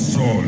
Solo.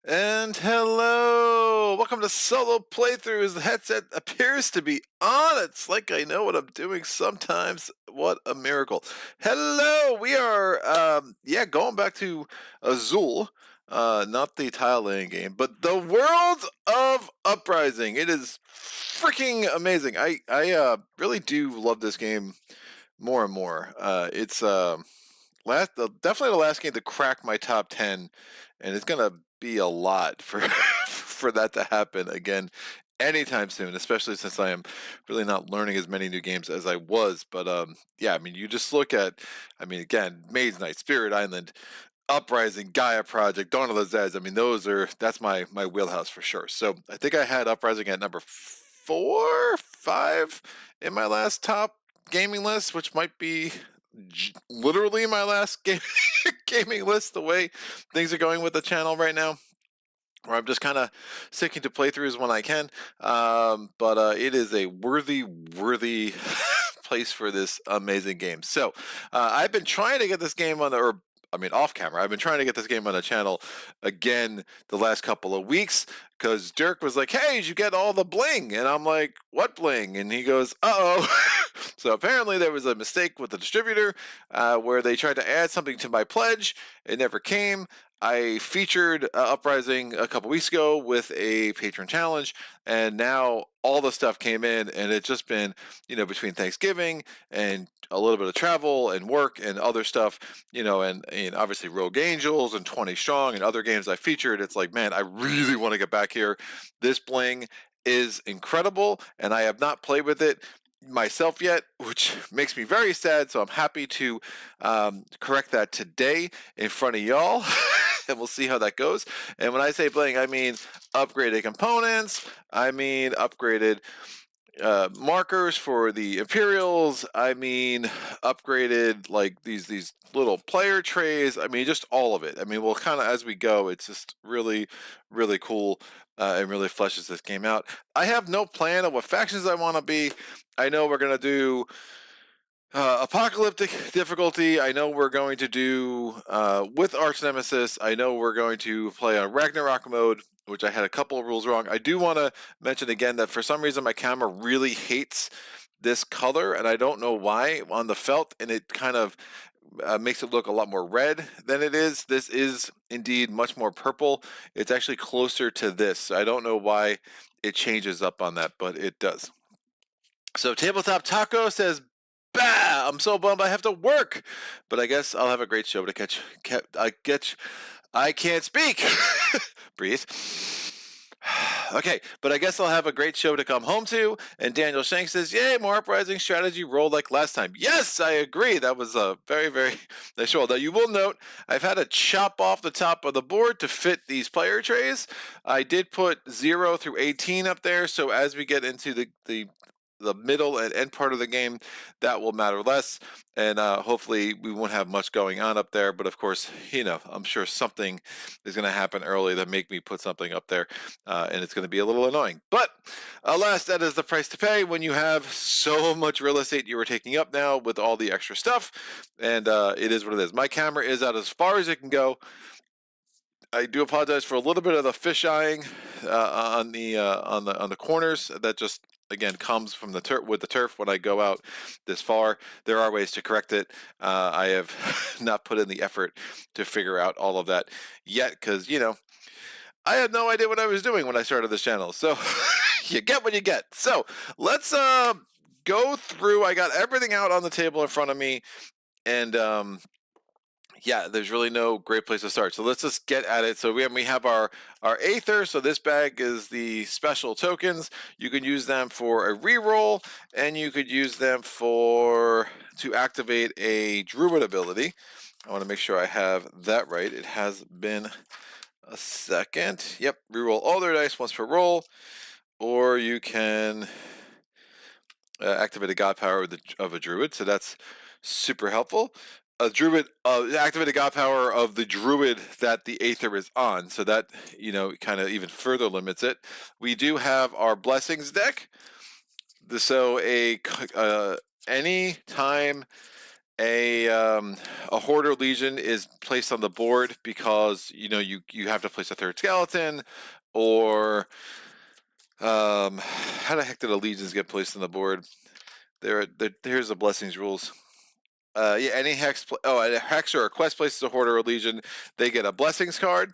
And hello! Welcome to Solo Playthroughs. The headset appears to be on. It's like I know what I'm doing sometimes. What a miracle. Hello! We are, going back to Azul. Not the tile laying game, but the world of Uprising. It is freaking amazing. I really do love this game more and more. It's definitely the last game to crack my top 10, and it's gonna be a lot for for that to happen again anytime soon, especially since I am really not learning as many new games as I was. But yeah, I mean, you just look at, I mean, again, Maze Knight, Spirit Island, Uprising, Gaia Project, Dawn of the Zeds. I mean, that's my wheelhouse for sure. So I think I had Uprising at number 4, 5 in my last top gaming list, which might be literally my last gaming list, the way things are going with the channel right now, where I'm just kind of sticking to playthroughs when I can. But it is a worthy place for this amazing game. So I've been trying to get this game off camera. I've been trying to get this game on the channel again the last couple of weeks, because Dirk was like, "Hey, did you get all the bling?" And I'm like, "What bling?" And he goes, "Uh-oh." So apparently there was a mistake with the distributor where they tried to add something to my pledge. It never came. I featured Uprising a couple weeks ago with a patron challenge, and now all the stuff came in, and it's just been, between Thanksgiving and a little bit of travel and work and other stuff, and obviously Rogue Angels and 20 Strong and other games I featured. It's like, man, I really want to get back here. This bling is incredible, and I have not played with it myself yet, which makes me very sad. So I'm happy to correct that today in front of y'all. And we'll see how that goes. And when I say bling, I mean upgraded components. I mean upgraded markers for the Imperials. I mean upgraded like these little player trays. I mean, just all of it. I mean, we'll kind of, as we go, it's just really cool. And really fleshes this game out. I have no plan of what factions I want to be. I know we're going to do Apocalyptic difficulty. I know we're going to do with Arch-Nemesis. I know we're going to play on Ragnarok mode, which I had a couple of rules wrong. I do want to mention again that for some reason my camera really hates this color, and I don't know why on the felt, and it kind of makes it look a lot more red than it is. This is indeed much more purple. It's actually closer to this. I don't know why it changes up on that, but it does. So Tabletop Taco says, "Bah! I'm so bummed I have to work, but I guess I'll have a great show to catch. I can't speak. Breathe. Okay, but I guess I'll have a great show to come home to." And Daniel Shank says, "Yay, more Uprising strategy roll like last time." Yes, I agree. That was a very nice roll. Now, you will note I've had to chop off the top of the board to fit these player trays. I did put 0 through 18 up there, so as we get into the middle and end part of the game, that will matter less, and hopefully we won't have much going on up there. But of course, I'm sure something is going to happen early to make me put something up there, and it's going to be a little annoying. But alas, that is the price to pay when you have so much real estate you are taking up now with all the extra stuff, and it is what it is. My camera is out as far as it can go. I do apologize for a little bit of the fisheyeing on the corners. That just, again, comes from the turf with the turf when I go out this far. There are ways to correct it. I have not put in the effort to figure out all of that yet, because I had no idea what I was doing when I started this channel. So you get what you get. So let's go through. I got everything out on the table in front of me, and yeah, there's really no great place to start. So let's just get at it. So we have our Aether. So this bag is the special tokens. You can use them for a reroll, and you could use them to activate a Druid ability. I want to make sure I have that right. It has been a second. Yep, reroll all their dice once per roll, or you can activate a god power of a Druid. So that's super helpful. A Druid, activate a god power of the Druid that the Aether is on. So that, kind of even further limits it. We do have our Blessings deck. So any time a Horde or Legion is placed on the board because you have to place a third skeleton, or how the heck did the Legions get placed on the board? Here's the Blessings rules. Yeah, any hex. A hex or a quest places a Horde or a Legion, they get a Blessings card.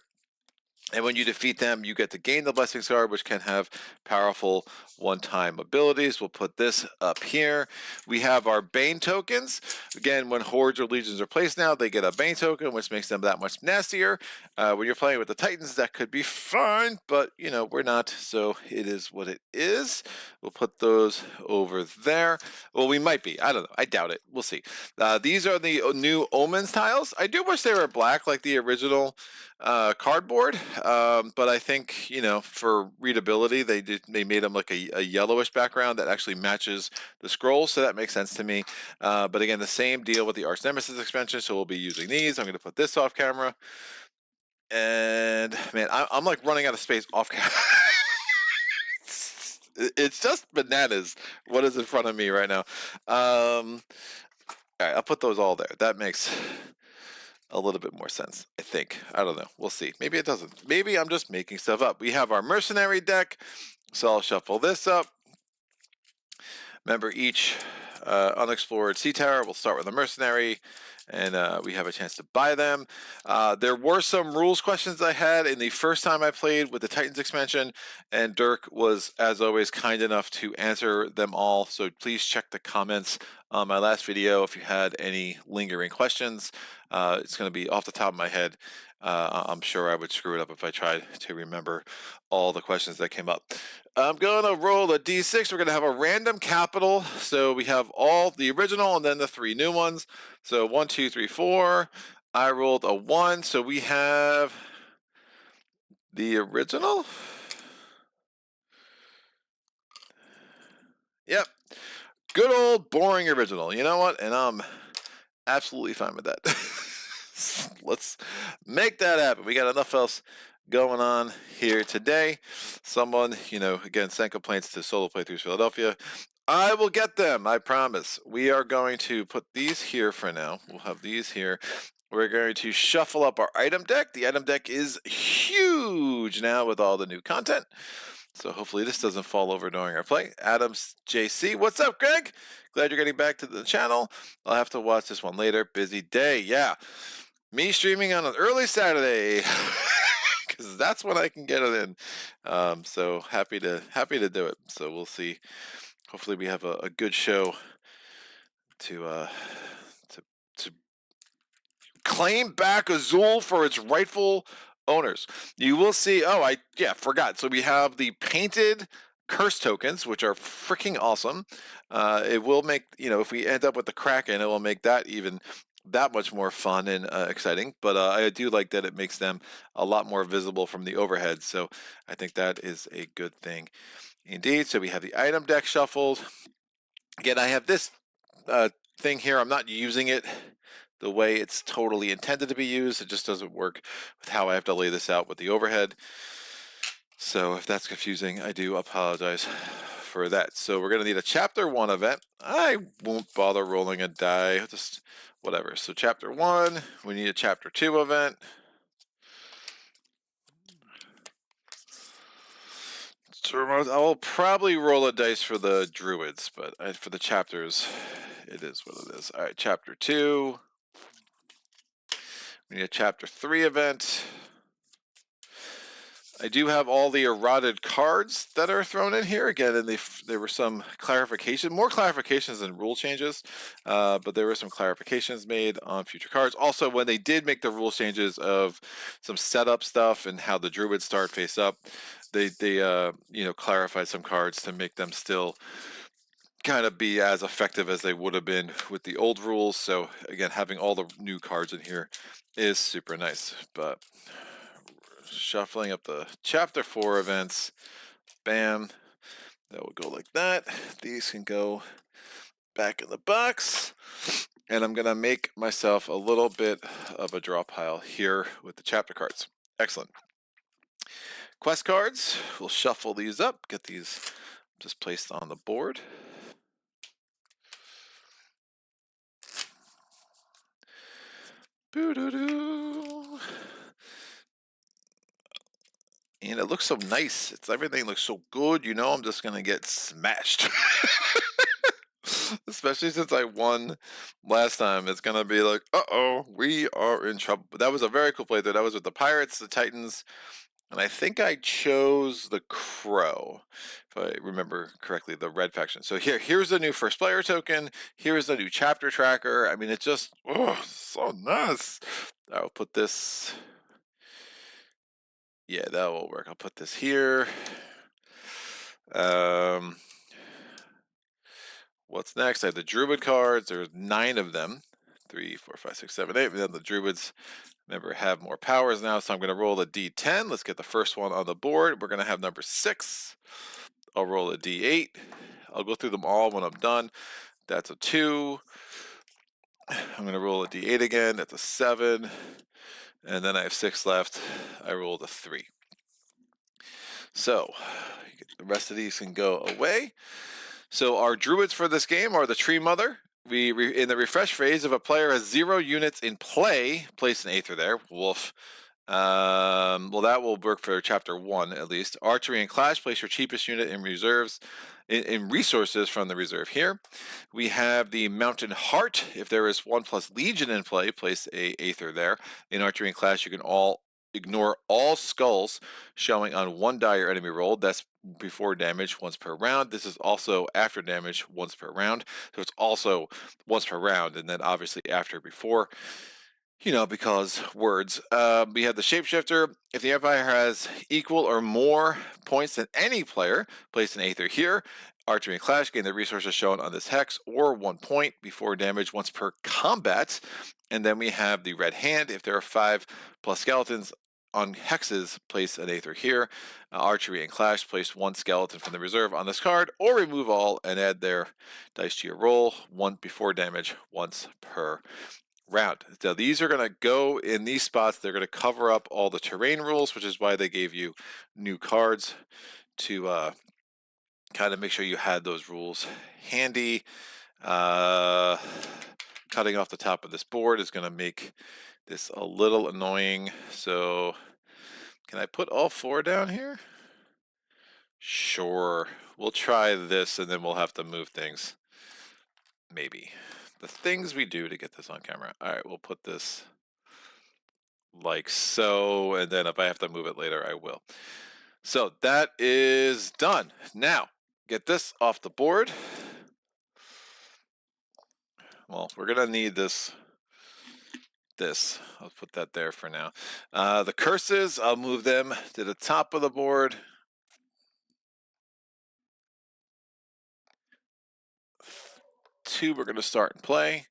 And when you defeat them, you get to gain the Blessings card, which can have powerful one-time abilities. We'll put this up here. We have our Bane tokens. Again, when Hordes or Legions are placed now, they get a Bane token, which makes them that much nastier. When you're playing with the Titans, that could be fine, but, we're not, so it is what it is. We'll put those over there. Well, we might be. I don't know. I doubt it. We'll see. These are the new Omens tiles. I do wish they were black like the original cardboard, but I think for readability they made them like a yellowish background that actually matches the scrolls, so that makes sense to me. But again, the same deal with the Arch-Nemesis expansion, so we'll be using these. I'm going to put this off camera, and man, I'm like running out of space off camera. It's just bananas what is in front of me right now. All right, I'll put those all there. That makes a little bit more sense, I think. I don't know. We'll see. Maybe it doesn't. Maybe I'm just making stuff up. We have our mercenary deck, so I'll shuffle this up. Remember, each unexplored sea tower, we'll start with a mercenary, and we have a chance to buy them. There were some rules questions I had in the first time I played with the Titans expansion, and Dirk was, as always, kind enough to answer them all, so please check the comments on my last video if you had any lingering questions. It's going to be off the top of my head. I'm sure I would screw it up if I tried to remember all the questions that came up. I'm going to roll a d6. We're going to have a random capital. So we have all the original and then the 3 new ones. So 1, 2, 3, 4. I rolled a 1. So we have the original. Yep. Good old boring original. You know what? And I'm absolutely fine with that. Let's make that happen. We got enough else going on here today. Someone, again, sent complaints to Solo Playthroughs Philadelphia. I will get them, I promise. We are going to put these here for now. We'll have these here. We're going to shuffle up our item deck. The item deck is huge now with all the new content. So hopefully this doesn't fall over during our play. Adams JC, what's up, Greg? Glad you're getting back to the channel. I'll have to watch this one later. Busy day, yeah. Me streaming on an early Saturday because that's when I can get it in. So happy to do it. So we'll see. Hopefully we have a good show to claim back Azul for its rightful owners. You will see. Oh, I forgot. So we have the painted curse tokens, which are freaking awesome. It will make, if we end up with the Kraken, it will make that even that much more fun and exciting. But I do like that it makes them a lot more visible from the overhead. So I think that is a good thing indeed. So we have the item deck shuffled. Again, I have this thing here. I'm not using it the way it's totally intended to be used. It just doesn't work with how I have to lay this out with the overhead. So if that's confusing, I do apologize for that. So we're going to need a chapter 1 event. I won't bother rolling a die, just whatever. So chapter 1, we need a chapter 2 event. I will probably roll a dice for the druids, but for the chapters, it is what it is. All right, chapter 2. We need a chapter 3 event. I do have all the eroded cards that are thrown in here again, and there were some more clarifications than rule changes, but there were some clarifications made on future cards. Also, when they did make the rule changes of some setup stuff and how the Druids start face up, they clarified some cards to make them still kind of be as effective as they would have been with the old rules. So again, having all the new cards in here is super nice. But shuffling up the chapter 4 events, bam, that will go like that. These can go back in the box, and I'm gonna make myself a little bit of a draw pile here with the chapter cards. Excellent. Quest cards, we'll shuffle these up, get these just placed on the board. Boo-doo-doo. And it looks so nice. Everything looks so good. You know, I'm just gonna get smashed. Especially since I won last time. It's gonna be like, uh-oh, we are in trouble. But that was a very cool playthrough. That was with the Pirates, the Titans, and I think I chose the Crow, if I remember correctly, the red faction. So here's the new first player token. Here's the new chapter tracker. I mean, it's just, oh, so nice. I'll put this. Yeah, that will work. I'll put this here. What's next? I have the Druid cards. There's 9 of them. 3, 4, 5, 6, 7, 8. And then the Druids, remember, have more powers now. So I'm going to roll a D10. Let's get the first one on the board. We're going to have number 6. I'll roll a D8. I'll go through them all when I'm done. That's a 2. I'm going to roll a D8 again. That's a 7. And then I have 6 left. I rolled a 3. So the rest of these can go away. So our Druids for this game are the Tree Mother. In the refresh phase, if a player has 0 units in play, place an Aether there. Wolf. Well, that will work for chapter 1 at least. Archery and Clash, place your cheapest unit in reserves. In resources from the reserve here. We have the Mountain Heart. If there is 1+ Legion in play, place a Aether there. In Archery and Clash, you can ignore all skulls showing on 1 die your enemy rolled. That's before damage once per round. This is also after damage once per round. So it's also once per round, and then obviously after before. You know, because words. We have the Shapeshifter. If the Empire has equal or more points than any player, place an Aether here. Archery and Clash, gain the resources shown on this hex, or 1 point before damage once per combat. And then we have the Red Hand. If there are 5+ skeletons on hexes, place an Aether here. Archery and Clash, place 1 skeleton from the reserve on this card, or remove all and add their dice to your roll. 1 before damage once per round. So these are going to go in these spots. They're going to cover up all the terrain rules, which is why they gave you new cards to kind of make sure you had those rules handy. Cutting off the top of this board is going to make this a little annoying. So can I put all 4 down here? Sure. We'll try this, and then we'll have to move things. Maybe. The things we do to get this on camera. All right, we'll put this like so, and then if I have to move it later, I will. So that is done. Now, get this off the board. Well, we're going to need this. I'll put that there for now. The curses, I'll move them to the top of the board. Two, we're going to start and play.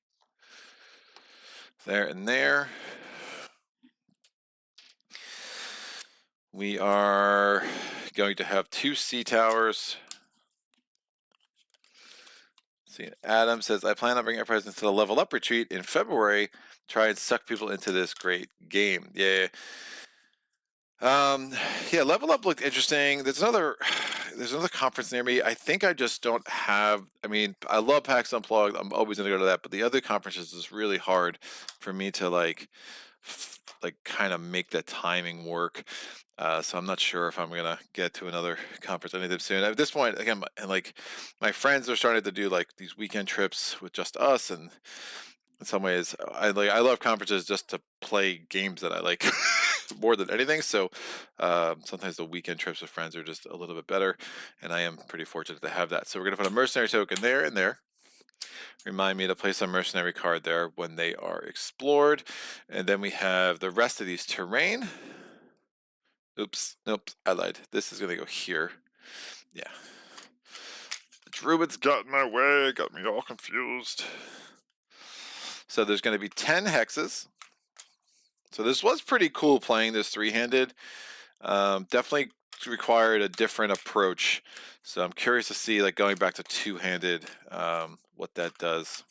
There and there. We are going to have 2 sea towers. See, Adam says, I plan on bringing Uprising to the Level Up retreat in February. Try and suck people into this great game. Yeah. Yeah, Level Up looked interesting. There's another conference near me. I think I just don't have. I mean, I love PAX Unplugged. I'm always gonna go to that. But the other conferences is really hard for me to like kind of make the timing work. So I'm not sure if I'm gonna get to another conference anytime soon. At this point, again, and like my friends are starting to do like these weekend trips with just us, and in some ways. I love conferences just to play games that I like more than anything. So sometimes the weekend trips with friends are just a little bit better, and I am pretty fortunate to have that. So we're gonna put a mercenary token there and there. Remind me to place a mercenary card there when they are explored, and then we have the rest of these terrain. Oops, nope, I lied. This is gonna go here. Yeah. The Druids got in my way, got me all confused. So there's going to be 10 hexes. So this was pretty cool playing this three-handed. Definitely required a different approach. So I'm curious to see, like, going back to two-handed, what that does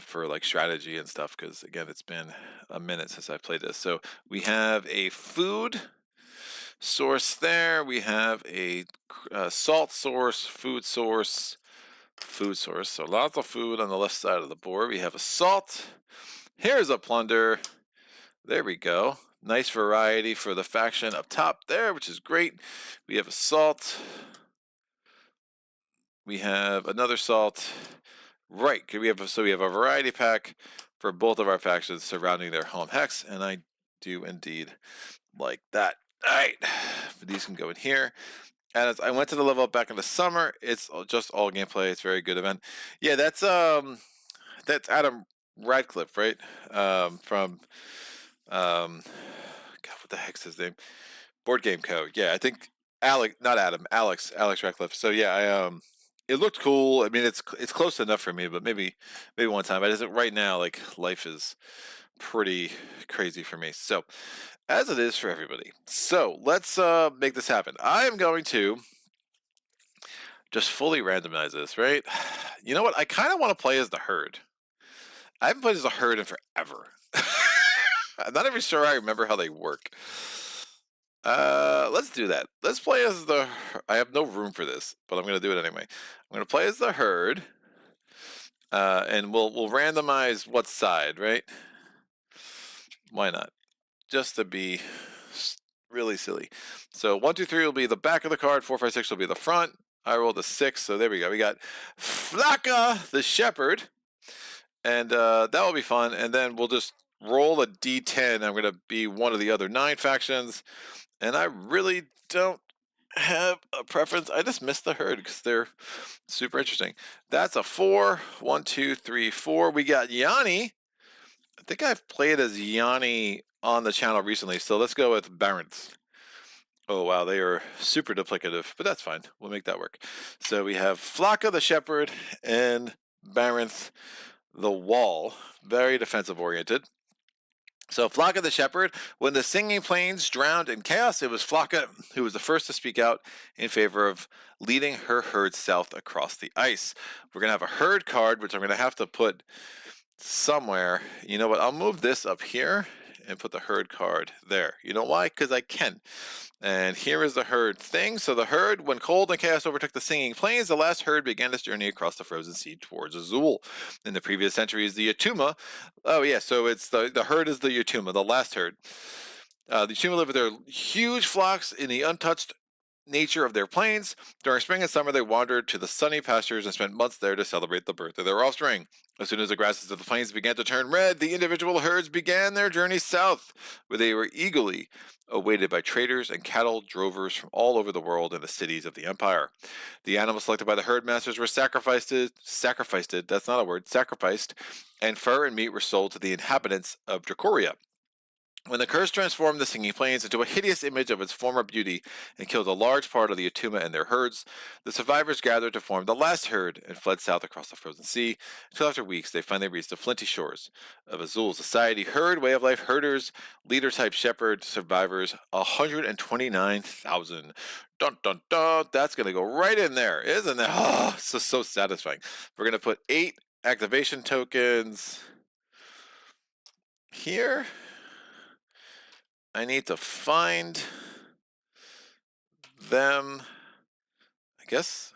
for like strategy and stuff. Because again, it's been a minute since I played this. So we have a food source there. We have a salt source, food source. So lots of food on the left side of the board. We have a salt. Here's a plunder. There we go. Nice variety for the faction up top there, which is great. We have a salt. We have another salt. Right. We have a variety pack for both of our factions surrounding their home hex, and I do indeed like that. All right. These can go in here. And as I went to the level up back in the summer, it's just all gameplay. It's a very good event. Yeah, that's Adam Radcliffe, right? From God, what the heck's his name? Board Game Co. Yeah, I think Alex Radcliffe. So yeah, it looked cool. I mean, it's close enough for me, but maybe one time. But isn't right now. Like, life is pretty crazy for me. So, as it is for everybody. So let's make this happen. I am going to just fully randomize this, right? You know what? I kind of want to play as the herd. I haven't played as a herd in forever. I'm not even sure I remember how they work. Let's do that. Let's play as the... I have no room for this, but I'm going to do it anyway. I'm going to play as the herd. And we'll randomize what side, right? Why not? Just to be really silly. So 1, 2, 3 will be the back of the card. 4, 5, 6 will be the front. I rolled a 6, so there we go. We got Flaka the Shepherd. And that will be fun. And then we'll just roll a d10. I'm going to be one of the other 9 factions. And I really don't have a preference. I just missed the herd because they're super interesting. That's a 4. 1, 2, 3, 4. We got Yanni. I think I've played as Yanni on the channel recently. So let's go with Baronth. Oh, wow. They are super duplicative, but that's fine. We'll make that work. So we have Flaka the Shepherd and Baronth the Wall. Very defensive oriented. So Flaka the Shepherd, when the Singing Plains drowned in chaos, it was Flaka who was the first to speak out in favor of leading her herd south across the ice. We're going to have a herd card, which I'm going to have to put somewhere. You know what? I'll move this up here and put the herd card there. You know why? Because I can. And here is the herd thing. So the herd, when cold and chaos overtook the Singing Plains, the last herd began its journey across the frozen sea towards Azul. In the previous centuries, the Yatuma. Oh yeah, so it's the herd is the Yatuma, the last herd. The Yatuma live with their huge flocks in the untouched nature of their plains. During spring and summer, they wandered to the sunny pastures and spent months there to celebrate the birth of their offspring. As soon as the grasses of the plains began to turn red, the individual herds began their journey south, where they were eagerly awaited by traders and cattle drovers from all over the world and the cities of the empire. The animals selected by the herd masters were sacrificed, that's not a word, sacrificed, and fur and meat were sold to the inhabitants of Dracoria. When the curse transformed the Singing Plains into a hideous image of its former beauty and killed a large part of the Yatuma and their herds, the survivors gathered to form the last herd and fled south across the frozen sea, until after weeks they finally reached the flinty shores of Azul. Society, herd, way of life, herders, leader-type shepherd, survivors, 129,000. Dun, dun, dun. That's going to go right in there, isn't it? Oh, so satisfying. We're going to put 8 activation tokens here. I need to find them. I guess.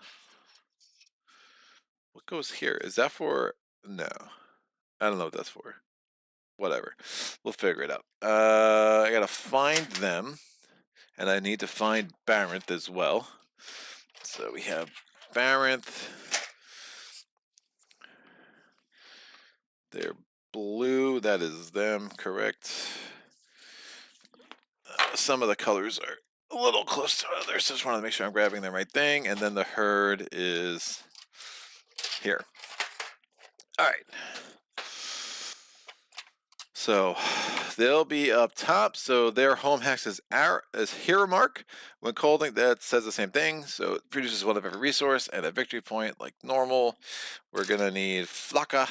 What goes here? Is that for? No. I don't know what that's for. Whatever. We'll figure it out. I gotta find them. And I need to find Baronth as well. So we have Baronth. They're blue. That is them, correct. Some of the colors are a little close to others, so just wanted to make sure I'm grabbing the right thing. And then the herd is here. All right. So they'll be up top. So their home hex is hero mark. When holding, that says the same thing. So it produces one of every resource and a victory point like normal. We're gonna need Flaka.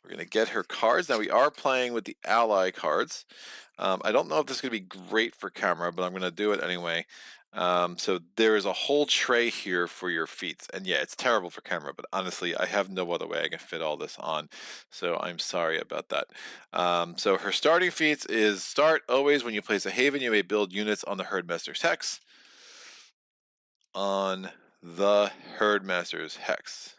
We're gonna get her cards. Now we are playing with the ally cards. I don't know if this is gonna be great for camera, but I'm gonna do it anyway. So there is a whole tray here for your feats, and yeah, it's terrible for camera, but honestly, I have no other way I can fit all this on, so I'm sorry about that. So her starting feats is start always when you place a haven, you may build units on the Herdmaster's hex. On the Herdmaster's hex.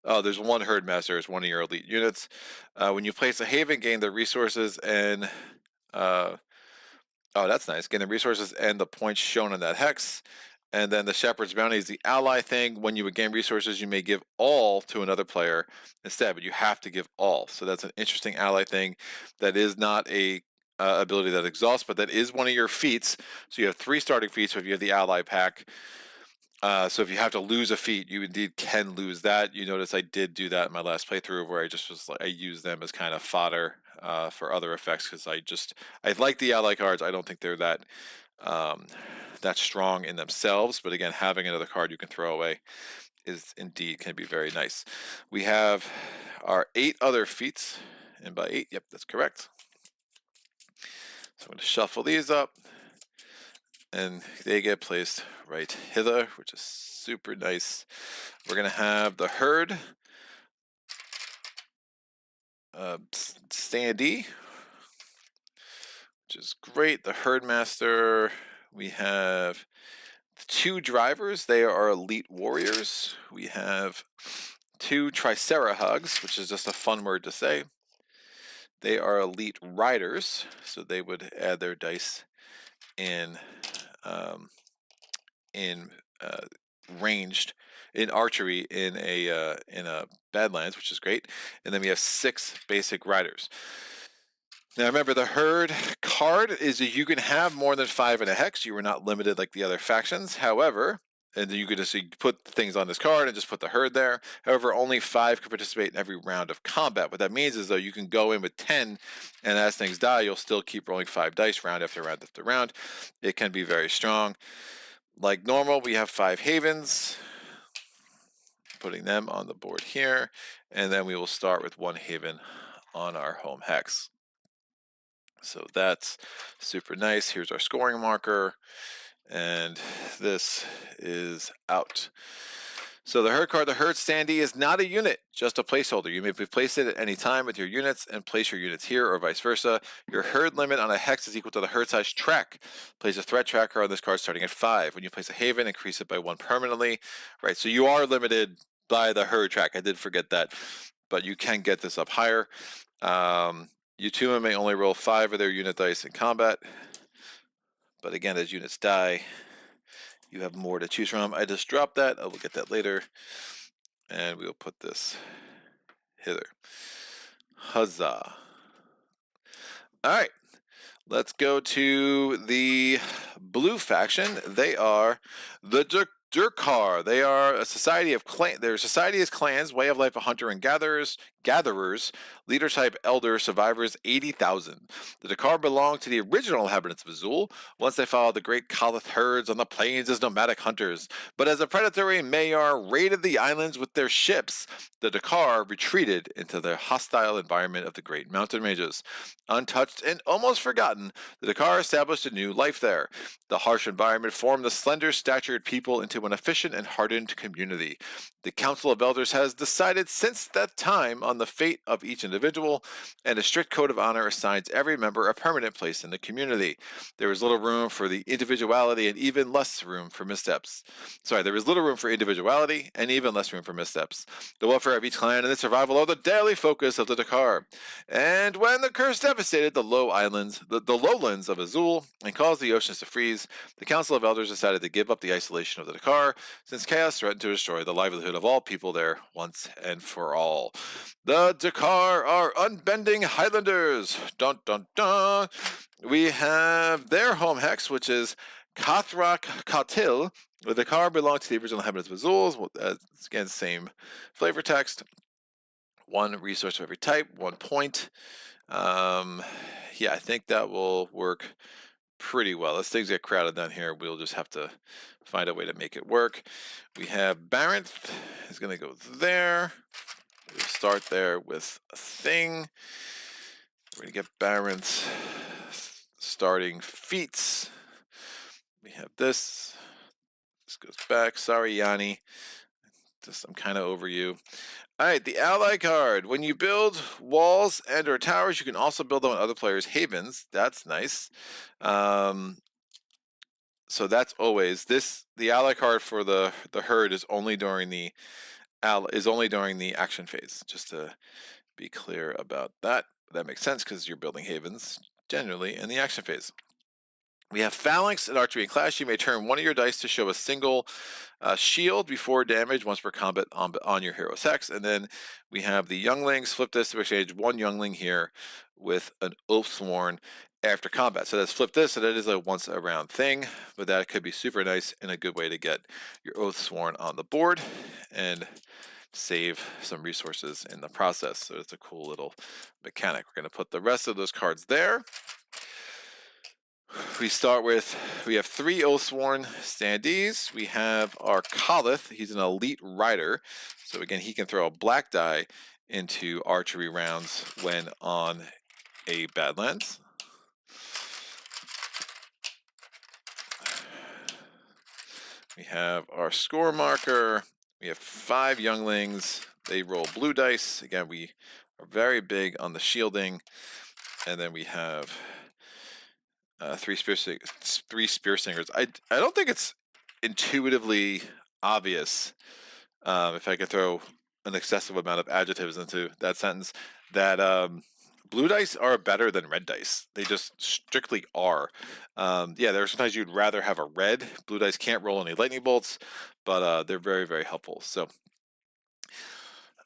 Oh, there's one Herdmaster as one of your elite units. When you place a haven, gain the resources and oh, that's nice. Gain the resources and the points shown on that hex. And then the Shepherd's Bounty is the ally thing. When you would gain resources, you may give all to another player instead, but you have to give all. So that's an interesting ally thing. That is not a ability that exhausts, but that is one of your feats. So you have 3 starting feats if you have the ally pack. So if you have to lose a feat, you indeed can lose that. You notice I did do that in my last playthrough where I just was like, I used them as kind of fodder for other effects because I like the ally cards. I don't think they're that strong in themselves, but again, having another card you can throw away is indeed can be very nice. We have our 8 other feats, and by 8, yep, that's correct. So I'm going to shuffle these up. And they get placed right hither, which is super nice. We're going to have the herd standee, which is great. The herdmaster, we have 2 drivers. They are elite warriors. We have 2 tricerahugs, which is just a fun word to say. They are elite riders, so they would add their dice in ranged in archery in a Badlands, which is great. And then we have 6 basic riders. Now remember, the herd card is that you can have more than 5 in a hex. You are not limited like the other factions. However, and you could just put things on this card and just put the herd there. However, only 5 can participate in every round of combat. What that means is, though, you can go in with 10, and as things die, you'll still keep rolling 5 dice round after round after round. It can be very strong. Like normal, we have 5 havens. Putting them on the board here, and then we will start with 1 haven on our home hex. So that's super nice. Here's our scoring marker, and this is out. So the herd card, the herd standee, is not a unit, just a placeholder. You may place it at any time with your units and place your units here or vice versa. Your herd limit on a hex is equal to the herd size track. Place a threat tracker on this card starting at 5. When you place a haven, increase it by 1 permanently. Right, so you are limited by the herd track. I did forget that, but you can get this up higher. Utuma may only roll 5 of their unit dice in combat, but again, as units die, you have more to choose from. I just dropped that. I will get that later, and we will put this hither. Huzzah! All right, let's go to the blue faction. They are the Durkar. They are a society of clans. Their society is clans, way of life of hunter and gatherers, leader type elder, survivors 80,000. The Dakar belong to the original inhabitants of Azul. Once they followed the great Kalath herds on the plains as nomadic hunters. But as a predatory Mayar raided the islands with their ships, the Dakar retreated into the hostile environment of the great mountain ranges. Untouched and almost forgotten, the Dakar established a new life there. The harsh environment formed the slender-statured people into an efficient and hardened community. The Council of Elders has decided since that time on the fate of each individual, and a strict code of honor assigns every member a permanent place in the community. There is little room for the individuality and even less room for missteps. There is little room for individuality and even less room for missteps. The welfare of each clan and its survival are the daily focus of the Dakar. And when the curse devastated the lowlands of Azul and caused the oceans to freeze, the Council of Elders decided to give up the isolation of the Dakar, since chaos threatened to destroy the livelihood good of all people there once and for all. The Dakar are unbending Highlanders. Dun dun dun. We have their home hex, which is Kathrak Katil. The Dakar belong to the original inhabitants of Azul. Again, same flavor text. 1 resource of every type, 1 point. Yeah, I think that will work pretty well. As things get crowded down here, we'll just have to find a way to make it work. We have Baranth is going to go there. We'll start there with a thing. We're going to get Baranth starting feats. We have this. This goes back. Sorry, Yanni. I'm kind of over you. All right, the ally card. When you build walls and or towers, you can also build them on other players' havens. That's nice. So that's always this. The ally card for the herd is only during the action phase. Just to be clear about that. That makes sense because you're building havens generally in the action phase. We have Phalanx at Archery and Clash. You may turn one of your dice to show a single shield before damage once per combat on your hero's hex. And then we have the Younglings. Flip this to exchange 1 Youngling here with an Oathsworn after combat. So that's flip this, so that is a once a round thing, but that could be super nice and a good way to get your Oathsworn on the board and save some resources in the process. So it's a cool little mechanic. We're going to put the rest of those cards there. We have 3 Oathsworn standees. We have our Kolith. He's an elite rider. So again, he can throw a black die into archery rounds when on a Badlands. We have our score marker. We have 5 Younglings. They roll blue dice. Again, we are very big on the shielding. And then we have 3 Spear Singers. I don't think it's intuitively obvious, if I could throw an excessive amount of adjectives into that sentence, that blue dice are better than red dice. They just strictly are. Yeah, there are sometimes you'd rather have a red. Blue dice can't roll any lightning bolts, but they're very, very helpful. So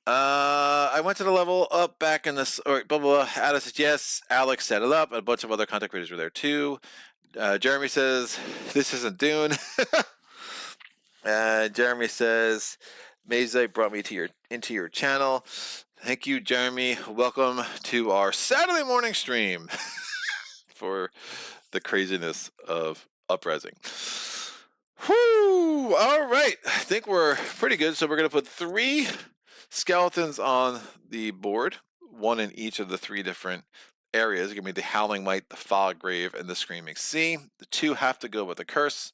I went to the level up back in this, or blah, blah, blah. Alice says, yes, Alex set it up. A bunch of other content creators were there too. Jeremy says, this isn't Dune. Jeremy says, Mazite brought me into your channel. Thank you, Jeremy. Welcome to our Saturday morning stream for the craziness of Uprising. Whoo! All right. I think we're pretty good. So we're going to put 3 skeletons on the board, 1 in each of the 3 different areas. Give me the Howling Might, the Fog Grave, and the Screaming Sea. The 2 have to go with a curse.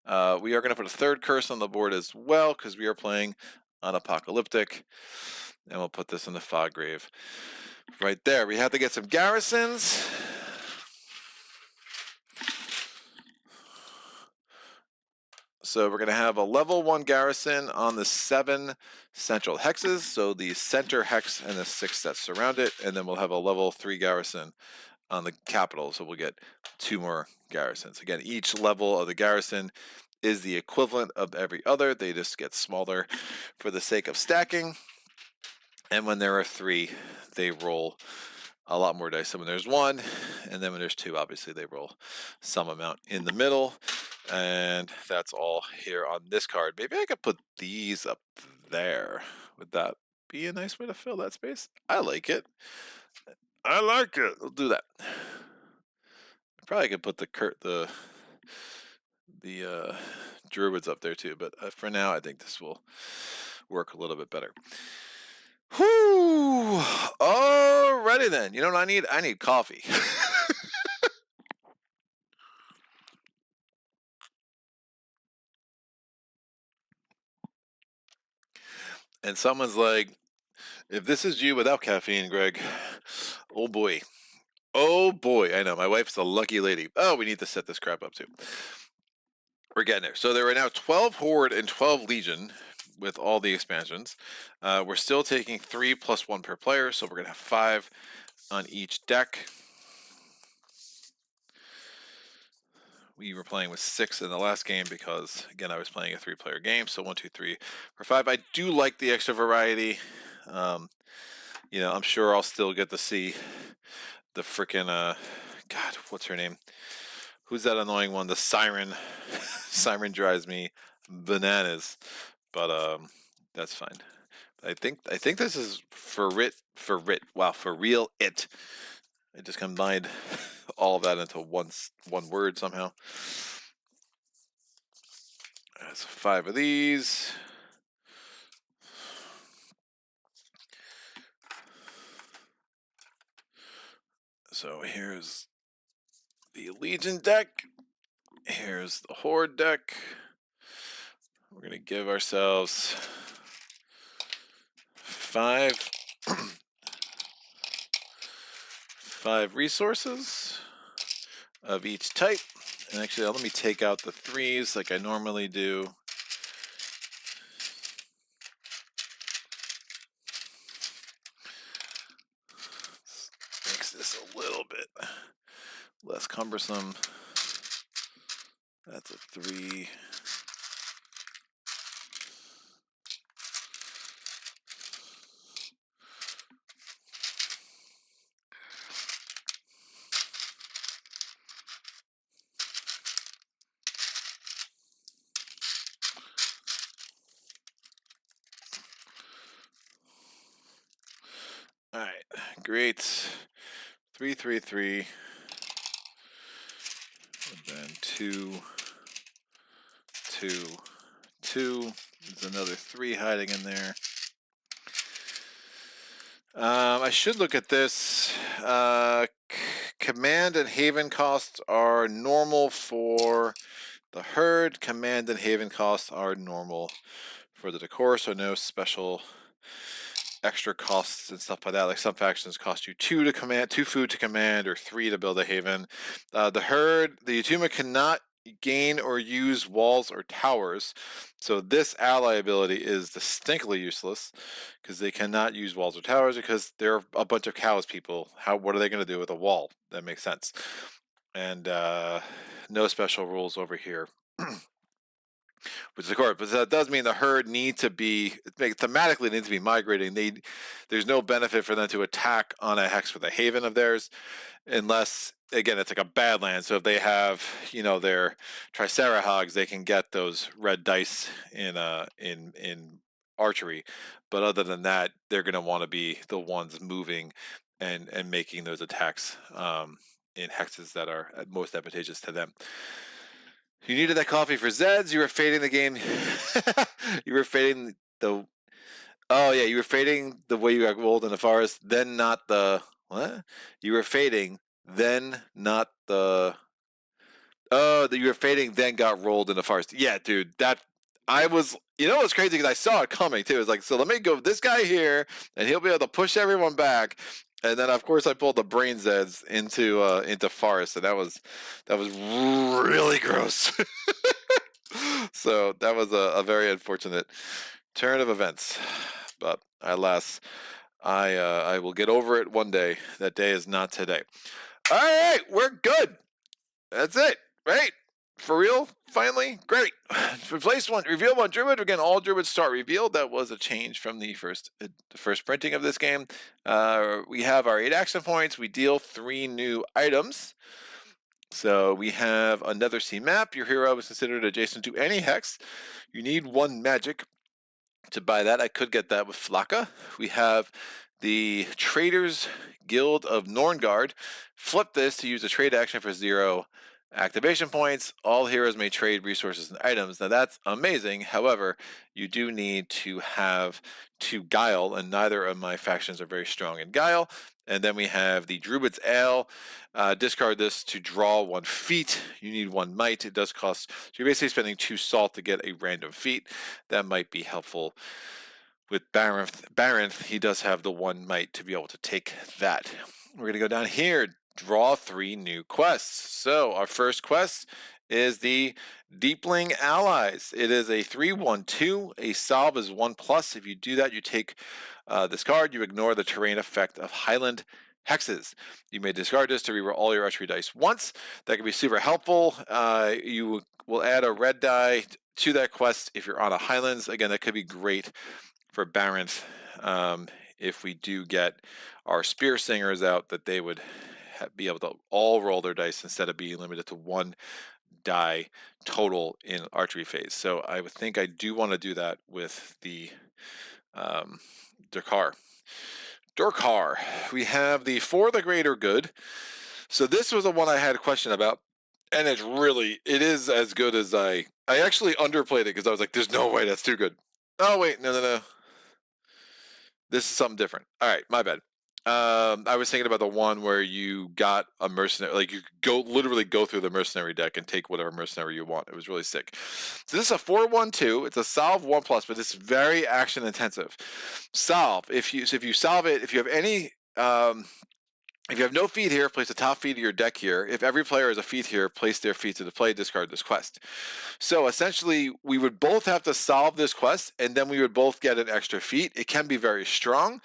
We are going to put a 3rd curse on the board as well because we are playing on Apocalyptic. And we'll put this in the Fog Grave right there. We have to get some garrisons. So we're going to have a level 1 garrison on the 7 central hexes. So the center hex and the 6 that surround it. And then we'll have a level 3 garrison on the capital. So we'll get 2 more garrisons. Again, each level of the garrison is the equivalent of every other. They just get smaller for the sake of stacking. And when there are 3, they roll a lot more dice. So when there's 1, and then when there's 2, obviously they roll some amount in the middle. And that's all here on this card. Maybe I could put these up there. Would that be a nice way to fill that space? I like it. I like it. We'll do that. I probably could put the Druids up there too, but for now I think this will work a little bit better. Whoo! Alrighty then. You know what I need? I need coffee. And someone's like, if this is you without caffeine, Greg, oh boy. Oh boy. I know. My wife's a lucky lady. Oh, we need to set this crap up too. We're getting there. So there are now 12 Horde and 12 Legion with all the expansions. We're still taking 3 + 1 per player, so we're going to have 5 on each deck. we were playing with 6 in the last game because, again, I was playing a 3-player game. So 1, 2, 3, 4, 5. I do like the extra variety. You know, I'm sure I'll still get to see the frickin' God, what's her name? Who's that annoying one? The Siren. Siren drives me bananas, but that's fine. I think this is for real it. I just combined all of that into one word somehow. That's 5 of these. So here's the Legion deck. Here's the Horde deck. We're gonna give ourselves 5 5 resources of each type. And actually, let me take out the 3s like I normally do. Makes this a little bit less cumbersome. That's a 3. All right, great. 3, 3, 3. And then 2, 2, 2. There's another 3 hiding in there. I should look at this. Command and Haven costs are normal for the Herd. Command and Haven costs are normal for the Decor, so no special extra costs and stuff like that. Like some factions cost you 2 food to command, or 3 to build a Haven. The Herd, the Yutuma cannot gain or use walls or towers, so this ally ability is distinctly useless because they cannot use walls or towers because they're a bunch of cows people. What are they going to do with a wall? That makes sense. And no special rules over here. Which is course, but that does mean the Herd thematically need to be migrating. There's no benefit for them to attack on a hex with a Haven of theirs, unless, again, it's like a Badland. So if they have, you know, their Tricerahogs, they can get those red dice in archery. But other than that, they're going to want to be the ones moving and making those attacks in hexes that are most advantageous to them. You needed that coffee for Zeds. You were fading the game. You were fading the. Oh yeah, you were fading the way you got rolled in the forest. Then not the what? You were fading. Then not the. Oh, that you were fading. Then got rolled in the forest. Yeah, dude. That I was. You know what's crazy? Because I saw it coming too. It's like, so let me go this guy here, and he'll be able to push everyone back. And then, of course, I pulled the brain Zeds into forest, and that was really gross. So that was a very unfortunate turn of events, but alas, I will get over it one day. That day is not today. All right, we're good. That's it, right? For real, finally, great. Replace one, reveal one Druid. Again, all Druids start revealed. That was a change from the first printing of this game. We have our 8 action points. We deal 3 new items. So we have another C map. Your hero is considered adjacent to any hex. You need 1 magic to buy that. I could get that with Flaka. We have the Traders Guild of Norngard. Flip this to use a trade action for 0 activation points. All heroes may trade resources and items. Now that's amazing. However, you do need to have 2 Guile, and neither of my factions are very strong in Guile. And then we have the Druid's Ale. Discard this to draw 1 feat. You need 1 might. It does cost. So you're basically spending 2 salt to get a random feat. That might be helpful with Baranth. He does have the 1 might to be able to take that. We're going to go down here. Draw 3 new quests. So our first quest is the Deepling Allies. It is a 3/1/2. A solve is 1+. If you do that, you take this card. You ignore the terrain effect of Highland hexes. You may discard this to reroll all your archery dice once. That can be super helpful. You will add a red die to that quest if you're on a Highlands. Again, that could be great for Baronth. If we do get our Spear Singers out, that they would be able to all roll their dice instead of being limited to one die total in archery phase. So I would think I do want to do that with the Dakar. Durkar. We have the For the Greater Good. So this was the one I had a question about, and it is as good as I actually underplayed it because I was like, there's no way that's too good. Oh wait, no. This is something different. All right, my bad. I was thinking about the one where you got a mercenary, like you literally go through the mercenary deck and take whatever mercenary you want. It was really sick. So this is a 4/1/2. It's a solve 1+, but it's very action intensive. Solve. If you solve it, if you have any if you have no feat here, place the top feat of your deck here. If every player has a feat here, place their feat to the play, discard this quest. So essentially, we would both have to solve this quest, and then we would both get an extra feat. It can be very strong.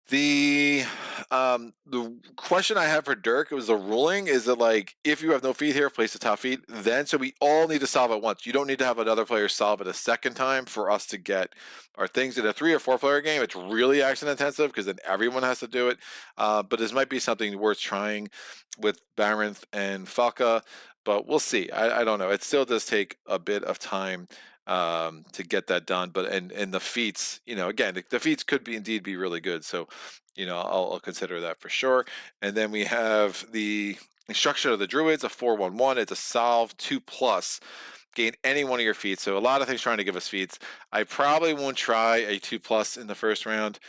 The question I have for Dirk was the ruling is that, like, if you have no feat here, place the top feat. Then so we all need to solve it once. You don't need to have another player solve it a second time for us to get our things. In a 3 or 4 player game, it's really action intensive because then everyone has to do it. But this might be something worth trying with Baronth and Falca, but we'll see. I don't know. It still does take a bit of time to get that done. But and the feats, again, the feats could indeed be really good. So, I'll consider that for sure. And then we have the Instruction of the Druids, a 4/1/1. It's a solve 2+. Gain any one of your feats. So a lot of things trying to give us feats. I probably won't try a 2+ in the first round,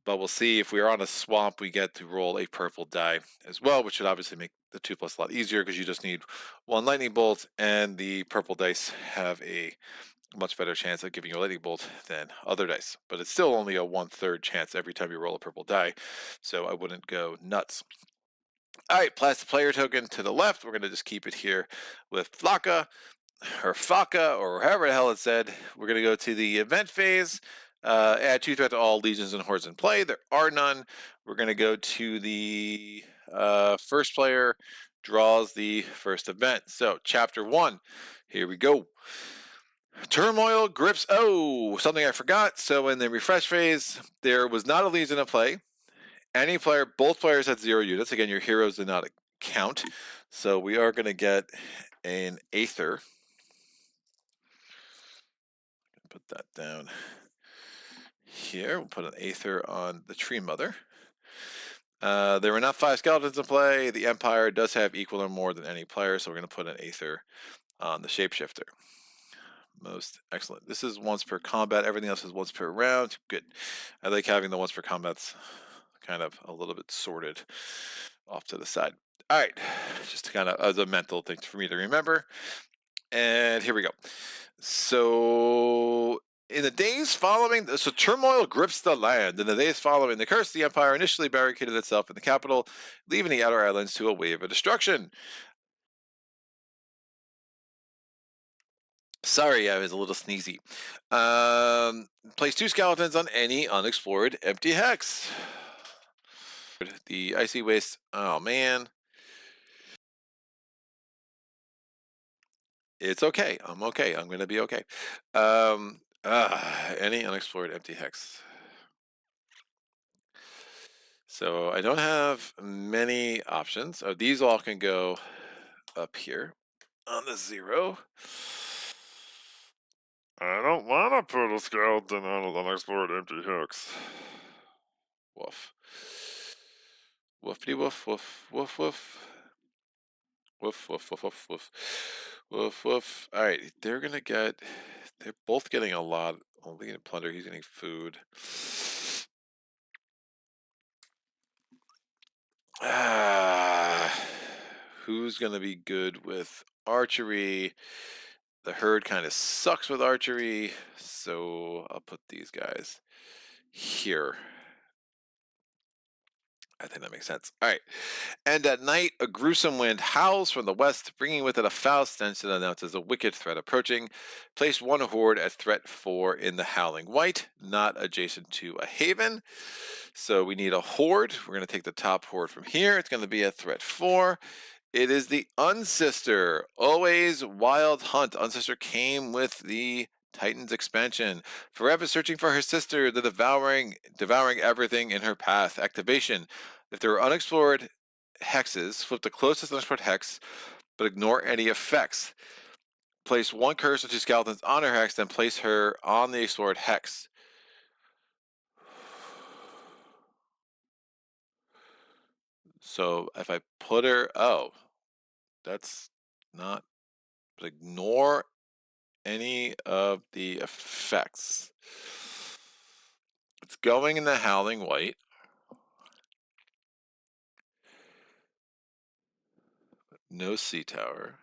but we'll see. If we're on a swamp, we get to roll a purple die as well, which should obviously make the 2+ a lot easier because you just need one lightning bolt, and the purple dice have a much better chance of giving you a lightning bolt than other dice. But it's still only a 1/3 chance every time you roll a purple die, so I wouldn't go nuts. All right, plastic player token to the left. We're going to just keep it here with Flaka, or Faka, or however the hell it said. We're going to go to the event phase. Add 2 threat to all legions and hordes in play. There are none. We're going to go to the first player draws the first event. So chapter 1, here we go. Turmoil grips. Oh, something I forgot. So in the refresh phase, there was not a legion in play. Any player, both players had 0 units. Again, your heroes did not count. So we are going to get an Aether. Put that down here. We'll put an Aether on the Tree Mother. There were not 5 skeletons in play. The Empire does have equal or more than any player, so we're going to put an Aether on the Shapeshifter. Most excellent. This is once per combat. Everything else is once per round. Good. I like having the once per combats kind of a little bit sorted off to the side. All right, just kind of as a mental thing for me to remember. And here we go. So in the days following, so turmoil grips the land. In the days following the curse, the Empire initially barricaded itself in the capital, leaving the outer islands to a wave of destruction. Sorry, I was a little sneezy. Place 2 skeletons on any unexplored empty hex. The icy waste. Oh man. It's okay. I'm okay. I'm gonna be okay. Any unexplored empty hex. So I don't have many options. Oh, these all can go up here on the 0. I don't want to put a skeleton on an unexplored empty hex. Woof. Woofity woof woof woof woof. Woof woof woof woof woof. Woof woof. Alright, they're both getting a lot. Only getting plunder, he's getting food. Who's gonna be good with archery? The herd kind of sucks with archery, so I'll put these guys here. I think that makes sense. All right. And at night, a gruesome wind howls from the west, bringing with it a foul stench that announces a wicked threat approaching. Place one horde at threat 4 in the Howling White, not adjacent to a haven. So we need a horde. We're going to take the top horde from here. It's going to be at threat 4. It is the Unsister. Always wild hunt. Unsister came with the Titans expansion. Forever searching for her sister, the devouring everything in her path. Activation. If there are unexplored hexes, flip the closest unexplored hex, but ignore any effects. Place one curse or 2 skeletons on her hex, then place her on the explored hex. So if I put her, oh, that's not, but ignore any of the effects. It's going in the Howling White. No sea tower.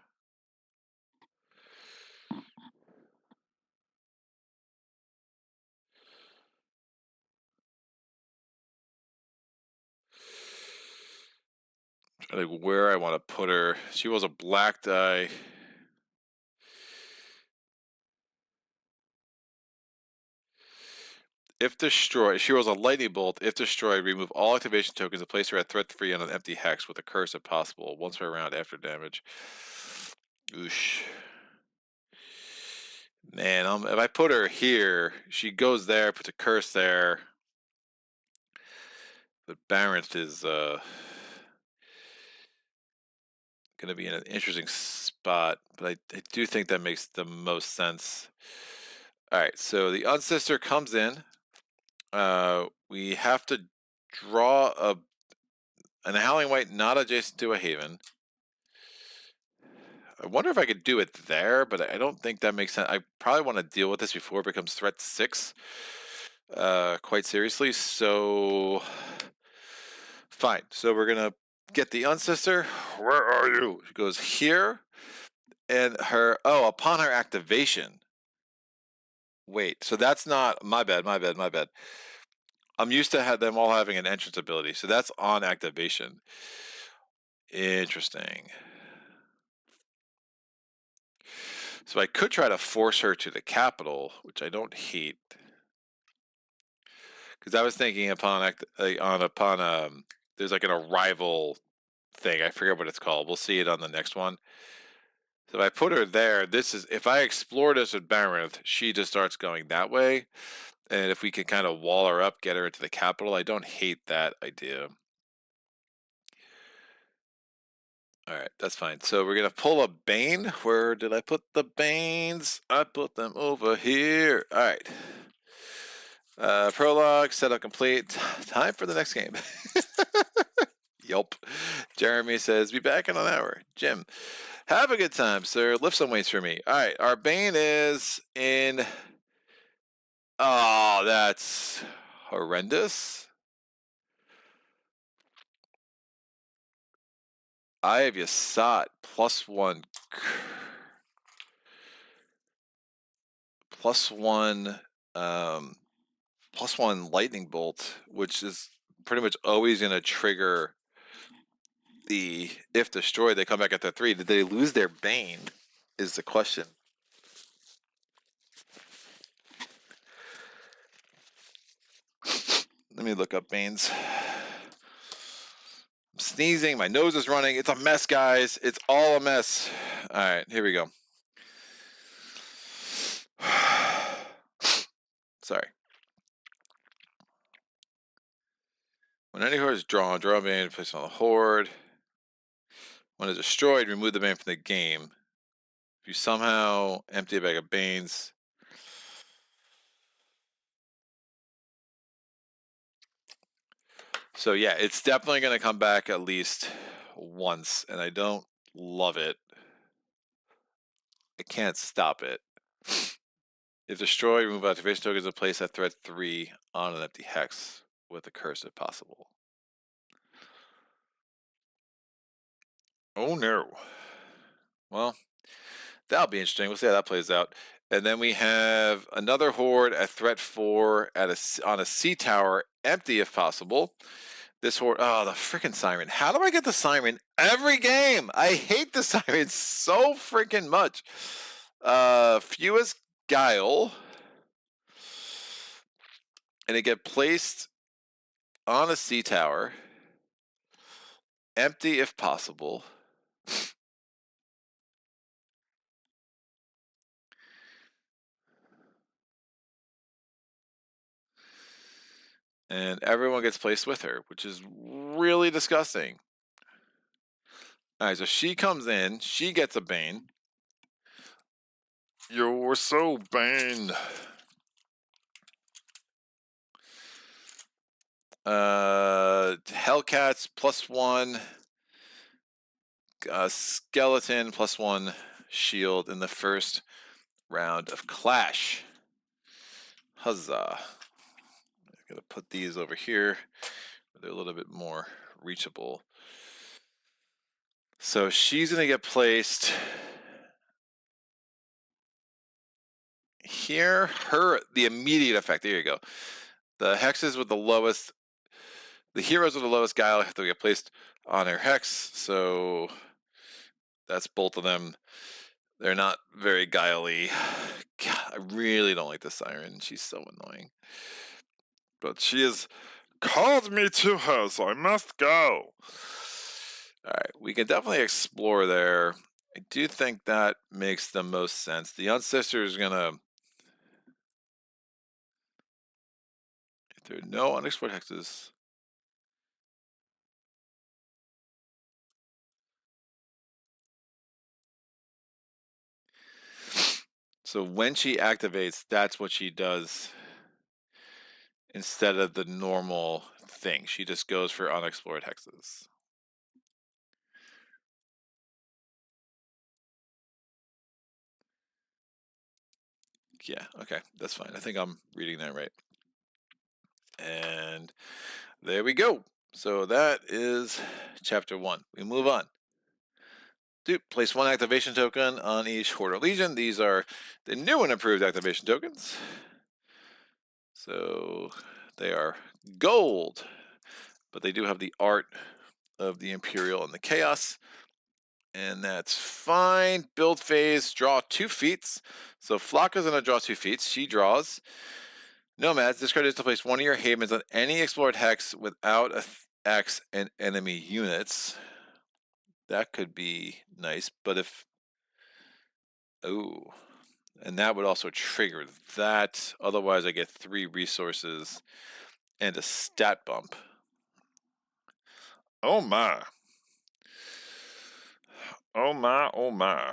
I think where I want to put her. She was a black die. If destroyed, she rolls a lightning bolt. If destroyed, remove all activation tokens and place her at threat 3 on an empty hex with a curse if possible. Once per round after damage. Oosh. Man, if I put her here, she goes there, puts a curse there. But Baronth is going to be in an interesting spot, but I do think that makes the most sense. All right, so the Unsister comes in. We have to draw an Howling White not adjacent to a haven. I wonder if I could do it there, but I don't think that makes sense. I probably want to deal with this before it becomes threat 6 quite seriously. So fine. So we're going to get the Unsister. Where are you? She goes here. And upon her activation. Wait, so that's not, my bad. I'm used to them all having an entrance ability, so that's on activation. Interesting. So I could try to force her to the capital, which I don't hate. Because I was thinking there's like an arrival thing. I forget what it's called. We'll see it on the next one. So if I put her there, if I explore this with Baronth, she just starts going that way. And if we can kind of wall her up, get her into the capital, I don't hate that idea. All right, that's fine. So we're going to pull a Bane. Where did I put the Banes? I put them over here. All right. Prologue, setup complete. Time for the next game. Yup. Jeremy says, be back in an hour. Jim, have a good time, sir. Lift some weights for me. All right, our Bane is in... Oh, that's horrendous. I have Yasat +1 +1 lightning bolt, which is pretty much always going to trigger the if destroyed. They come back at their 3. Did they lose their Bane? Is the question. Let me look up Banes. I'm sneezing. My nose is running. It's a mess, guys. It's all a mess. All right, here we go. Sorry. When any horde is draw a Bane, place it on the horde. When it's destroyed, remove the Bane from the game. If you somehow empty a bag of Banes. So yeah, it's definitely going to come back at least once, and I don't love it. I can't stop it. If destroyed, remove activation tokens and place at threat 3 on an empty hex with a curse if possible. Oh no. Well, that'll be interesting. We'll see how that plays out. And then we have another horde at threat 4 on a sea tower, empty if possible. This horde. Oh, the freaking siren. How do I get the siren every game? I hate the siren so freaking much. Fewest Guile. And it get placed on a sea tower. Empty if possible. And everyone gets placed with her, which is really disgusting. All right, so she comes in. She gets a Bane. You're so Bane. Hellcats +1. Skeleton +1 shield in the first round of Clash. Huzzah. I'm gonna put these over here. They're a little bit more reachable. So she's gonna get placed here. The immediate effect. There you go. The hexes with the lowest, the heroes with the lowest guile have to get placed on her hex. So that's both of them. They're not very guiley. God, I really don't like the siren. She's so annoying. But she has called me to her, so I must go. Alright, we can definitely explore there. I do think that makes the most sense. The Unsister is gonna... If there are no unexplored hexes... So when she activates, that's what she does instead of the normal thing. She just goes for unexplored hexes. Yeah, okay, that's fine. I think I'm reading that right. And there we go. So that is chapter 1. We move on. Place 1 activation token on each Horde or Legion. These are the new and improved activation tokens. So they are gold, but they do have the art of the Imperial and the Chaos. And that's fine. Build phase, draw 2 feats. So Flocka's gonna draw 2 feats. She draws. Nomads, discard is to place 1 of your havens on any explored hex without a X and enemy units. That could be nice, but if... Oh, and that would also trigger that. Otherwise, I get 3 resources and a stat bump. Oh my. Oh my, oh my.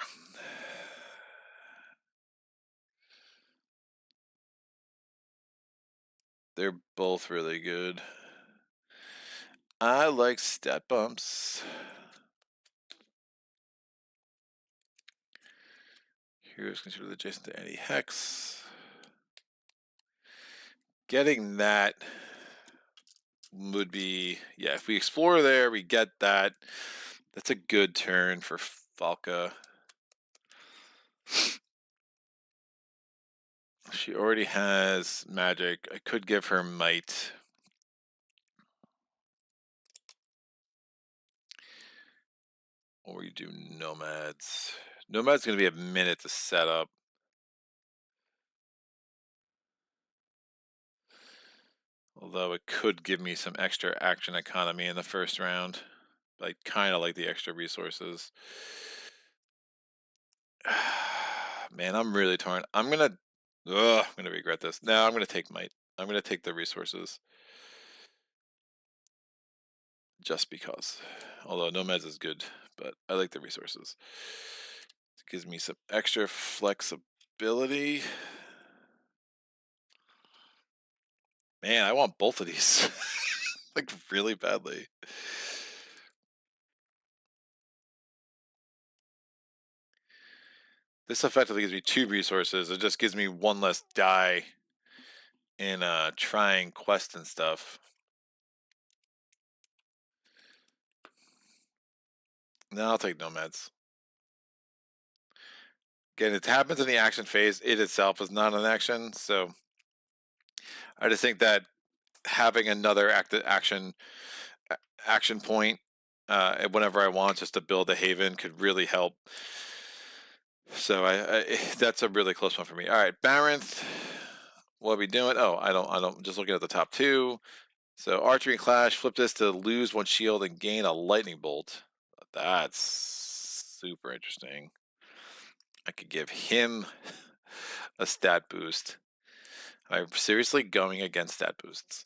They're both really good. I like stat bumps. Heroes considered adjacent to any hex. Getting that would be, yeah, if we explore there, we get that. That's a good turn for Falca. She already has magic. I could give her might. Or you do nomads. Nomad's going to be a minute to set up. Although it could give me some extra action economy in the first round. I kind of like the extra resources. Man, I'm really torn. I'm gonna regret this. No, I'm gonna take might. I'm gonna take the resources. Just because. Although Nomads is good, but I like the resources. It gives me some extra flexibility. Man, I want both of these. Like, really badly. This effectively gives me 2 resources. It just gives me 1 less die in trying quest and stuff. No, I'll take Nomads. Again, it happens in the action phase. It itself is not an action, so I just think that having another action action point whenever I want, just to build a haven, could really help. So that's a really close one for me. All right, Baranth. What are we doing? Oh, I don't. Just looking at the top two. So archery and clash. Flip this to lose one shield and gain a lightning bolt. That's super interesting. I could give him a stat boost. Am I seriously going against stat boosts?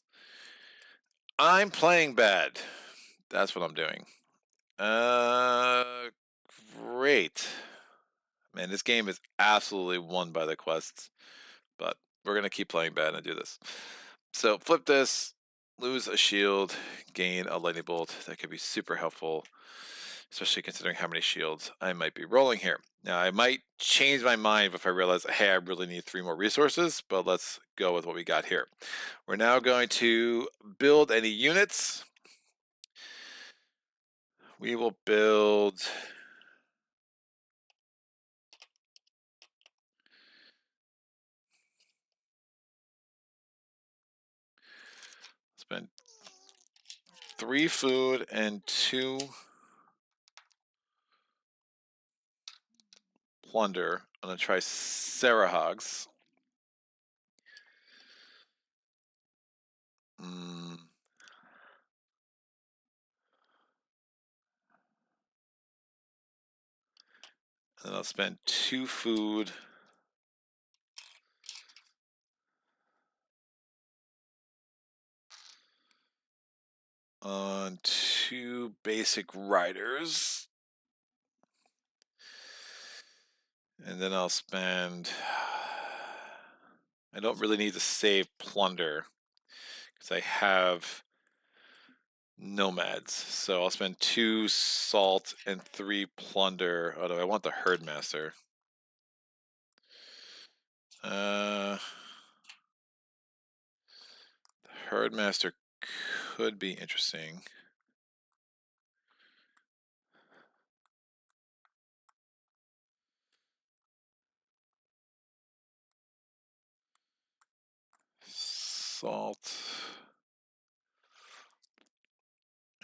I'm playing bad. That's what I'm doing. Great. Man, this game is absolutely won by the quests, but we're going to keep playing bad and do this. So flip this, lose a shield, gain a lightning bolt. That could be super helpful, especially considering how many shields I might be rolling here. Now, I might change my mind if I realize, hey, I really need 3 more resources, but let's go with what we got here. We're now going to build any units. We will build... Spend 3 food and 2 plunder. I'm going to try Sarahogs. And I'll spend 2 food on 2 basic riders. And then I'll spend... I don't really need to save plunder because I have nomads. So I'll spend 2 salt and 3 plunder. Although I want the herdmaster. The herdmaster could be interesting. Salt.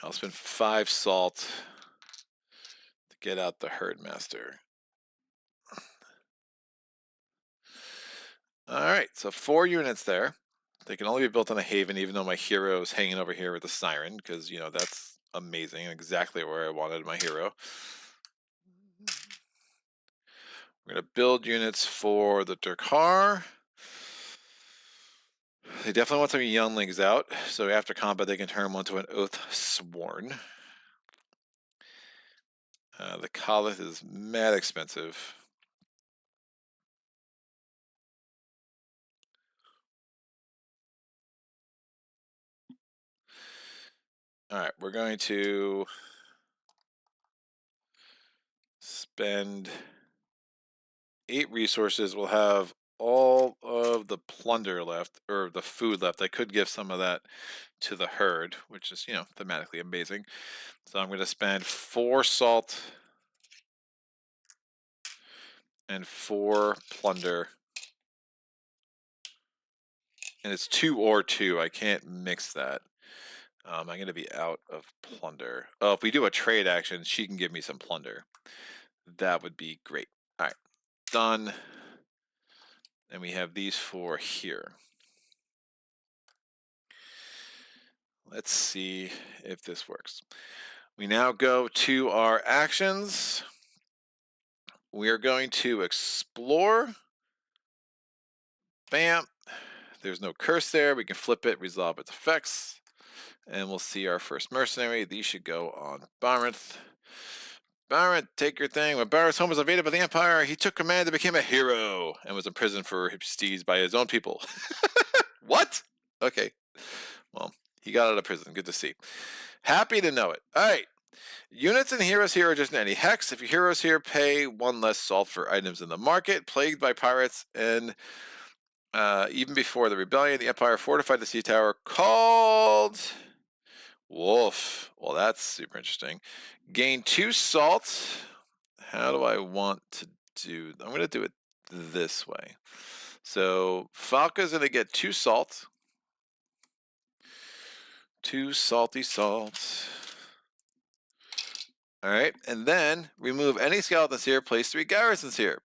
I'll spend 5 salt to get out the herdmaster. All right, so 4 units there. They can only be built on a haven, even though my hero is hanging over here with the siren, because, you know, that's amazing, exactly where I wanted my hero. We're going to build units for the Durkar. They definitely want some younglings out, so after combat they can turn one to an Oath Sworn. The Khalith is mad expensive. All right, we're going to spend 8 resources. We'll have all of the plunder left, or the food left. I could give some of that to the herd, which is, you know, thematically amazing. So I'm going to spend 4 salt and 4 plunder. And it's 2 or 2. I can't mix that. I'm going to be out of plunder. Oh, if we do a trade action, she can give me some plunder. That would be great. All right, done. And we have these 4 here. Let's see if this works. We now go to our actions. We are going to explore. Bam. There's no curse there. We can flip it, resolve its effects. And we'll see our first mercenary. These should go on Baranth. Baranth, take your thing. When Baranth's home was invaded by the Empire, he took command and became a hero and was imprisoned for his deeds by his own people. What? Okay. Well, he got out of prison. Good to see. Happy to know it. All right. Units and heroes here are just any hex. If your heroes here pay 1 less salt for items in the market, plagued by pirates, and even before the rebellion, the Empire fortified the sea tower called Wolf. Well, that's super interesting. Gain 2 salt. How do I want to do? I'm going to do it this way. So Falca's going to get 2 salt. 2 salty salts. All right, and then remove any skeletons here, place 3 garrisons here.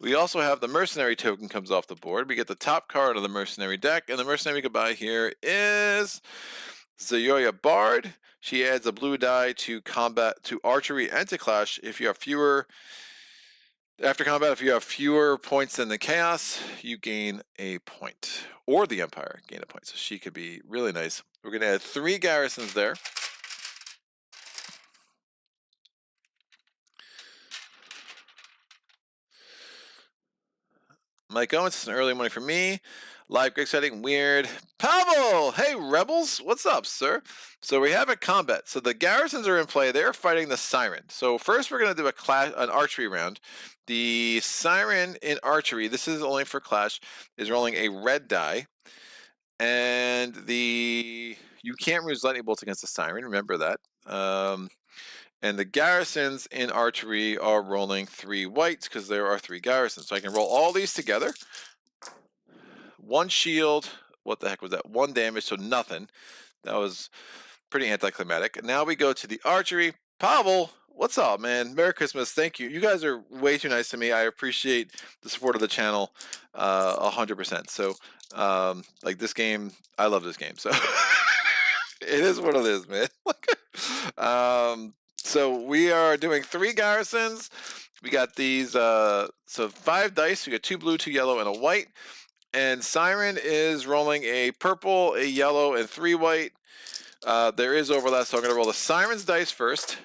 We also have the mercenary token comes off the board. We get the top card of the mercenary deck, and the mercenary we can buy here is Zoya Bard. She adds a blue die to combat, to archery, and to clash. If you have fewer after combat, if you have fewer points than the chaos, you gain a point, or the empire gain a point. So she could be really nice. We're going to add 3 garrisons there. Mike Owens, it's an early morning for me. Live Greg setting, weird. Pavel! Hey, Rebels! What's up, sir? So we have a combat. So the garrisons are in play. They're fighting the Siren. So first we're going to do an archery round. The Siren in archery, this is only for Clash, is rolling a red die. And you can't use lightning bolts against the Siren, remember that. And the garrisons in archery are rolling 3 whites because there are 3 garrisons. So I can roll all these together. 1 shield. What the heck was that? 1 damage, so nothing. That was pretty anticlimactic. Now we go to the archery. Pavel, what's up, man? Merry Christmas. Thank you. You guys are way too nice to me. I appreciate the support of the channel 100%. So, like this game, I love this game. So it is what it is, man. So we are doing 3 garrisons. We got these, so 5 dice. We got 2 blue, 2 yellow, and a white. And Siren is rolling a purple, a yellow, and 3 white. There is overlap, so I'm going to roll the Siren's dice first.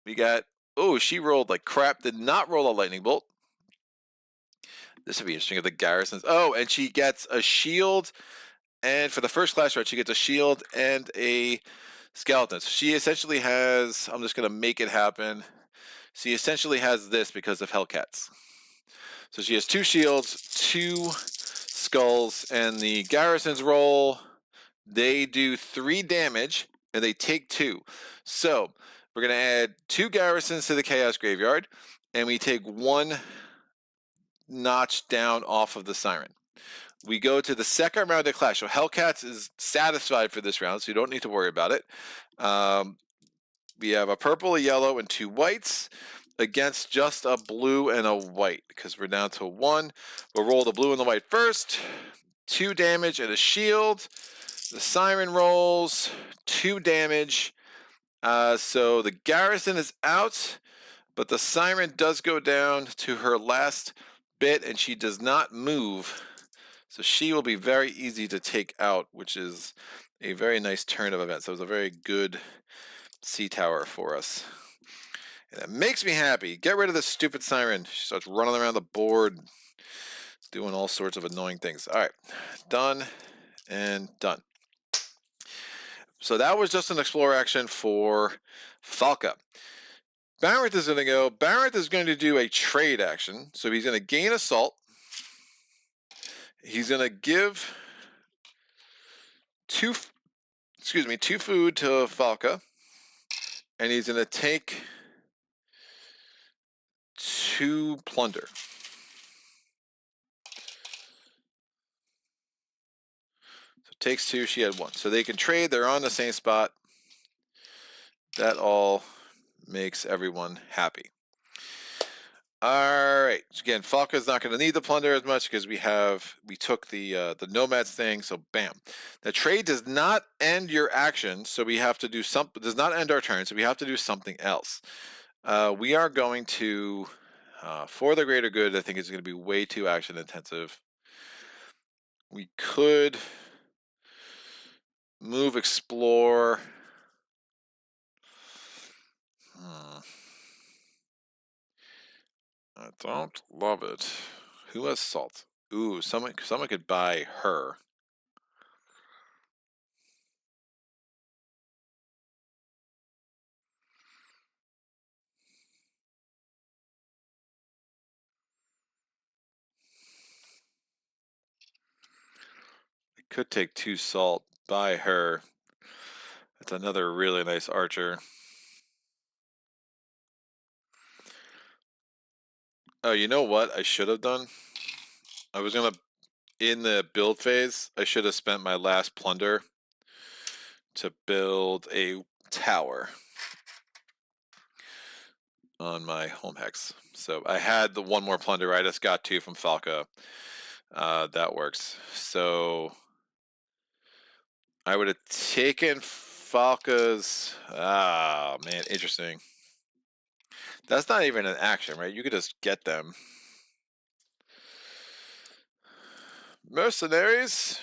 We got, oh, she rolled like crap. Did not roll a lightning bolt. This would be interesting if the garrisons. Oh, and she gets a shield. And for the first clash round, she gets a shield and a skeleton. So she essentially has, I'm just going to make it happen. She essentially has this because of Hellcats. So she has 2 shields, 2 skulls, and the garrisons roll. They do 3 damage, and they take 2. So we're going to add 2 garrisons to the Chaos Graveyard, and we take 1 notch down off of the Siren. We go to the second round of Clash. So Hellcats is satisfied for this round, so you don't need to worry about it. We have a purple, a yellow, and 2 whites against just a blue and a white because we're down to 1. We'll roll the blue and the white first. 2 damage and a shield. The Siren rolls 2 damage. So the garrison is out, but the Siren does go down to her last bit, and she does not move. So she will be very easy to take out, which is a very nice turn of events. So it was a very good sea tower for us. And it makes me happy. Get rid of this stupid Siren. She starts running around the board, doing all sorts of annoying things. All right, done and done. So that was just an explore action for Falca. Barrett is going to go. Barrett is going to do a trade action. So he's going to gain assault. He's going to give 2 food to Falca. And he's going to take 2 plunder. So takes 2, she had 1. So they can trade, they're on the same spot. That all makes everyone happy. All right. Again, Falca's not going to need the plunder as much because we took the nomads thing. So bam, the trade does not end your action. So we have to do something. Does not end our turn. So we have to do something else. We are going to, for the greater good. I think it's going to be way too action intensive. We could move explore. I don't love it. Who has salt? Ooh, someone could buy her. I could take 2 salt, buy her. That's another really nice archer. Oh, you know what I should have done? I was gonna, in the build phase, I should have spent my last plunder to build a tower on my home hex. So I had the one more plunder. I just got 2 from Falca. That works. So I would have taken Falca's. Ah, man, interesting. That's not even an action, right? You could just get them. Mercenaries.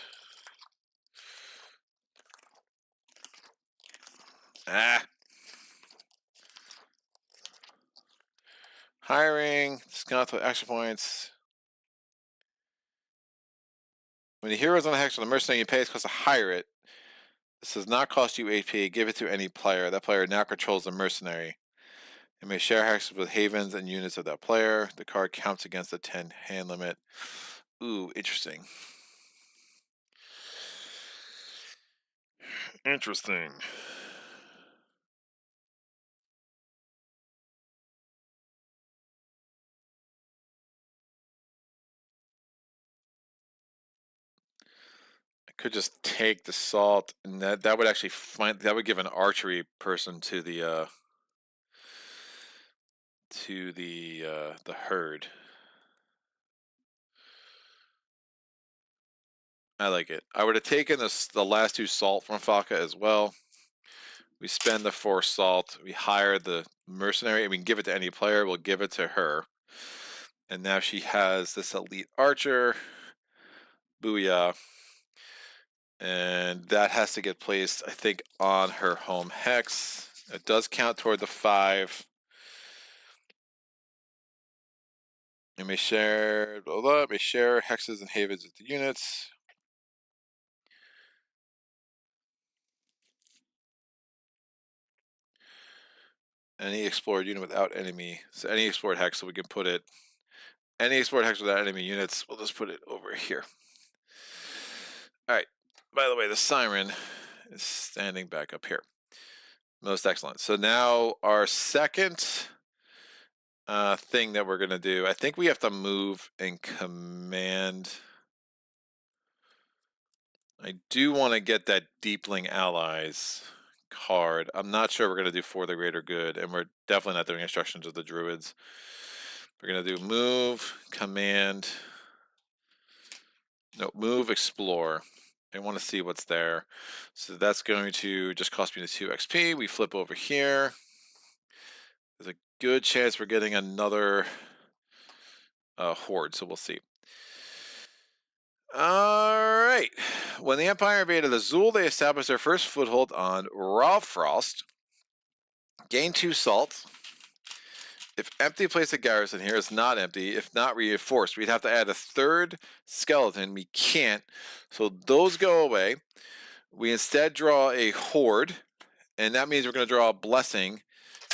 Ah. Hiring. Discount with action points. When the hero is on a hex with a mercenary, you pay its cost to hire it. This does not cost you HP. Give it to any player. That player now controls the mercenary. It may share hexes with havens and units of that player. The card counts against the 10 hand limit. Ooh, interesting. Interesting. I could just take the salt, and that would actually that would give an archery person to the herd. I like it. I would have taken the last 2 salt from Falca as well. We spend the 4 salt. We hire the mercenary, and we can give it to any player. We'll give it to her. And now she has this elite archer. Booyah. And that has to get placed, I think, on her home hex. It does count toward the 5. It may share, blah, blah, may share hexes and havens with the units. Any explored unit without enemy. So any explored hex, so we can put it. Any explored hex without enemy units, we'll just put it over here. Alright. By the way, the siren is standing back up here. Most excellent. So now our second thing that we're going to do, I think we have to move and command. I do want to get that Deepling Allies card. I'm not sure we're going to do For the Greater Good, and we're definitely not doing instructions of the Druids. We're going to do move, command, no, move, explore. I want to see what's there. So that's going to just cost me the 2 XP. We flip over here. There's a good chance we're getting another horde, so we'll see. Alright. When the Empire invaded Azul, they established their first foothold on Rawfrost. Gain 2 salt. If empty, place a garrison here. It's not empty. If not reinforced, we'd have to add a 3rd skeleton. We can't. So those go away. We instead draw a horde, and that means we're going to draw a blessing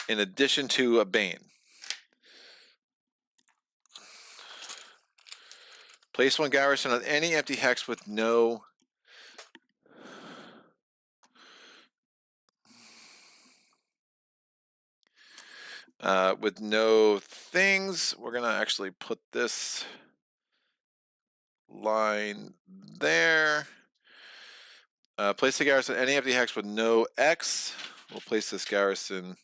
in addition to a bane. Place 1 garrison on any empty hex with no things. We're gonna actually put this line there. Place the garrison on any empty hex with no X. We'll place this garrison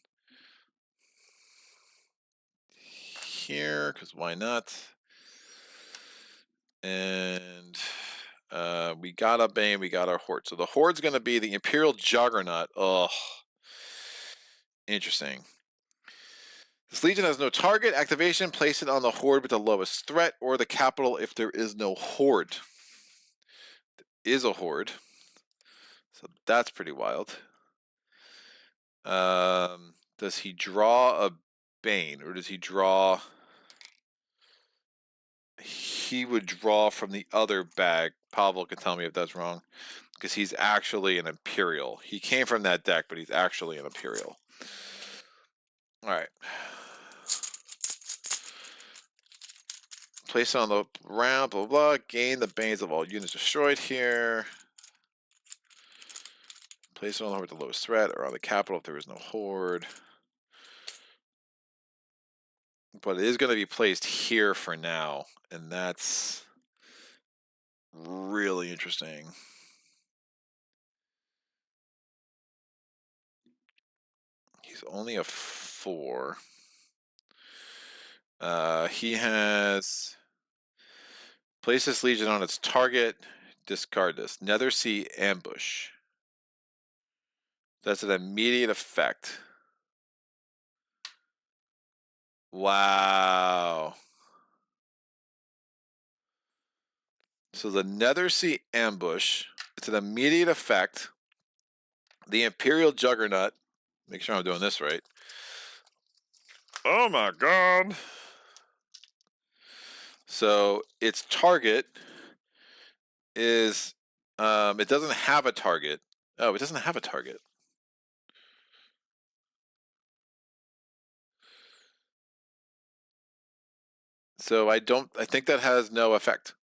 here, because why not? And we got a bane, we got our horde. So the horde's going to be the Imperial Juggernaut. Ugh. Interesting. This legion has no target. Activation, place it on the horde with the lowest threat, or the capital if there is no horde. There is a horde. So that's pretty wild. Does he draw a bane, or does he draw... He would draw from the other bag. Pavel can tell me if that's wrong, because he's actually an Imperial. He came from that deck, but he's actually an Imperial. Alright. Place on the round, blah, blah, blah. Gain the banes of all units destroyed here. Place it on the horde with the lowest threat, or on the capital if there is no horde. But it is going to be placed here for now, and that's really interesting. He's only a 4. He has place this Legion on its target. Discard this. Nethersea Ambush. That's an immediate effect. Wow. So the Nethersea Ambush, it's an immediate effect. The Imperial Juggernaut, make sure I'm doing this right. Oh my god. So its target is, it doesn't have a target. Oh, it doesn't have a target. So I think that has no effect.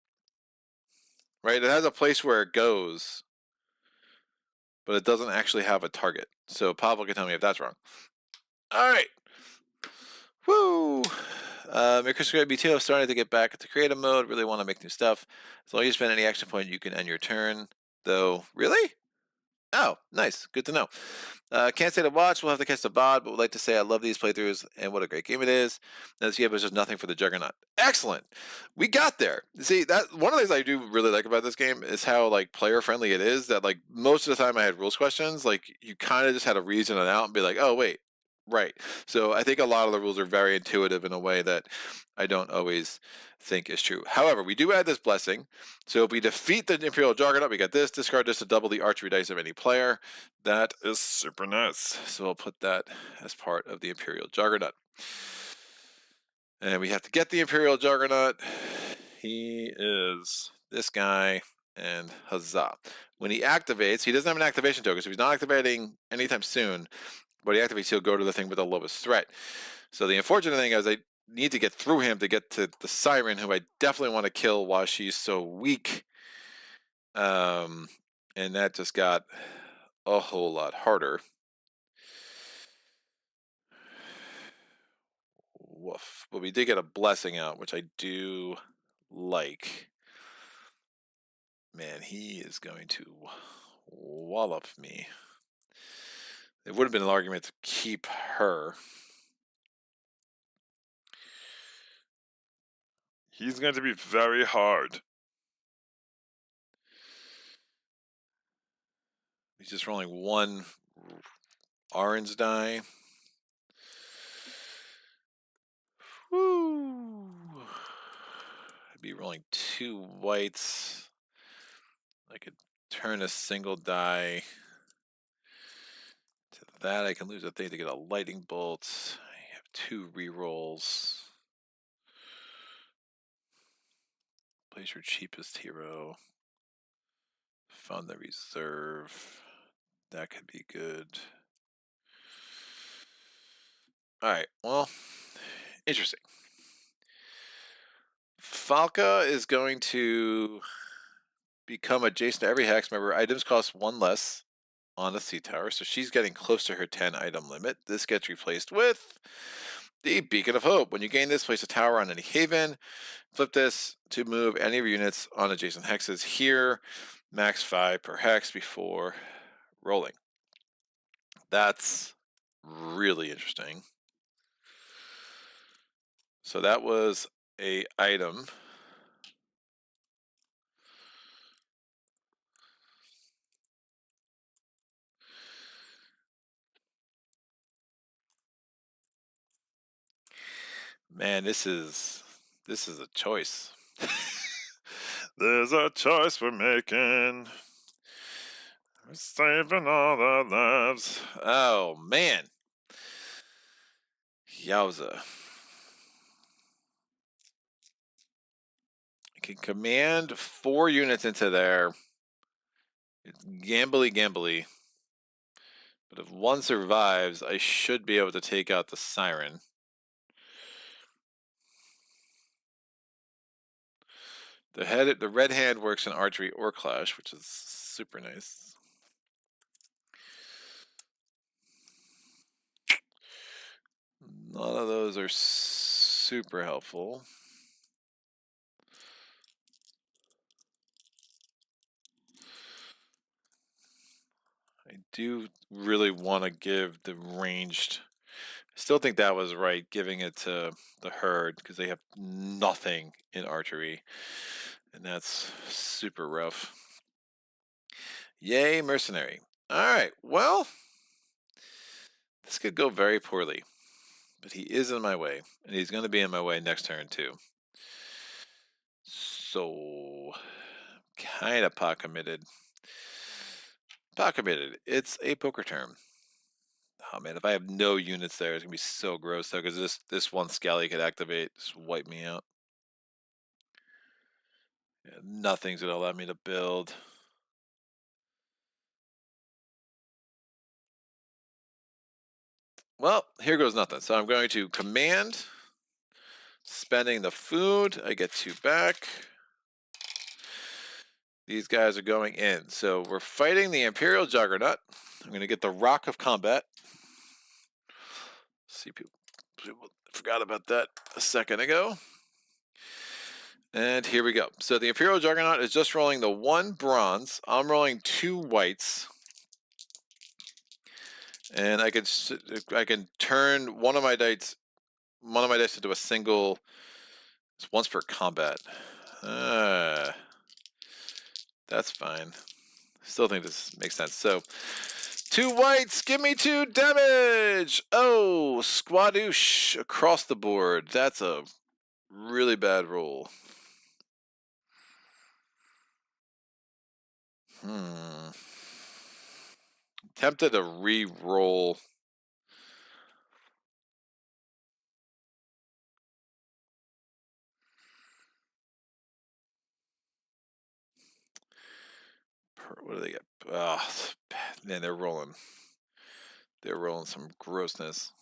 Right? It has a place where it goes, but it doesn't actually have a target. So Pavel can tell me if that's wrong. All right. Woo! Merry Christmas, BTO. Starting to get back into creative mode. Really want to make new stuff. As long as you spend any action point, you can end your turn. Though, really? Oh, nice. Good to know. Can't say to watch. We'll have to catch the VOD, but would like to say I love these playthroughs and what a great game it is. This game is just nothing for the Juggernaut. Excellent. We got there. See, that one of the things I do really like about this game is how like player friendly it is. That like most of the time I had rules questions, like you kind of just had to reason it out and be like, oh wait, right. So I think a lot of the rules are very intuitive in a way that I don't always think is true. However, we do add this blessing. So if we defeat the Imperial Juggernaut, we get this. Discard this to double the archery dice of any player. That is super nice. So we'll put that as part of the Imperial Juggernaut. And we have to get the Imperial Juggernaut. He is this guy, and huzzah. When he activates, he doesn't have an activation token, so he's not activating anytime soon. But he activates, he'll go to the thing with the lowest threat. So the unfortunate thing is I need to get through him to get to the Siren, who I definitely want to kill while she's so weak. And that just got a whole lot harder. Woof. But we did get a blessing out, which I do like. Man, he is going to wallop me. It would have been an argument to keep her. He's going to be very hard. He's just rolling one orange die. Woo! I'd be rolling 2 whites. I could turn a single die to that. I can lose a thing to get a lightning bolt. I have 2 rerolls. Place your cheapest hero. Fund the reserve. That could be good. Alright, well, interesting. Falca is going to become adjacent to every hex. Remember, items cost 1 less on the sea tower, so she's getting close to her 10 item limit. This gets replaced with the Beacon of Hope. When you gain this, place a tower on any haven. Flip this to move any of your units on adjacent hexes here. Max 5 per hex before rolling. That's really interesting. So that was a item. Man, this is a choice. There's a choice we're making. We're saving all our lives. Oh man. Yowza. I can command 4 units into there. It's gambly. But if one survives, I should be able to take out the Siren. The red hand works in archery or clash, which is super nice. None of those are super helpful. I do really want to give the ranged Still think that was right, giving it to the herd, because they have nothing in archery, and that's super rough. Yay, mercenary. All right, well, this could go very poorly, but he is in my way, and he's going to be in my way next turn too. So, kind of pot committed. Pot committed. It's a poker term. Oh man, if I have no units there, it's gonna be so gross though, because this one scally could activate, just wipe me out. Yeah, nothing's gonna allow me to build. Well, here goes nothing. So I'm going to command, spending the food. I get 2 back. These guys are going in. So we're fighting the Imperial Juggernaut. I'm going to get the Rock of Combat. See, people forgot about that a second ago. And here we go. So the Imperial Juggernaut is just rolling the 1 bronze. I'm rolling 2 whites. And I can turn one of my dice into a single. It's once per combat. That's fine. Still think this makes sense. So 2 whites, give me 2 damage. Oh, squadoosh across the board. That's a really bad roll. Tempted to re-roll. What do they get? Oh, man, they're rolling. They're rolling some grossness.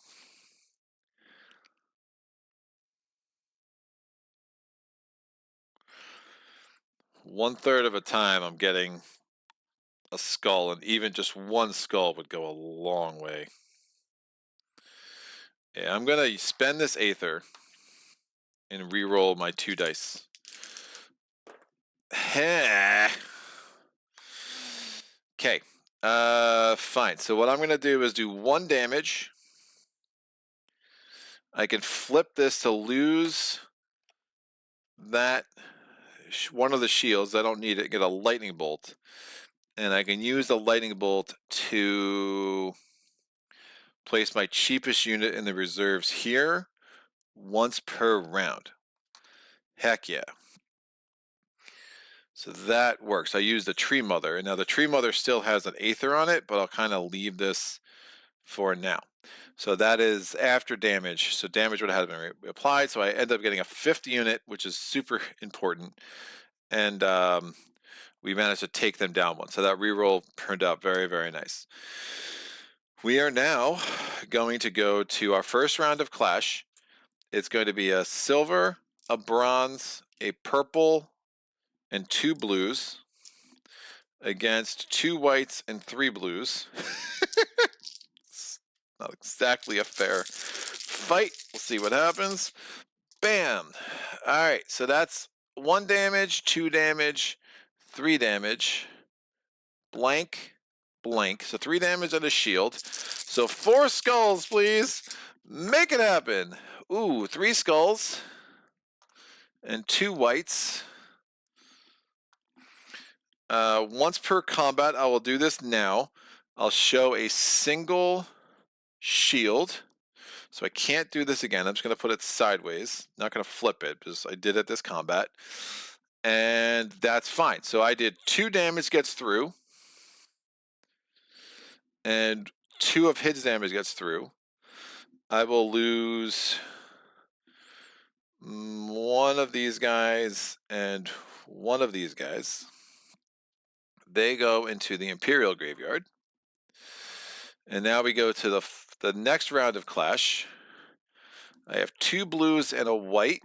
One third of a time, I'm getting a skull, and even just 1 skull would go a long way. Yeah, I'm gonna spend this Aether and re-roll my 2 dice. Okay. Fine. So what I'm gonna do is do 1 damage. I can flip this to lose that one of the shields. I don't need it. Get a lightning bolt, and I can use the lightning bolt to place my cheapest unit in the reserves here once per round. Heck yeah. So that works. I use the Tree Mother. Now the Tree Mother still has an Aether on it, but I'll kind of leave this for now. So that is after damage. So damage would have been applied. So I end up getting a 5th unit, which is super important. And we managed to take them down 1. So that reroll turned out very, very nice. We are now going to go to our first round of Clash. It's going to be a silver, a bronze, a purple, and 2 blues against 2 whites and 3 blues. It's not exactly a fair fight. We'll see what happens. Bam. All right, so that's 1 damage, 2 damage, 3 damage, blank, blank. So 3 damage and a shield. So 4 skulls, please. Make it happen. Ooh, 3 skulls and 2 whites. Once per combat, I will do this now. I'll show a single shield. So I can't do this again. I'm just going to put it sideways. Not going to flip it, because I did it this combat. And that's fine. So I did 2 damage gets through. And 2 of his damage gets through. I will lose 1 of these guys and 1 of these guys. They go into the Imperial Graveyard. And now we go to the next round of Clash. I have 2 blues and a white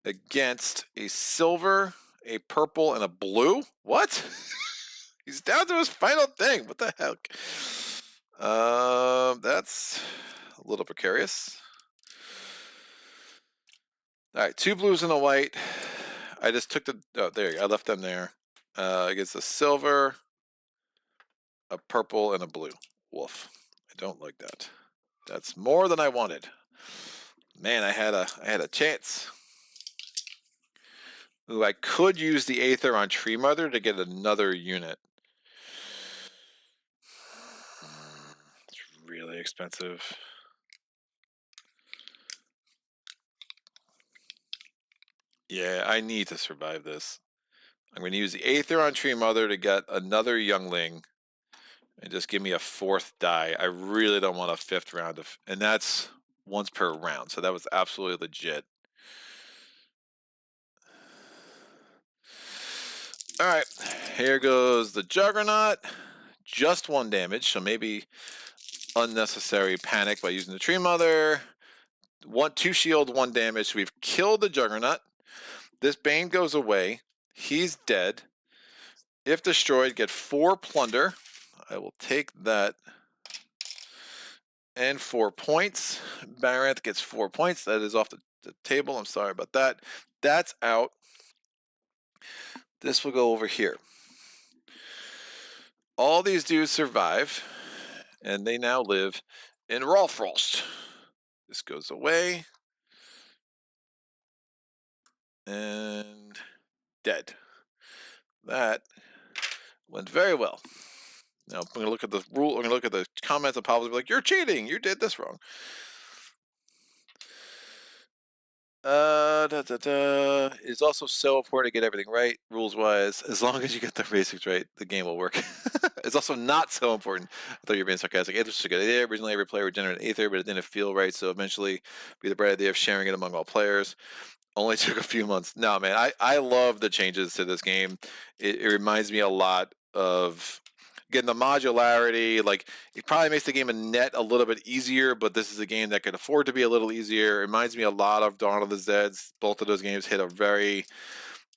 against a silver, a purple, and a blue. What? He's down to his final thing. What the heck? That's a little precarious. All right, 2 blues and a white. I just took the. Oh, there you go. I left them there. Against a silver, a purple, and a blue. Woof. I don't like that. That's more than I wanted. Man, I had a chance. Ooh, I could use the Aether on Tree Mother to get another unit. It's really expensive. Yeah, I need to survive this. I'm going to use the Aether on Tree Mother to get another youngling and just give me a 4th die. I really don't want a 5th round of, and that's once per round, so that was absolutely legit. All right, here goes the Juggernaut. Just 1 damage, so maybe unnecessary panic by using the Tree Mother. 2 shield, 1 damage. So we've killed the Juggernaut. This Bane goes away. He's dead. If destroyed, get 4 plunder. I will take that. And 4 points. Baranth gets 4 points. That is off the table. I'm sorry about that. That's out. This will go over here. All these dudes survive, and they now live in Rawfrost. This goes away. And dead. That went very well. Now I'm going to look at the rule. I'm going to look at the comments and probably be like, "You're cheating. You did this wrong." It's also so important to get everything right, rules wise. As long as you get the basics right, the game will work. It's also not so important. I thought you were being sarcastic. Aether was a good idea. Originally, every player would generate Aether, but it didn't feel right. So eventually, be the bright idea of sharing it among all players. Only took a few months. No, man, I love the changes to this game. It reminds me a lot of, again, the modularity. Like, it probably makes the game a little bit easier, but this is a game that could afford to be a little easier. It reminds me a lot of Dawn of the Zeds. Both of those games hit a very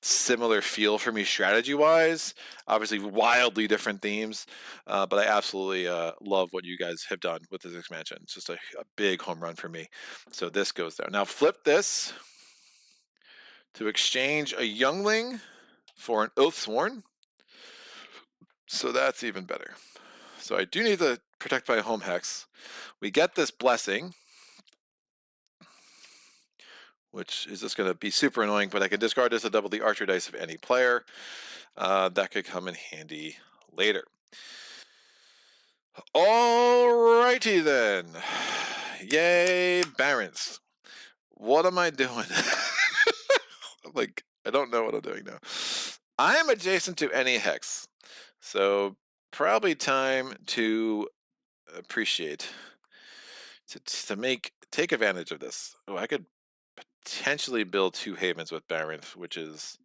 similar feel for me strategy-wise. Obviously, wildly different themes, but I absolutely love what you guys have done with this expansion. It's just a big home run for me. So this goes there. Now flip this to exchange a youngling for an Oathsworn. So that's even better. So I do need to protect my home hex. We get this blessing, which is just going to be super annoying, but I can discard this to double the archer dice of any player. That could come in handy later. Alrighty then. Yay, Barons. What am I doing? Like, I don't know what I'm doing now. I am adjacent to any hex, so probably time to appreciate, to take advantage of this. Oh, I could potentially build 2 havens with Baranth, which is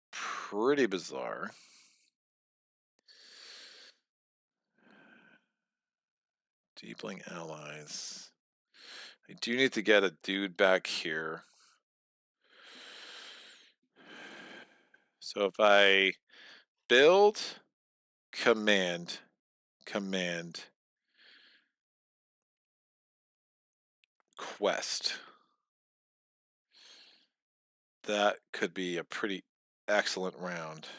pretty bizarre. Deepling allies. I do need to get a dude back here. So if I build, command, quest, that could be a pretty excellent round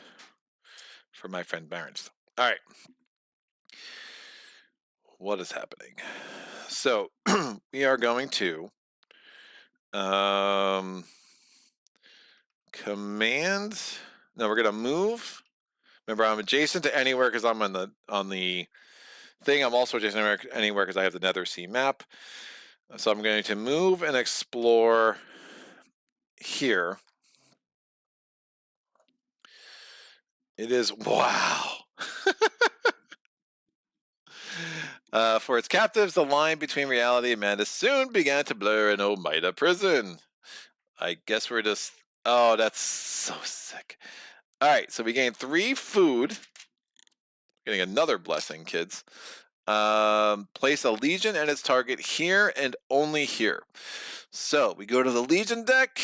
for my friend Barons. All right. What is happening? So we are going to command. No, we're going to move. Remember, I'm adjacent to anywhere because I'm on the thing. I'm also adjacent to anywhere because I have the Nether Sea map. So I'm going to move and explore here. It is, wow. For its captives, the line between reality and madness soon began to blur in Omida prison. I guess we're just, oh, that's so sick. All right, so we gain 3 food. Getting another blessing, kids. Place a legion and its target here and only here. So we go to the legion deck.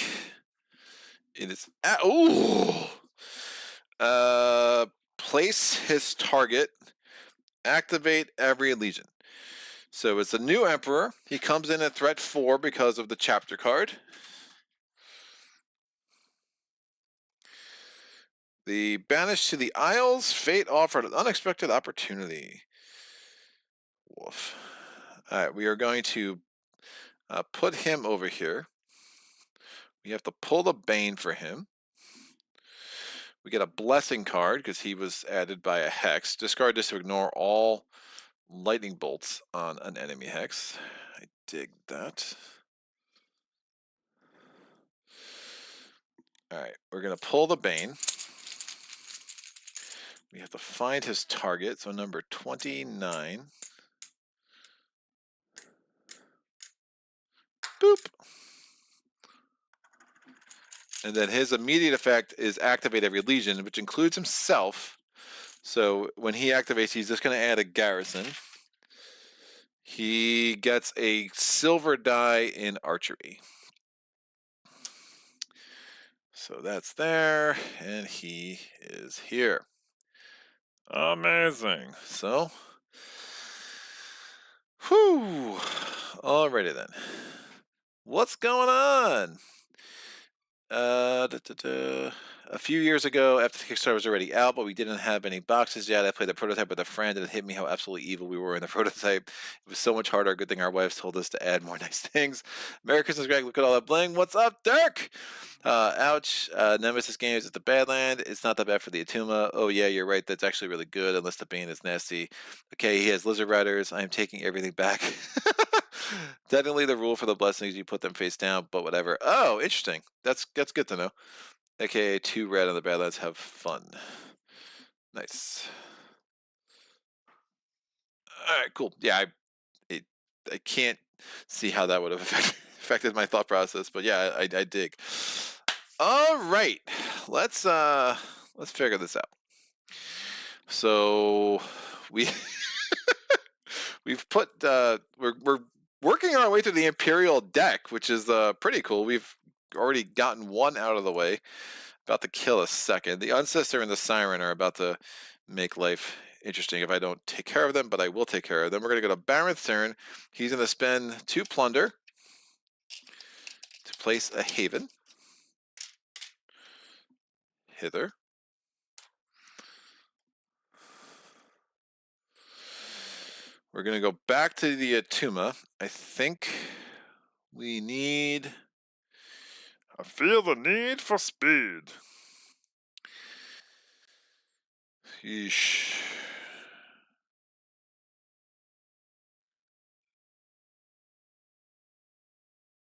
It is at, ooh. Place his target. Activate every legion. So it's a new emperor. He comes in at threat 4 because of the chapter card. The banished to the Isles. Fate offered an unexpected opportunity. Woof. All right, we are going to put him over here. We have to pull the Bane for him. We get a Blessing card because he was added by a Hex. Discard this to ignore all lightning bolts on an enemy Hex. I dig that. All right, we're going to pull the Bane. We have to find his target, so number 29. Boop. And then his immediate effect is activate every legion, which includes himself. So when he activates, he's just going to add a garrison. He gets a silver die in archery. So that's there, and he is here. Amazing. So, whew. Alrighty then. What's going on? A few years ago, after the Kickstarter was already out, but we didn't have any boxes yet, I played the prototype with a friend, and it hit me how absolutely evil we were in the prototype. It was so much harder. Good thing our wives told us to add more nice things. Merry Christmas, Greg. Look at all that bling. What's up, Dirk? Ouch. Nemesis.Games is the Badland. It's not that bad for the Atuma. Oh, yeah, you're right. That's actually really good, unless the Bane is nasty. Okay, he has Lizard Riders. I'm taking everything back. Technically, the rule for the blessings, you put them face down, but whatever. Oh, interesting. That's good to know. AKA 2 red on the Badlands. Have fun. Nice. All right, cool. Yeah, I can't see how that would have affected my thought process, but yeah, I dig. All right, let's figure this out. So we've put we're working our way through the Imperial deck, which is pretty cool. We've already gotten one out of the way. About to kill a second. The Ancestor and the Siren are about to make life interesting if I don't take care of them, but I will take care of them. We're going to go to Baron's turn. He's going to spend 2 plunder to place a Haven hither. We're going to go back to the Atuma. I think we need... I feel the need for speed. Yeesh.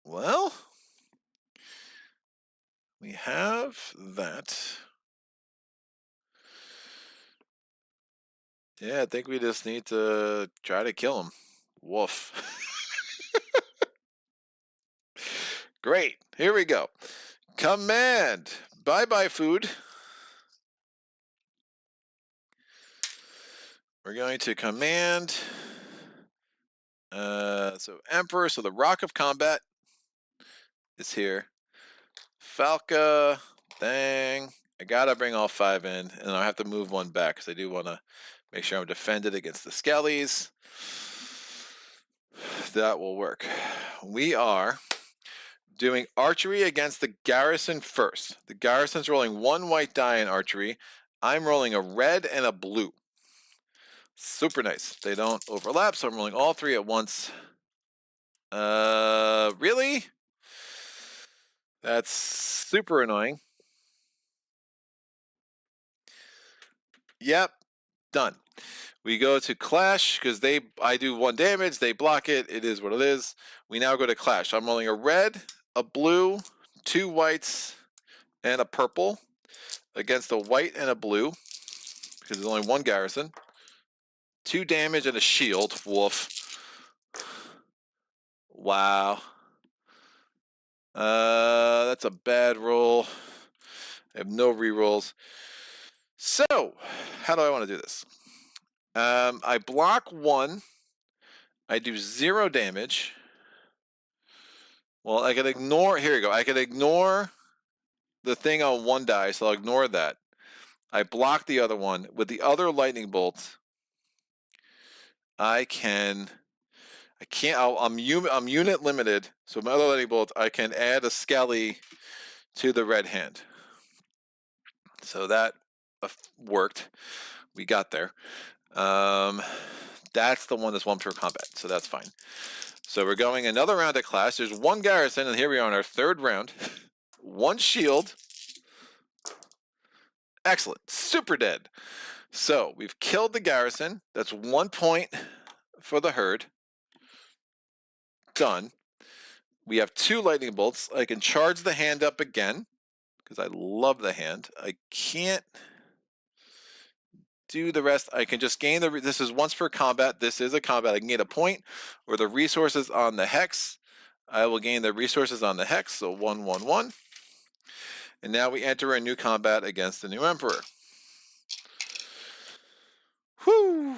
Well, we have that. Yeah, I think we just need to try to kill him. Woof. Great. Here we go. Command. Bye-bye food. We're going to command. So Emperor. So the Rock of Combat is here. Falca. Dang. I gotta bring all 5 in, and I have to move 1 back because I do want to make sure I'm defended against the Skellies. That will work. We are doing archery against the garrison first. The garrison's rolling 1 white die in archery. I'm rolling a red and a blue. Super nice. They don't overlap, so I'm rolling all 3 at once. Really? That's super annoying. Yep, done. We go to Clash because I do 1 damage, they block it. It is what it is. We now go to Clash. I'm rolling a red, a blue, 2 whites, and a purple against a white and a blue because there's only 1 garrison. 2 damage and a shield. Woof. Wow. That's a bad roll. I have no rerolls. So, how do I want to do this? I block 1. I do 0 damage. Well, I can ignore. Here we go. I can ignore the thing on 1 die, so I'll ignore that. I block the other one with the other lightning bolt. I'm unit limited, so my other lightning bolt, I can add a Skelly to the red hand. So that worked. We got there. That's the one that's one per combat, so that's fine. So we're going another round at Clash. There's one garrison, and here we are in our third round. One shield. Excellent. Super dead. So we've killed the garrison. That's 1 point for the herd. Done. We have 2 lightning bolts. I can charge the hand up again because I love the hand. I can't do the rest. I can just gain the, this is once per combat. This is a combat. I can gain a point or the resources on the hex. I will gain the resources on the hex. So 1, 1, 1. And now we enter a new combat against the new emperor. Whew.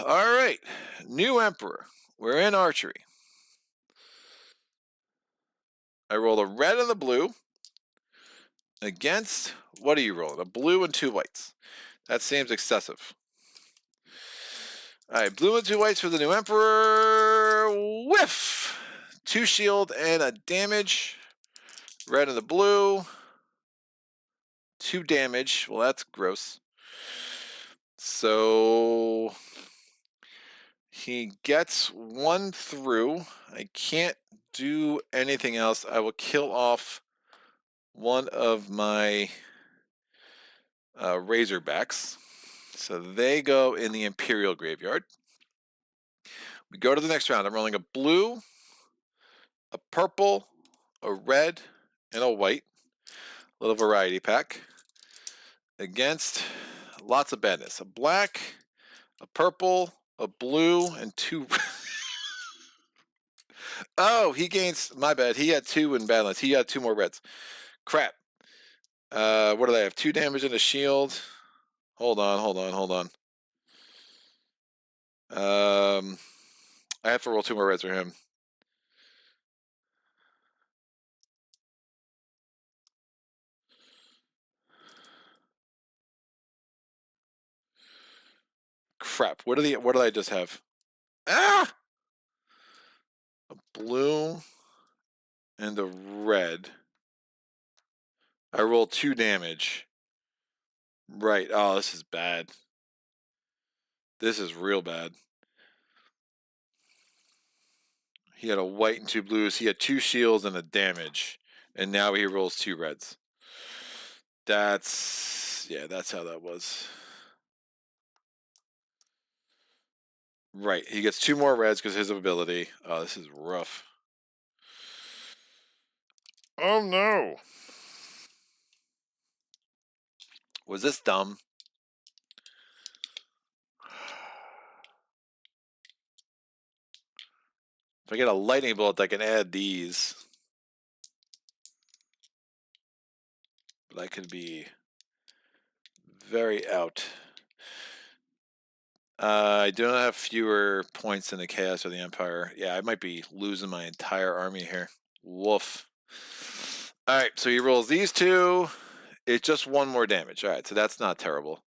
All right. New emperor. We're in archery. I roll a red and a blue against, what are you rolling? A blue and 2 whites. That seems excessive. All right, blue and 2 whites for the new emperor. Whiff! 2 shield and a damage. Red and the blue. 2 damage. Well, that's gross. So he gets 1 through. I can't do anything else. I will kill off one of my Razorbacks. So they go in the Imperial Graveyard. We go to the next round. I'm rolling a blue, a purple, a red, and a white. A little variety pack. Against lots of badness. A black, a purple, a blue, and 2... Oh, he gains... My bad. He had 2 in badness. He had 2 more reds. Crap. What do they have? 2 damage and a shield. Hold on. I have to roll 2 more reds for him. Crap. What did I just have? Ah! A blue and a red. I rolled 2 damage. Right. Oh, this is bad. This is real bad. He had a white and 2 blues. He had 2 shields and a damage. And now he rolls 2 reds. That's how that was. Right. He gets 2 more reds because of his ability. Oh, this is rough. Oh no. Was this dumb? If I get a lightning bolt, I can add these. But I could be very out. I do not have fewer points in the Chaos or the Empire. Yeah, I might be losing my entire army here. Woof. Alright, so he rolls these 2. It's just 1 more damage. Alright, so that's not terrible.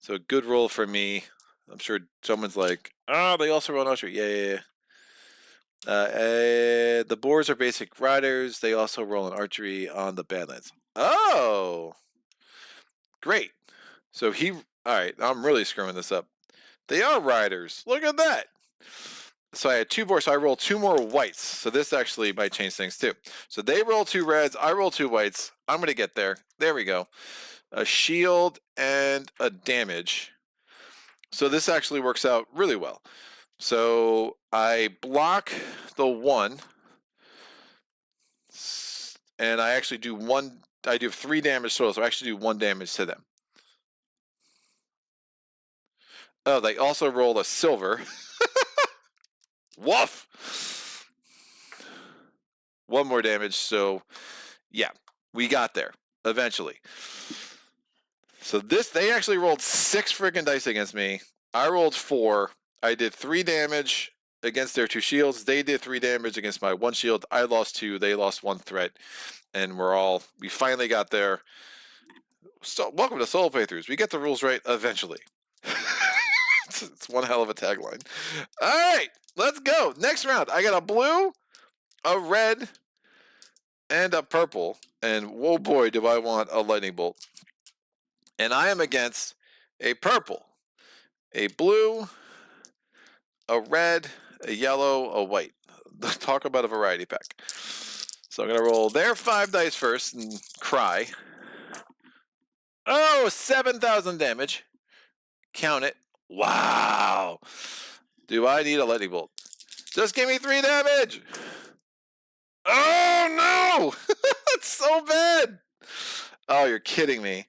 So good roll for me. I'm sure someone's like, oh, they also roll archery. Yeah. The boars are basic riders. They also roll an archery on the Badlands. Oh! Great. So alright, I'm really screwing this up. They are riders. Look at that. So I had 2 boars, so I roll 2 more whites. So this actually might change things too. So they roll 2 reds, I roll 2 whites. I'm going to get there. There we go. A shield and a damage. So this actually works out really well. So I block the 1. And I actually do 1. I do 3 damage total, so I actually do 1 damage to them. Oh, they also roll a silver. Woof! 1 more damage, so yeah, we got there eventually. So they actually rolled 6 freaking dice against me. I rolled 4. I did 3 damage against their 2 shields. They did 3 damage against my 1 shield. I lost 2. They lost 1 threat, and we finally got there. So welcome to Solo Playthroughs. We get the rules right eventually. It's one hell of a tagline. All right, let's go. Next round. I got a blue, a red, and a purple. And whoa boy, do I want a lightning bolt. And I am against a purple, a blue, a red, a yellow, a white. Talk about a variety pack. So I'm going to roll their 5 dice first and cry. Oh, 7,000 damage. Count it. Wow. Do I need a lightning bolt? Just give me 3 damage. Oh, no. That's so bad. Oh, you're kidding me.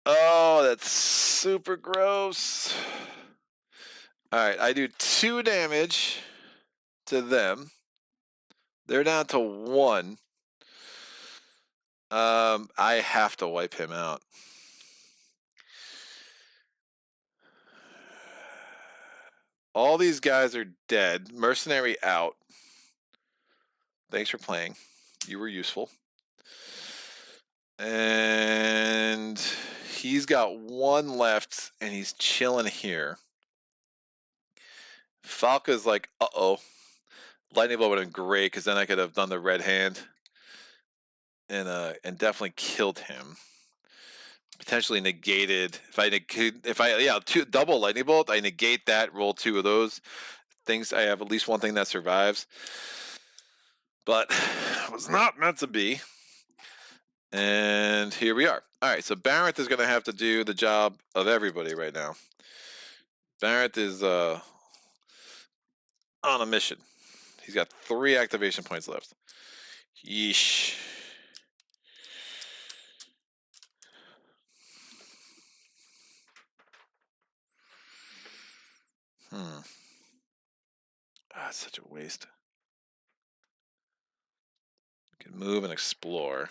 Oh, that's super gross. All right, I do 2 damage to them. They're down to 1. I have to wipe him out. All these guys are dead. Mercenary out. Thanks for playing. You were useful. And he's got 1 left, and he's chilling here. Falca's like, uh-oh. Lightning Bolt would have been great, because then I could have done the red hand and definitely killed him. Potentially negated. Double Lightning Bolt, I negate that, roll 2 of those things. I have at least 1 thing that survives. But it was not meant to be. And here we are. All right, so Barrett is going to have to do the job of everybody right now. Barrett is on a mission. He's got 3 activation points left. Yeesh. It's such a waste. We can move and explore.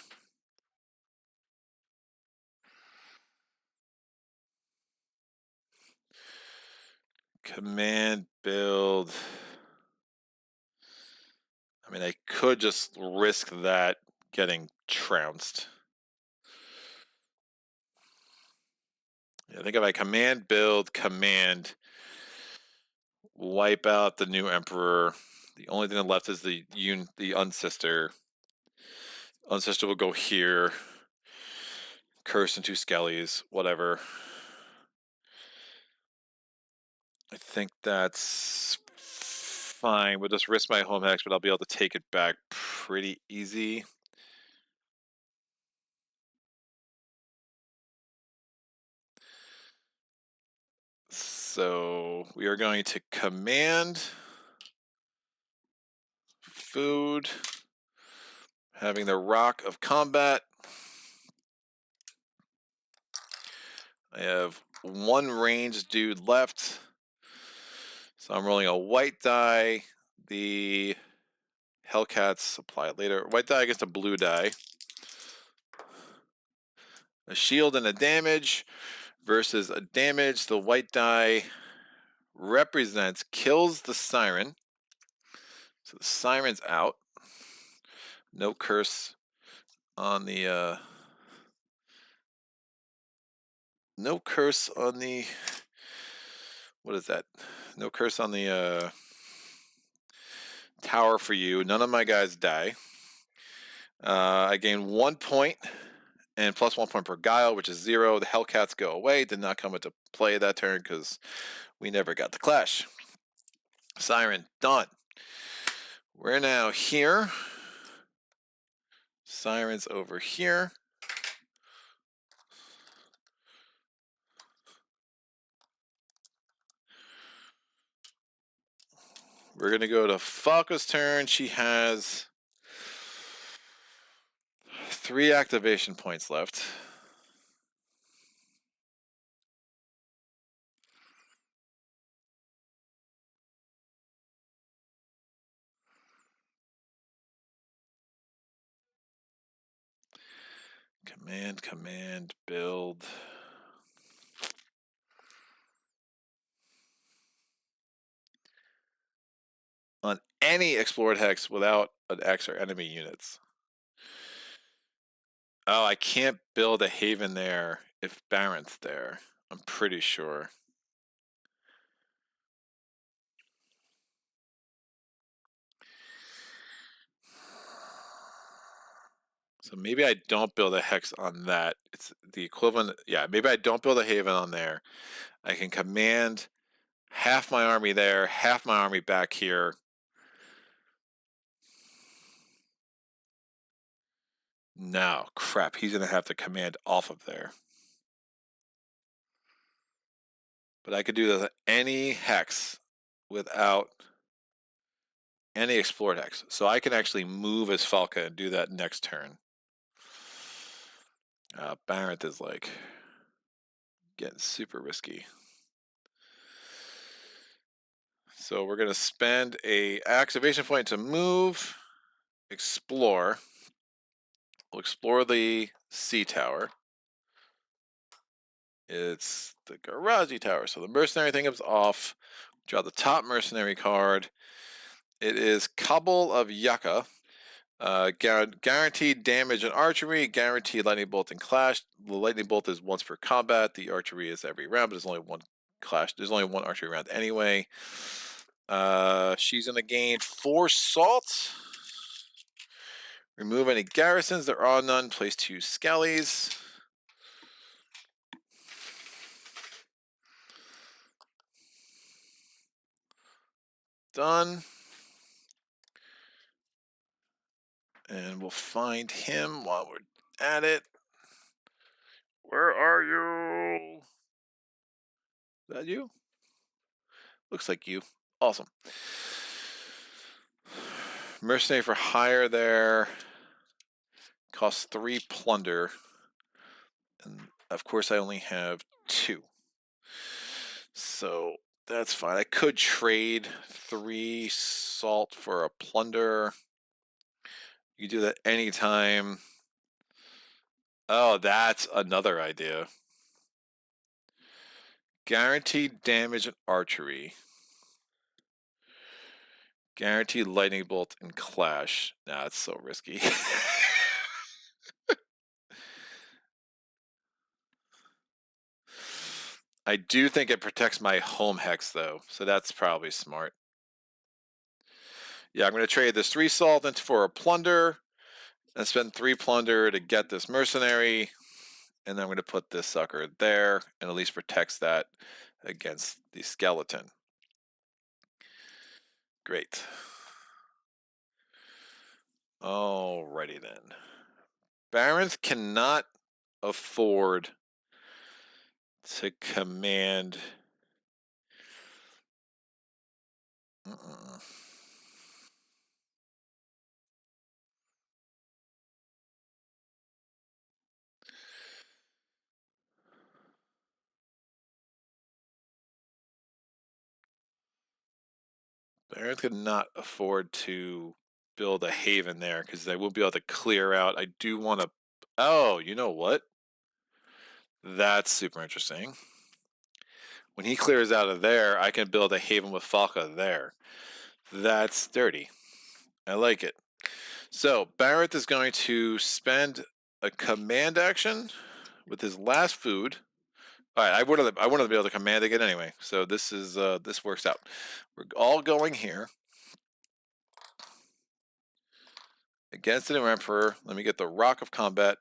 Command build. I mean, I could just risk that getting trounced. I think if I command build, command, wipe out the new Emperor. The only thing left is the Unsister. Unsister will go here. Curse and 2 Skellies, whatever. I think that's fine. We'll just risk my home hex, but I'll be able to take it back pretty easy. So we are going to command food, having the Rock of Combat. I have 1 ranged dude left. So I'm rolling a white die. The Hellcats apply it later. White die against a blue die. A shield and a damage versus a damage. The white die represents, kills the Siren. So the Siren's out. No curse on the no curse on the, what is that? No curse on the tower for you. None of my guys die. I gain 1 point and plus 1 point per guile, which is 0. The Hellcats go away. Did not come into play that turn because we never got the clash. Siren, done. We're now here. Siren's over here. We're going to go to Falca's turn. She has 3 activation points left. Command, build. On any explored hex without an X or enemy units. Oh, I can't build a haven there if Baron's there. I'm pretty sure. So maybe I don't build a hex on that. It's the equivalent. Yeah, maybe I don't build a haven on there. I can command half my army there, half my army back here. No, crap. He's going to have to command off of there. But I could do this any hex without any explored hex. So I can actually move as Falca and do that next turn. Baronth is like getting super risky. So we're going to spend a activation point to move, explore. We'll explore the sea tower. It's the garage tower. So the mercenary thing comes off. Draw the top mercenary card. It is Cabal of Yucca. Guaranteed damage and archery, guaranteed lightning bolt and clash. The lightning bolt is once per combat. The archery is every round, but there's only one clash. There's only one archery round anyway. She's gonna gain 4 salt. Remove any garrisons. There are none. Place 2 skellies. Done. And we'll find him while we're at it. Where are you? Is that you? Looks like you. Awesome. Mercenary for hire there. Costs 3 plunder. And of course I only have 2. So that's fine. I could trade 3 salt for a plunder. You do that anytime. Oh, that's another idea. Guaranteed damage and archery. Guaranteed lightning bolt and clash. Nah, it's so risky. I do think it protects my home hex though, so that's probably smart. Yeah, I'm going to trade this 3 salt into for a plunder and spend 3 plunder to get this mercenary. And then I'm going to put this sucker there and at least protects that against the skeleton. Great. Alrighty then. Barons cannot afford to command. Barons could not afford to build a haven there because they won't be able to clear out. I do want to. Oh, you know what? That's super interesting. When he clears out of there, I can build a haven with Falca there. That's dirty. I like it. So Barrett is going to spend a command action with his last food. All right, I wanted to be able to command again anyway. So this is this works out. We're all going here against the new emperor. Let me get the Rock of Combat.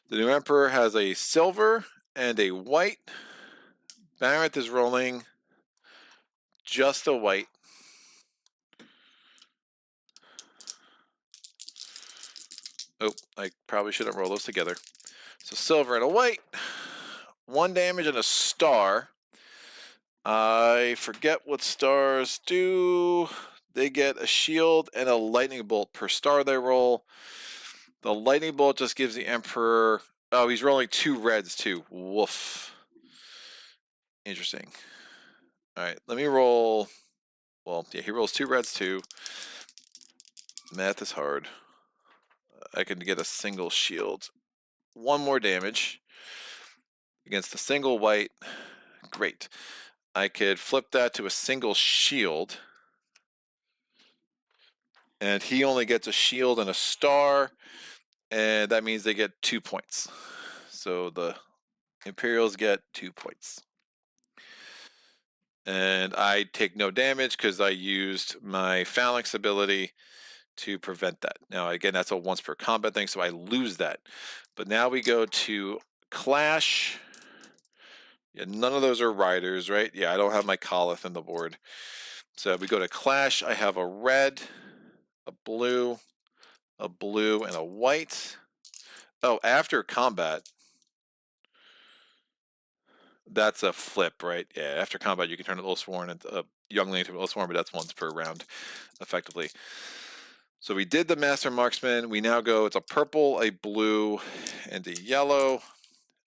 The new emperor has a silver and a white. Barrett is rolling just a white. Oh, I probably shouldn't roll those together. So silver and a white. 1 damage and a star. I forget what stars do. They get a shield and a lightning bolt per star they roll. The lightning bolt just gives the emperor. Oh, he's rolling 2 reds too. Woof. Interesting. All right, let me roll. Well, yeah, he rolls 2 reds too. Math is hard. I can get a single shield. 1 more damage against a single white. Great. I could flip that to a single shield. And he only gets a shield and a star. And that means they get 2 points. So the Imperials get 2 points. And I take no damage because I used my Phalanx ability to prevent that. Now, again, that's a once per combat thing, so I lose that. But now we go to Clash. Yeah, none of those are riders, right? Yeah, I don't have my Colith on the board. So we go to Clash. I have a red, a blue, and a white. Oh, after combat, that's a flip, right? Yeah, after combat, you can turn a little sworn into a youngling into a little sworn, but that's once per round, effectively. So we did the Master Marksman. We now go, it's a purple, a blue, and a yellow.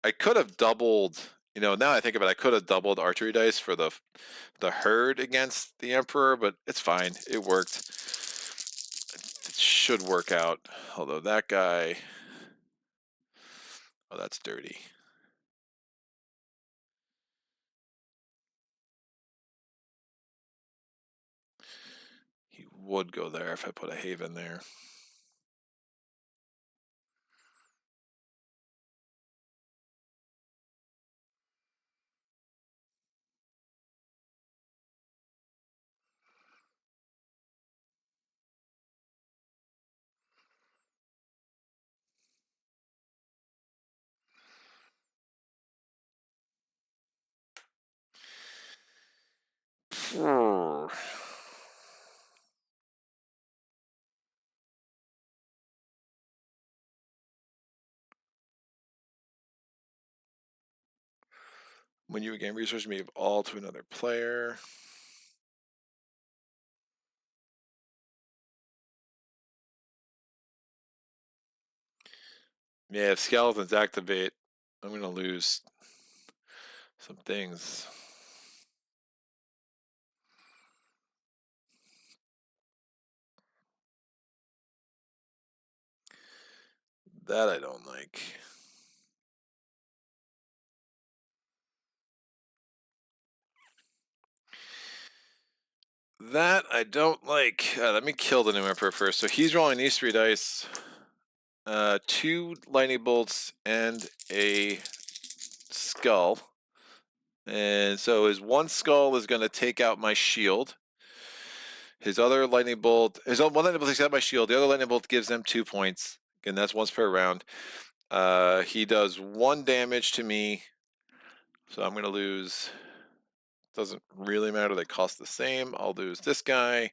I could have doubled, you know, now I think about it, I could have doubled archery dice for the herd against the Emperor, but it's fine. It worked. It should work out. Although that guy, oh, that's dirty. He would go there if I put a Haven there. When you gain resources, you may give all to another player. Yeah, if skeletons activate, I'm going to lose some things. That I don't like. That I don't like. Let me kill the new Emperor first. So he's rolling these 3 dice. 2 lightning bolts and a skull. And so his 1 skull is going to take out my shield. His other lightning bolt, his one lightning bolt takes out my shield. The other lightning bolt gives them 2 points. Again, that's once per round. He does 1 damage to me. So I'm going to lose. Doesn't really matter. They cost the same. I'll lose this guy.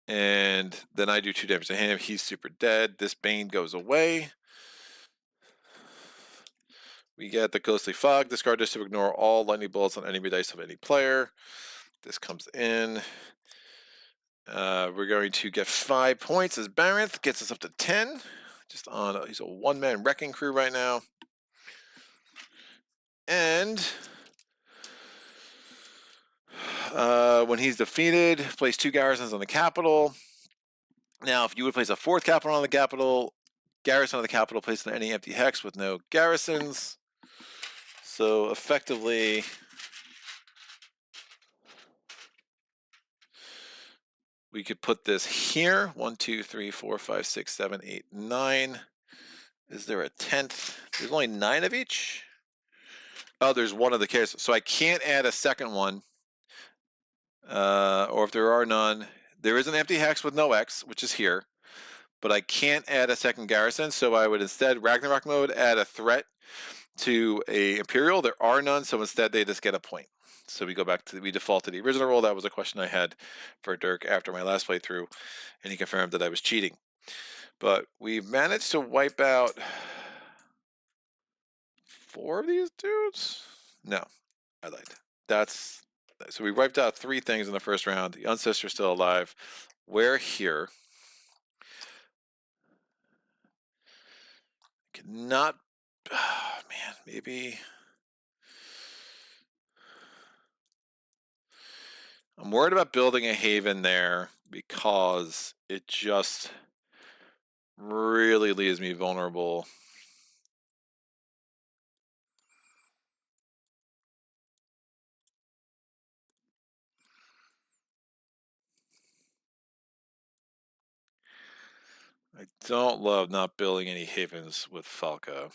And then I do 2 damage to him. He's super dead. This Bane goes away. We get the Ghostly Fog. Discard this to ignore all lightning bolts on enemy dice of any player. This comes in. We're going to get 5 points as Baranth. Gets us up to 10. Just on, he's a 1-man wrecking crew right now. And when he's defeated, place 2 garrisons on the capital. Now, if you would place a 4th capital on the capital, garrison on the capital, placed on any empty hex with no garrisons. So effectively, we could put this here. 1, 2, 3, 4, 5, 6, 7, 8, 9. Is there a 10th? There's only 9 of each. Oh, there's 1 of the characters. So I can't add a second one. Or if there are none, there is an empty hex with no X, which is here. But I can't add a second garrison, so I would instead, Ragnarok mode, add a threat to a Imperial. There are none, so instead they just get a point. So we go back to, we default to the original roll. That was a question I had for Dirk after my last playthrough, and he confirmed that I was cheating. But we've managed to wipe out 4 of these dudes? No, I lied. That's, so we wiped out 3 things in the first round. The Ancestor's still alive. We're here. Cannot, oh, man, maybe. I'm worried about building a haven there because it just really leaves me vulnerable. I don't love not building any havens with Falco.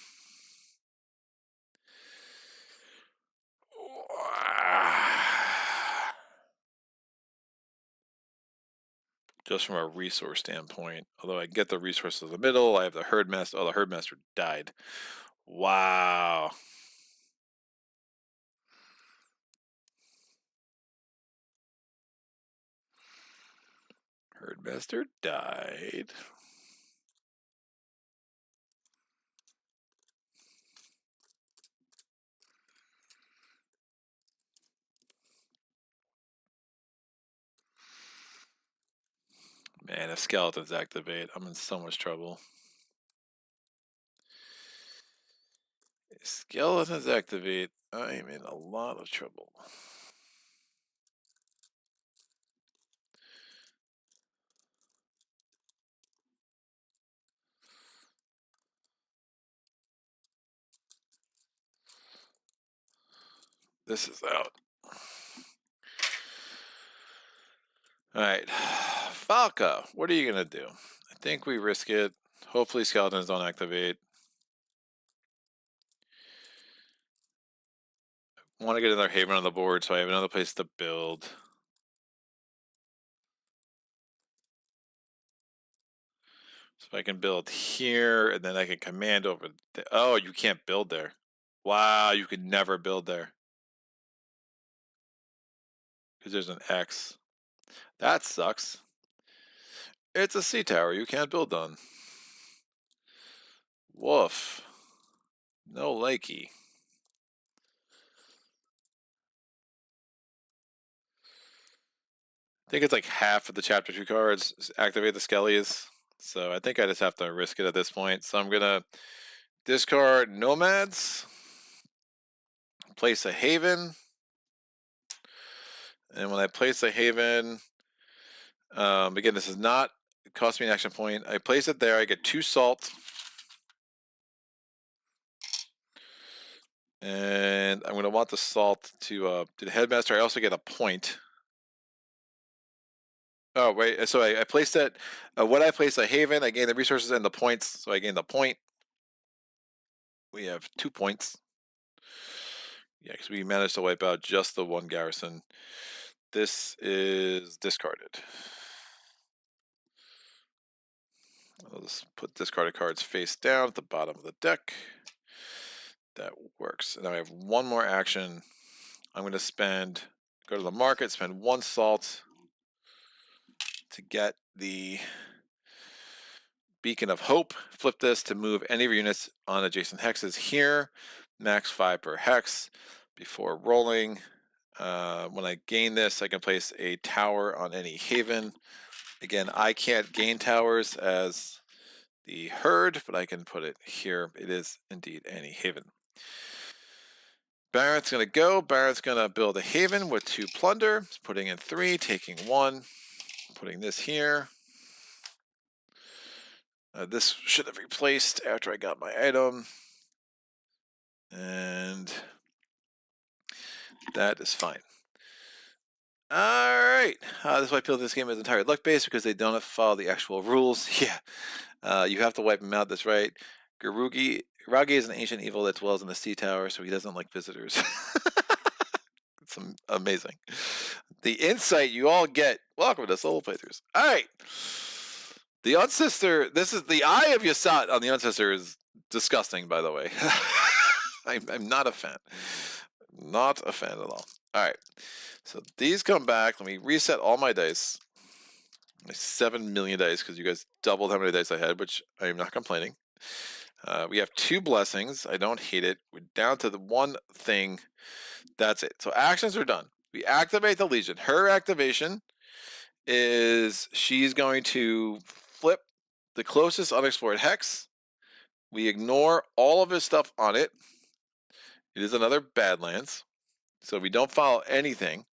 just from a resource standpoint. Although I get the resources in the middle, I have the Herdmaster. Oh, the Herdmaster died. Wow. Herdmaster died. Man, if skeletons activate, I'm in so much trouble. If skeletons activate, I'm in a lot of trouble. This is out. Alright. Falco, what are you going to do? I think we risk it. Hopefully skeletons don't activate. I want to get another Haven on the board so I have another place to build. So I can build here, and then I can command over. Oh, you can't build there. Wow, you could never build there. Because there's an X. That sucks. It's a sea tower you can't build on. Woof. No likey. I think it's like half of the chapter 2 cards activate the Skellies. So I think I just have to risk it at this point. So I'm going to discard Nomads. Place a Haven. And when I place a Haven, again, this is not cost me an action point. I place it there. I get 2 salt. And I'm going to want the salt to the Headmaster. I also get a point. Oh, wait. So I placed it. When I place a Haven, I gain the resources and the points. So I gain the point. We have 2 points. Yeah, because we managed to wipe out just the 1 garrison. This is discarded. I'll just put discarded cards face down at the bottom of the deck. That works. And now I have 1 more action. I'm going to go to the market, spend 1 salt to get the Beacon of Hope. Flip this to move any of your units on adjacent hexes here. Max 5 per hex before rolling. When I gain this, I can place a tower on any haven. Again, I can't gain towers as the herd, but I can put it here. It is indeed any haven. Barrett's going to go. Barrett's going to build a haven with 2 plunder. Putting in 3, taking 1. Putting this here. This should have replaced after I got my item. And that is fine. Alright. This is why people this game is entirely luck-based, because they don't follow the actual rules. Yeah. You have to wipe him out, that's right. Garagi is an ancient evil that dwells in the sea tower, so he doesn't like visitors. It's amazing. The insight you all get. Welcome to Solo Playthroughs. Alright. The Ancestor, this is the Eye of Yasat on the Ancestor is disgusting, by the way. I'm not a fan. Not a fan at all. Alright. So these come back. Let me reset all my dice. My 7 million dice, because you guys doubled how many dice I had, which I am not complaining. We have 2 blessings. I don't hate it. We're down to the 1 thing. That's it. So actions are done. We activate the Legion. Her activation is she's going to flip the closest unexplored hex. We ignore all of his stuff on it. It is another Badlands. So we don't follow anything.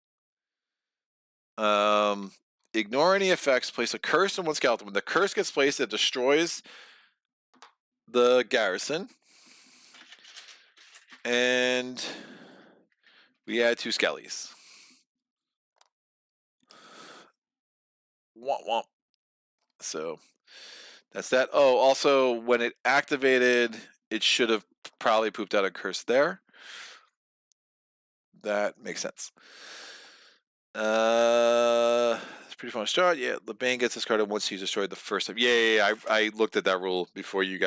Ignore any effects. Place a curse on 1 skeleton. When the curse gets placed, it destroys the garrison. And we add 2 skellies. Womp womp. So that's that. Oh, also, when it activated, it should have probably pooped out a curse there. That makes sense. It's pretty fun start. Yeah, the bane gets discarded once you destroyed the first time. Yeah. I looked at that rule before you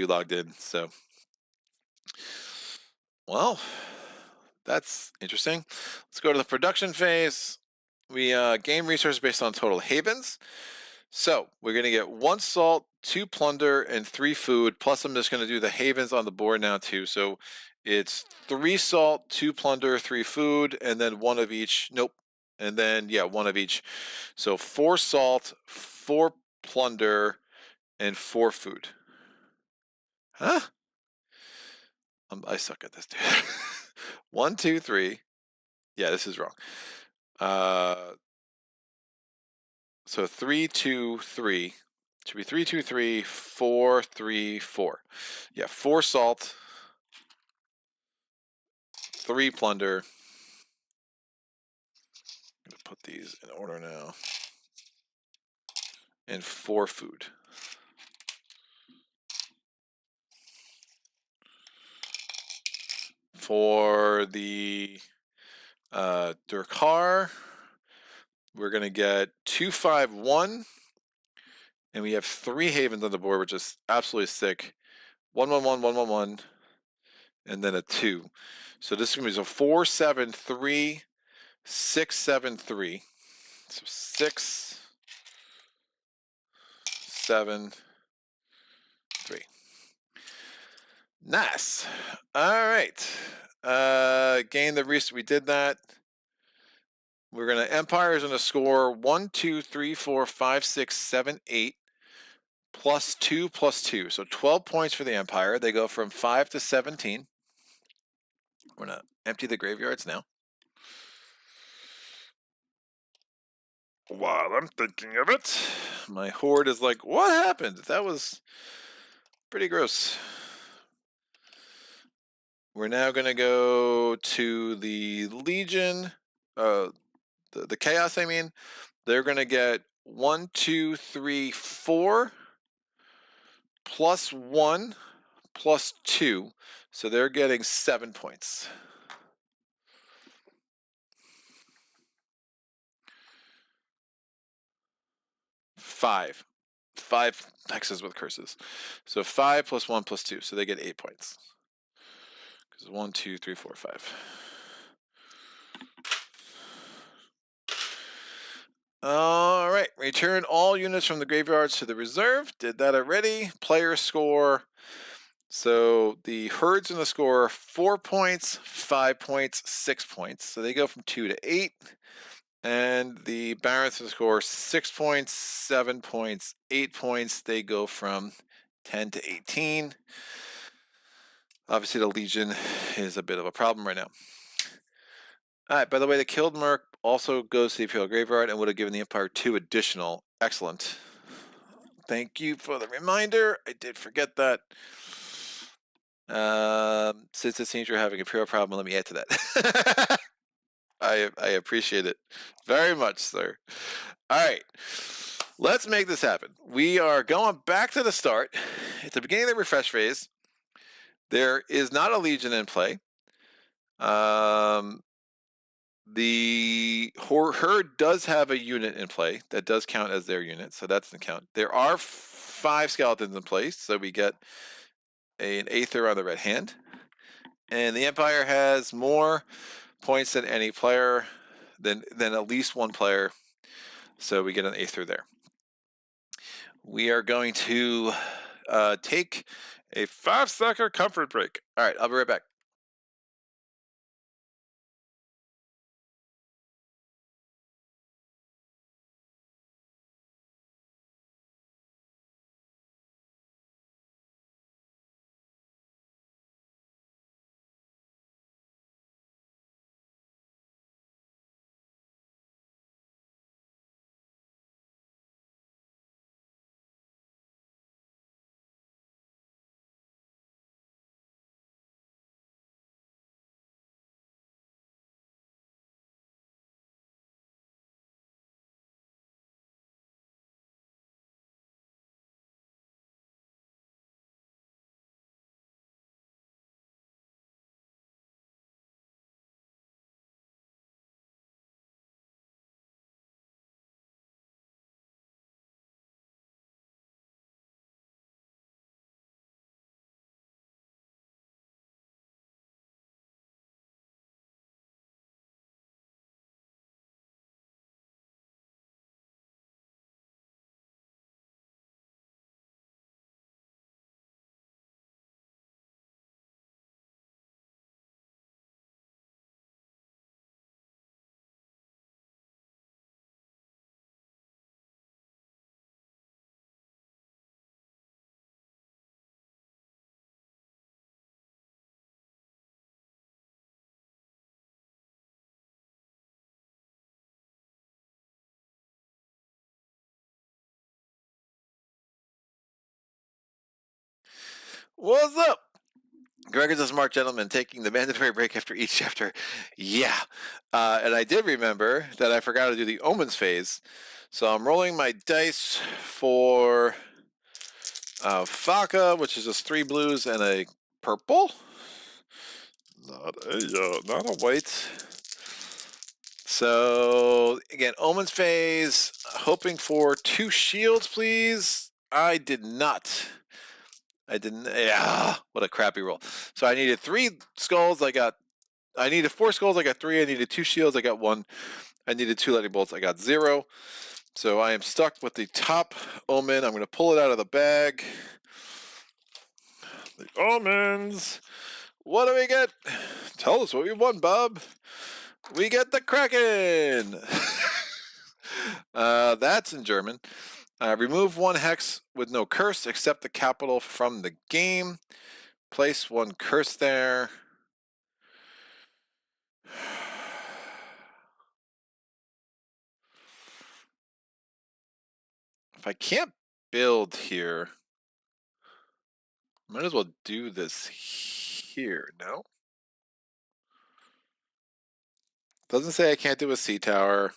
logged in. So, well, that's interesting. Let's go to the production phase. We gain resources based on total havens. So we're going to get 1 salt, 2 plunder, and 3 food. Plus, I'm just going to do the havens on the board now too. So it's 3 salt, 2 plunder, 3 food, and then 1 of each. Nope. And then, yeah, 1 of each. So 4 salt, 4 plunder, and 4 food. Huh? I suck at this, dude. 1, 2, 3. Yeah, this is wrong. So 3, 2, 3. Should be 3, 2, 3, 4, 3, 4. Yeah, 4 salt, 3 plunder. I'm gonna put these in order now. And 4 food. For the Durkar, we're gonna get 2, 5, 1. And we have 3 havens on the board, which is absolutely sick. 1, 1, 1, 1, 1, 1, and then a 2. So this is gonna be a 4, 7, 3, 6, 7, 3. So 6, 7, 3. Nice. All right. Gain the resource. We did that. We're gonna Empire's gonna score 1, 2, 3, 4, 5, 6, 7, 8. Plus 2, plus 2. So 12 points for the Empire. They go from 5 to 17. We're gonna empty the graveyards now. While I'm thinking of it, my horde is like, what happened? That was pretty gross. We're now going to go to the Legion, the Chaos, I mean. They're going to get 1, 2, 3, 4, plus 1, plus 2. So they're getting 7 points. Five hexes with curses. So 5 plus 1 plus 2. So they get 8 points. Because 1, 2, 3, 4, 5. All right. Return all units from the graveyards to the reserve. Did that already. Player score. So the herds in the score 4 points, 5 points, 6 points. So they go from 2 to 8. And the barons in the score 6 points, 7 points, 8 points. They go from 10 to 18. Obviously, the Legion is a bit of a problem right now. All right, by the way, the killed Merc also goes to the Imperial Graveyard and would have given the Empire 2 additional. Excellent. Thank you for the reminder. I did forget that. Since it seems you're having a Imperial problem, let me add to that. I appreciate it very much, sir. All right. Let's make this happen. We are going back to the start. At the beginning of the refresh phase, there is not a Legion in play. The herd does have a unit in play that does count as their unit, so that doesn't count. There are 5 skeletons in place, so we get an Aether on the red hand. And the Empire has more points than any player, than at least one player, so we get an Aether there. We are going to take a 5-second comfort break. All right, I'll be right back. What's up? Greg is a smart gentleman taking the mandatory break after each chapter. Yeah. And I did remember that I forgot to do the Omens phase. So I'm rolling my dice for Faka, which is just 3 blues and a purple. Not a white. So again, Omens phase, hoping for 2 shields, please. I did not. I didn't. Yeah, what a crappy roll. So I needed 3 skulls. I needed 4 skulls. I got 3. I needed 2 shields. I got 1. I needed 2 lightning bolts. I got 0. So I am stuck with the top omen. I'm going to pull it out of the bag. The omens. What do we get? Tell us what we won, Bob. We get the Kraken. That's in German. Remove 1 hex with no curse except the capital from the game. Place 1 curse there. If I can't build here, might as well do this here, no? Doesn't say I can't do a sea tower.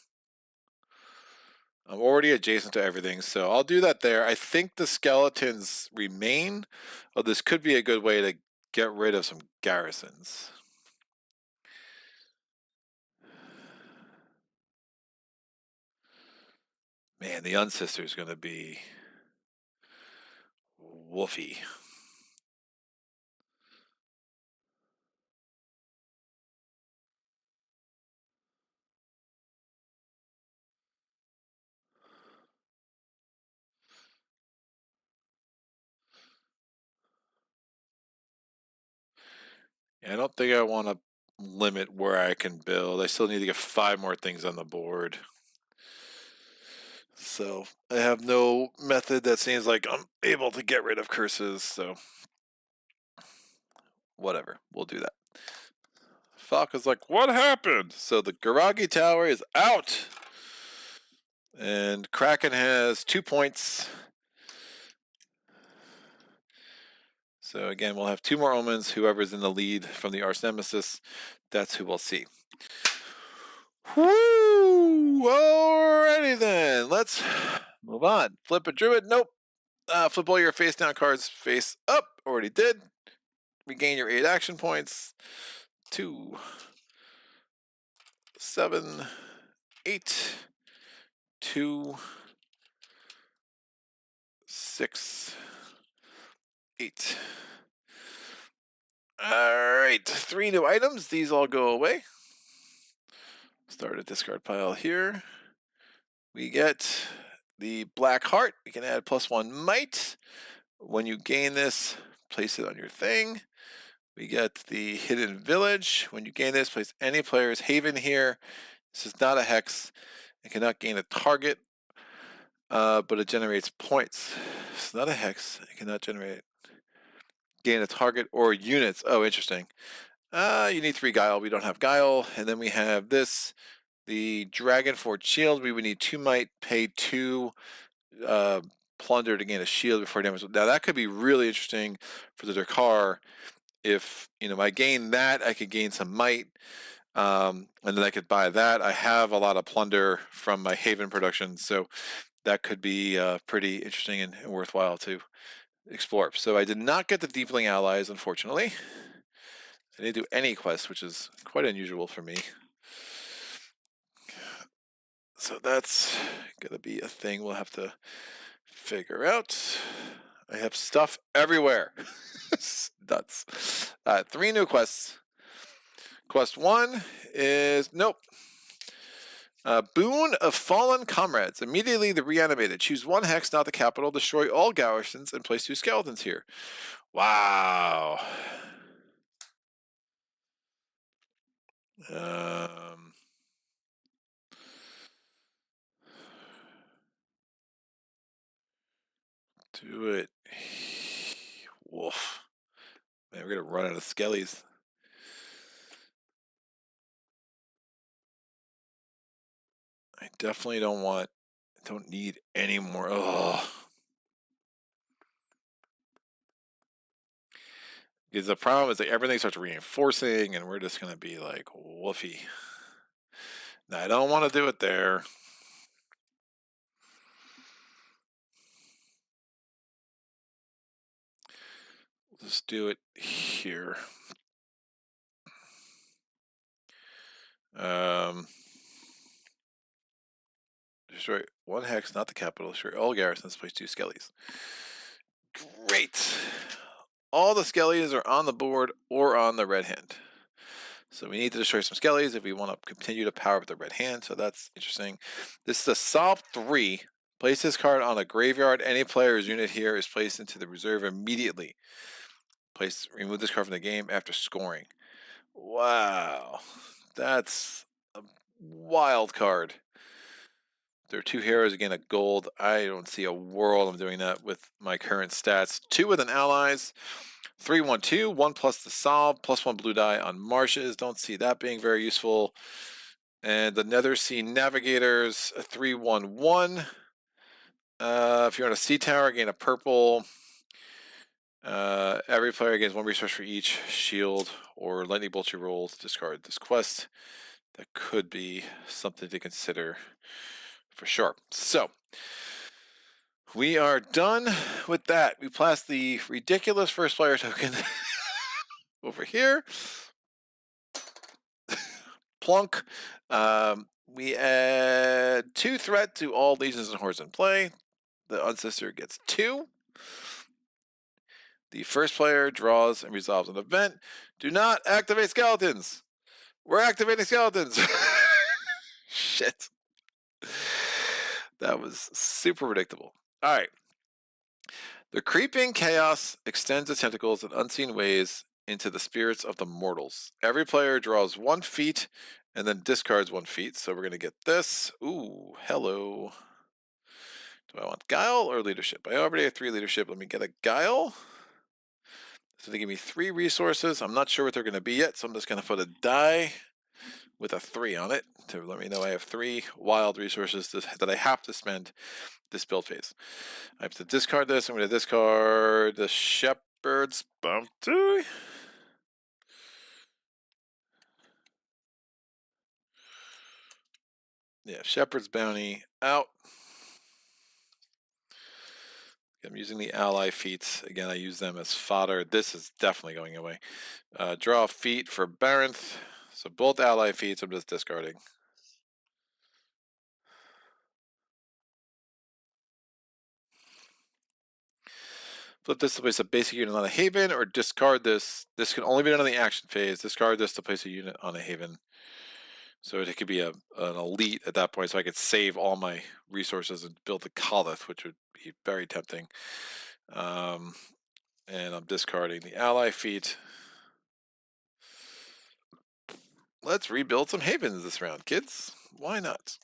I'm already adjacent to everything, so I'll do that there. I think the skeletons remain. Oh, this could be a good way to get rid of some garrisons. Man, the Unsister is going to be woofy. I don't think I want to limit where I can build. I still need to get 5 more things on the board. So I have no method that seems like I'm able to get rid of curses, so whatever, we'll do that. Falca's like, what happened? So the Garagi Tower is out. And Kraken has 2 points. So again, we'll have 2 more omens. Whoever's in the lead from the Arch-Nemesis, that's who we'll see. Woo! Alrighty then, let's move on. Flip a Druid, nope. Flip all your face down cards face up, already did. Regain your 8 action points. 2, 7, 8, 2, 6, 8. Alright, 3 new items. These all go away. Start a discard pile here. We get the Black Heart. We can add +1 might. When you gain this, place it on your thing. We get the Hidden Village. When you gain this, place any player's haven here. This is not a hex. It cannot gain a target, but it generates points. It's not a hex. It cannot gain a target or units. Oh, interesting. You need 3 guile. We don't have guile. And then we have this, the Dragon Fort Shield. We would need 2 might, pay 2 plunder to gain a shield before damage. Now that could be really interesting for the Dakar. If I gain that, I could gain some might, and then I could buy that. I have a lot of plunder from my Haven production, so that could be pretty interesting and worthwhile to explore. So I did not get the Deepling allies, unfortunately. I didn't do any quests, which is quite unusual for me. So that's gonna be a thing we'll have to figure out. I have stuff everywhere. Nuts. 3 new quests. Quest 1 is nope. Boon of Fallen Comrades. Immediately the reanimated. Choose 1 hex, not the capital. Destroy all garrisons and place 2 skeletons here. Wow. Do it. Wolf. Man, we're gonna run out of skellies. I definitely don't need any more. Oh. Because the problem is that everything starts reinforcing, and we're just going to be like, woofy. Now, I don't want to do it there. Let's do it here. Destroy one hex, not the capital. Destroy all garrisons. Place 2 skellies. Great. All the skellies are on the board or on the red hand. So we need to destroy some skellies if we want to continue to power up the red hand. So that's interesting. This is a solve 3. Place this card on a graveyard. Any player's unit here is placed into the reserve immediately. Remove this card from the game after scoring. Wow. That's a wild card. There are 2 heroes, again, a gold. I don't see a world I'm doing that with my current stats. 2 with an allies. 3/1/2, 1 plus the solve, +1 blue die on marshes. Don't see that being very useful. And the Nether Sea Navigators, a 3/1/1. If you're on a sea tower, gain a purple. Every player gains 1 resource for each shield or lightning bolt you roll to discard this quest. That could be something to consider for sure. So we are done with that. We place the ridiculous first player token over here. Plunk. We add 2 threat to all legions and hordes in play. The Unsister gets 2. The first player draws and resolves an event. Do not activate skeletons. We're activating skeletons. Shit. That was super predictable. All right. The creeping chaos extends its tentacles in unseen ways into the spirits of the mortals. Every player draws 1 feat and then discards 1 feat. So we're going to get this. Ooh, hello. Do I want Guile or Leadership? I already have 3 Leadership. Let me get a Guile. So they give me 3 resources. I'm not sure what they're going to be yet, so I'm just going to put a die with a 3 on it to let me know I have 3 wild resources that I have to spend this build phase. I have to discard this. I'm going to discard the Shepherd's Bounty. Yeah, Shepherd's Bounty out. I'm using the ally feats. Again, I use them as fodder. This is definitely going away. Draw a feat for Baranth. So both ally feats I'm just discarding. Flip this to place a basic unit on a haven, or discard this. This can only be done in the action phase. Discard this to place a unit on a haven. So it could be an elite at that point, so I could save all my resources and build the Kolith, which would be very tempting. And I'm discarding the ally feat. Let's rebuild some havens this round, kids. Why not?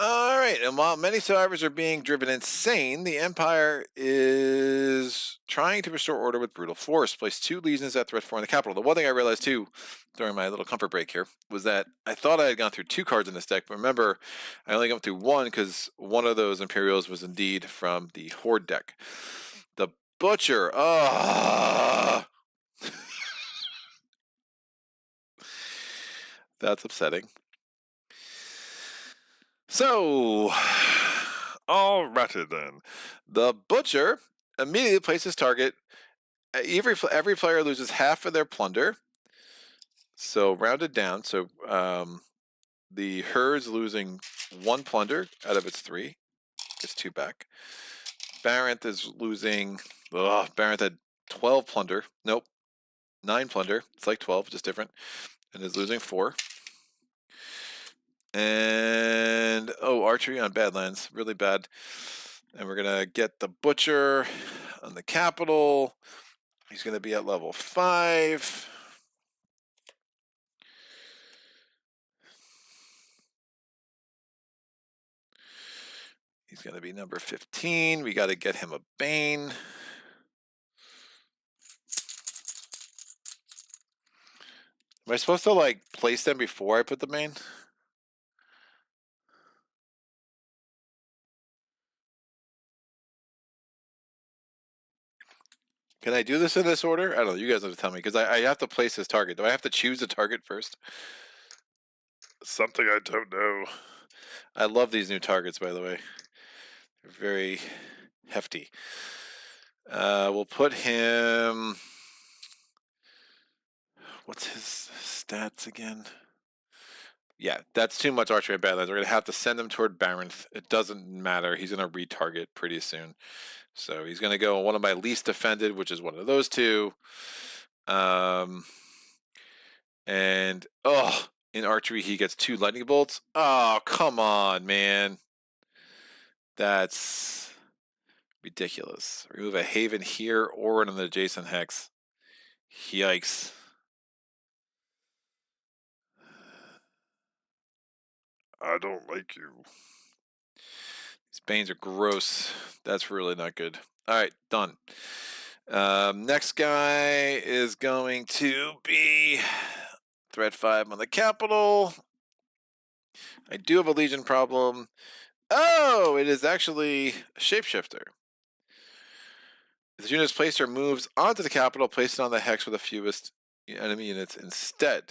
All right, and while many survivors are being driven insane, the Empire is trying to restore order with brutal force. Place 2 legions at threat 4 in the capital. The one thing I realized too during my little comfort break here was that I thought I had gone through 2 cards in this deck, but remember, I only went through 1 because one of those Imperials was indeed from the Horde deck. The Butcher. That's upsetting. So, alrighty then. The Butcher immediately places target. Every player loses half of their plunder. So rounded down. So the herd's losing 1 plunder out of its 3. Gets 2 back. Baranth is losing. Baranth had 12 plunder. Nope. 9 plunder. It's like 12, just different. And is losing 4. And archery on Badlands, really bad. And we're gonna get the Butcher on the capital. He's gonna be at level 5. He's gonna be number 15. We gotta get him a Bane. Am I supposed to like place them before I put the Bane? Can I do this in this order? I don't know. You guys have to tell me, because I have to place this target. Do I have to choose a target first? Something I don't know. I love these new targets, by the way. They're very hefty. We'll put him... What's his stats again? Yeah, that's too much archery badlands. We're going to have to send him toward Baronth. It doesn't matter. He's going to retarget pretty soon. So he's going to go on one of my least defended, which is one of those two. And, oh, in archery, he gets 2 lightning bolts. Oh, come on, man. That's ridiculous. Remove a haven here or an adjacent hex. Yikes. I don't like you. These banes are gross. That's really not good. All right, done. Next guy is going to be threat 5 on the capital. I do have a legion problem. Oh, it is actually a shapeshifter. If the unit is placed or moves onto the capital, place it on the hex with the fewest enemy units instead.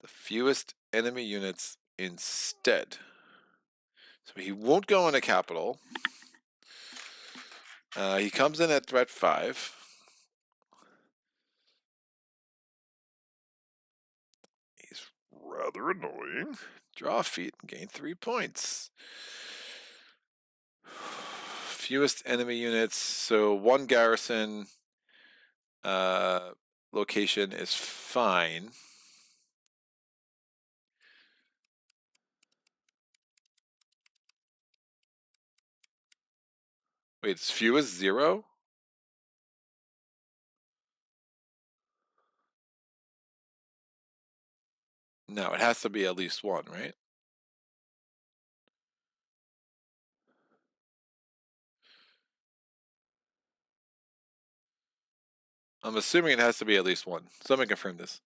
The fewest enemy units instead. So he won't go in the capital. He comes in at threat 5. He's rather annoying. Draw a feat and gain 3 points. Fewest enemy units, so 1 garrison location is fine. Wait, it's fewest 0? No, it has to be at least 1, right? I'm assuming it has to be at least 1. Someone confirm this.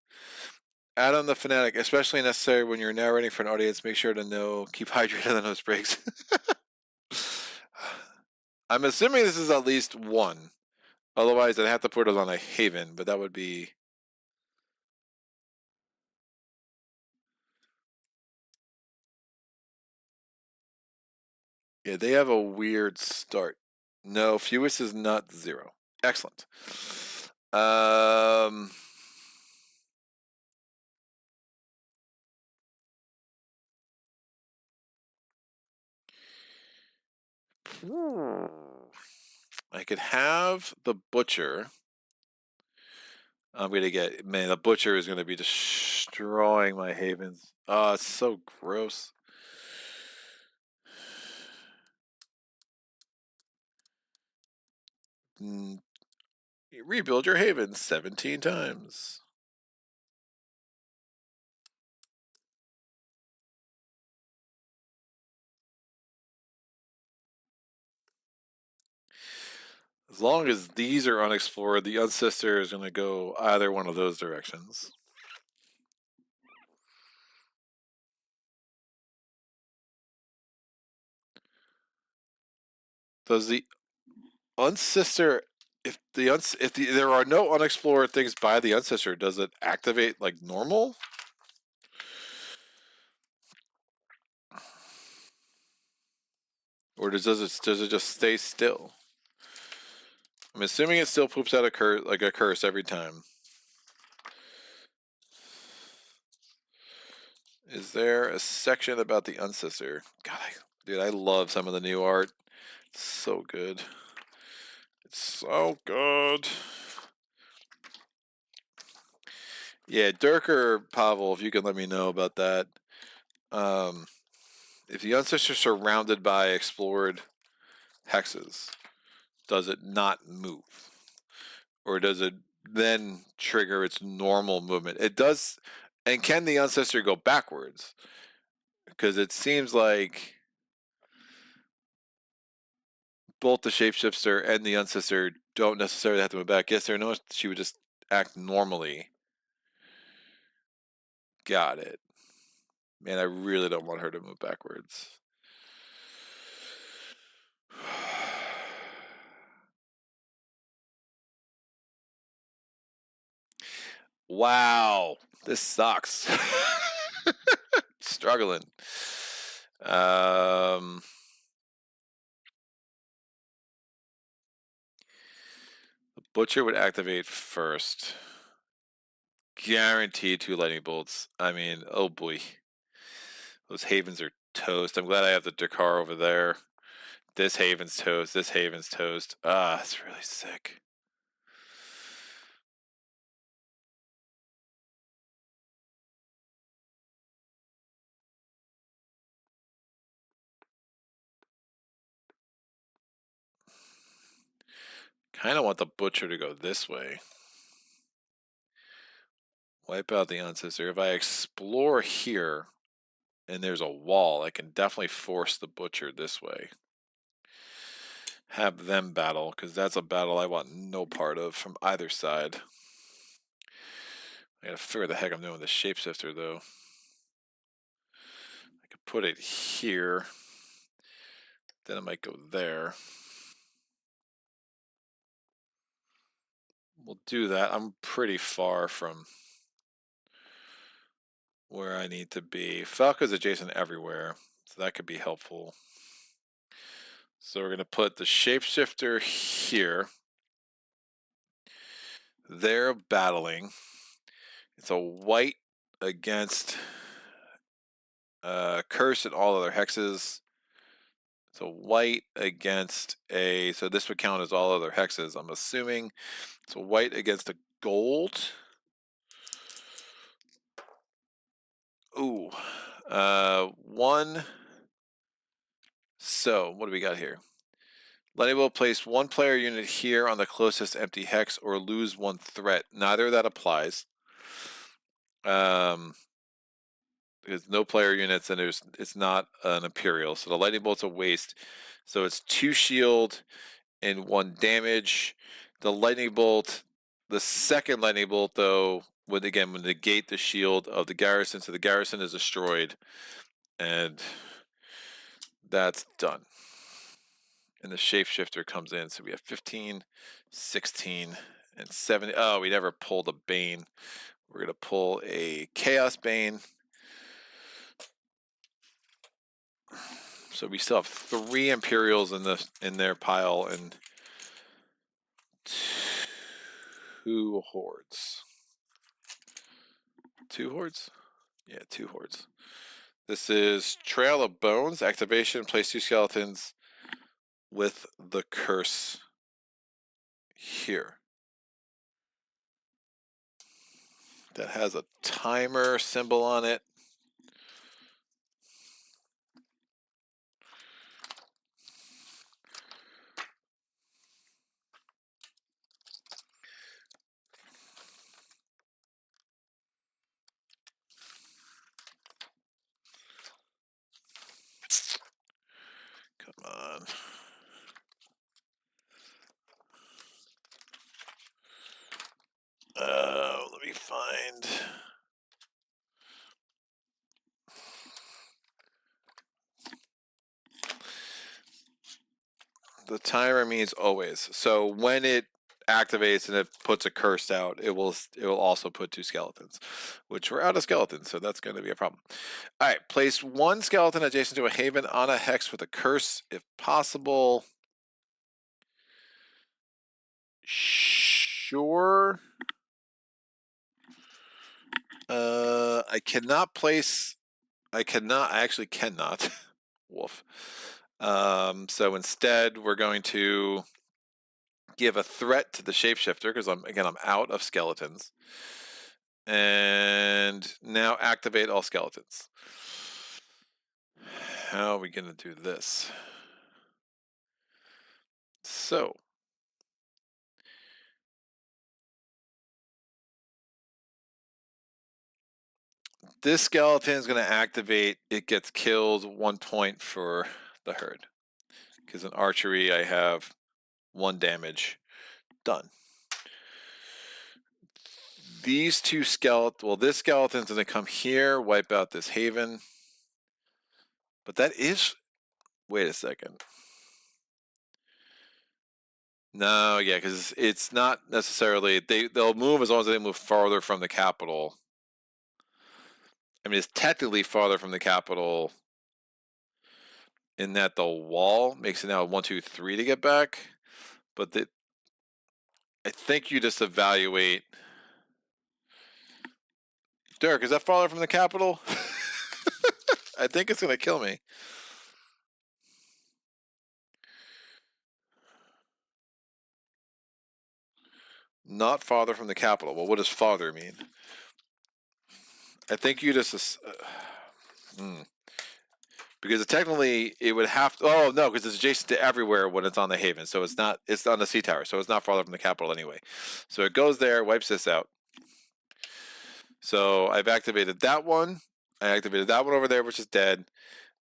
Add on the fanatic, especially necessary when you're narrating for an audience. Make sure to know, keep hydrated on those breaks. I'm assuming this is at least 1. Otherwise, I'd have to put it on a haven, but that would be... Yeah, they have a weird start. No, fewest is not 0. Excellent. I could have the butcher. I'm gonna get, man, the butcher is gonna be destroying my havens. Oh, it's so gross. Rebuild your haven 17 times. As long as these are unexplored, the Unsister is going to go either one of those directions. Does the Unsister, if there are no unexplored things by the Unsister, does it activate like normal? Or does it just stay still? I'm assuming it still poops out a curse every time. Is there a section about the Unsister? God, dude, I love some of the new art. It's so good. It's so good. Yeah, Dirk or Pavel, if you can let me know about that. If the Unsister is surrounded by explored hexes, does it not move? Or does it then trigger its normal movement? It does. And can the Unsister go backwards? Because it seems like both the Shapeshifter and the Unsister don't necessarily have to move back. Yes or no, she would just act normally. Got it. Man, I really don't want her to move backwards. Wow, this sucks. Struggling. The Butcher would activate first. Guaranteed 2 lightning bolts. I mean, oh boy. Those havens are toast. I'm glad I have the Dakar over there. This haven's toast. This haven's toast. Ah, it's really sick. Kind of want the Butcher to go this way. Wipe out the Ancestor. If I explore here and there's a wall, I can definitely force the Butcher this way. Have them battle, because that's a battle I want no part of from either side. I gotta figure the heck I'm doing with the Shapeshifter, though. I could put it here. Then it might go there. We'll do that. I'm pretty far from where I need to be. Falco's adjacent everywhere, so that could be helpful. So we're going to put the Shapeshifter here. They're battling. It's a white against Curse and all other hexes. It's a white against a... So this would count as all other hexes, I'm assuming. It's a white against a gold. Ooh. One. So, what do we got here? Lightning Bolt, place 1 player unit here on the closest empty hex or lose 1 threat. Neither of that applies. There's no player units and it's not an Imperial. So the Lightning Bolt's a waste. So it's 2 shield and 1 damage. The Lightning Bolt, the second Lightning Bolt, though, would negate the shield of the garrison. So the garrison is destroyed. And that's done. And the Shapeshifter comes in. So we have 15, 16, and 70. Oh, we never pulled a Bane. We're going to pull a Chaos Bane. So we still have 3 Imperials in their pile and 2 hordes. 2 hordes? Yeah, 2 hordes. This is Trail of Bones. Activation. Place 2 skeletons with the curse here. That has a timer symbol on it. Come on. Let me find... The timer means always. So when it activates and it puts a curse out, it will also put 2 skeletons, which we're out of skeletons, so that's going to be a problem. All right, place 1 skeleton adjacent to a haven on a hex with a curse, if possible. Sure. I cannot place. I actually cannot. Wolf. So instead, we're going to give a threat to the Shapeshifter because I'm out of skeletons. And now activate all skeletons. How are we going to do this? So this skeleton is going to activate. It gets killed 1 point for the herd. Because in archery, I have 1 damage. Done. These 2 skeletons, well, this skeleton's going to come here, wipe out this haven. But that is, wait a second. No, yeah, because it's not necessarily they'll move as long as they move farther from the capital. I mean, it's technically farther from the capital in that the wall makes it now 1, 2, 3 to get back, but I think you just evaluate. Derek, is that farther from the capital? I think it's gonna kill me. Not farther from the capital. Well, what does farther mean? I think you just. Because technically it would have to. Oh no, because it's adjacent to everywhere when it's on the Haven, so it's not. It's on the sea tower, so it's not farther from the capital anyway. So it goes there, wipes this out. So I've activated that one. I activated that one over there, which is dead.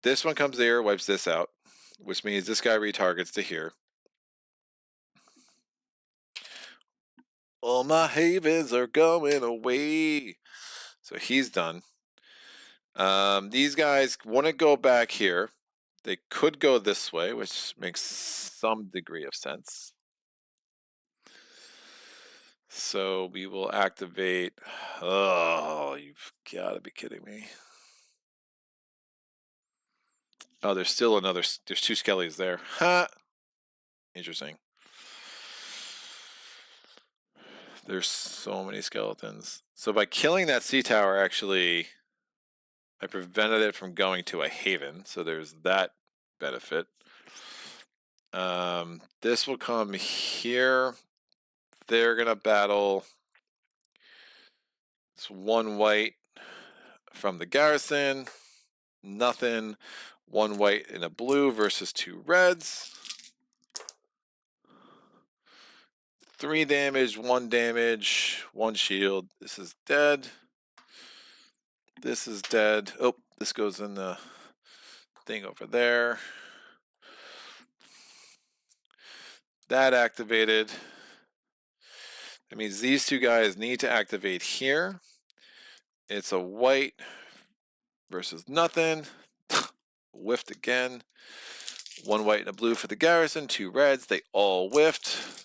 This one comes there, wipes this out, which means this guy retargets to here. All my havens are going away. So he's done. These guys want to go back here. They could go this way, which makes some degree of sense. So we will activate. Oh, you've got to be kidding me. Oh, there's still another. There's 2 skellies there. Ha! Interesting. There's so many skeletons. So by killing that sea tower, actually, I prevented it from going to a haven. So there's that benefit. This will come here. They're gonna battle. It's 1 white from the garrison. Nothing. 1 white and a blue versus 2 reds. 3 damage, 1 damage, 1 shield. This is dead. This is dead. Oh, this goes in the thing over there. That activated. That means these 2 guys need to activate here. It's a white versus nothing. Whiffed again. 1 white and a blue for the garrison. 2 reds. They all whiffed.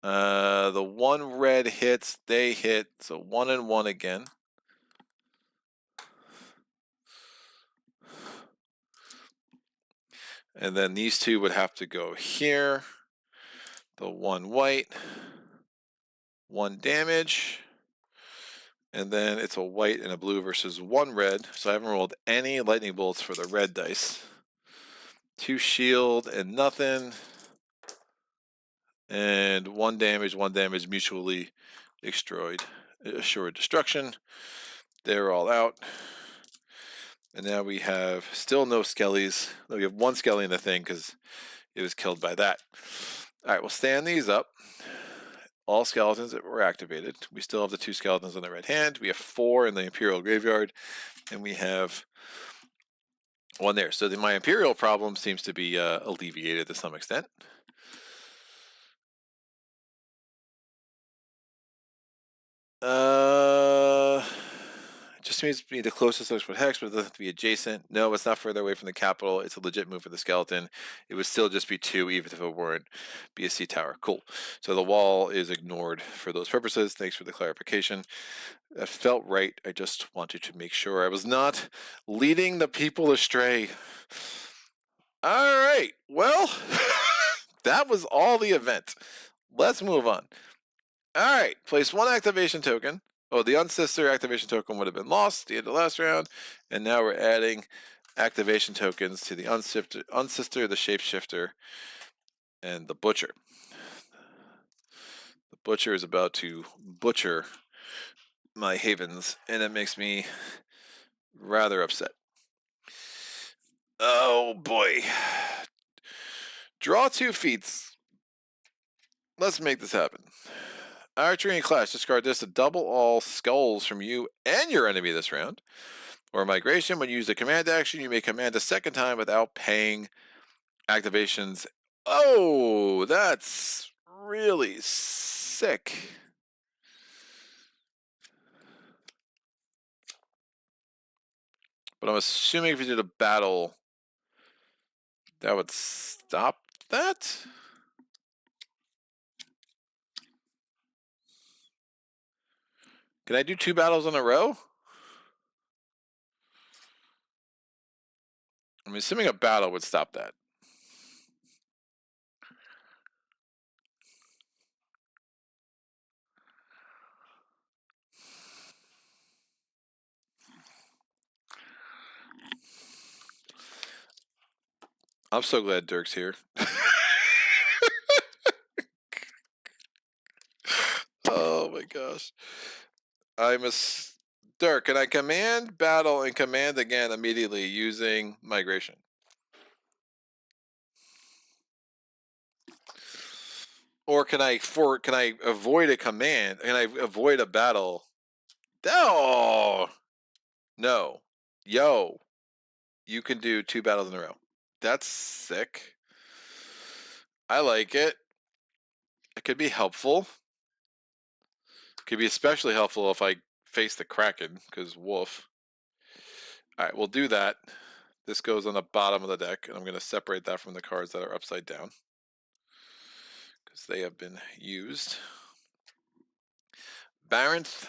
The 1 red hits. They hit. So 1 and 1 again. And then these 2 would have to go here. The 1 white. 1 damage. And then it's a white and a blue versus 1 red. So I haven't rolled any lightning bolts for the red dice. 2 shield and nothing. And 1 damage, 1 damage, mutually destroyed. Assured destruction. They're all out. And now we have still no skellies. We have 1 skelly in the thing because it was killed by that. All right, we'll stand these up. All skeletons that were activated. We still have the 2 skeletons on the red hand. We have 4 in the Imperial Graveyard. And we have 1 there. So my Imperial problem seems to be alleviated to some extent. It just means to be the closest Oxford Hex, but it doesn't have to be adjacent. No, it's not further away from the capital. It's a legit move for the skeleton. It would still just be 2, even if it weren't be a sea tower. Cool. So the wall is ignored for those purposes. Thanks for the clarification. That felt right. I just wanted to make sure I was not leading the people astray. All right. Well, that was all the event. Let's move on. All right. Place 1 activation token. Oh, the Unsister activation token would have been lost at the end of the last round. And now we're adding activation tokens to the Unsister, the Shapeshifter, and the Butcher. The Butcher is about to butcher my havens, and it makes me rather upset. Oh boy. Draw 2 feats. Let's make this happen. Archery and Clash. Discard this to double all skulls from you and your enemy this round. Or Migration. When you use the command action, you may command a 2nd time without paying activations. Oh, that's really sick. But I'm assuming if you did a battle, that would stop that? Can I do 2 battles in a row? I'm assuming a battle would stop that. I'm so glad Dirk's here. Oh my gosh. Dirk, can I command battle and command again immediately using migration? Or can I avoid a command? Can I avoid a battle? Oh no. Yo. You can do 2 battles in a row. That's sick. I like it. It could be helpful. It could be especially helpful if I face the Kraken, because woof. Alright, we'll do that. This goes on the bottom of the deck, and I'm going to separate that from the cards that are upside down, because they have been used. Baronth.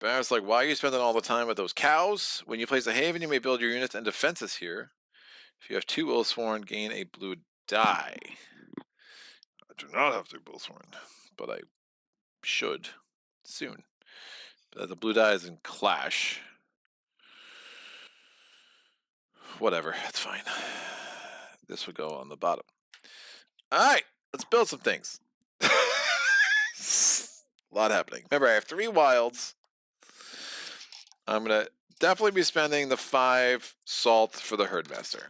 Baronth's like, why are you spending all the time with those cows? When you place a haven, you may build your units and defenses here. If you have 2 Willsworn, gain a blue die. I do not have 2 Willsworn, but I should soon. But the blue die is in Clash. Whatever, it's fine. This would go on the bottom. Alright, let's build some things. A lot happening. Remember, I have 3 wilds. I'm going to definitely be spending the 5 salt for the Herdmaster.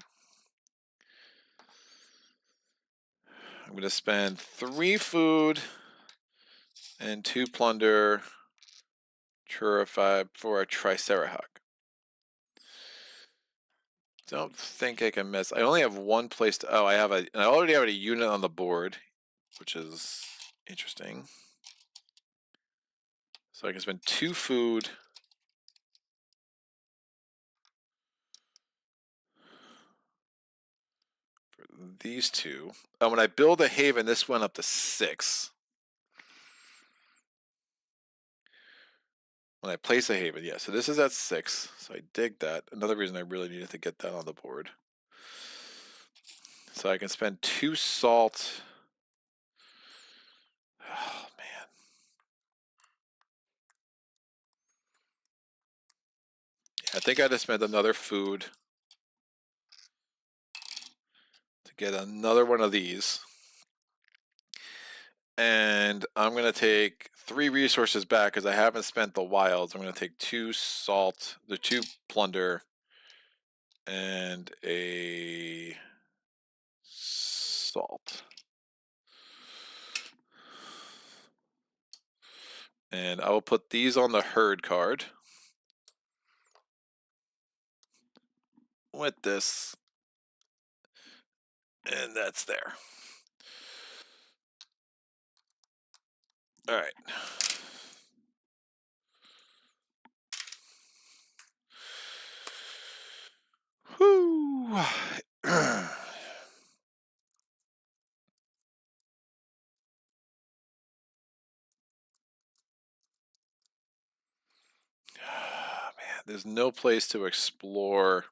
I'm going to spend 3 food and 2 plunder for a Tricerahawk. Don't think I can miss. I only have 1 place to. Oh, I already have a unit on the board, which is interesting. So I can spend 2 food. For these 2. Oh, when I build a haven, this went up to 6. When I place a haven, yeah. So this is at 6. So I dig that. Another reason I really needed to get that on the board. So I can spend 2 salt. Oh, man. I think I just spent another food to get another one of these. And I'm going to take 3 resources back because I haven't spent the wilds. I'm going to take 2 salt, the 2 plunder, and a salt. And I will put these on the herd card with this. And that's there. All right. Whoo. Man, there's no place to explore.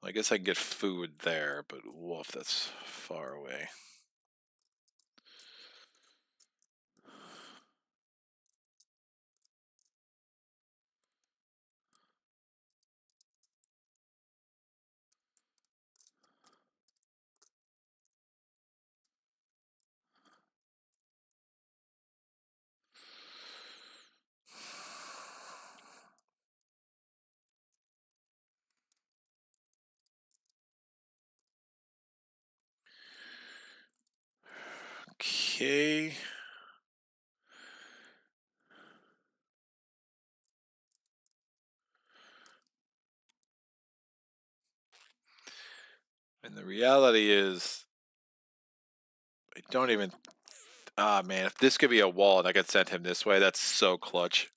I guess I can get food there, but woof, that's far away. Okay. And the reality is, I don't even. Ah, man, if this could be a wall and I could send him this way, that's so clutch.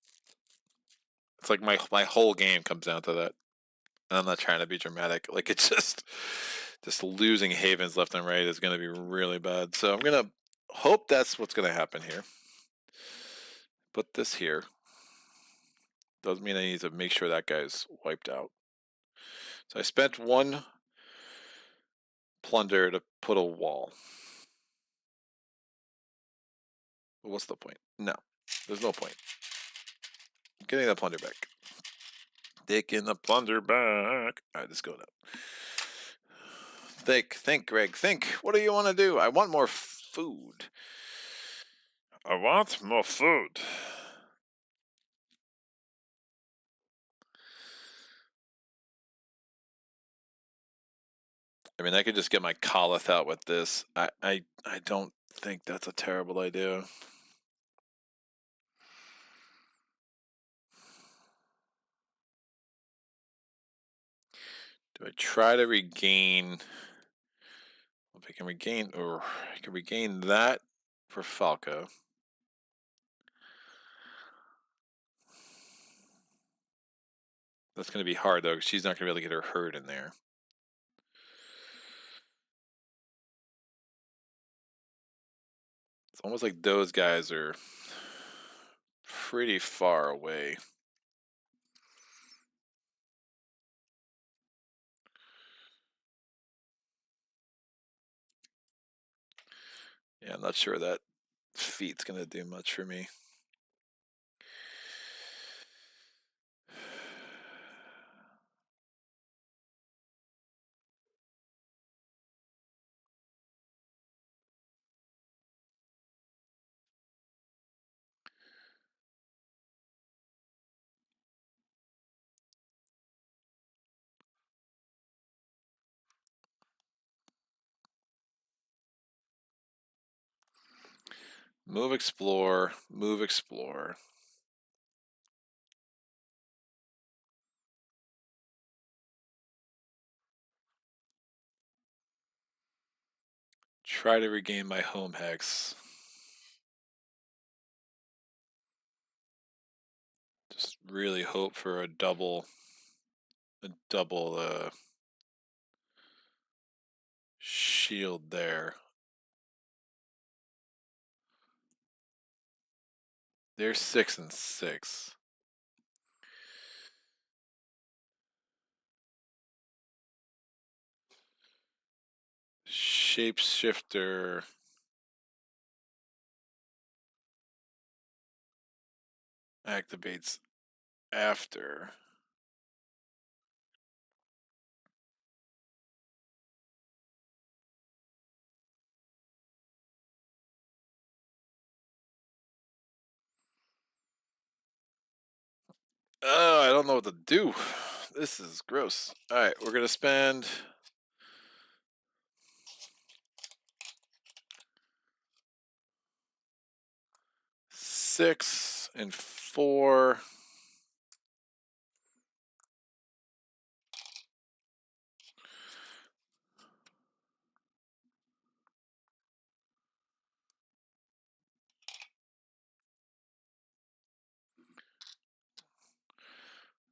It's like my whole game comes down to that. And I'm not trying to be dramatic. Like, it's just losing havens left and right is going to be really bad. So I'm going to hope that's what's going to happen here. Put this here. Doesn't mean I need to make sure that guy's wiped out. So I spent 1 plunder to put a wall. But what's the point? No, there's no point. Getting the plunder back. Taking the plunder back. All right, let's go now. Think, Greg, think. What do you want to do? I want more food. I want more food. I mean, I could just get my Kolith out with this. I don't think that's a terrible idea. Do I try to regain? If I can regain, or I can regain that for Falco. That's going to be hard though, because she's not going to be able to get her herd in there. It's almost like those guys are pretty far away. Yeah, I'm not sure that feat's going to do much for me. Move, explore, move, explore. Try to regain my home hex. Just really hope for a double shield there. They're 6 and 6. Shapeshifter. Activates after. Oh, I don't know what to do. This is gross. All right, we're going to spend 6 and 4.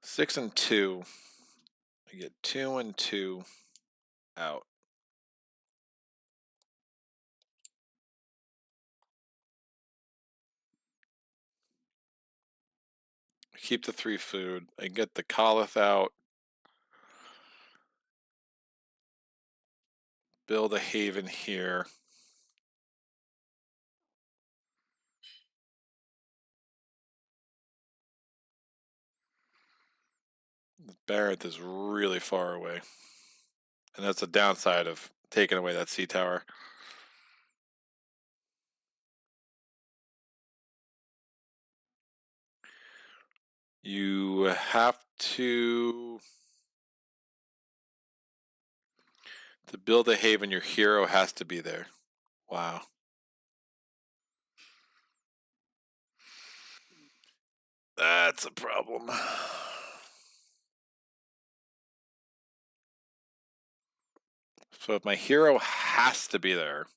Six and 2. I get 2 and 2 out. Keep the 3 food. I get the Kolith out. Build a haven here. The Barrett is really far away. And that's the downside of taking away that sea tower. You have to build a haven, your hero has to be there. Wow. That's a problem. So if my hero has to be there,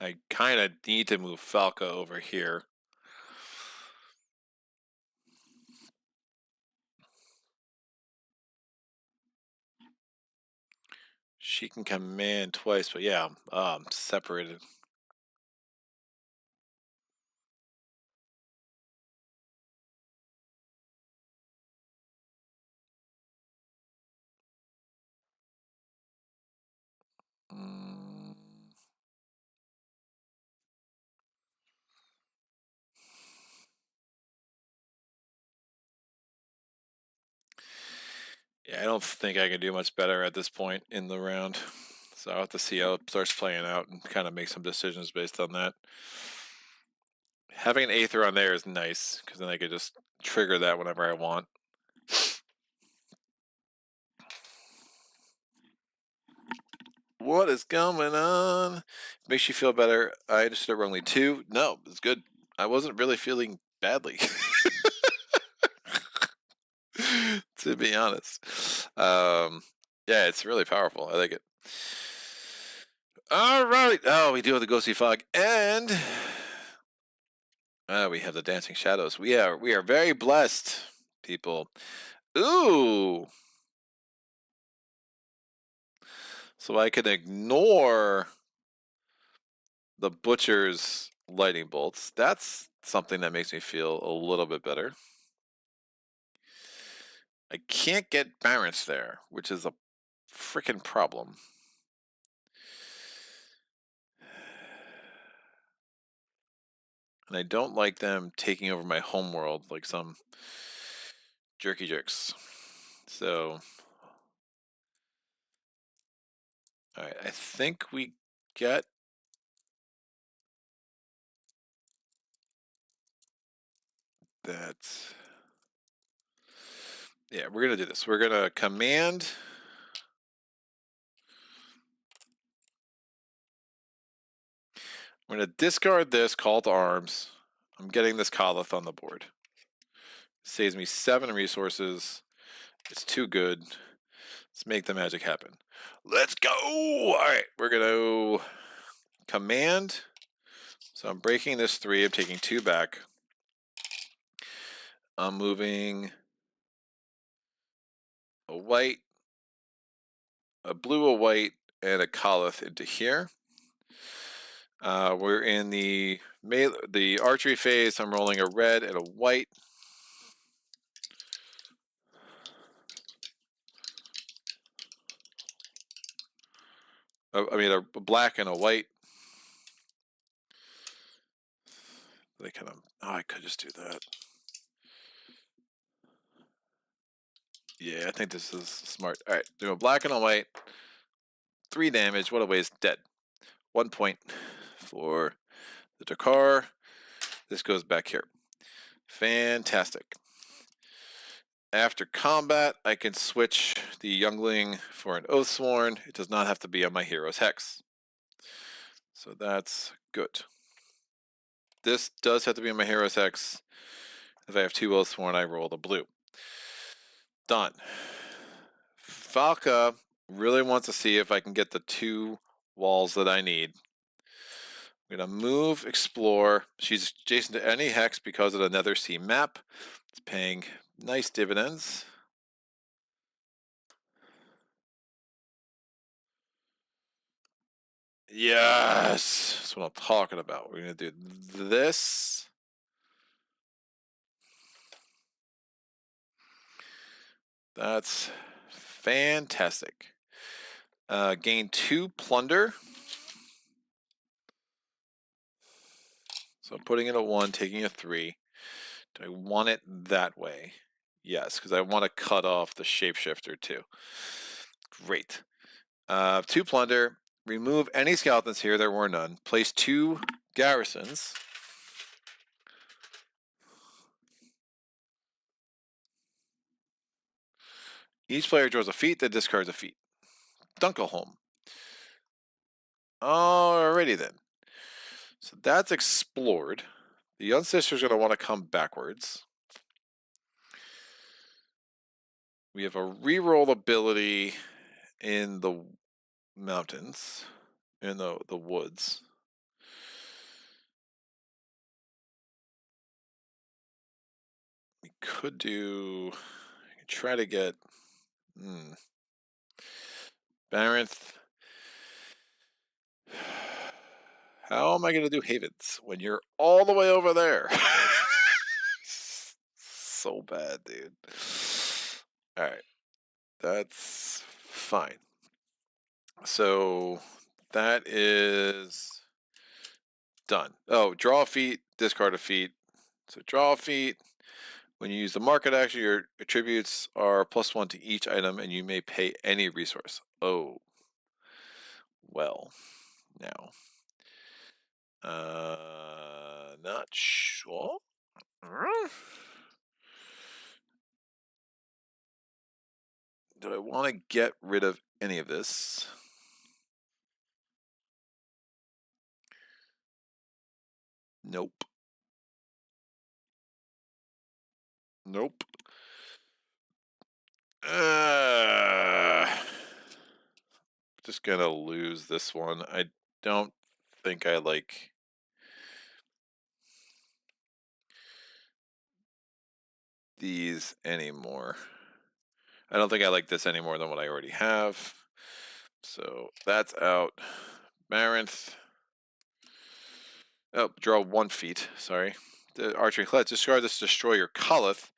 I kind of need to move Falco over here. She can command twice, but yeah, I'm separated. Yeah, I don't think I can do much better at this point in the round. So I'll have to see how it starts playing out and kind of make some decisions based on that. Having an Aether on there is nice, because then I could just trigger that whenever I want. What is going on? Makes you feel better. I understood it wrongly too. No, it's good. I wasn't really feeling badly. To be honest. Yeah, it's really powerful. I like it. All right. Oh, we do have the ghostly fog, and we have the dancing shadows. We are very blessed, people. Ooh. So I can ignore the butcher's lightning bolts. That's something that makes me feel a little bit better. I can't get Barents there, which is a freaking problem. And I don't like them taking over my homeworld like some jerky jerks. So, all right, I think we get that. Yeah, we're gonna do this. We're gonna command. I'm gonna discard this call to arms. I'm getting this Kolith on the board. Saves me 7 resources. It's too good. Let's make the magic happen. Let's go! Alright, we're gonna command. So I'm breaking this 3. I'm taking 2 back. I'm moving a white, a blue, a white, and a Kolith into here. We're in the archery phase. I'm rolling a red and a white. I mean, a black and a white. They kind of. Oh, I could just do that. Yeah, I think this is smart. All right, do a black and a white. 3 damage. What a waste. Dead. 1 point for the Dakar. This goes back here. Fantastic. After combat, I can switch the Youngling for an Oathsworn. It does not have to be on my hero's hex. So that's good. This does have to be on my hero's hex. If I have 2 Oathsworn, I roll the blue. Done. Falca really wants to see if I can get the 2 walls that I need. I'm going to move, explore. She's adjacent to any hex because of the Nether Sea map. It's paying nice dividends. Yes, that's what I'm talking about. We're going to do this. That's fantastic. Gain 2 plunder. So I'm putting in a 1, taking a 3. Do I want it that way? Yes, because I want to cut off the shapeshifter too. Great. 2 plunder. Remove any skeletons here. There were none. Place 2 garrisons. Each player draws a feat that discards a feat. Dunkelholm. Alrighty then. So that's explored. The Young Sister's going to want to come backwards. We have a reroll ability in the mountains, in the woods. We could do, try to get Baranth. How am I going to do Havens when you're all the way over there? So bad, dude. All right. That's fine. So that is done. Oh, draw a feat, discard a feat. So draw a feat. When you use the market action, your attributes are +1 to each item, and you may pay any resource. Oh, well, now, not sure. Do I want to get rid of any of this? Nope. Nope. Just gonna lose this one. I don't think I like these anymore. I don't think I like this any more than what I already have. So that's out. Marinth. Oh, draw 1 feat. Sorry. The archery. Let's discard this to destroy your Kolith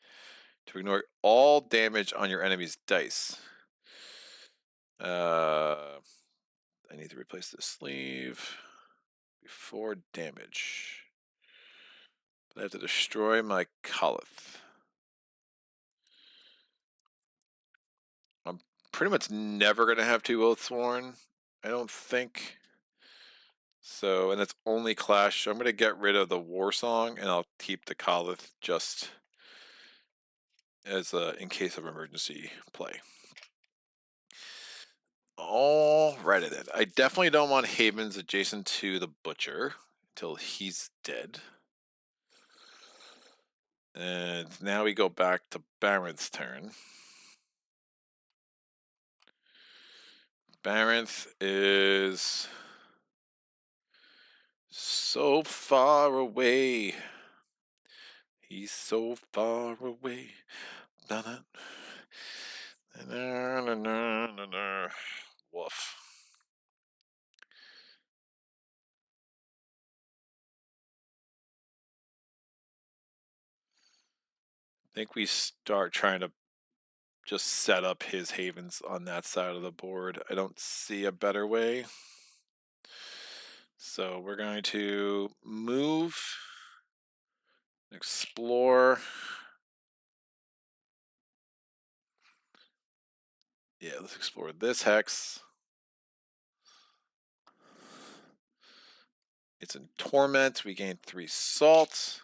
to ignore all damage on your enemy's dice. I need to replace this sleeve before damage. But I have to destroy my Kolith. I'm pretty much never going to have 2 Oathsworn, I don't think. So, and it's only Clash. So I'm going to get rid of the War Song, and I'll keep the Kolith just as a in case of emergency play. Alrighty then. I definitely don't want Havens adjacent to the Butcher until he's dead. And now we go back to Baronth's turn. Baronth is so far away. He's so far away. Woof. I think we start trying to just set up his havens on that side of the board. I don't see a better way. So we're going to move, explore. Yeah, let's explore this hex. It's in Torment. We gain 3 salt.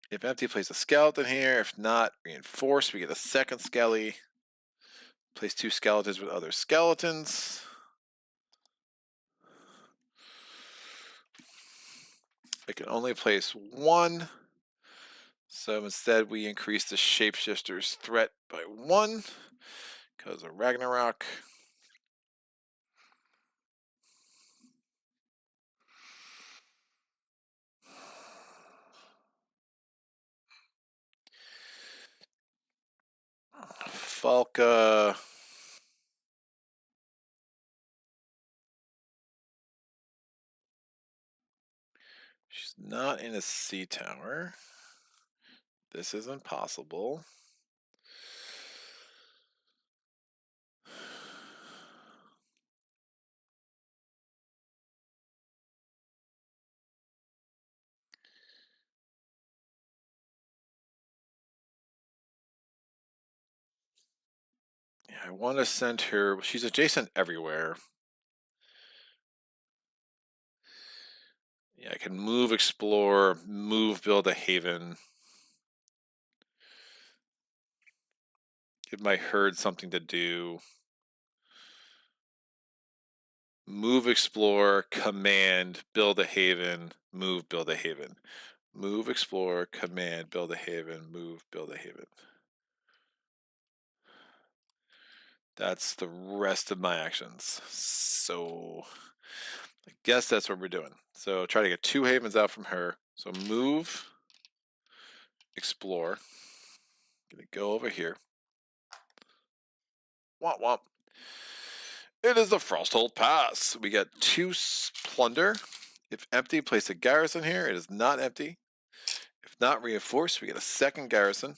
If empty, place a skeleton here. If not, reinforce. We get a second skelly. Place 2 skeletons with other skeletons. I can only place 1. So instead, we increase the shapeshifter's threat by 1 because of Ragnarok. Falca. She's not in a sea tower. This isn't possible. Yeah, I want to send her. She's adjacent everywhere. Yeah, I can move, explore, move, build a haven. Give my herd something to do. Move, explore, command, build a haven, move, build a haven. Move, explore, command, build a haven, move, build a haven. That's the rest of my actions. So I guess that's what we're doing. So try to get 2 havens out from her. So move, explore. Gonna go over here. Womp womp. It is the Frosthold Pass. We get 2 plunder. If empty, place a garrison here. It is not empty. If not reinforced, we get a second garrison.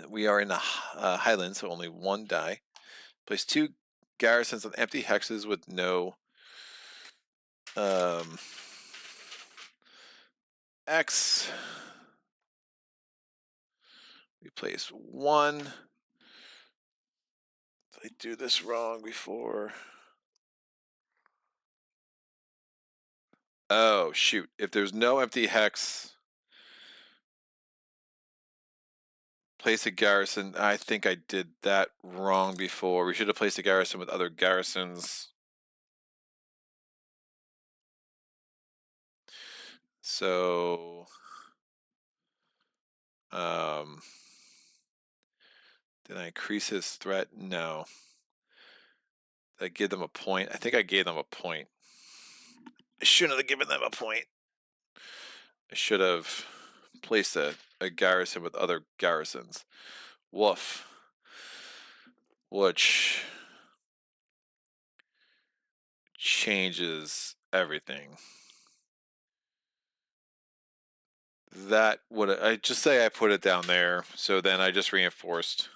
We are in the Highlands, so only 1 die. Place 2 garrisons on empty hexes with no X. We place 1. Did I do this wrong before? Oh, shoot. If there's no empty hex, place a garrison. I think I did that wrong before. We should have placed a garrison with other garrisons. So, did I increase his threat? No. Did I give them a point? I think I gave them a point. I shouldn't have given them a point. I should have placed a garrison with other garrisons. Woof. Which changes everything. That would I just say I put it down there, so then I just reinforced.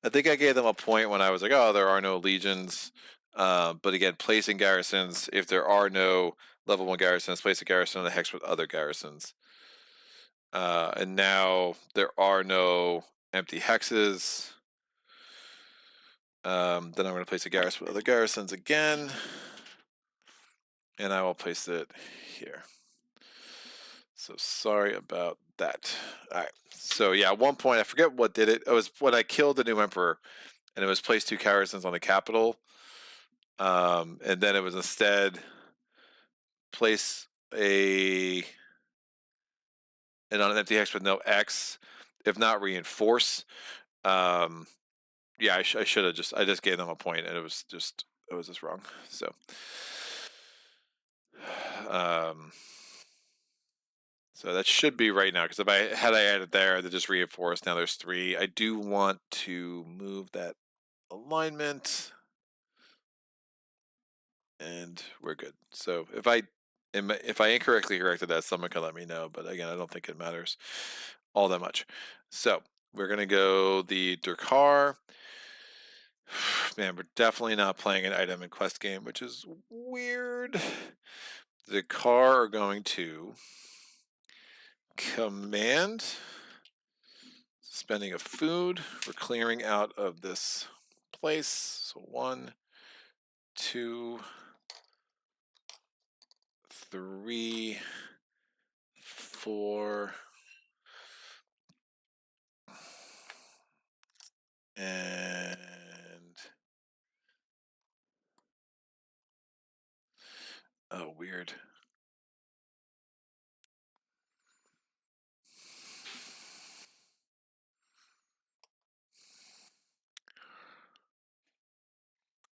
I think I gave them a point when I was like, oh, there are no legions. But again, placing garrisons, if there are no level 1 garrisons, place a garrison on the hex with other garrisons. And now there are no empty hexes. Then I'm going to place a garrison with other garrisons again. And I will place it here. So sorry about that. All right. So yeah, at one point, I forget what did it. It was when I killed the new emperor, and it was placed 2 garrisons on the capital. And then it was instead place an on an empty hex with no X, if not reinforce. Yeah, I should have I just gave them a point, and it was just wrong. So, so that should be right now, because if I added there, they just reinforced. Now there's 3. I do want to move that alignment, and we're good. So if I incorrectly corrected that, someone can let me know. But again, I don't think it matters all that much. So we're gonna go the Durkar. Man, we're definitely not playing an item and quest game, which is weird. The car are going to command spending of food. We're clearing out of this place. So 1, 2, 3, 4, and oh, weird.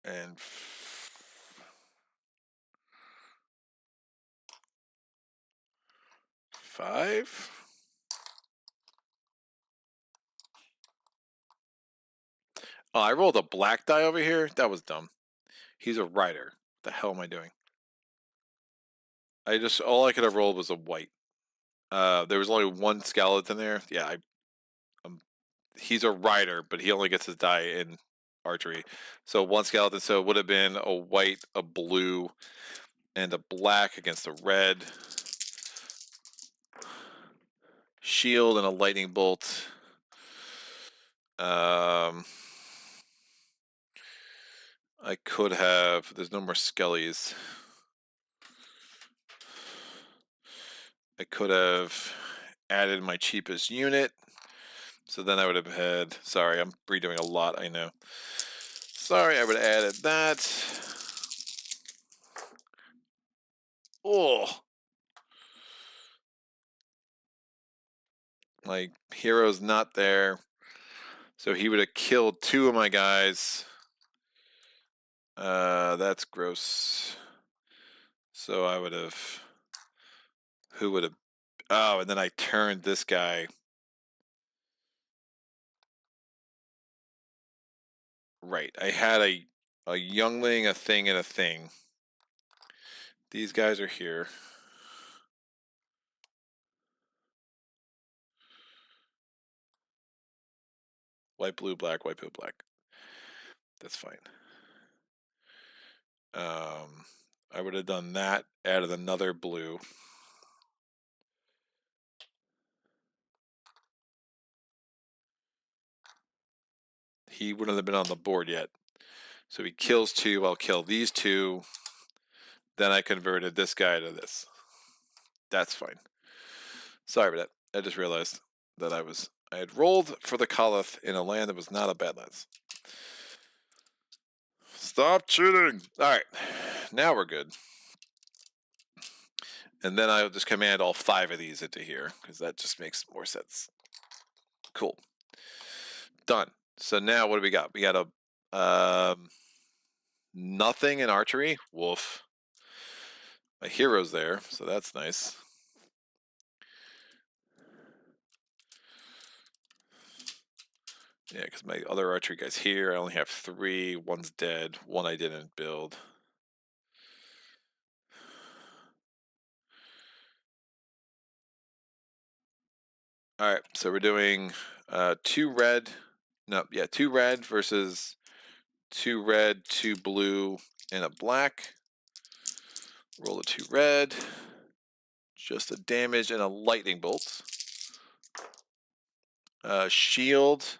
And 5. Oh, I rolled a black die over here. That was dumb. He's a rider. What the hell am I doing? All I could have rolled was a white. There was only 1 skeleton there. Yeah, he's a rider, but he only gets his die in archery. So 1 skeleton. So it would have been a white, a blue, and a black against a red. Shield and a lightning bolt. I could have. There's no more skellies. I could have added my cheapest unit. So then I would have had. Sorry, I'm redoing a lot, I know. Sorry, I would have added that. Oh. My hero's not there. So he would have killed 2 of my guys. That's gross. So I would have. Who would have? Oh, and then I turned this guy. Right. I had a youngling, a thing, and a thing. These guys are here. White, blue, black, white, blue, black. That's fine. I would have done that, added another blue. He wouldn't have been on the board yet. So he kills 2, I'll kill these 2. Then I converted this guy to this. That's fine. Sorry about that. I just realized that I had rolled for the Koloth in a land that was not a Badlands. Stop cheating! Alright, now we're good. And then I'll just command all 5 of these into here, because that just makes more sense. Cool. Done. So now what do we got? We got a nothing in archery. Woof. My hero's there, so that's nice. Yeah, because my other archery guy's here. I only have 3. 1's dead. 1 I didn't build. Alright, so we're doing 2 red. No, yeah, 2 red versus 2 red, 2 blue, and a black. Roll a 2 red. Just a damage and a lightning bolt. Shield.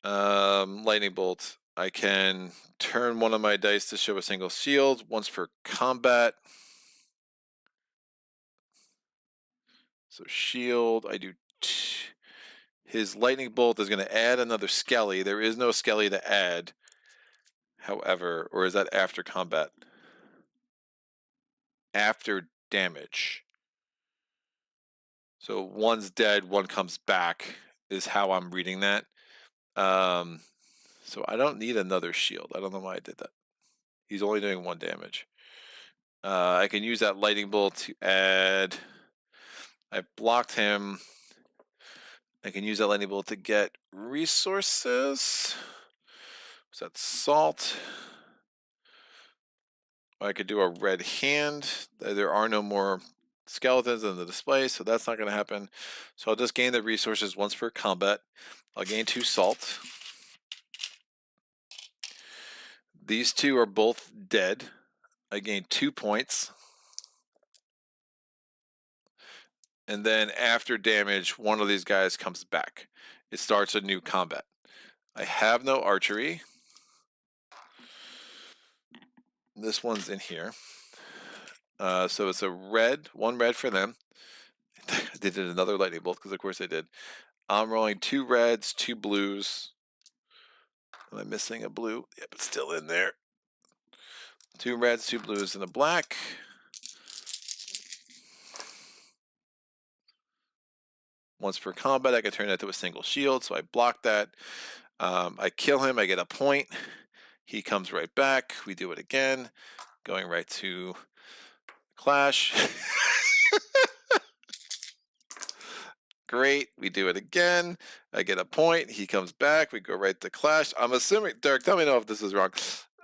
Lightning bolt. I can turn one of my dice to show a single shield once for combat. So shield, I do. His lightning bolt is going to add another skelly. There is no skelly to add. However, or is that after combat? After damage. So 1's dead, 1 comes back is how I'm reading that. So I don't need another shield. I don't know why I did that. He's only doing 1 damage. I can use that lightning bolt to add. I blocked him. I can use that lightning bolt to get resources. Was that salt? I could do a red hand. There are no more skeletons in the display, so that's not going to happen. So I'll just gain the resources once per combat. I'll gain 2 salt. These 2 are both dead. I gain 2 points. And then after damage, one of these guys comes back. It starts a new combat. I have no archery. This one's in here. So it's a red, 1 red for them. They did another lightning bolt, because of course they did. I'm rolling 2 reds, 2 blues. Am I missing a blue? Yep, it's still in there. 2 reds, 2 blues, and a black. Once per combat, I can turn that to a single shield, so I block that. I kill him, I get a point. He comes right back. We do it again. Going right to Clash. Great. We do it again. I get a point. He comes back. We go right to Clash. I'm assuming, Derek, tell me if this is wrong,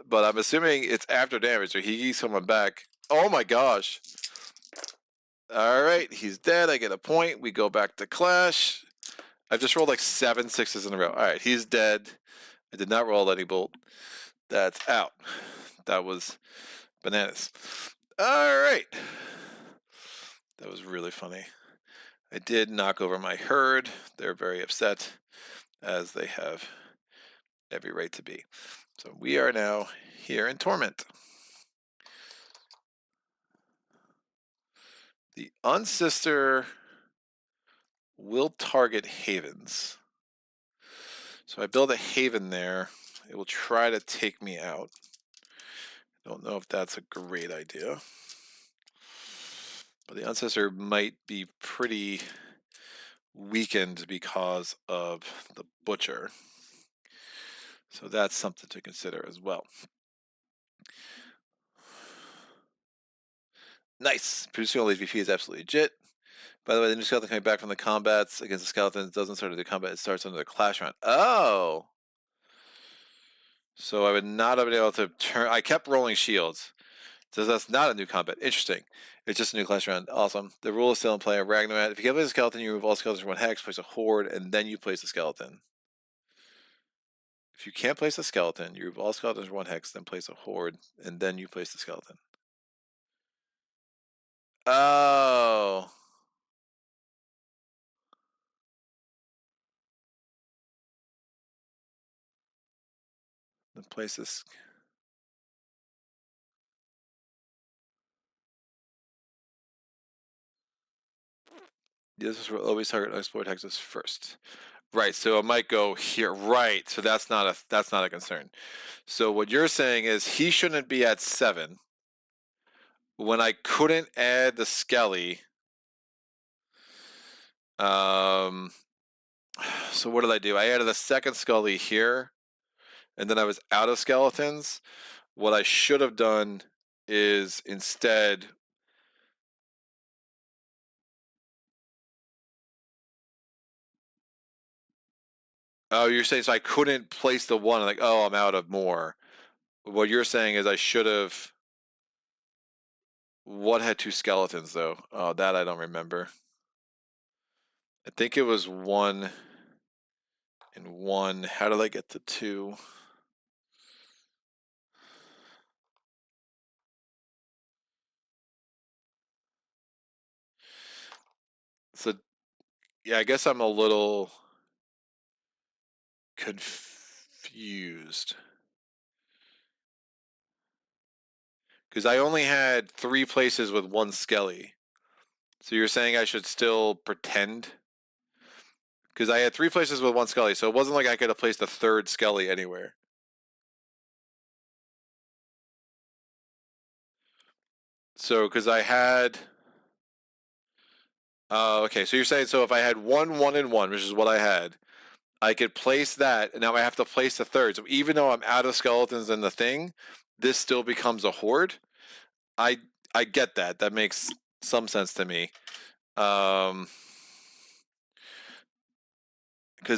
but I'm assuming it's after damage, so he keeps coming back. Oh my gosh. All right. He's dead. I get a point. We go back to Clash. I've just rolled like 7 6s in a row. All right. He's dead. I did not roll a lightning bolt. That's out. That was bananas. All right. That was really funny. I did knock over my herd. They're very upset, as they have every right to be. So we are now here in Torment. The Unsister will target havens. So I build a haven there. It will try to take me out. I don't know if that's a great idea. But the Unsister might be pretty weakened because of the Butcher. So that's something to consider as well. Nice. Producing all these VP is absolutely legit. By the way, the new skeleton coming back from the combats against the skeletons doesn't start at the combat, it starts under the clash round. Oh! So I would not have been able to turn. I kept rolling shields. So that's not a new combat. Interesting. It's just a new clash round. Awesome. The rule is still in play of Ragnarok. If you get a skeleton, you remove all skeletons from 1 hex, place a horde, and then you place a skeleton. If you can't place a skeleton, you remove all skeletons 1 hex, then place a horde, and then you place the skeleton. Oh. Then place this. This is where always target unexplored hexes first. Right, so it might go here. Right, so that's not a concern. So what you're saying is he shouldn't be at 7. When I couldn't add the skelly, so what did I do? I added a second skelly here, and then I was out of skeletons. What I should have done is instead. Oh, you're saying so I couldn't place the one, like, oh, I'm out of more. What you're saying is I should have. What had 2 skeletons, though? Oh, that I don't remember. I think it was 1 and 1. How did I get to 2? So, yeah, I guess I'm a little confused. Because I only had 3 places with 1 skelly. So you're saying I should still pretend? Because I had 3 places with 1 skelly, so it wasn't like I could have placed a 3rd skelly anywhere. So, because I had. Okay, so you're saying so if I had 1, 1, and 1, which is what I had, I could place that, and now I have to place the 3rd. So even though I'm out of skeletons in the thing, this still becomes a horde. I get that. That makes some sense to me. Because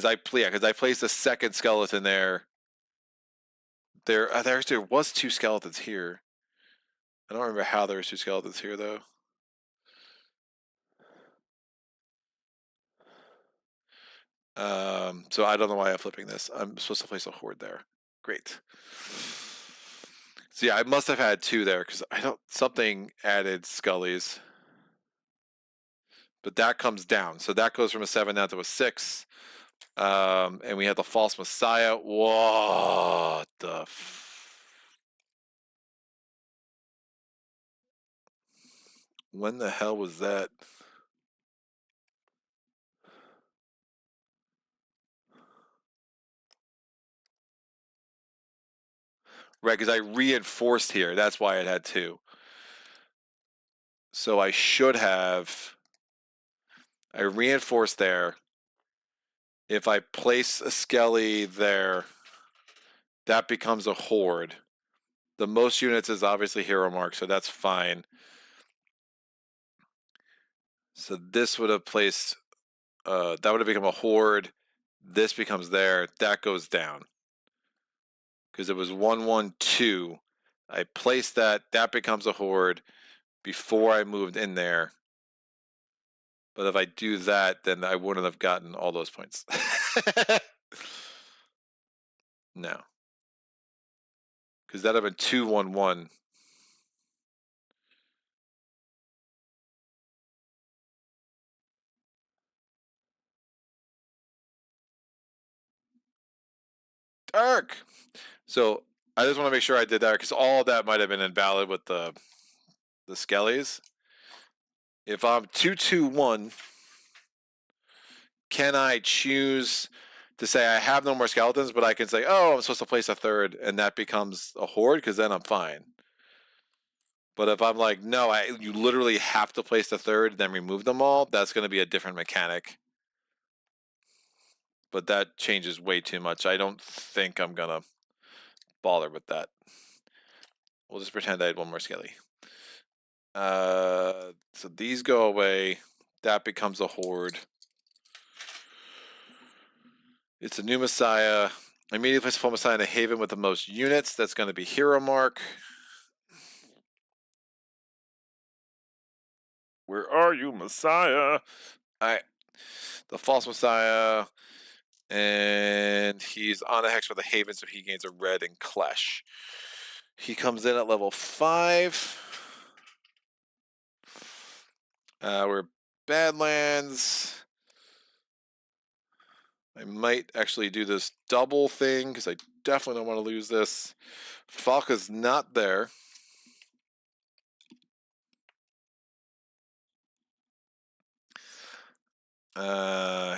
I placed a second skeleton there. There was 2 skeletons here. I don't remember how there was 2 skeletons here though. So I don't know why I'm flipping this. I'm supposed to place a horde there. Great. So yeah, I must have had 2 there because something added skellies. But that comes down. So that goes from a 7 down to a 6. And we have the false messiah. What the when the hell was that? Right, because I reinforced here. That's why it had 2. So I should have. I reinforced there. If I place a skelly there, that becomes a horde. The most units is obviously hero mark, so that's fine. So this would have placed. That would have become a horde. This becomes there. That goes down. Because it was 1, 1, 2. I placed that. That becomes a horde before I moved in there. But if I do that, then I wouldn't have gotten all those points. No. Because that would have been 2, 1, 1. Dark! So I just want to make sure I did that because all of that might have been invalid with the skellies. If I'm 2, 2, 1, can I choose to say I have no more skeletons, but I can say, oh, I'm supposed to place a 3rd, and that becomes a horde because then I'm fine. But if I'm like, no, you literally have to place the 3rd and then remove them all, that's going to be a different mechanic. But that changes way too much. I don't think I'm going to bother with that. We'll just pretend I had 1 more skelly. So these go away. That becomes a horde. It's a new Messiah. Immediately place a full Messiah in a haven with the most units. That's going to be hero mark. Where are you, Messiah? The false Messiah. And he's on a hex with a Haven, so he gains a red in Clash. He comes in at level 5. We're Badlands. I might actually do this double thing because I definitely don't want to lose this. Falca's not there.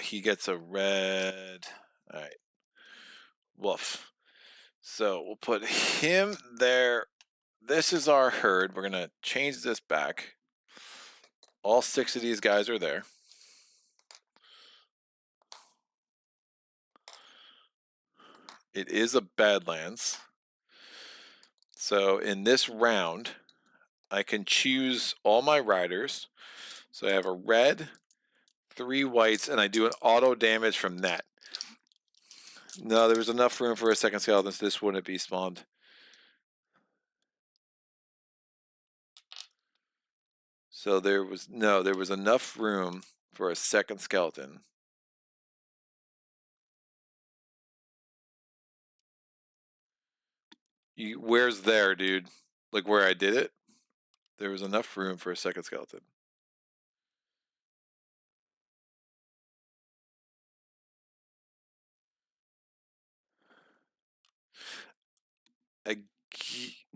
He gets a red. All right. Woof. So we'll put him there. This is our herd. We're going to change this back. All 6 of these guys are there. It is a Badlands. So in this round, I can choose all my riders. So I have a red, 3 whites, and I do an auto damage from that. No, there was enough room for a second skeleton, so this wouldn't be spawned. So there was enough room for a second skeleton. Where's there, dude? Like where I did it? There was enough room for a second skeleton.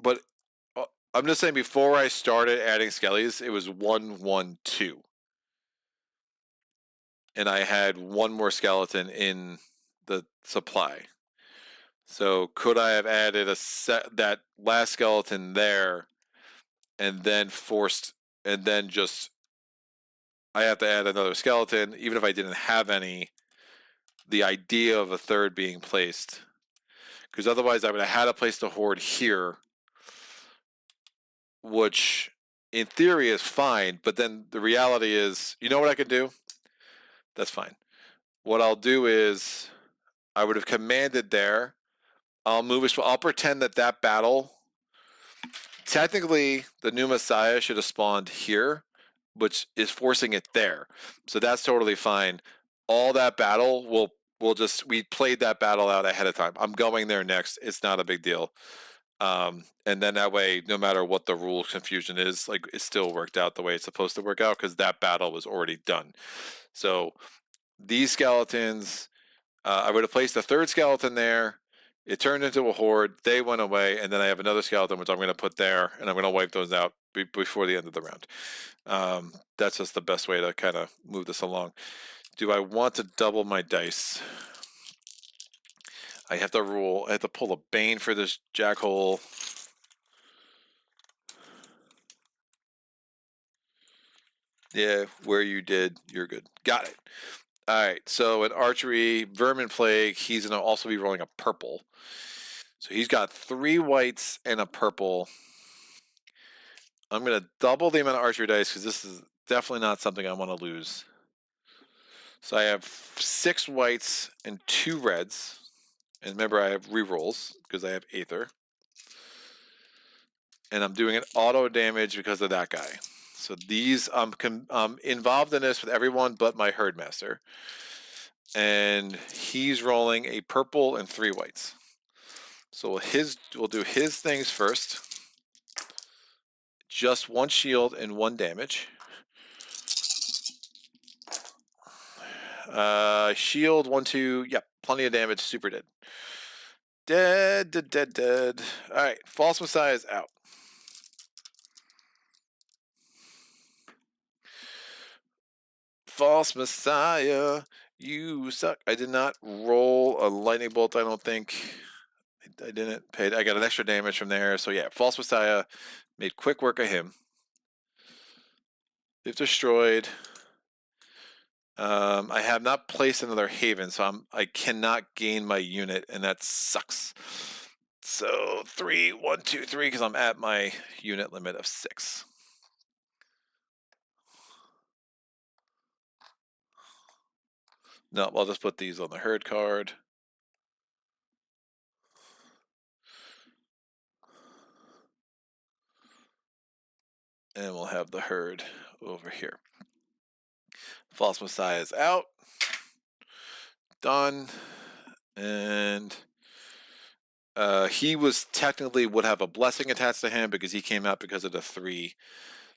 But I'm just saying, before I started adding skellies, it was 1-1-2. And I had 1 more skeleton in the supply. So could I have added that last skeleton there, and then just I have to add another skeleton, even if I didn't have any. The idea of a third being placed, because otherwise I would have had to place the horde here, which in theory is fine, but then the reality is, you know what I could do? That's fine. What I'll do is I would have commanded there. I'll pretend that battle. Technically, the new Messiah should have spawned here, which is forcing it there. So that's totally fine. All that battle we played that battle out ahead of time. I'm going there next. It's not a big deal. And then that way, no matter what the rule confusion is, like, it still worked out the way it's supposed to work out, because that battle was already done. So these skeletons, I would have placed a third skeleton there. It turned into a horde. They went away, and then I have another skeleton, which I'm going to put there, and I'm going to wipe those out before the end of the round. That's just the best way to kind of move this along. Do I want to double my dice? I have to pull a Bane for this jackhole. Yeah, where you did, you're good. Got it. All right, so in archery, Vermin Plague, he's going to also be rolling a purple. So he's got 3 whites and a purple. I'm going to double the amount of archery dice, because this is definitely not something I want to lose. So I have 6 whites and 2 reds. And remember, I have rerolls because I have Aether. And I'm doing an auto damage because of that guy. So these, I'm involved in this with everyone but my Herdmaster. And he's rolling a purple and 3 whites. So we'll do his things first. Just 1 shield and 1 damage. Shield 1, 2. Yep, plenty of damage. Super dead. Dead. All right, False Messiah is out. False Messiah, you suck. I did not roll a lightning bolt, I don't think. I didn't pay. I got an extra damage from there. So yeah, False Messiah made quick work of him. They've destroyed. I have not placed another Haven, so I cannot gain my unit, and that sucks. So 3, 1, 2, 3, because I'm at my unit limit of 6. No, I'll just put these on the herd card. And we'll have the herd over here. False Messiah is out. done. And he was technically would have a blessing attached to him because he came out because of the 3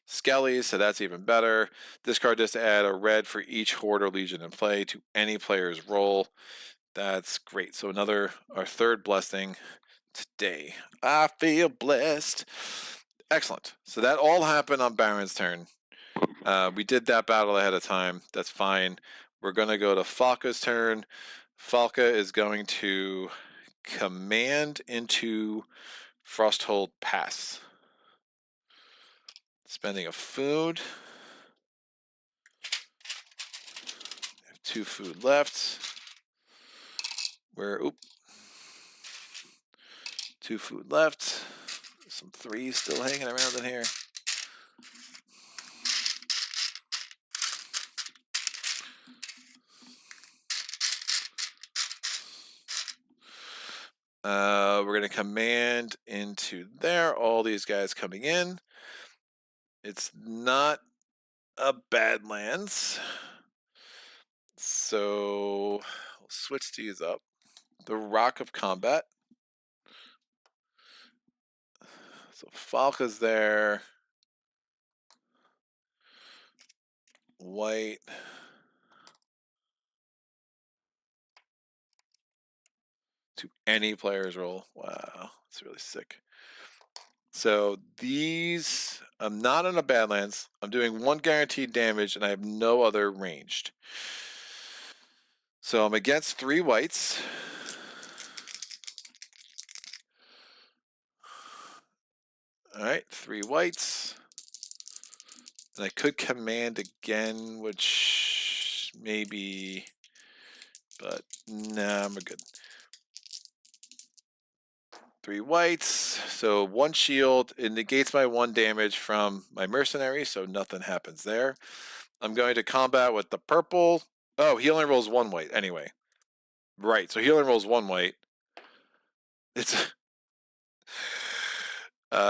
skellies, so that's even better. This card just add a red for each horde or legion in play to any player's roll. That's great. So our 3rd blessing today. I feel blessed. Excellent. So that all happened on Baron's turn. We did that battle ahead of time. That's fine. We're going to go to Falca's turn. Falca is going to command into Frosthold Pass. Spending a food. I have 2 food left. 2 food left. Some 3s still hanging around in here. We're going to command into there. All these guys coming in. It's not a Badlands. So we'll switch these up. The Rock of Combat. So Falca's there. White. To any player's roll. Wow, that's really sick. So these, I'm not on a Badlands. I'm doing 1 guaranteed damage, and I have no other ranged. So I'm against 3 whites. All right, 3 whites. And I could command again, which maybe, but nah, I'm good. 3 whites, so 1 shield. It negates my 1 damage from my mercenary, so nothing happens there. I'm going to combat with the purple. Oh, he only rolls 1 white anyway. Right, so he only rolls 1 white. It's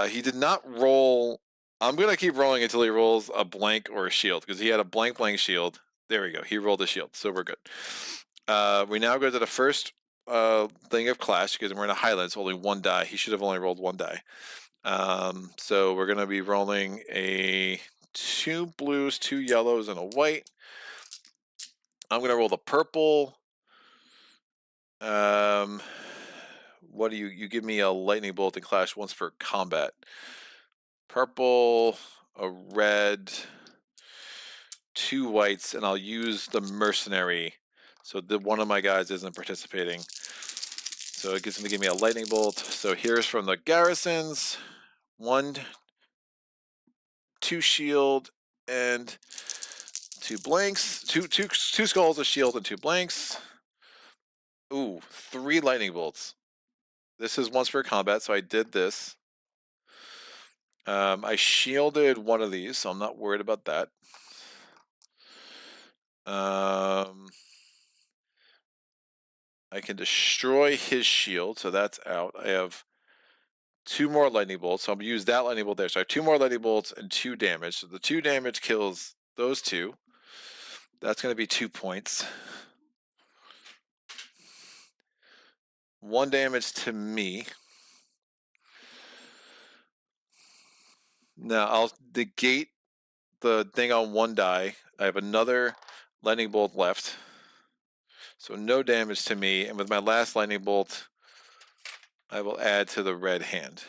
he did not roll. I'm going to keep rolling until he rolls a blank or a shield, because he had a blank shield. There we go. He rolled a shield, so we're good. We now go to the first thing of Clash, because we're in a Highland, so only 1 die. He should have only rolled 1 die. So we're going to be rolling a 2 blues, 2 yellows, and a white. I'm going to roll the purple. What do you give me a lightning bolt in Clash once for combat? Purple, a red, 2 whites, and I'll use the mercenary. So one of my guys isn't participating. So it gets him to give me a lightning bolt. So here's from the garrisons. 1, 2 shield, and 2 blanks. Two skulls, a shield, and 2 blanks. Ooh, 3 lightning bolts. This is once for combat, so I did this. I shielded 1 of these, so I'm not worried about that. I can destroy his shield, so that's out. I have 2 more lightning bolts, so I'm going to use that lightning bolt there. So I have 2 more lightning bolts and 2 damage. So the 2 damage kills those 2. That's going to be 2 points. 1 damage to me. Now I'll negate the thing on 1 die. I have another lightning bolt left. So no damage to me. And with my last lightning bolt, I will add to the red hand.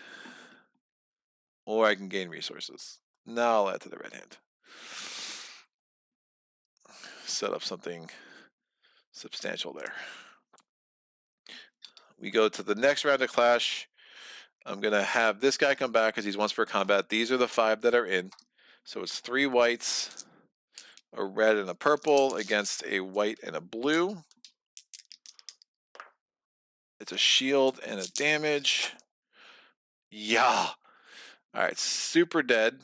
Or I can gain resources. Now I'll add to the red hand. Set up something substantial there. We go to the next round of Clash. I'm going to have this guy come back because he's once per combat. These are the 5 that are in. So it's 3 whites, a red, and a purple against a white and a blue. It's a shield and a damage. Yeah. All right, super dead.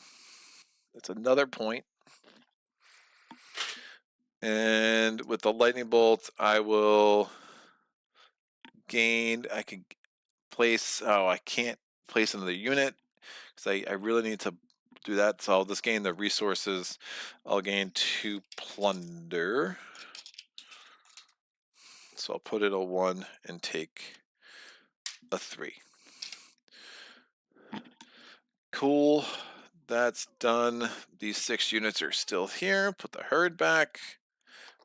That's another point. And with the lightning bolt, I will gain. I can place. Oh, I can't place another unit because I really need to do that. So I'll just gain the resources. I'll gain 2 plunder. So I'll put in a 1 and take a 3. Cool. That's done. These 6 units are still here. Put the herd back.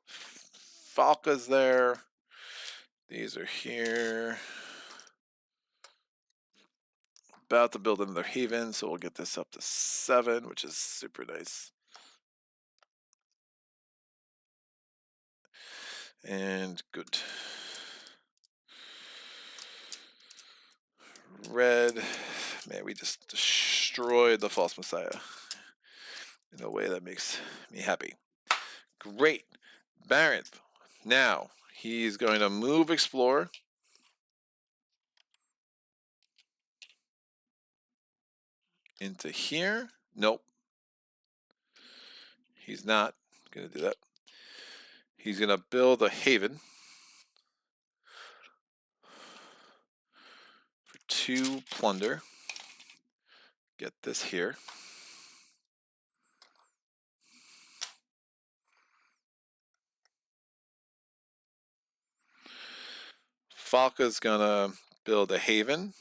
Falca's there. These are here. About to build another haven, so we'll get this up to 7, which is super nice. And good. Red. Man, we just destroyed the false messiah in a way that makes me happy. Great. Baranth. Now, he's going to move explore. Into here. Nope. He's not going to do that. He's going to build a haven. For 2 plunder. Get this here. Falca's gonna build a haven.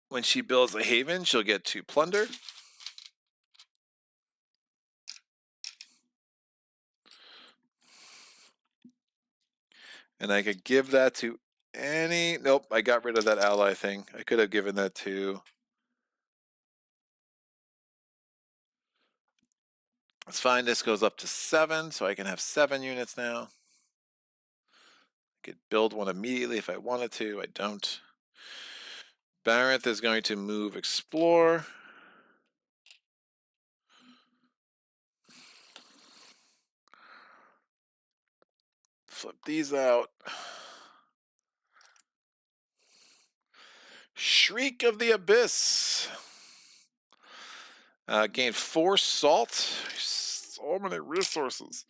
When she builds a haven, she'll get 2 plunder. And I could give that to any... Nope, I got rid of that ally thing. I could have given that to... It's fine, this goes up to 7, so I can have 7 units now. I could build one immediately if I wanted to. I don't. Baranth is going to move explore. Flip these out. Shriek of the Abyss. Gain 4 salt. So many resources.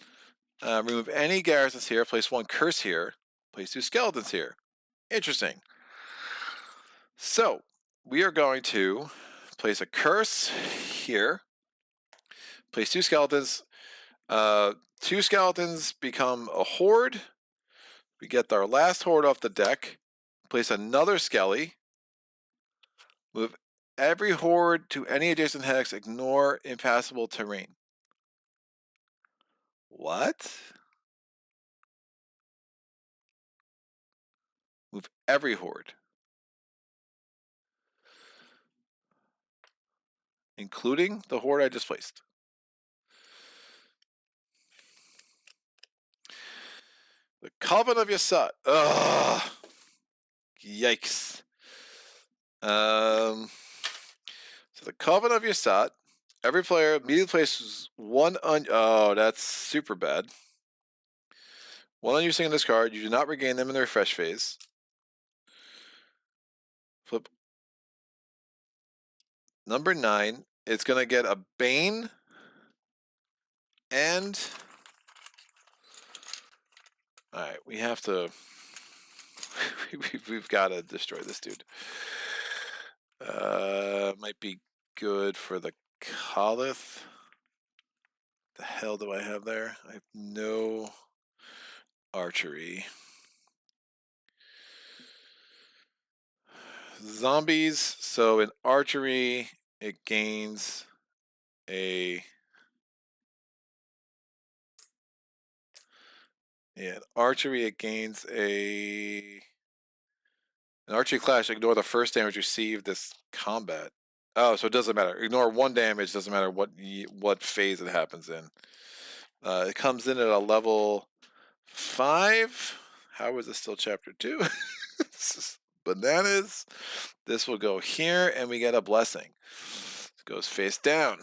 Remove any garrisons here. Place 1 curse here. Place 2 skeletons here. Interesting. So, we are going to place a curse here. Place 2 skeletons. 2 skeletons become a horde. We get our last horde off the deck. Place another skelly. Move every horde to any adjacent hex. Ignore impassable terrain. What? Move every horde. Including the horde I just placed. The Coven of Yasat. Ugh. Yikes. So the Coven of Yasat. Every player immediately places 1 oh, that's super bad. 1 unused thing in this card. You do not regain them in the refresh phase. Flip. Number 9. It's going to get a Bane. And... Alright, we have to... we've got to destroy this dude. Might be good for the Khalith. The hell do I have there? I have no archery. Zombies. So in archery, it gains a... Yeah, in archery, it gains a... An archery clash, ignore the first damage received this combat. Oh, so it doesn't matter. Ignore 1 damage, doesn't matter what phase it happens in. It comes in at a level 5. How is this still chapter 2? This is bananas. This will go here, and we get a blessing. It goes face down.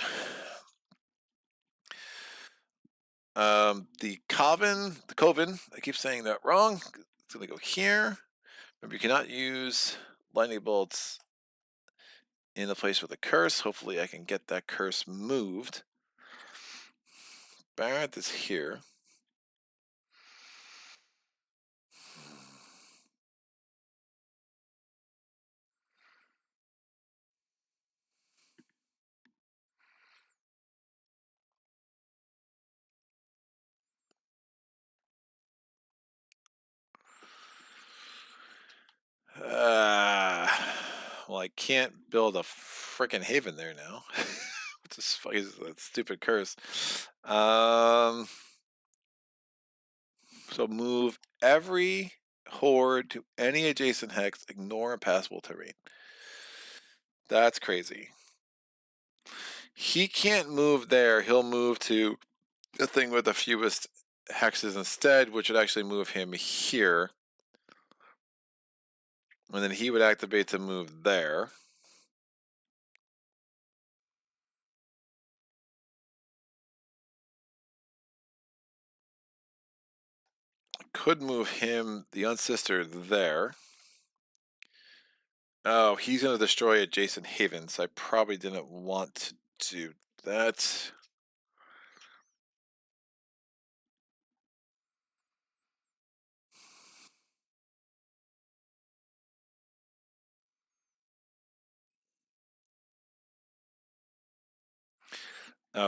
The Coven, I keep saying that wrong. It's going to go here. Remember, you cannot use lightning bolts in a place with a curse. Hopefully I can get that curse moved. Baranth is here. Well, I can't build a freaking haven there now. Which is that stupid curse. So move every horde to any adjacent hex, ignore impassable terrain. That's crazy. He can't move there. He'll move to the thing with the fewest hexes instead, which would actually move him here. And then he would activate to move there. Could move him, the Unsister, there. Oh, he's going to destroy adjacent havens. I probably didn't want to do that.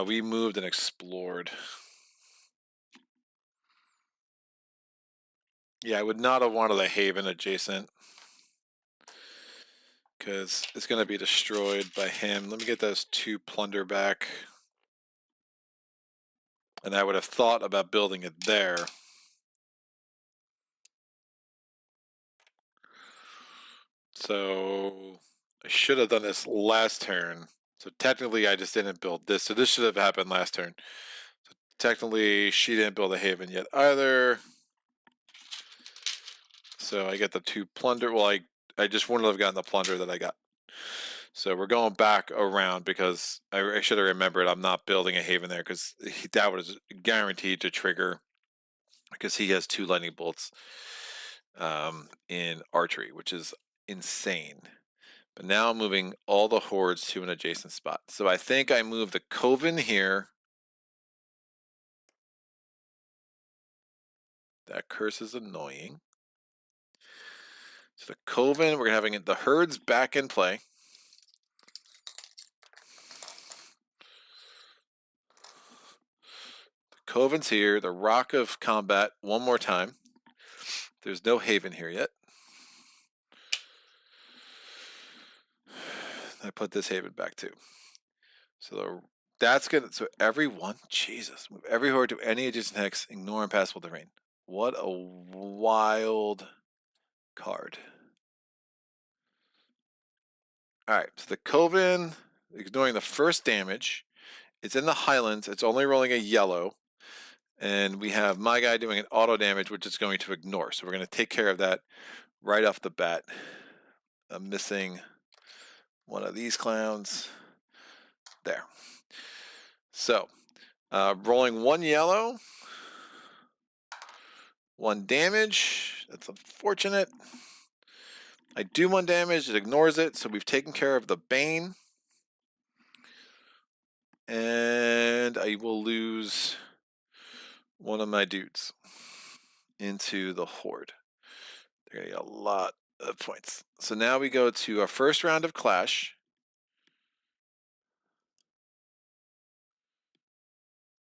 We moved and explored. Yeah, I would not have wanted a haven adjacent, because it's going to be destroyed by him. Let me get those 2 plunder back. And I would have thought about building it there. So I should have done this last turn. So technically I just didn't build this. So this should have happened last turn. So technically she didn't build a haven yet either. So I get the 2 plunder. Well, I just wouldn't have gotten the plunder that I got. So we're going back around, because I should have remembered I'm not building a haven there, because that was guaranteed to trigger, because he has 2 lightning bolts in archery, which is insane. But now I'm moving all the hordes to an adjacent spot. So I think I move the Coven here. That curse is annoying. So the Coven, we're having the herds back in play. The Coven's here. The Rock of Combat one more time. There's no haven here yet. I put this haven back too. So that's good. So everyone, Jesus, move every horde to any adjacent hex, ignore impassable terrain. What a wild card. All right, so the Coven, ignoring the first damage. It's in the Highlands. It's only rolling a yellow. And we have my guy doing an auto damage, which it's going to ignore. So we're going to take care of that right off the bat. I'm missing one of these clowns. There. So, rolling 1 yellow. 1 damage. That's unfortunate. I do 1 damage. It ignores it. So we've taken care of the Bane. And I will lose one of my dudes into the Horde. They're going to get a lot of points. So now we go to our first round of Clash.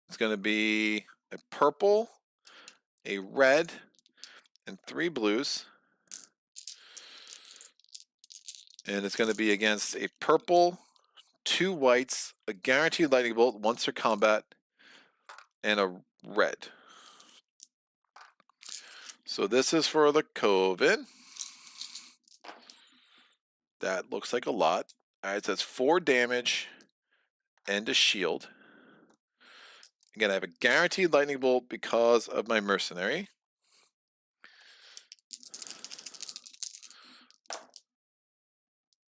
It's going to be a purple, a red, and 3 blues. And it's going to be against a purple, 2 whites, a guaranteed lightning bolt once for combat, and a red. So this is for the Coven. That looks like a lot. All right, so that's 4 damage and a shield. Again, I have a guaranteed lightning bolt because of my mercenary.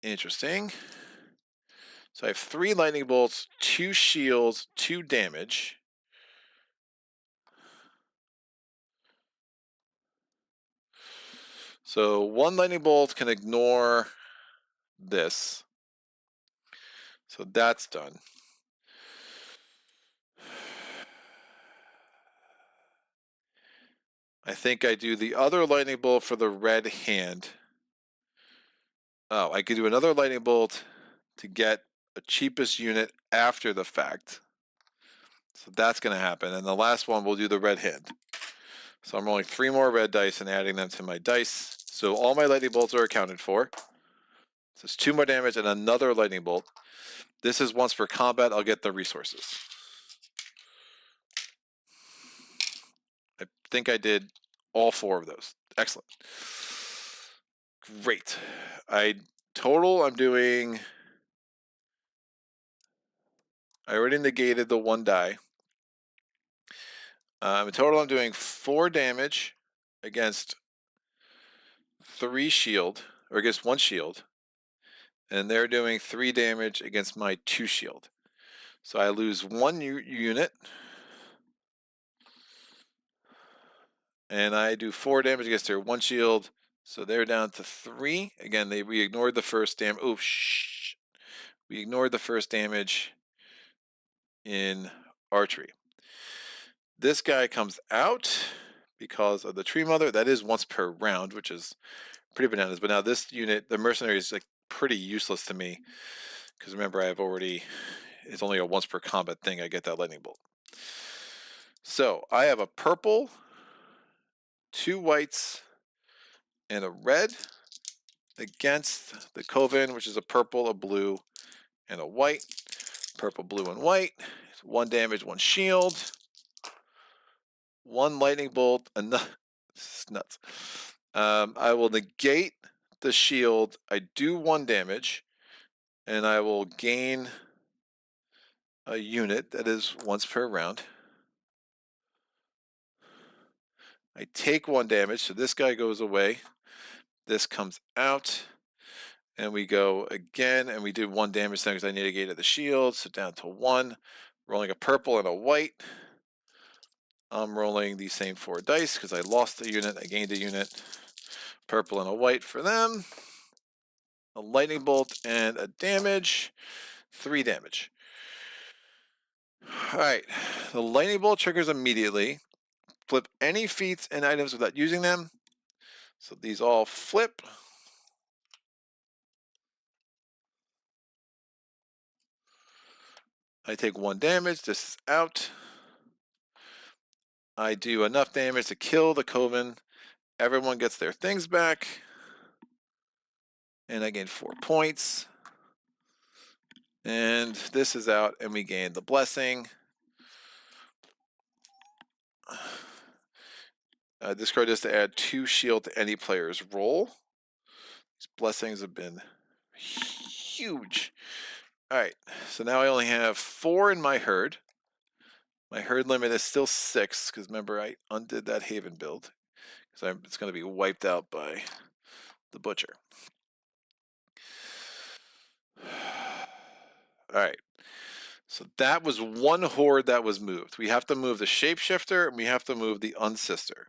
Interesting. So I have 3 lightning bolts, 2 shields, 2 damage. So 1 lightning bolt can ignore this. So that's done. I think I do the other lightning bolt for the red hand. Oh, I could do another lightning bolt to get a cheapest unit after the fact. So that's going to happen. And the last one, we'll do the red hand. So I'm rolling 3 more red dice and adding them to my dice. So all my lightning bolts are accounted for. So it's 2 more damage and another lightning bolt. This is once per combat. I'll get the resources. I think I did all 4 of those. Excellent. Great. Total, I'm doing... I already negated the 1 die. In total, I'm doing 4 damage against 3 shield, or against 1 shield. And they're doing 3 damage against my 2 shield. So I lose 1 unit. And I do 4 damage against their 1 shield. So they're down to 3. Again, we ignored the first damage. Oh, shh. We ignored the first damage in archery. This guy comes out because of the Tree Mother. That is once per round, which is pretty bananas. But now this unit, the mercenary, is like pretty useless to me. Because remember, it's only a once per combat thing. I get that lightning bolt. So I have a purple, 2 whites, and a red against the Coven, which is a purple, a blue, and a white. Purple, blue, and white. 1 damage, 1 shield. 1 lightning bolt. This is nuts. I will negate the shield. I do 1 damage, and I will gain a unit that is once per round. I take 1 damage, so this guy goes away. This comes out, and we go again, and we did 1 damage then because I negated the shield, so down to 1. Rolling a purple and a white. I'm rolling the same 4 dice because I lost a unit, I gained a unit. Purple and a white for them. A lightning bolt and a damage. 3 damage. Alright, the lightning bolt triggers immediately. Flip any feats and items without using them. So these all flip. I take 1 damage. This is out. I do enough damage to kill the Coven. Everyone gets their things back. And I gain 4 points. And this is out, and we gain the blessing. Discard this to add 2 shield to any player's roll. These blessings have been huge. Alright, so now I only have 4 in my herd. My herd limit is still 6, because remember I undid that Haven build. Because it's going to be wiped out by the Butcher. Alright, so that was 1 horde that was moved. We have to move the Shapeshifter, and we have to move the Unsister.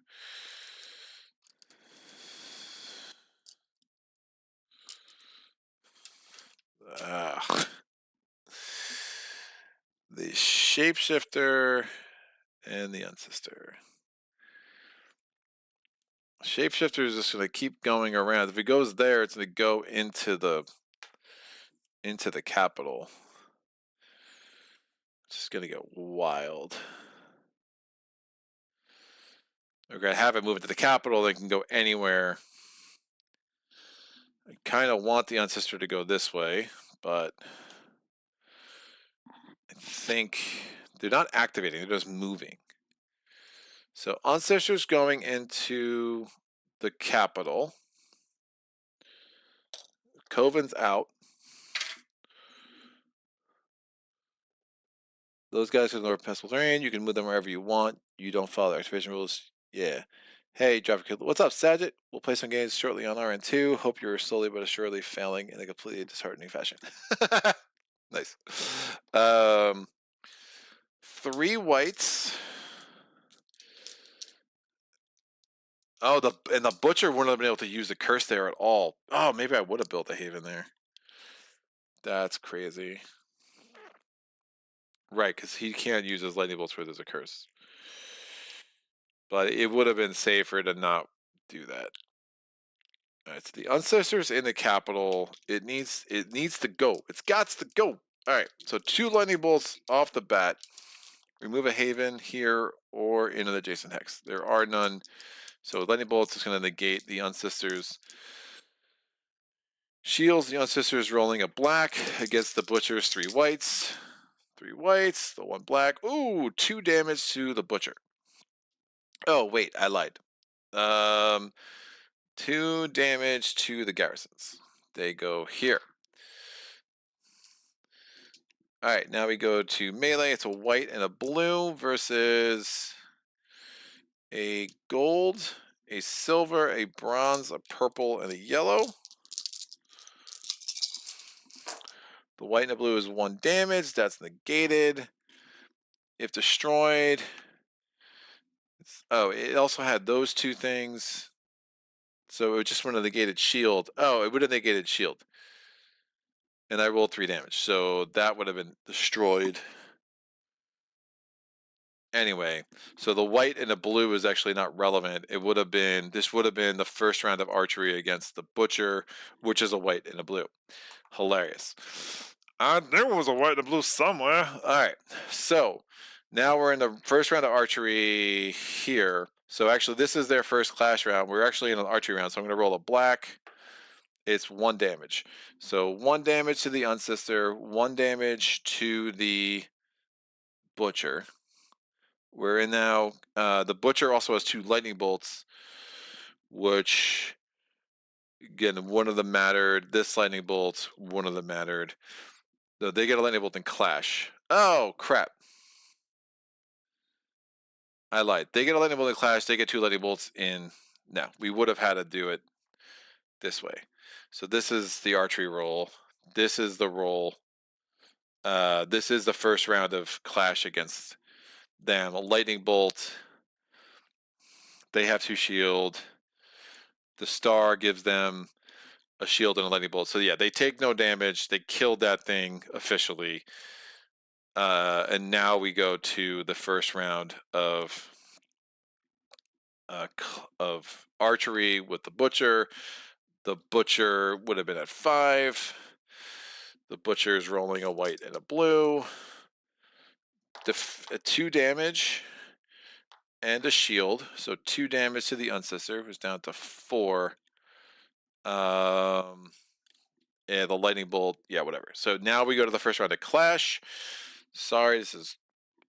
The Shapeshifter and the Unsister. Shapeshifter is just going to keep going around. If it goes there, it's going to go into the capital. It's just going to get wild. We're going to have it move into the capital. They can go anywhere. I kind of want the Unsister to go this way, but I think they're not activating. They're just moving. So Unsister's going into the capital. Coven's out. Those guys can North Pennsylvania. You can move them wherever you want. You don't follow the activation rules. Yeah. Hey, Driver Kid. What's up, Saget? We'll play some games shortly on our end too. Hope you're slowly but surely failing in a completely disheartening fashion. Nice. 3 whites. Oh, the Butcher wouldn't have been able to use the curse there at all. Oh, maybe I would have built a Haven there. That's crazy. Right, because he can't use his lightning bolts where there's a curse. But it would have been safer to not do that. Alright, so the Ancestors in the capital. It needs to go. It's got to go. Alright, so 2 lightning bolts off the bat. Remove a Haven here or in an adjacent hex. There are none. So lightning bolts is going to negate the Ancestors. Shields, the Ancestor is rolling a black against the Butcher's 3 whites. 3 whites, the 1 black. Ooh, 2 damage to the Butcher. Oh, wait, I lied. 2 damage to the garrisons. They go here. Alright, now we go to melee. It's a white and a blue versus a gold, a silver, a bronze, a purple, and a yellow. The white and the blue is 1 damage. That's negated. If destroyed. Oh, it also had those 2 things. So it just would have negated shield. Oh, it would have negated shield. And I rolled 3 damage. So that would have been destroyed. Anyway, so the white and the blue is actually not relevant. It would have been, this would have been the first round of archery against the Butcher, which is a white and a blue. Hilarious. There was a white and a blue somewhere. All right, so now we're in the first round of archery here. So actually, this is their first clash round. We're actually in an archery round, so I'm going to roll a black. It's 1 damage. So 1 damage to the Ancestor, 1 damage to the Butcher. We're in now. The Butcher also has 2 lightning bolts, which, again, one of them mattered. This lightning bolt, one of them mattered. So they get a lightning bolt and clash. Oh, crap. I lied. They get a lightning bolt and clash. They get 2 lightning bolts in. No, we would have had to do it this way. So this is the archery roll. This is the roll. This is the first round of clash against them. A lightning bolt. They have 2 shield. The star gives them a shield and a lightning bolt. So yeah, they take no damage. They killed that thing officially. And now we go to the first round of archery with the Butcher. The Butcher would have been at 5. The Butcher is rolling a white and a blue. 2 damage and a shield. So 2 damage to the Ancestor, who's down to 4. And the lightning bolt, yeah, whatever. So now we go to the first round of clash. Sorry, this is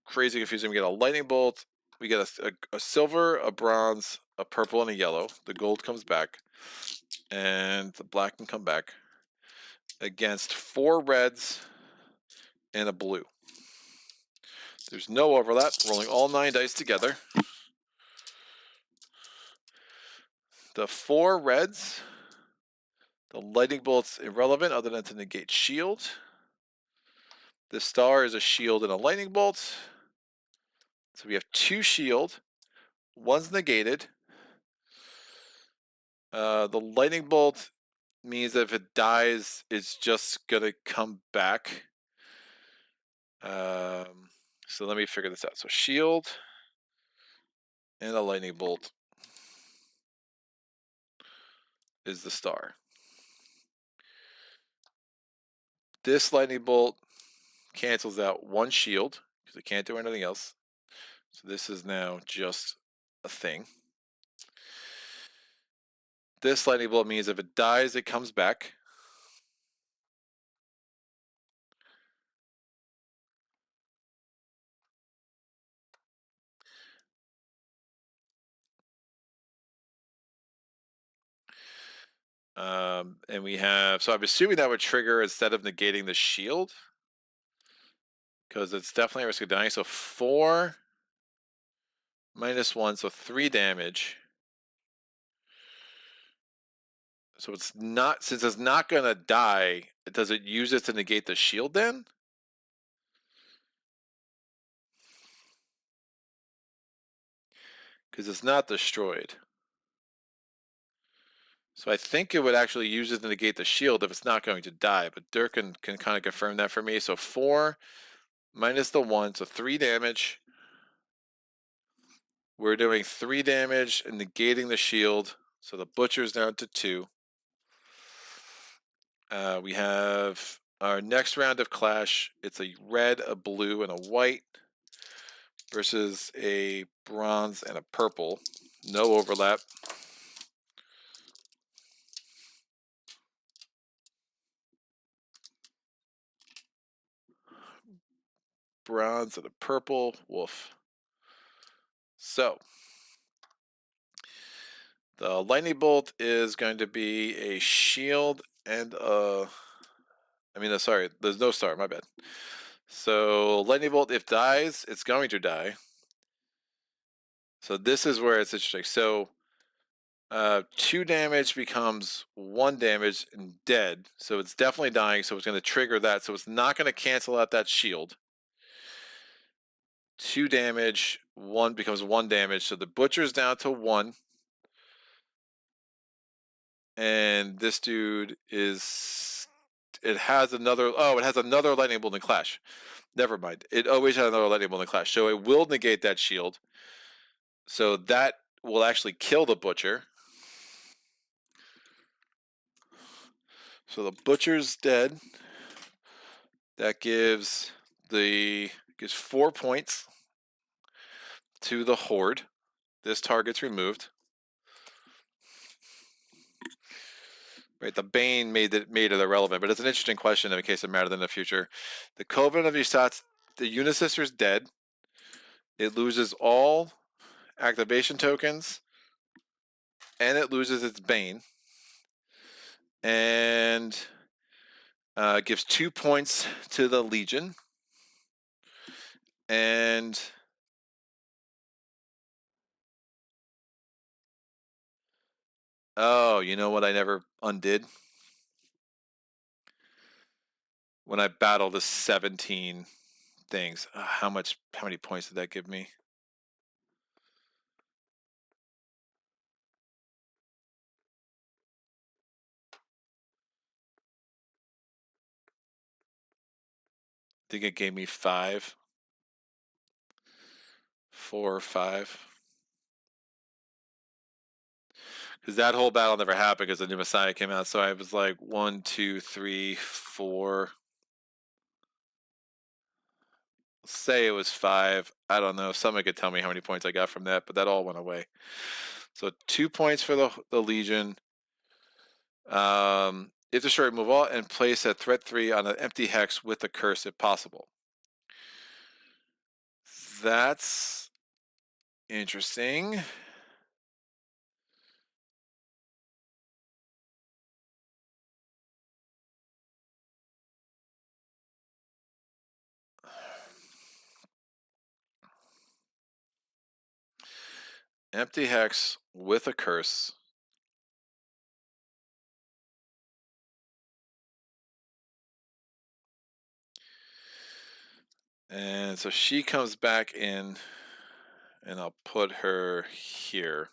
crazy confusing. We get a lightning bolt. We get a silver, a bronze, a purple, and a yellow. The gold comes back. And the black can come back. Against 4 reds and a blue. There's no overlap. Rolling all 9 dice together. The 4 reds. The lightning bolt's irrelevant other than to negate shield. The star is a shield and a lightning bolt. So we have 2 shield. 1's negated. The lightning bolt means that if it dies, it's just going to come back. So let me figure this out. So shield and a lightning bolt is the star. This lightning bolt cancels out 1 shield because it can't do anything else. So this is now just a thing. This lightning bolt means if it dies, it comes back. And we have, so I'm assuming that would trigger instead of negating the shield, because it's definitely a risk of dying. So 4 minus 1, so 3 damage. So it's not, since it's not going to die, does it use it to negate the shield then? Because it's not destroyed. So I think it would actually use it to negate the shield if it's not going to die, but Dirk can kind of confirm that for me. So 4 minus the 1, so 3 damage. We're doing 3 damage and negating the shield, so the Butcher's down to 2. We have our next round of clash. It's a red, a blue, and a white versus a bronze and a purple. No overlap. bronze and a purple. Woof. So the lightning bolt is going to be a shield and sorry, there's no star, my bad. So lightning bolt, if dies, it's going to die. So this is where it's interesting. So 2 damage becomes 1 damage and dead. So it's definitely dying. So it's going to trigger that. So it's not going to cancel out that shield. 2 damage, 1 becomes 1 damage. So the butcher's down to 1. And this dude is. It has another lightning bolt and clash. Never mind. It always has another lightning bolt and clash. So it will negate that shield. So that will actually kill the butcher. So the butcher's dead. That gives 4 points to the horde. This target's removed. Right, the Bane made it irrelevant, but it's an interesting question in case it mattered in the future. The Coven of Yusat's, the Unisister's dead. It loses all activation tokens, and it loses its Bane. And gives 2 points to the Legion. And oh, you know what I never undid? When I battled the 17 things. How many points did that give me? I think it gave me 5. 4 or 5. Because that whole battle never happened because the new Messiah came out. So I was like 1, 2, 3, 4. Let's say it was 5. I don't know. Someone could tell me how many points I got from that, but that all went away. So 2 points for the Legion. If destroyed, move all and place a threat 3 on an empty hex with a curse if possible. That's interesting. Empty hex with a curse. And so she comes back in, and I'll put her here.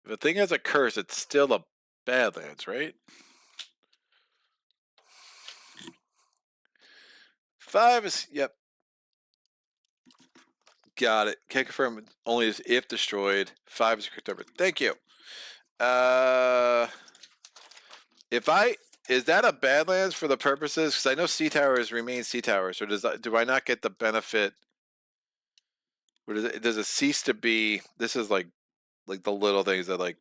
If a thing has a curse, it's still a Badlands, right? 5 is, yep. Got it. Can't confirm only if destroyed. 5 is correct over. Thank you. Is that a Badlands for the purposes? Because I know Sea Towers remain Sea Towers, or do I not get the benefit? Or does it cease to be? This is like the little things that like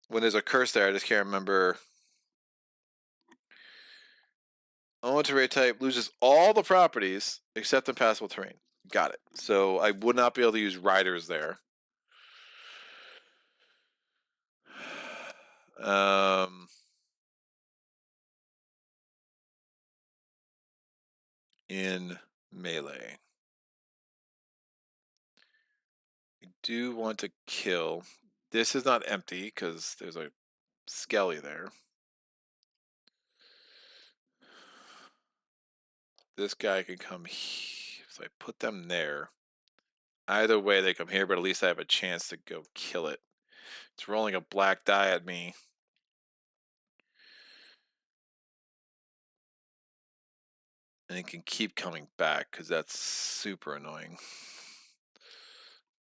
when there's a curse there. I just can't remember. Own terrain type loses all the properties except impassable terrain. Got it. So I would not be able to use riders there. In melee. I do want to kill. This is not empty because there's a skelly there. This guy can come here. So I put them there. Either way, they come here, but at least I have a chance to go kill it. It's rolling a black die at me. And it can keep coming back because that's super annoying.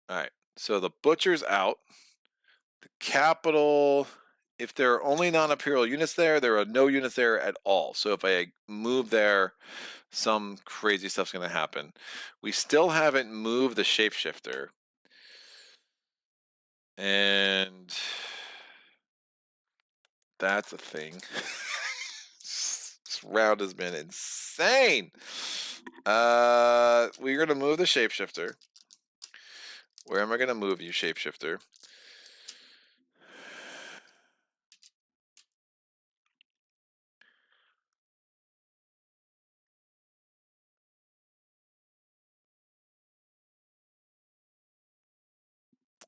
All right, so the butcher's out. The capital, if there are only non-imperial units there, there are no units there at all. So if I move there, some crazy stuff's going to happen. We still haven't moved the shapeshifter. And that's a thing. This round has been insane. We're going to move the shapeshifter. Where am I going to move you, shapeshifter?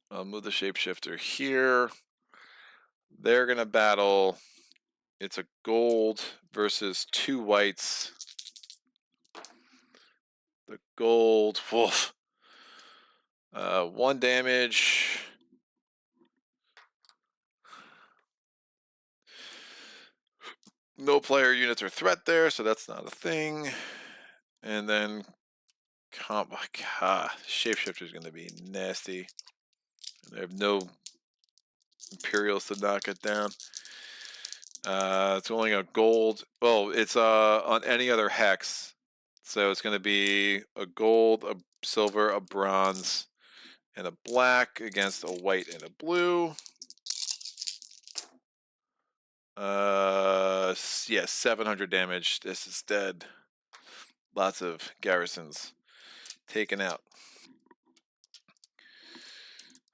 I'll move the shapeshifter here. They're going to battle. It's a gold versus 2 whites. The gold, woof. 1 damage. No player units are threat there, so that's not a thing. And then, oh my god, shapeshifter is going to be nasty. They have no Imperials to knock it down. It's only a gold. Well, it's on any other hex. So it's going to be a gold, a silver, a bronze, and a black against a white and a blue. Yeah, 700 damage. This is dead. Lots of garrisons taken out.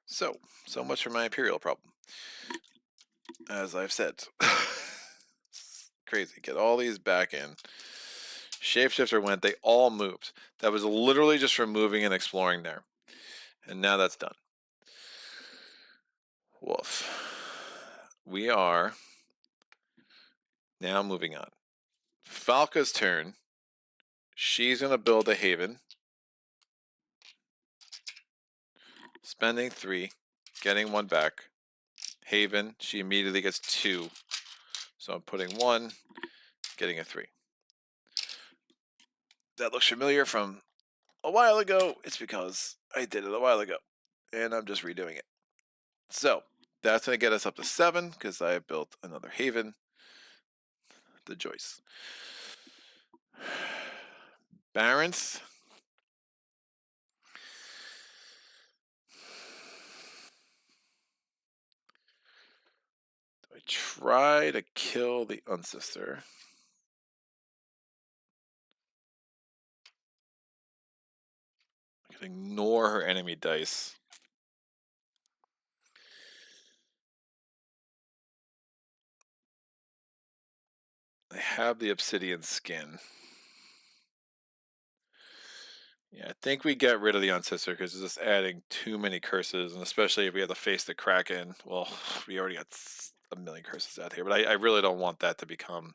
So much for my Imperial problem. As I've said. Crazy. Get all these back in. Shapeshifter went. They all moved. That was literally just from moving and exploring there. And now that's done. Woof. We are now moving on. Falca's turn. She's going to build a haven. Spending 3. Getting 1 back. Haven. She immediately gets 2. So I'm putting 1. Getting a 3. That looks familiar from a while ago. It's because I did it a while ago. And I'm just redoing it. So that's going to get us up to 7 because I have built another haven. The Joyce. Barons. Do I try to kill the Ancestor? I can ignore her enemy dice. I have the obsidian skin. Yeah, I think we get rid of the Ancestor because it's just adding too many curses, and especially if we have to face the Kraken. Well, we already got a million curses out here, but I really don't want that to become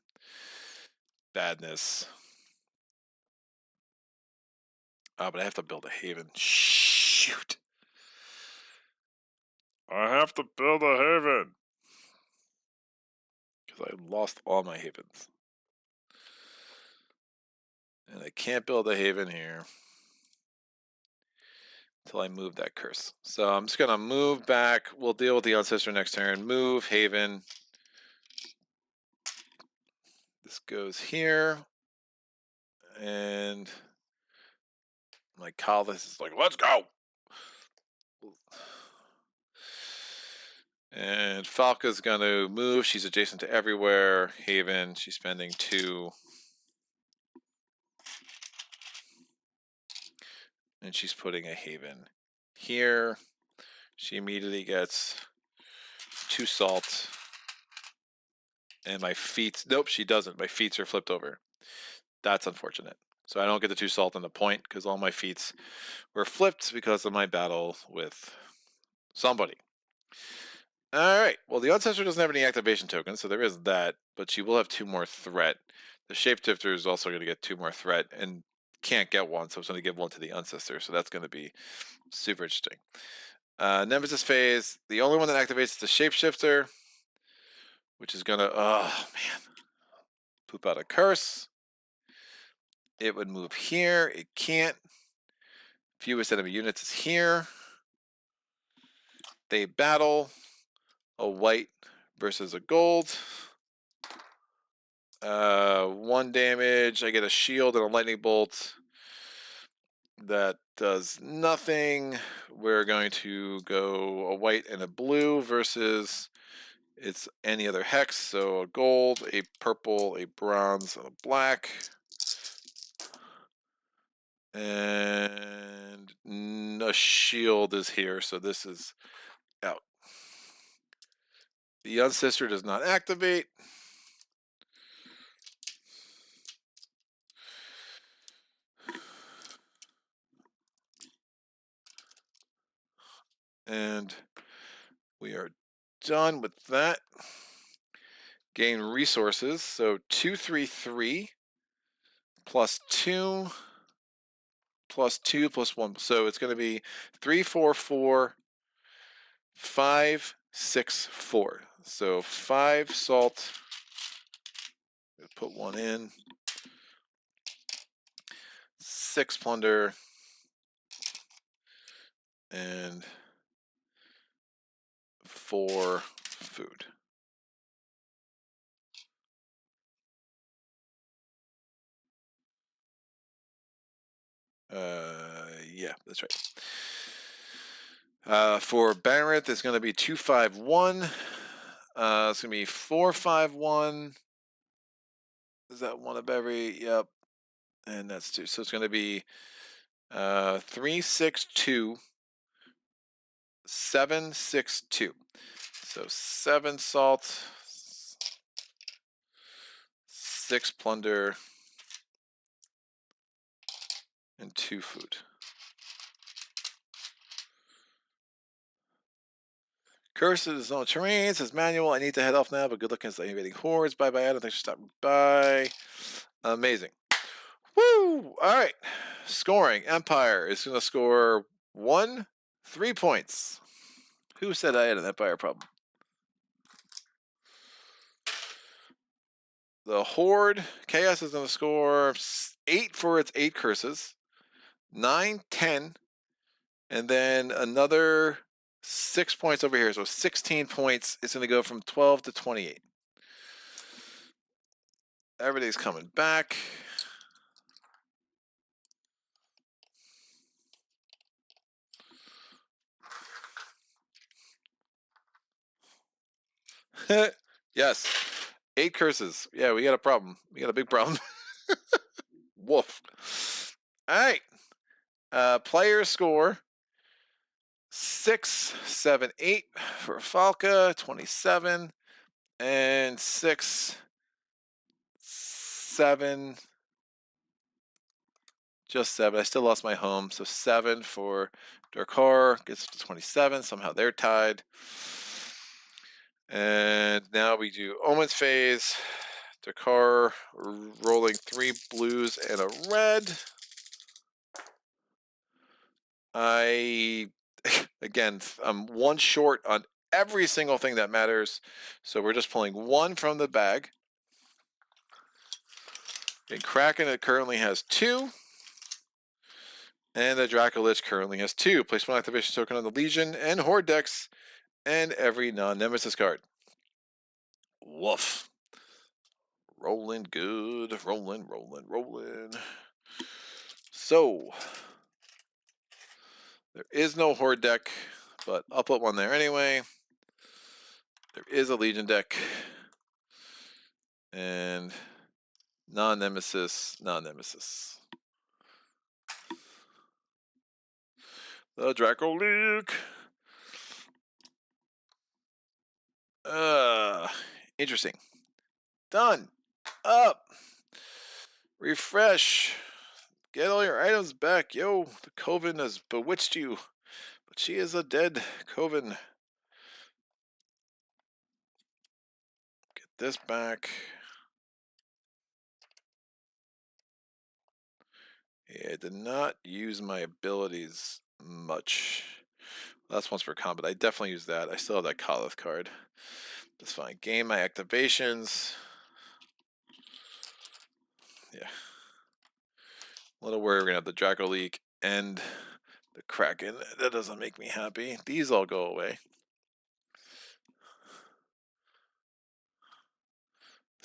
badness. But I have to build a haven. Shoot. I have to build a haven. Because I lost all my havens. And I can't build a haven here until I move that curse. So I'm just going to move back. We'll deal with the Ancestor next turn. Move, haven. This goes here. And my Calvis is like, let's go. And Falca's going to move. She's adjacent to everywhere. Haven, she's spending 2. And she's putting a haven here. She immediately gets 2 salt. And my feet, nope, she doesn't. My feet are flipped over. That's unfortunate. So I don't get the 2 salt on the point because all my feet were flipped because of my battle with somebody. All right. Well, the Ancestor doesn't have any activation tokens, so there is that, but she will have 2 more threat. The Shapeshifter is also going to get 2 more threat and can't get 1, so it's going to give 1 to the Ancestor, so that's going to be super interesting. Nemesis phase. The only one that activates is the Shapeshifter, which is going to, oh man, poop out a curse. It would move here. It can't. Fewest enemy units is here. They battle a white versus a gold. 1 damage. I get a shield and a lightning bolt. That does nothing. We're going to go a white and a blue versus it's any other hex. So a gold, a purple, a bronze, and a black. And a shield is here, so this is out. The Unsister does not activate. And we are done with that. Gain resources, so 2, 3, 3 plus 2 plus 2 plus 1. So it's going to be 3, 4, 4, 5, 6, 4. So 5 salt. Put 1 in. 6 plunder. And 4 food. Yeah, that's right. For Barrett, it's going to be 2, 5, 1. It's going to be 4, 5, 1. Is that one of every? Yep. And that's 2. So it's going to be 3, 6, 2, 7, 6, 2. So 7 salt, 6 plunder, and 2 food. Curses on terrain, says manual. I need to head off now, but good luck against the invading hordes. Bye bye, Adam. Thanks for stopping by. Amazing. Woo! All right. Scoring. Empire is going to score 1, 3 points. Who said I had an Empire problem? The Horde. Chaos is going to score 8 for its 8 curses. 9, 10. And then another 6 points over here. So 16 points. It's going to go from 12 to 28. Everything's coming back. Yes. 8 curses. Yeah, we got a problem. We got a big problem. Woof. All right. Player score 6, 7, 8 for Falca, 27, and 6, 7, just 7. I still lost my home, so 7 for Darkar gets to 27. Somehow they're tied. And now we do Omens phase. Darkar rolling 3 blues and a red. Again, I'm 1 short on every single thing that matters. So we're just pulling 1 from the bag. And Kraken, it currently has 2. And the Dracolich currently has 2. Place 1 activation token on the Legion and Horde decks and every non-Nemesis card. Woof. Rolling good. Rolling. So, there is no Horde deck, but I'll put 1 there anyway. There is a Legion deck. And non-Nemesis. The Dracolich. Interesting. Done. Up. Refresh. Get all your items back. Yo, the Coven has bewitched you. But she is a dead Coven. Get this back. Yeah, I did not use my abilities much. That's once for combat. I definitely use that. I still have that Khalith card. That's fine. Gain my activations. Yeah. A little worried we're going to have the Dracolich and the Kraken. That doesn't make me happy. These all go away.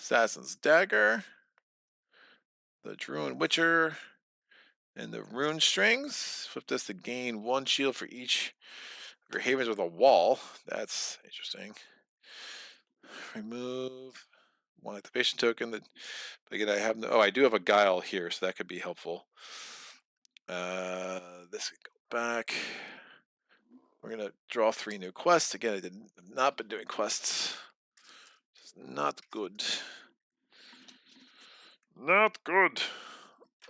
Assassin's Dagger, the Druid Witcher, and the Rune Strings. Flip this to gain 1 shield for each of your havens with a wall. That's interesting. Remove 1 activation token. That again, I have no. Oh, I do have a Guile here, so that could be helpful. This could go back. We're gonna draw 3 new quests. Again, I have not been doing quests. It's not good. Not good.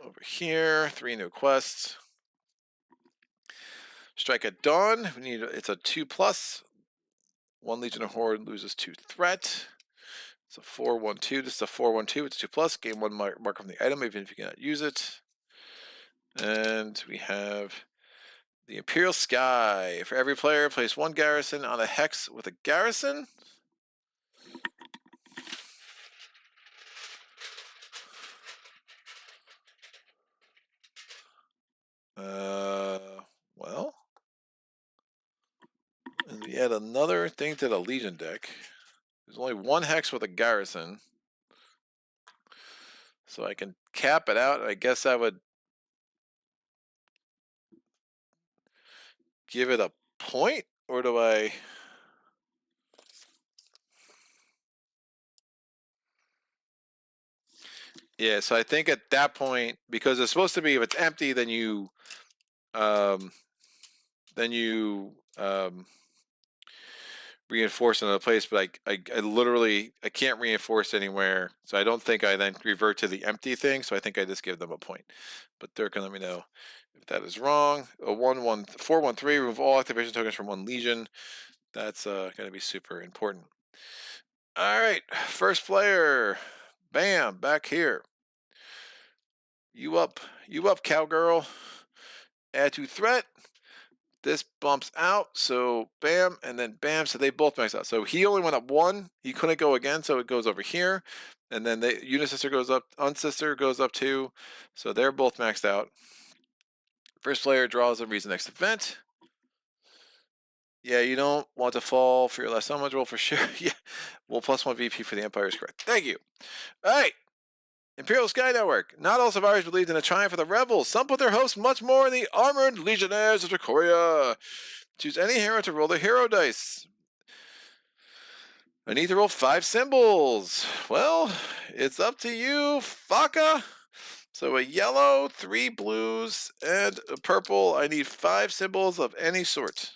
Over here, 3 new quests. Strike at Dawn. We need. It's a 2+. 1 Legion of Horde loses 2 threat. It's a 4/1/2. This is a 4/1/2. It's 2+. Gain 1 mark from the item, even if you cannot use it. And we have the Imperial Sky. For every player, place 1 garrison on a hex with a garrison. Well. And we add another thing to the Legion deck. There's only 1 hex with a garrison. So I can cap it out. I guess I would give it a point, or do I? Yeah, so I think at that point, because it's supposed to be, if it's empty, then you reinforce another place, but I literally I can't reinforce anywhere, so I don't think I then revert to the empty thing. So I think I just give them a point. But Dirk can let me know if that is wrong. A 4/1/3. Remove all activation tokens from 1 Legion. That's going to be super important. All right, first player. Bam, back here. You up, cowgirl. Add 2 threat. This bumps out, so bam, and then bam, so they both max out. So he only went up 1. He couldn't go again, so it goes over here. And then the Unisister goes up, Unsister goes up 2. So they're both maxed out. First player draws a reason next event. Yeah, you don't want to fall for your last summon roll for sure. Yeah, well, +1 VP for the Empire is correct. Thank you. All right. Imperial Sky Network. Not all survivors believed in a triumph for the rebels. Some put their hopes much more in the armored legionnaires of Dracoria. Choose any hero to roll the hero dice. I need to roll 5 symbols. Well, it's up to you, Faka. So a yellow, 3 blues, and a purple. I need 5 symbols of any sort.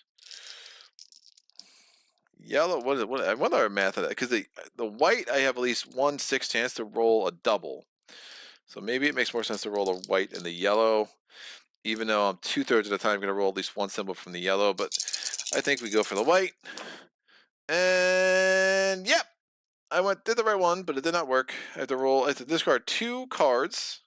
Yellow, what is it? I wonder our math of that, because the white, I have at least 1/6 chance to roll a double. So maybe it makes more sense to roll the white and the yellow, even though I'm 2/3 of the time going to roll at least 1 symbol from the yellow. But I think we go for the white. And yep, I did the right one, but it did not work. I have to discard 2 cards.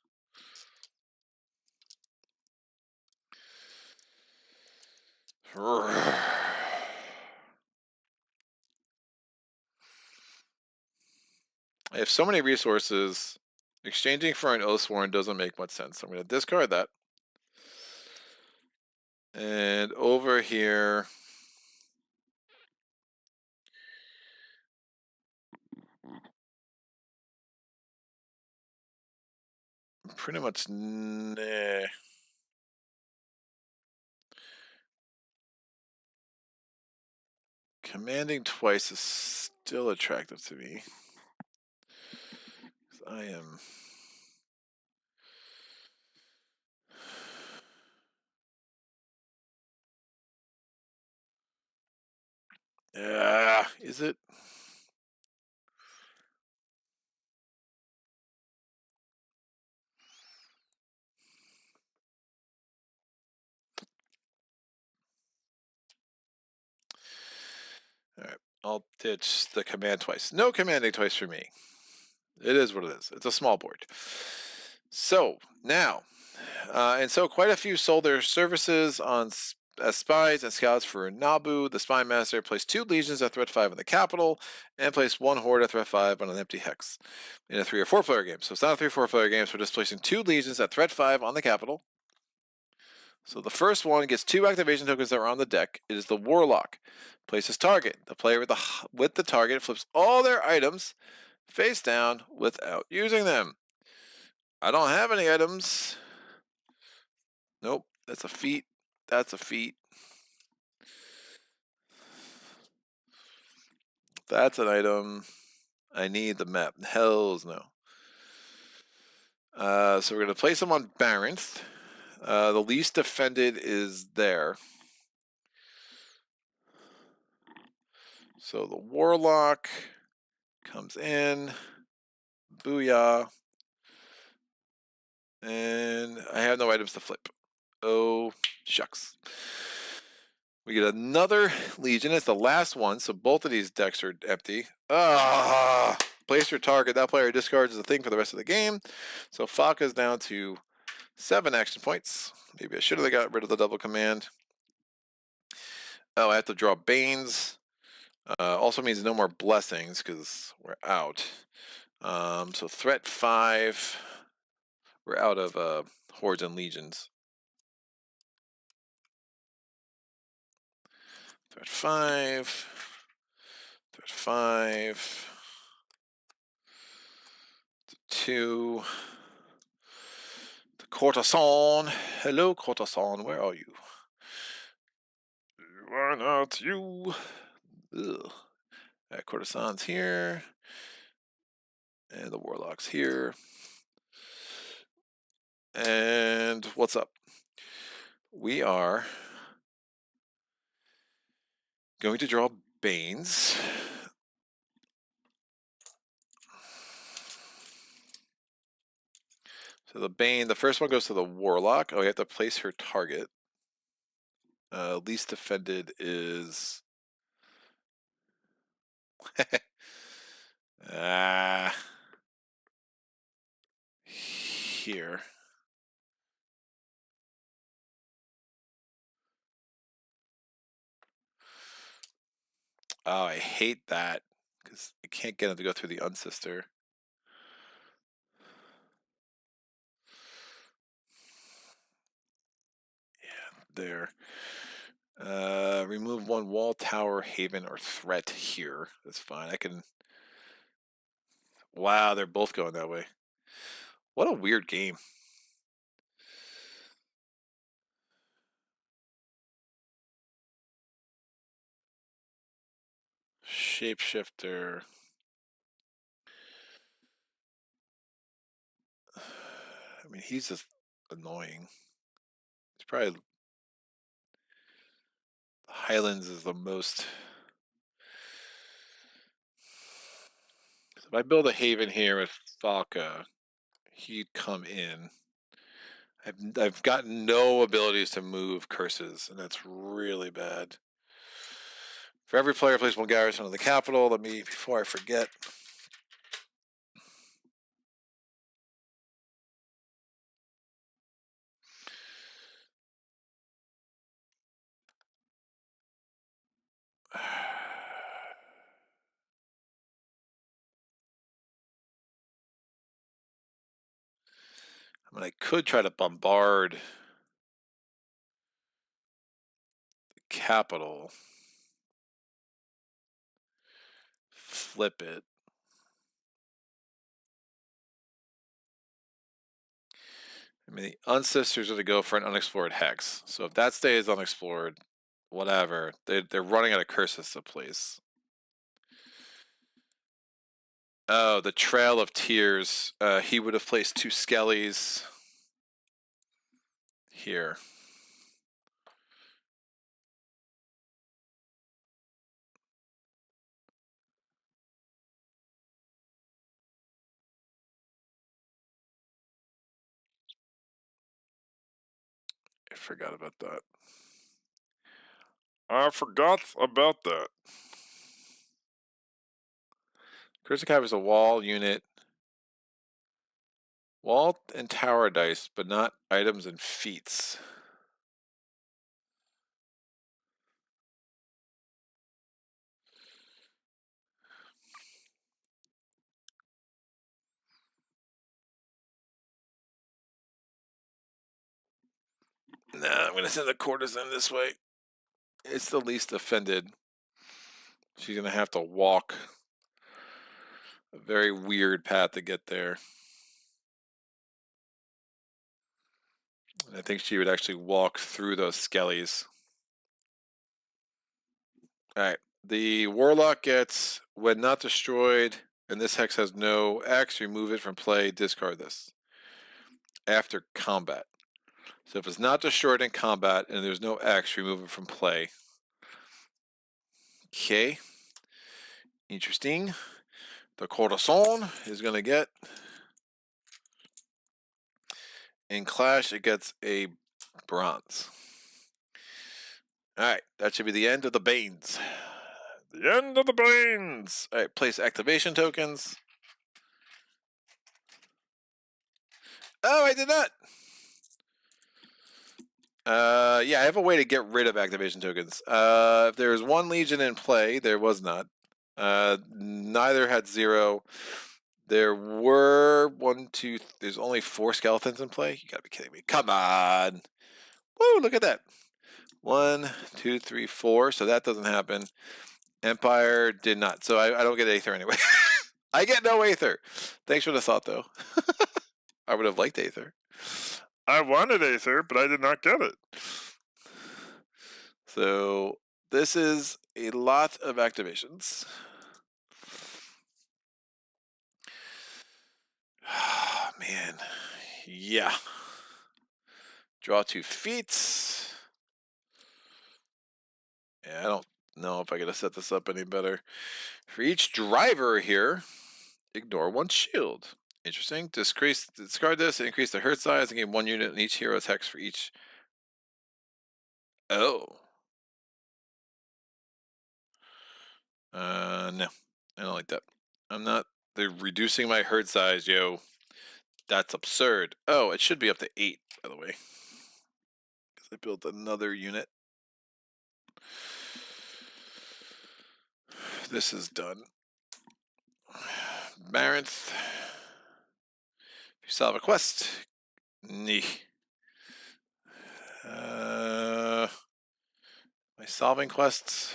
I have so many resources. Exchanging for an Oathsworn doesn't make much sense. I'm going to discard that. And over here, pretty much nah. Commanding twice is still attractive to me. I am. Yeah, is it? All right, I'll ditch the command twice. No commanding twice for me. It is what it is. It's a small board. So now, and so quite a few sold their services as spies and scouts for Nabu, the spy master. Placed 2 legions at threat 5 in the capital, and placed 1 horde at threat 5 on an empty hex in a 3 or 4 player game. So it's not a 3 or 4 player game. So we're just placing 2 legions at threat 5 on the capital. So the first one gets 2 activation tokens that are on the deck. It is the Warlock. Places target. The player with the target flips all their items face down without using them. I don't have any items. Nope, that's a feat. That's a feat. That's an item. I need the map. Hells no. So we're going to place them on Baronth. The least defended is there. So the Warlock comes in. Booyah. And I have no items to flip. Oh, shucks. We get another Legion. It's the last one, so both of these decks are empty. Ah! Place your target. That player discards the thing for the rest of the game. So Faka's down to 7 action points. Maybe I should have got rid of the double command. Oh, I have to draw Banes. Also means no more blessings because we're out. So threat 5. We're out of Hordes and Legions. Threat 5. Threat 5. 2. The Courtesan. Hello, Courtesan. Where are you? Why not you? Ugh. Alright, Courtesan's here. And the Warlock's here. And what's up? We are going to draw Banes. So the Bane, the first one goes to the Warlock. Oh, we have to place her target. Least defended is... here. Oh, I hate that because I can't get him to go through the Unsister. Yeah, there. Remove one wall, tower, haven, or threat here. That's fine. I can... Wow, they're both going that way. What a weird game. Shapeshifter. I mean, he's just annoying. It's probably... Highlands is the most... If I build a haven here with Falca, he'd come in. I've got no abilities to move curses, and that's really bad. For every player, place one garrison on the capital. Let me, before I forget. I mean, I could try to bombard the capital. Flip it. I mean, the Unsisters are to go for an unexplored hex. So if that stays unexplored, whatever. They're running out of curses to place. Oh, the Trail of Tears. He would have placed 2 Skellies here. I forgot about that. I forgot about that. Cursicav is a wall unit. Wall and tower dice, but not items and feats. Nah, I'm going to send the courtesan this way. It's the least offended. She's going to have to walk A very weird path to get there. And I think she would actually walk through those skellies. Alright. The Warlock gets, when not destroyed, and this hex has no X, remove it from play, discard this. After combat. So if it's not destroyed in combat and there's no X, remove it from play. Okay. Interesting. The Corazon is going to get. In Clash, it gets a bronze. Alright, that should be the end of the Banes. The end of the Banes! Alright, place activation tokens. Oh, I did not! Yeah, I have a way to get rid of activation tokens. If there was one Legion in play, there was not. Neither had 0. There were 1, 2. There's only 4 skeletons in play. You gotta be kidding me! Come on! Woo! Look at that. 1, 2, 3, 4. So that doesn't happen. Empire did not. So I don't get Aether anyway. I get no Aether. Thanks for the thought, though. I would have liked Aether. I wanted Aether, but I did not get it. So this is a lot of activations. Man. Yeah. Draw 2 feats. Yeah, I don't know if I gotta set this up any better. For each driver here, ignore 1 shield. Interesting. Discard this and increase the hurt size and gain 1 unit in each hero's hex for each. Oh. No. I don't like that. I'm not. They're reducing my hurt size, yo. That's absurd. Oh, it should be up to 8, by the way. Because I built another unit. This is done. Marinth. If you solve a quest. Nee. My solving quests.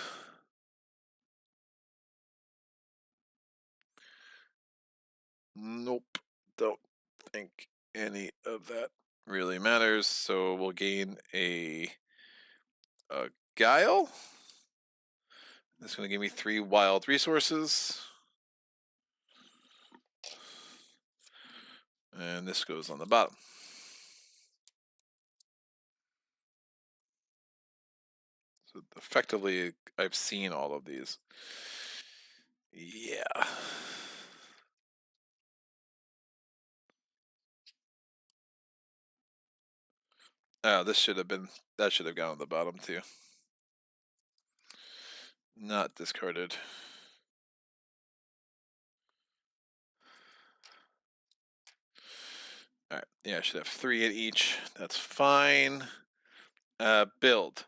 Nope. Don't think any of that really matters. So we'll gain a Guile. That's going to give me 3 wild resources. And this goes on the bottom. So effectively, I've seen all of these. Yeah. Oh, this should have been, that should have gone on the bottom too. Not discarded. Alright, yeah, I should have 3 at each. That's fine. Build.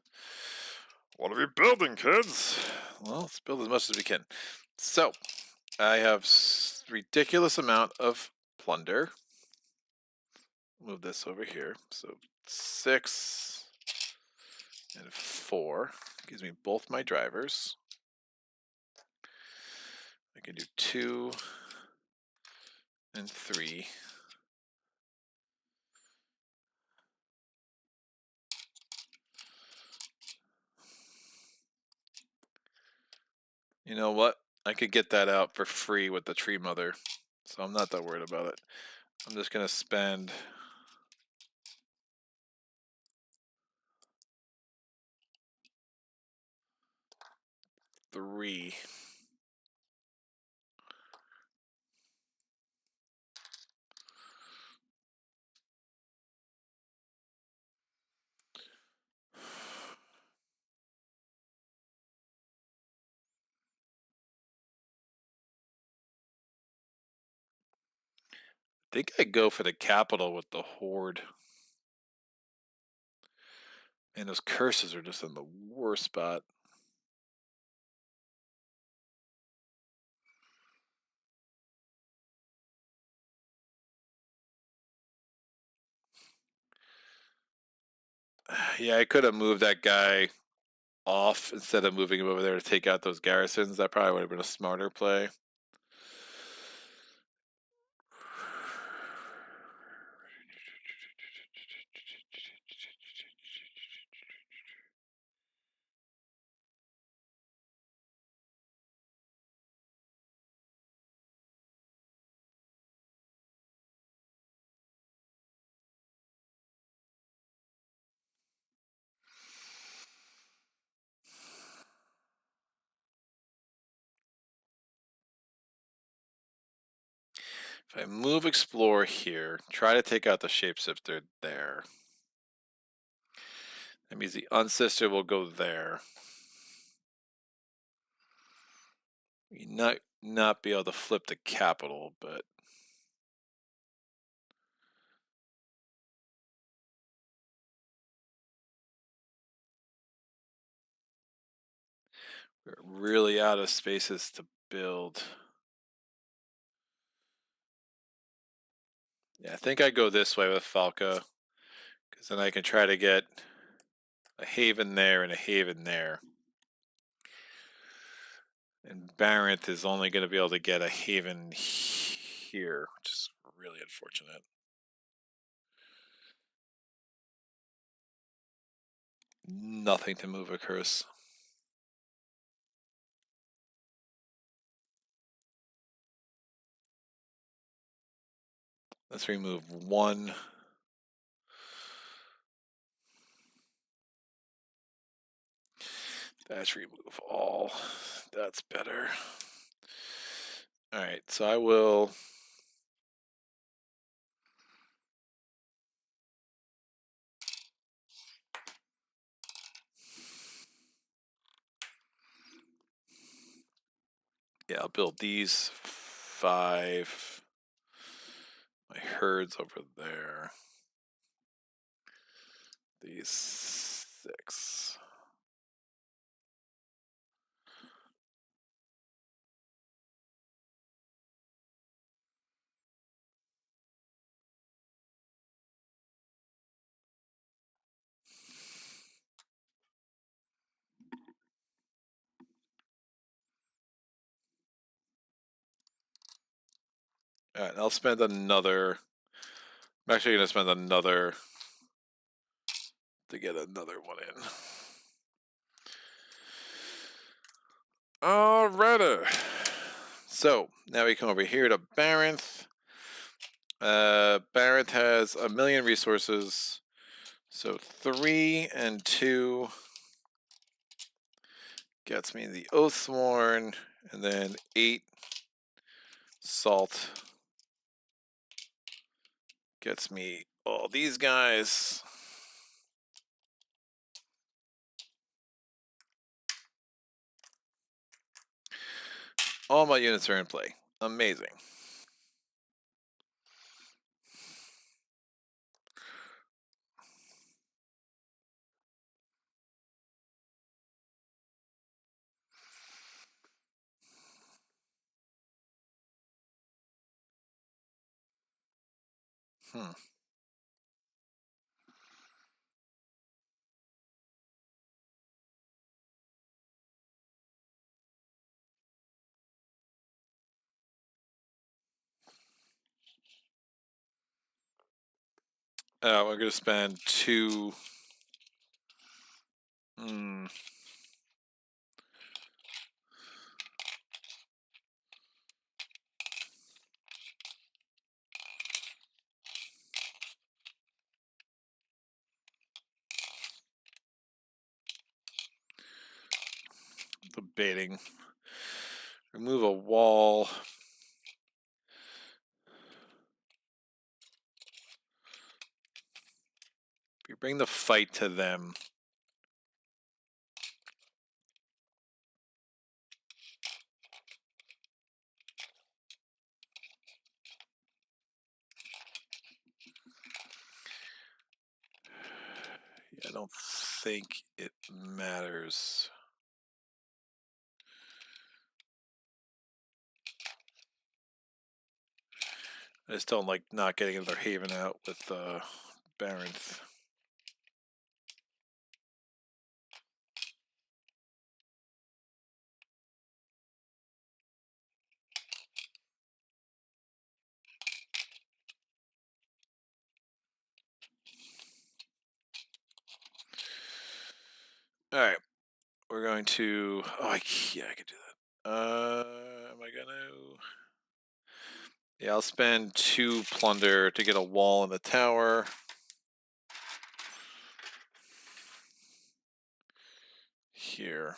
What are we building, kids? Well, let's build as much as we can. So, I have ridiculous amount of plunder. Move this over here. So 6 and 4 gives me both my drivers. I can do 2 and 3. You know what? I could get that out for free with the Tree Mother, so I'm not that worried about it. I'm just gonna spend $3. I think I go for the capital with the Horde. And those curses are just in the worst spot. Yeah, I could have moved that guy off instead of moving him over there to take out those garrisons. That probably would have been a smarter play. If I move Explore here, try to take out the Shapeshifter there. That means the Unsister will go there. We not be able to flip the capital, but we're really out of spaces to build. Yeah, I think I go this way with Falco, because then I can try to get a haven there and a haven there. And Baranth is only going to be able to get a haven here, which is really unfortunate. Nothing to move a curse. Let's remove one. That's remove all. That's better. All right, so I will. Yeah, I'll build these 5. My herds over there. These 6. All right, I'll spend another. I'm actually going to spend another to get another one in. Alrighty. So now we come over here to Baranth. Baranth has 1,000,000 resources. So 3 and 2 gets me the Oathsworn, and then 8 salt gets me all these guys. All my units are in play. Amazing. We're going to spend 2. Debating. Remove a wall. We bring the fight to them. Yeah, I don't think it matters. I just don't like not getting another haven out with Baranth. All right, we're going to. Oh, yeah, I could do that. Am I gonna? Yeah, I'll spend 2 plunder to get a wall in the tower. Here.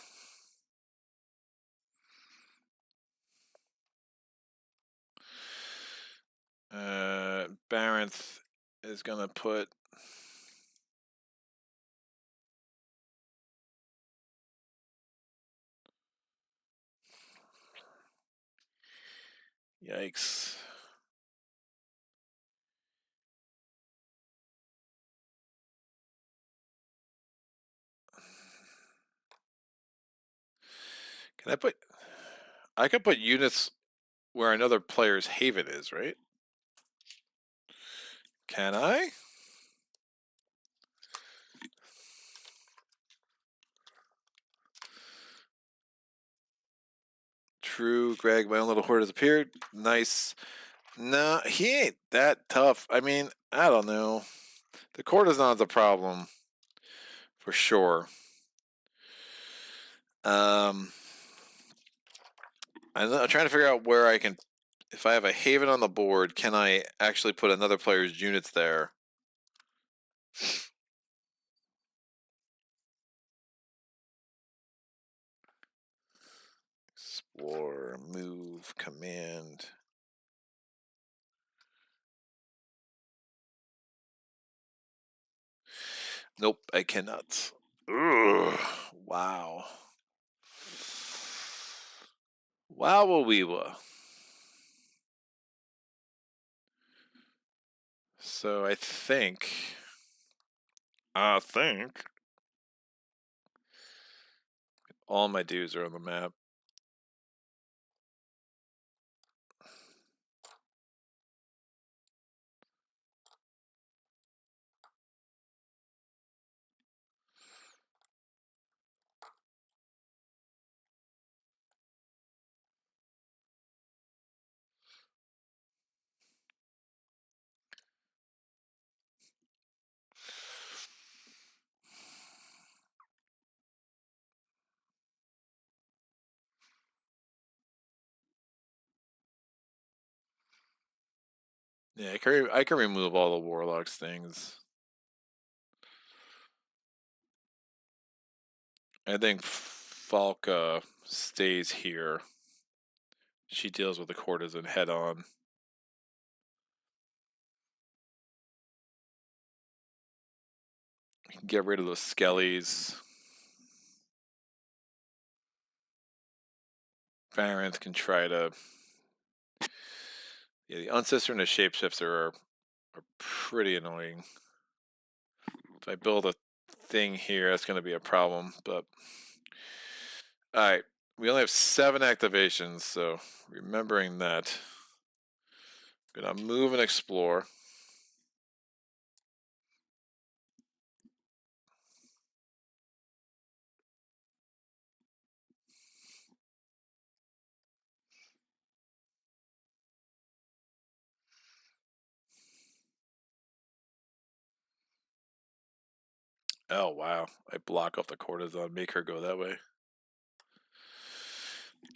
Baranth is gonna put yikes. Can I put? I could put units where another player's haven is, right? Can I? True, Greg. My own little horde has appeared. Nice. No, he ain't that tough. I mean, I don't know. The courtesan's a problem for sure. I'm trying to figure out where I can. If I have a haven on the board, can I actually put another player's units there? Explore, move, command. Nope, I cannot. Ugh, wow. Wow-a-wee-wa. So I think all my dudes are on the map. Yeah, I can remove all the warlocks things. I think Falca stays here. She deals with the courtesan head on. Get rid of those skellies. Baranth can try to. Yeah, the Unsister and the Shapeshifter are pretty annoying. If I build a thing here, that's going to be a problem. But alright, we only have 7 activations, so remembering that. I'm going to move and explore. Oh, wow. I block off the courtesan, make her go that way.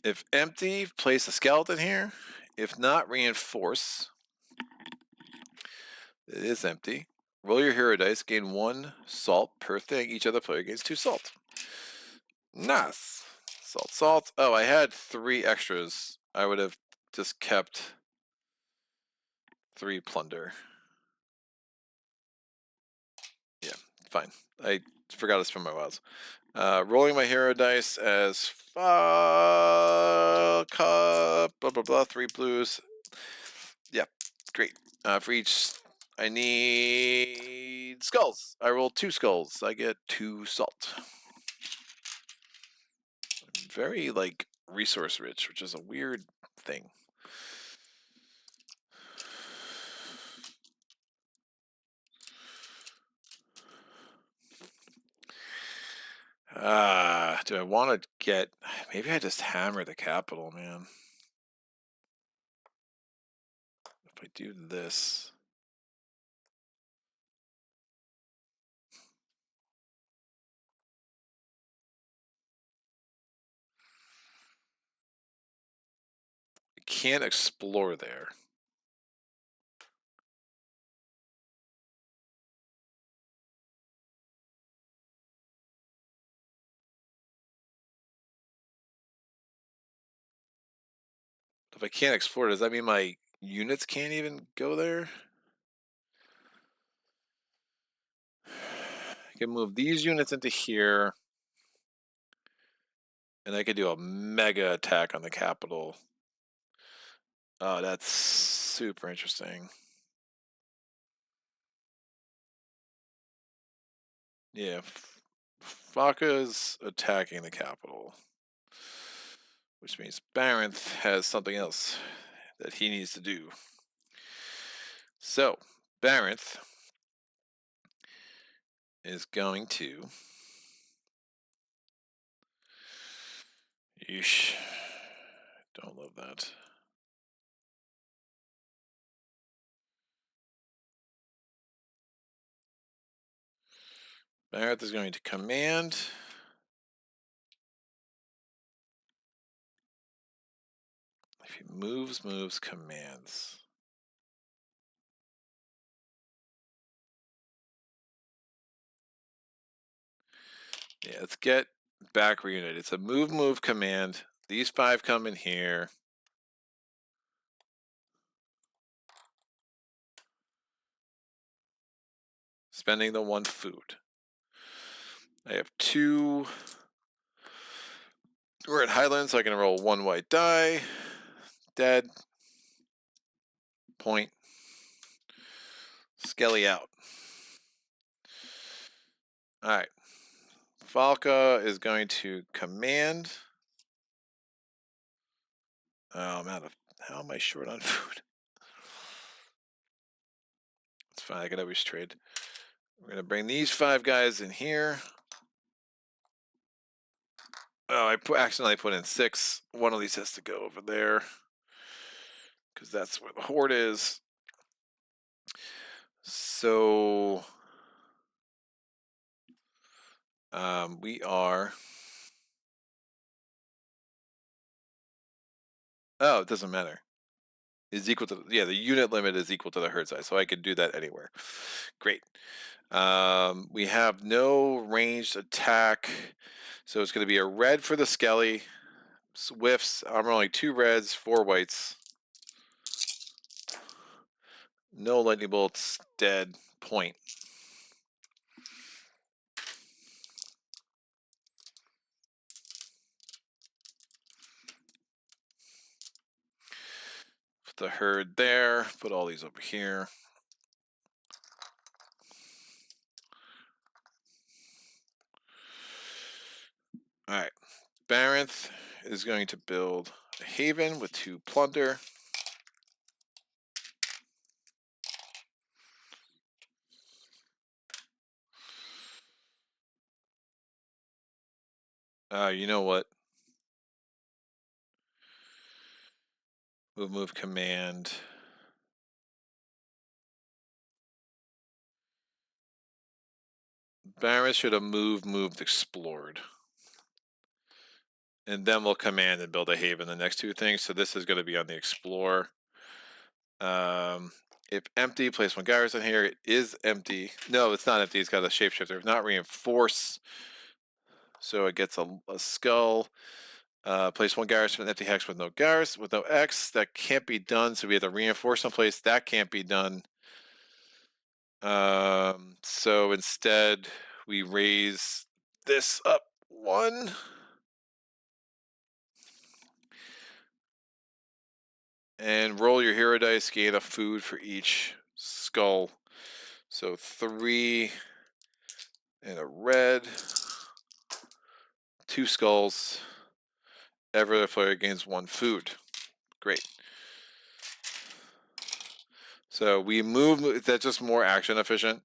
If empty, place a skeleton here. If not, reinforce. It is empty. Roll your hero dice. Gain 1 salt per thing. Each other player gains 2 salt. Nice. Salt, salt. Oh, I had 3 extras. I would have just kept 3 plunder. Yeah, fine. I forgot to spend my wilds. Rolling my hero dice as cup, blah blah blah, 3 blues. Yeah, great. For each, I need skulls. I roll 2 skulls. I get 2 salt. Very like resource rich, which is a weird thing. Do I want to get? Maybe I just hammer the capital, man. If I do this. I can't explore there. If I can't explore, does that mean my units can't even go there? I can move these units into here. And I could do a mega attack on the capital. Oh, that's super interesting. Yeah, Faka's attacking the capital, which means Baranth has something else that he needs to do. So, Baranth is going to... Yeesh. Don't love that. Baranth is going to command. If he moves, commands. Yeah, let's get back reunited. It's a move command. These 5 come in here. Spending the 1 food. I have 2. We're at Highland, so I can roll 1 white die. Dead. Point. Skelly out. Alright. Falca is going to command. Oh, I'm out of... How am I short on food? It's fine, I can always trade. We're going to bring these 5 guys in here. Oh, I accidentally put in 6. One of these has to go over there. Because that's where the horde is. So... we are... Oh, it doesn't matter. Is equal to... Yeah, the unit limit is equal to the herd size, so I could do that anywhere. Great. We have no ranged attack, so it's going to be a red for the Skelly. Whiffs. I'm rolling 2 reds, 4 whites. No lightning bolts. Dead. Point. Put the herd there. Put all these over here. Alright. Baranth is going to build a haven with 2 plunder. You know what? Move command. Baranth should have moved, explored. And then we'll command and build a haven, the next 2 things. So this is going to be on the explore. If empty, place 1 garrison here. It is empty. No, it's not empty. It's got a shapeshifter. If not, reinforce. So it gets a skull. Place 1 garrison, an empty hex with no garrison, with no X. That can't be done. So we have to reinforce someplace. That can't be done. So instead, we raise this up 1. And roll your hero dice, gain a food for each skull. So 3 and a red. 2 skulls. Every player gains 1 food. Great. So we move, that's just more action efficient.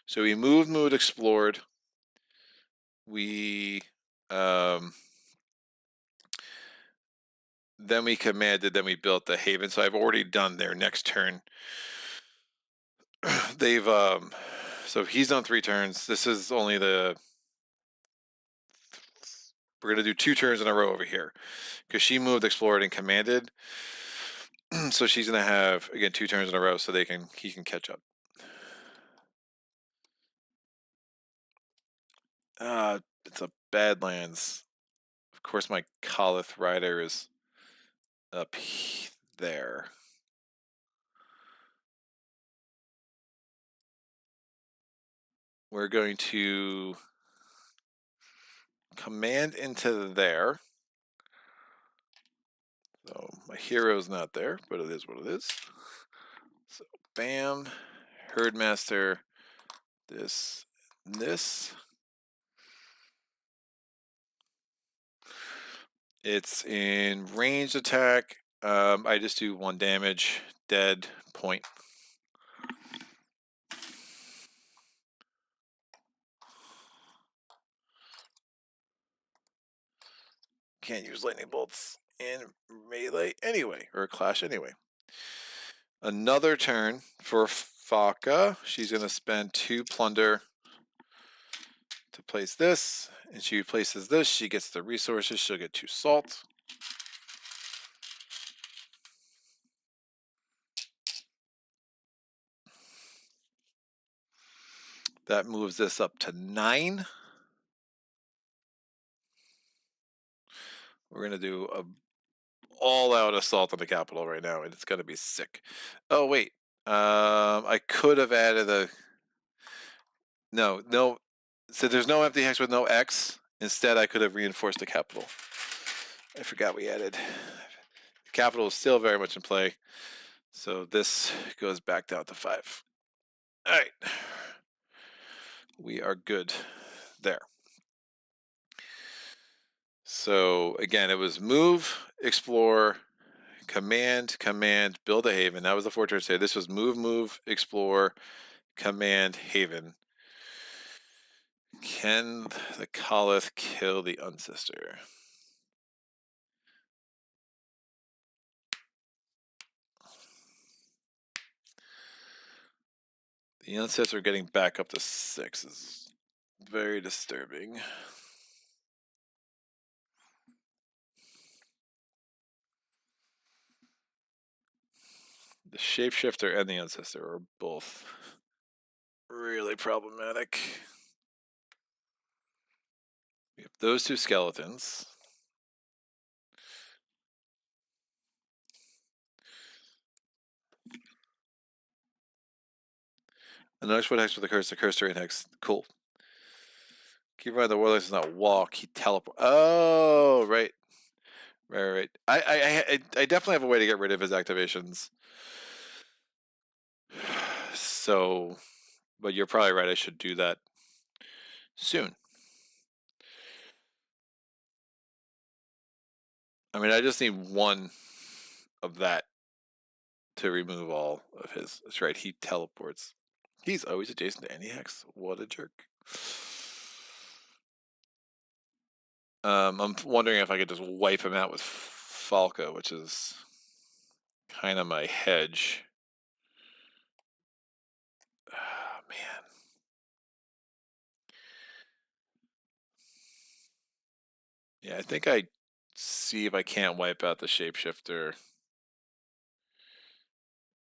So we moved, explored. We, then we commanded, then we built the haven. So I've already done their next turn. They've, so he's done 3 turns. This is only the... We're going to do 2 turns in a row over here. Because she moved, explored, and commanded. So she's going to have, again, 2 turns in a row so he can catch up. It's a Badlands. Of course, my Kolith rider is up there. we're going to command into there. So my hero's not there, but it is what it is. So bam, Herdmaster, this, this. It's in ranged attack. I just do 1 damage, dead, point. Can't use lightning bolts in melee anyway, or clash anyway. Another turn for Faka. She's going to spend 2 plunder to place this, and she places this. She gets the resources. She'll get 2 salt. That moves this up to 9. We're going to do a all-out assault on the capital right now, and it's going to be sick. Oh, wait. I could have added a... No. So there's no empty hex with no X. Instead, I could have reinforced the capital. I forgot we added. The capital is still very much in play. So this goes back down to 5. All right. We are good there. So again, it was move, explore, command, build a haven. That was the 4 turns today. This was move, explore, command, haven. Can the Khalith kill the Unsister? The Unsister getting back up to 6 is very disturbing. The Shapeshifter and the Ancestor are both really problematic. We have those 2 skeletons. An unexploded hex with a curse terrain hex. Cool. Keep in mind the Warlock does not walk, he teleport. Oh, right. Right. I definitely have a way to get rid of his activations. So, but you're probably right, I should do that soon. I mean, I just need 1 of that to remove all of his. That's right, he teleports. He's always adjacent to any hex. What a jerk. I'm wondering if I could just wipe him out with Falco, which is kind of my hedge. Oh, man. Yeah, I think I see if I can't wipe out the Shapeshifter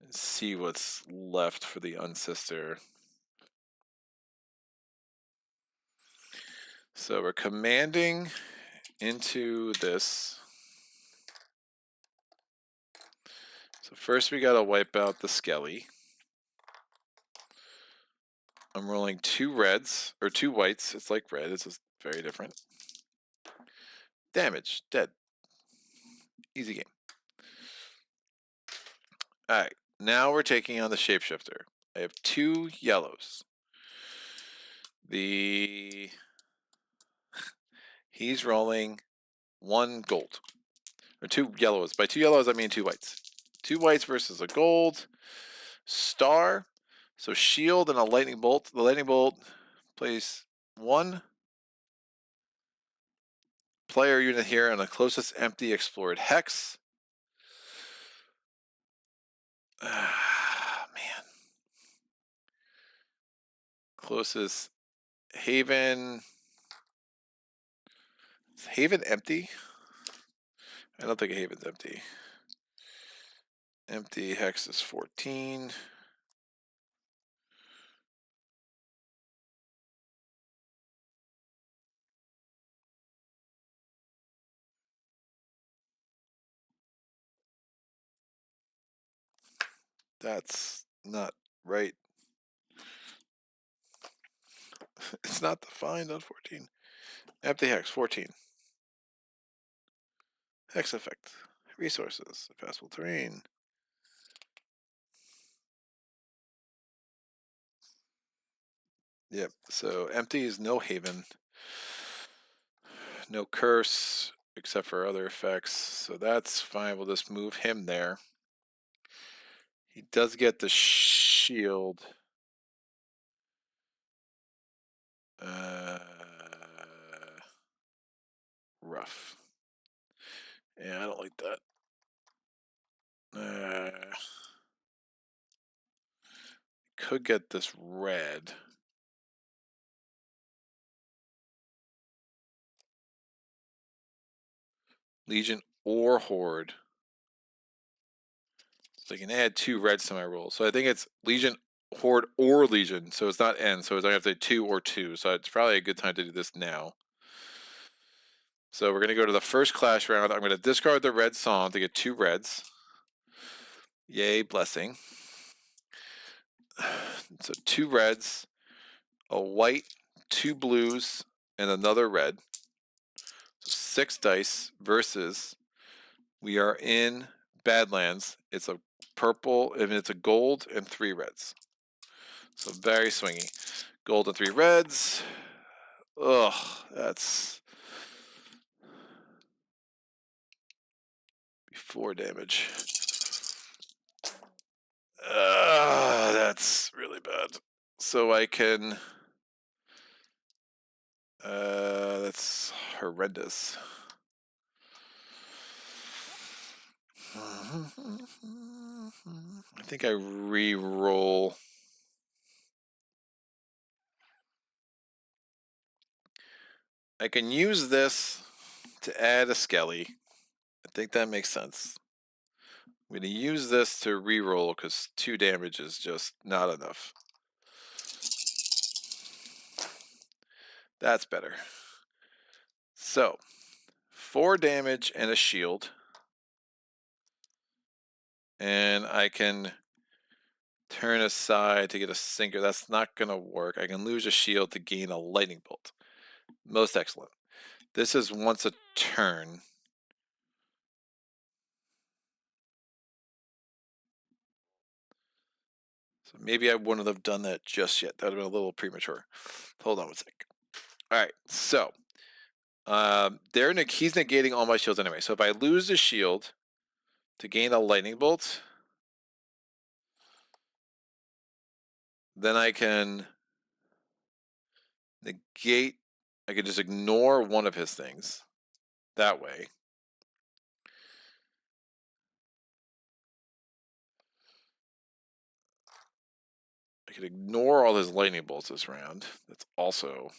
and see what's left for the Unsister. So we're commanding into this. So first we gotta wipe out the Skelly. I'm rolling 2 reds, or 2 whites. It's like red, it's just very different. Damage, dead. Easy game. Alright, now we're taking on the Shapeshifter. I have 2 yellows. He's rolling 1 gold. Or 2 yellows. By 2 yellows, I mean 2 whites. 2 whites versus a gold. Star. So shield and a lightning bolt. The lightning bolt plays 1 player unit here on the closest empty explored hex. Ah, man. Closest haven. Is haven empty? I don't think a haven's empty. Empty hex is 14. That's not right. It's not defined on 14. Empty hex, 14. Hex effect. Resources. Impassable terrain. Yep, so empty is no haven. No curse, except for other effects. So that's fine. We'll just move him there. He does get the shield. Rough. Yeah, I don't like that. Could get this red. Legion or Horde. So I can add 2 reds to my roll. So I think it's Legion, Horde, or Legion. So it's not N. So I have to 2 or 2. So it's probably a good time to do this now. So we're going to go to the first clash round. I'm going to discard the red song to get 2 reds. Yay, blessing. So 2 reds, a white, 2 blues, and another red. So 6 dice versus we are in Badlands. It's a purple, and it's a gold and 3 reds. So very swingy. Gold and 3 reds. Ugh, that's 4 damage. That's really bad. So I can. That's horrendous. I think I re-roll. I can use this to add a Skelly. I think that makes sense. I'm going to use this to re-roll because 2 damage is just not enough. That's better. So, 4 damage and a shield. And I can turn aside to get a sinker. That's not going to work. I can lose a shield to gain a lightning bolt. Most excellent. This is once a turn. So maybe I wouldn't have done that just yet. That would have been a little premature. Hold on one sec. All right, so he's negating all my shields anyway. So if I lose the shield to gain a lightning bolt, then I can negate. I can just ignore one of his things that way. I could ignore all his lightning bolts this round. That's also.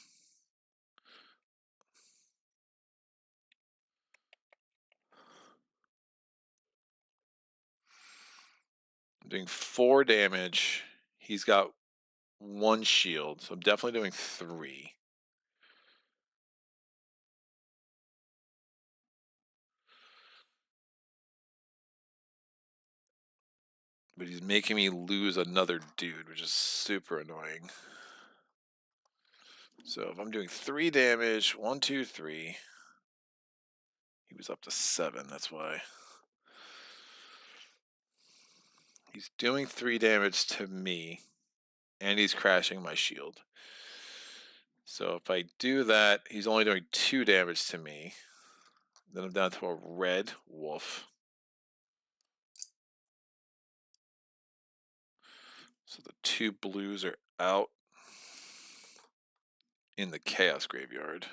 I'm doing 4 damage. He's got 1 shield, so I'm definitely doing 3. But he's making me lose another dude, which is super annoying. So if I'm doing 3 damage, 1, 2, 3. He was up to 7, that's why. He's doing 3 damage to me, and he's crashing my shield. So if I do that, he's only doing 2 damage to me. Then I'm down to a red wolf. So the 2 blues are out in the Chaos Graveyard.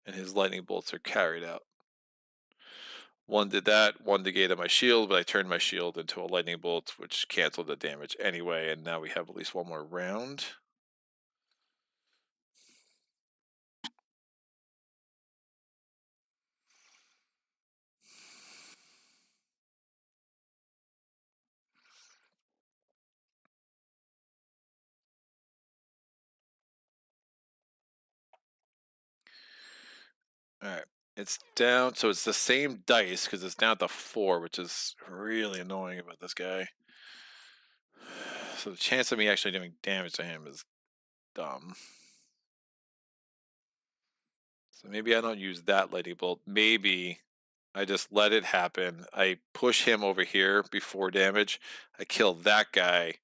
And his lightning bolts are carried out. 1 did that, 1 negated my shield, but I turned my shield into a lightning bolt, which canceled the damage anyway, and now we have at least 1 more round. Alright, it's down, so it's the same dice, because it's down to 4, which is really annoying about this guy. So the chance of me actually doing damage to him is dumb. So maybe I don't use that lightning bolt. Maybe I just let it happen. I push him over here before damage. I kill that guy.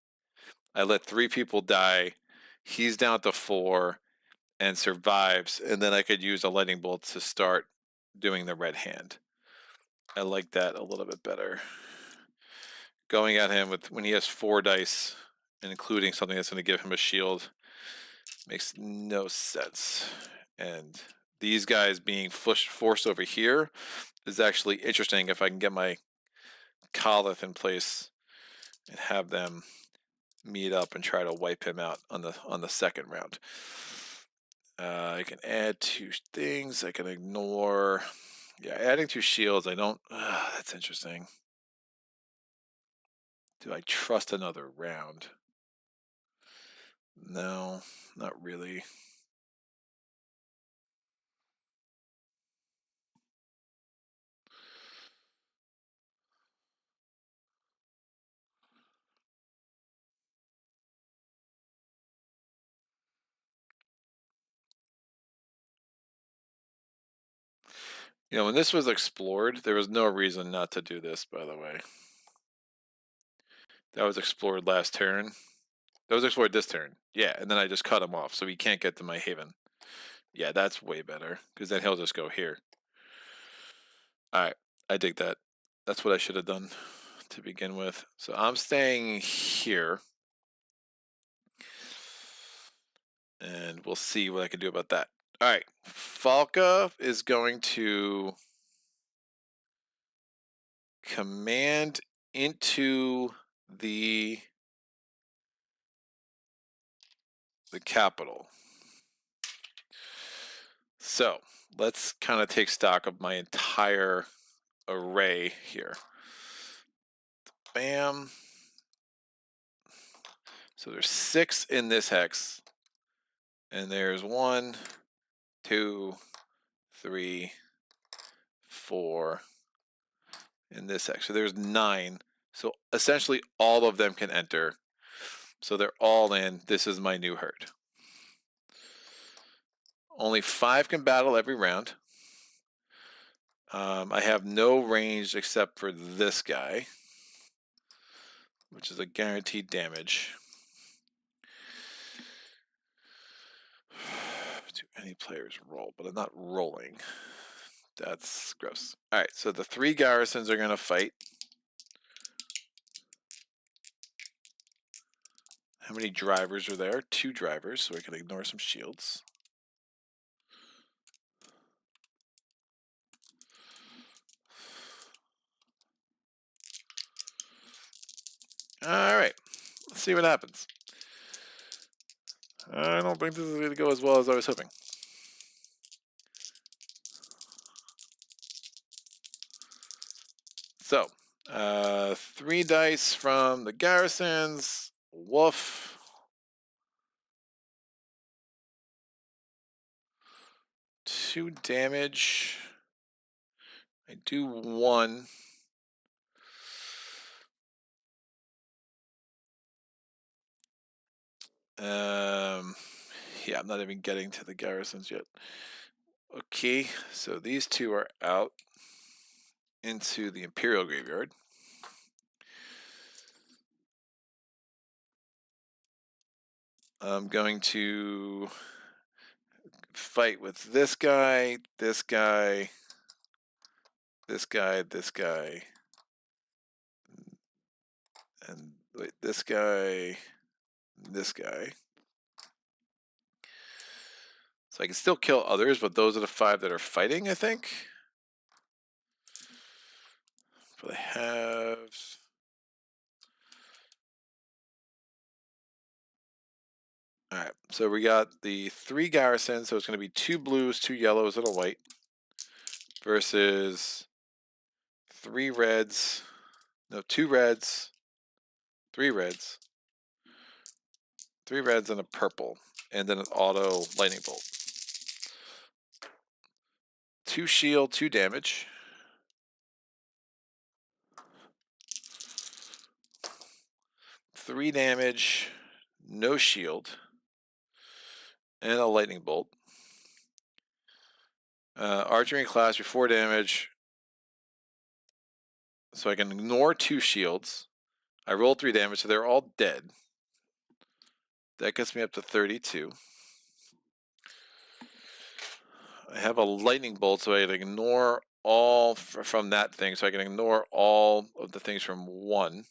I let 3 people die. He's down to 4 and survives. And then I could use a lightning bolt to start doing the red hand. I like that a little bit better. Going at him with when he has 4 dice, and including something that's going to give him a shield, makes no sense. And these guys being forced over here is actually interesting if I can get my Kolith in place and have them meet up and try to wipe him out on the second round. I can add 2 things. I can ignore. Yeah, adding 2 shields. I don't. That's interesting. Do I trust another round? No, not really. You know, when this was explored, there was no reason not to do this, by the way. That was explored last turn. That was explored this turn. Yeah, and then I just cut him off, so he can't get to my haven. Yeah, that's way better, because then he'll just go here. Alright, I dig that. That's what I should have done to begin with. So I'm staying here. And we'll see what I can do about that. Alright, Falca is going to command into the capital. So let's kind of take stock of my entire array here. Bam. So there's 6 in this hex. And there's 1, 2, 3, 4 in this hex. So there's 9. So essentially all of them can enter. So they're all in. This is my new herd. Only 5 can battle every round. I have no range except for this guy, which is a guaranteed damage. Do any players roll? But I'm not rolling. That's gross. Alright, so the 3 garrisons are going to fight. How many drivers are there? 2 drivers, so I can ignore some shields. Alright, let's see what happens. I don't think this is going to go as well as I was hoping. So, 3 dice from the garrisons. Woof. 2 damage. I do 1. Yeah, I'm not even getting to the garrisons yet. Okay, so these 2 are out into the Imperial Graveyard. I'm going to fight with this guy, this guy, this guy, this guy, and wait, this guy, this guy. So I can still kill others, but those are the 5 that are fighting, I think. But I have... Alright, so we got the 3 garrisons, so it's going to be 2 blues, 2 yellows, and a white. Versus 3 reds, no, 2 reds, 3 reds, 3 reds and a purple, and then an auto lightning bolt. 2 shield, 2 damage. Three damage, no shield. and a lightning bolt. Archery class for 4 damage. So I can ignore 2 shields. I rolled 3 damage, so they're all dead. That gets me up to 32. I have a lightning bolt, so I can ignore all from that thing. So I can ignore all of the things from 1.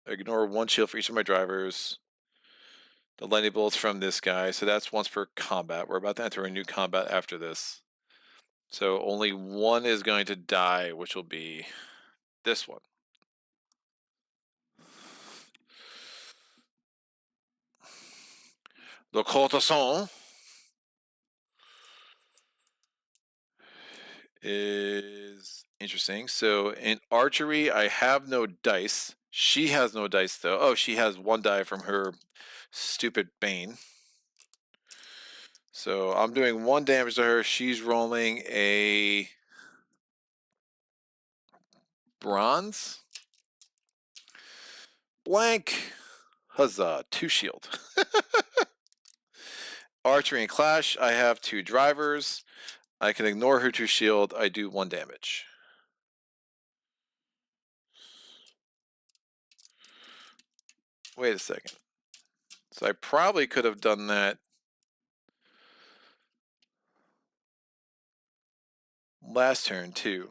I ignore 1 shield for each of my drivers. The lightning bolt's from this guy, so that's once per combat. We're about to enter a new combat after this. So only 1 is going to die, which will be this one. Le courtesan is interesting. So in archery, I have no dice. She has no dice, though. Oh, she has 1 die from her stupid bane. So I'm doing 1 damage to her. She's rolling a bronze. Blank. Huzzah. 2 shield. Archery and clash. I have 2 drivers. I can ignore her 2 shield. I do 1 damage. Wait a second. So I probably could have done that last turn too.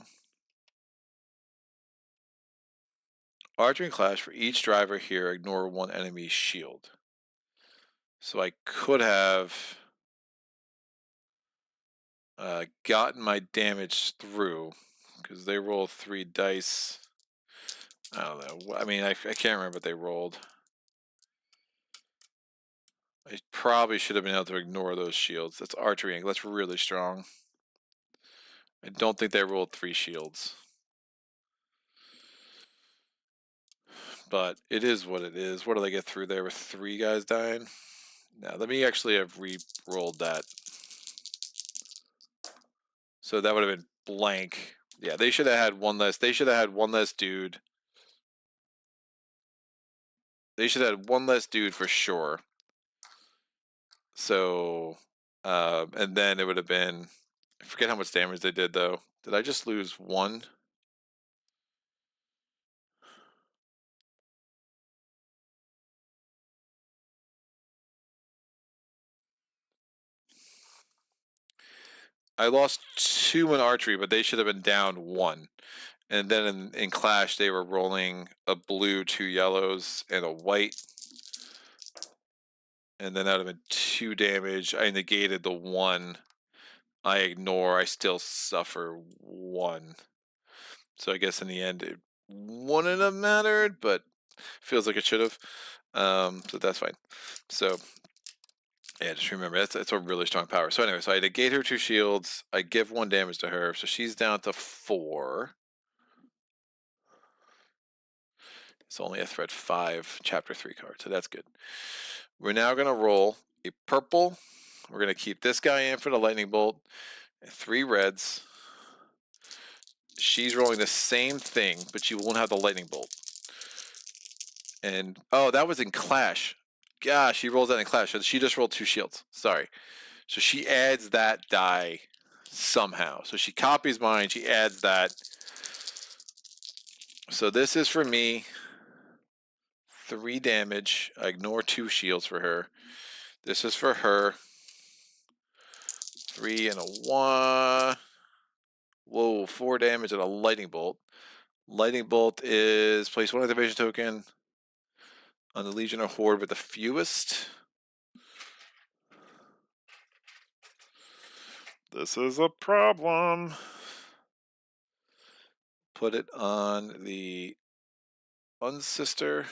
Archery and clash for each driver here. Ignore 1 enemy shield. So I could have gotten my damage through because they roll 3 dice. I don't know. I mean, I can't remember what they rolled. I probably should have been able to ignore those shields. That's archery. That's really strong. I don't think they rolled 3 shields. But it is what it is. What did I get through there with 3 guys dying? Now, let me actually have re-rolled that. So that would have been blank. Yeah, they should have had 1 less. They should have had 1 less dude. They should have had 1 less dude for sure. So, and then it would have been, I forget how much damage they did though. Did I just lose 1? I lost 2 in archery, but they should have been down 1. And then in clash, they were rolling a blue, 2 yellows, and a white. And then that would have been 2 damage. I negated the 1. I ignore. I still suffer 1. So I guess in the end, it wouldn't have mattered, but feels like it should have. So that's fine. So yeah, just remember that's a really strong power. So anyway, so I negate her 2 shields. I give 1 damage to her, so she's down to 4. It's only a threat 5 chapter 3 card, so that's good. We're now gonna roll a purple. We're gonna keep this guy in for the lightning bolt. 3 reds. She's rolling the same thing, but she won't have the lightning bolt. And oh, that was in clash. Gosh, she rolls that in clash. She just rolled 2 shields. Sorry. So she adds that die somehow. So she copies mine. She adds that. So this is for me. 3 damage. I ignore 2 shields for her. This is for her. 3 and a 1. Whoa, 4 damage and a lightning bolt. Lightning bolt is place 1 activation token on the Legion or Horde with the fewest. This is a problem. Put it on the Unsister.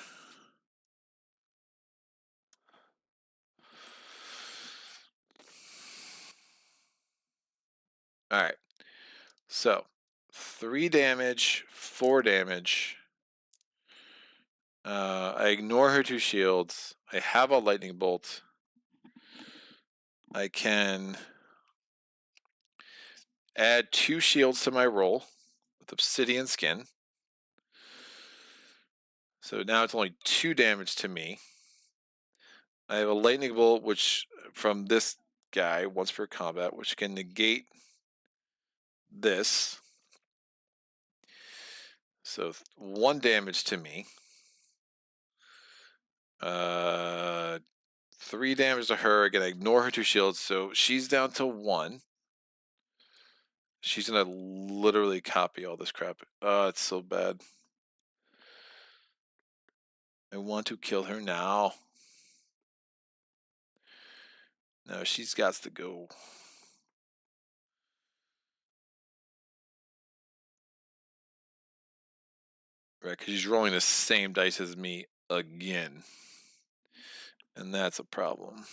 Alright. So 3 damage, 4 damage. I ignore her 2 shields. I have a lightning bolt. I can add 2 shields to my roll with obsidian skin. So now it's only 2 damage to me. I have a lightning bolt, which from this guy once per combat, which can negate this. So 1 damage to me. 3 damage to her. Again, I ignore her 2 shields, so she's down to 1. She's gonna literally copy all this crap. Oh, it's so bad. I want to kill her now. No, she's got to go. Right, because she's rolling the same dice as me again. And that's a problem.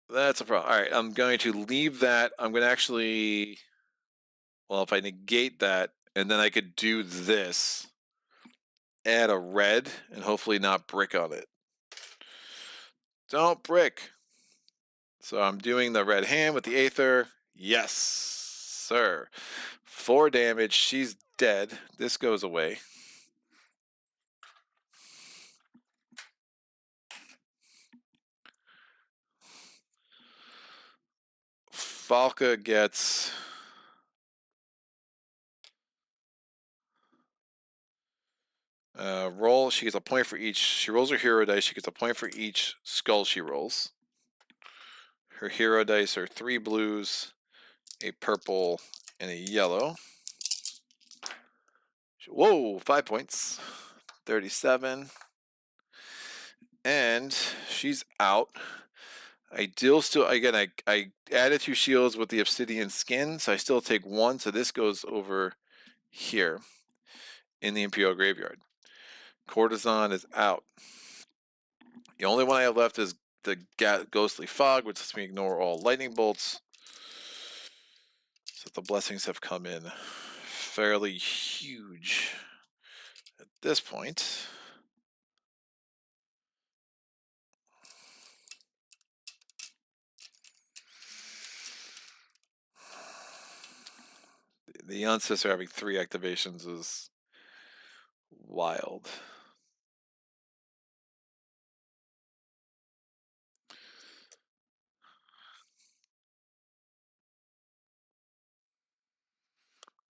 That's a problem. All right, I'm going to leave that. I'm going to actually... Well, if I negate that, and then I could do this, add a red, and hopefully not brick on it. Don't brick. So I'm doing the red hand with the Aether. Yes, sir. 4 damage. She's dead. This goes away. Falca gets... roll. She gets a point for each. She rolls her hero dice. She gets a point for each skull she rolls. Her hero dice are 3 blues, a purple, and a yellow. Whoa, 5 points. 37. And she's out. I still again, I added 2 shields with the obsidian skin, so I still take 1. So this goes over here in the Imperial Graveyard. Courtesan is out. The only one I have left is the Ghostly Fog, which lets me ignore all lightning bolts. So the blessings have come in fairly huge at this point. The Ancestor having 3 activations is wild.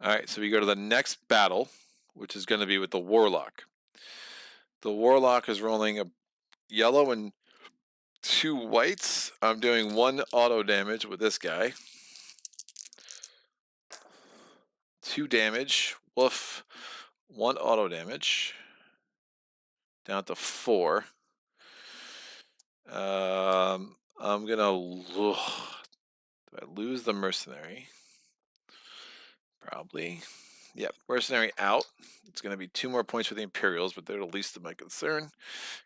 Alright, so we go to the next battle, which is going to be with the Warlock. The Warlock is rolling a yellow and 2 whites. I'm doing 1 auto damage with this guy. 2 damage. Woof. 1 auto damage. Down to 4. I'm gonna... Do I lose the Mercenary? Probably. Yep, Mercenary out. It's going to be 2 more points for the Imperials, but they're the least of my concern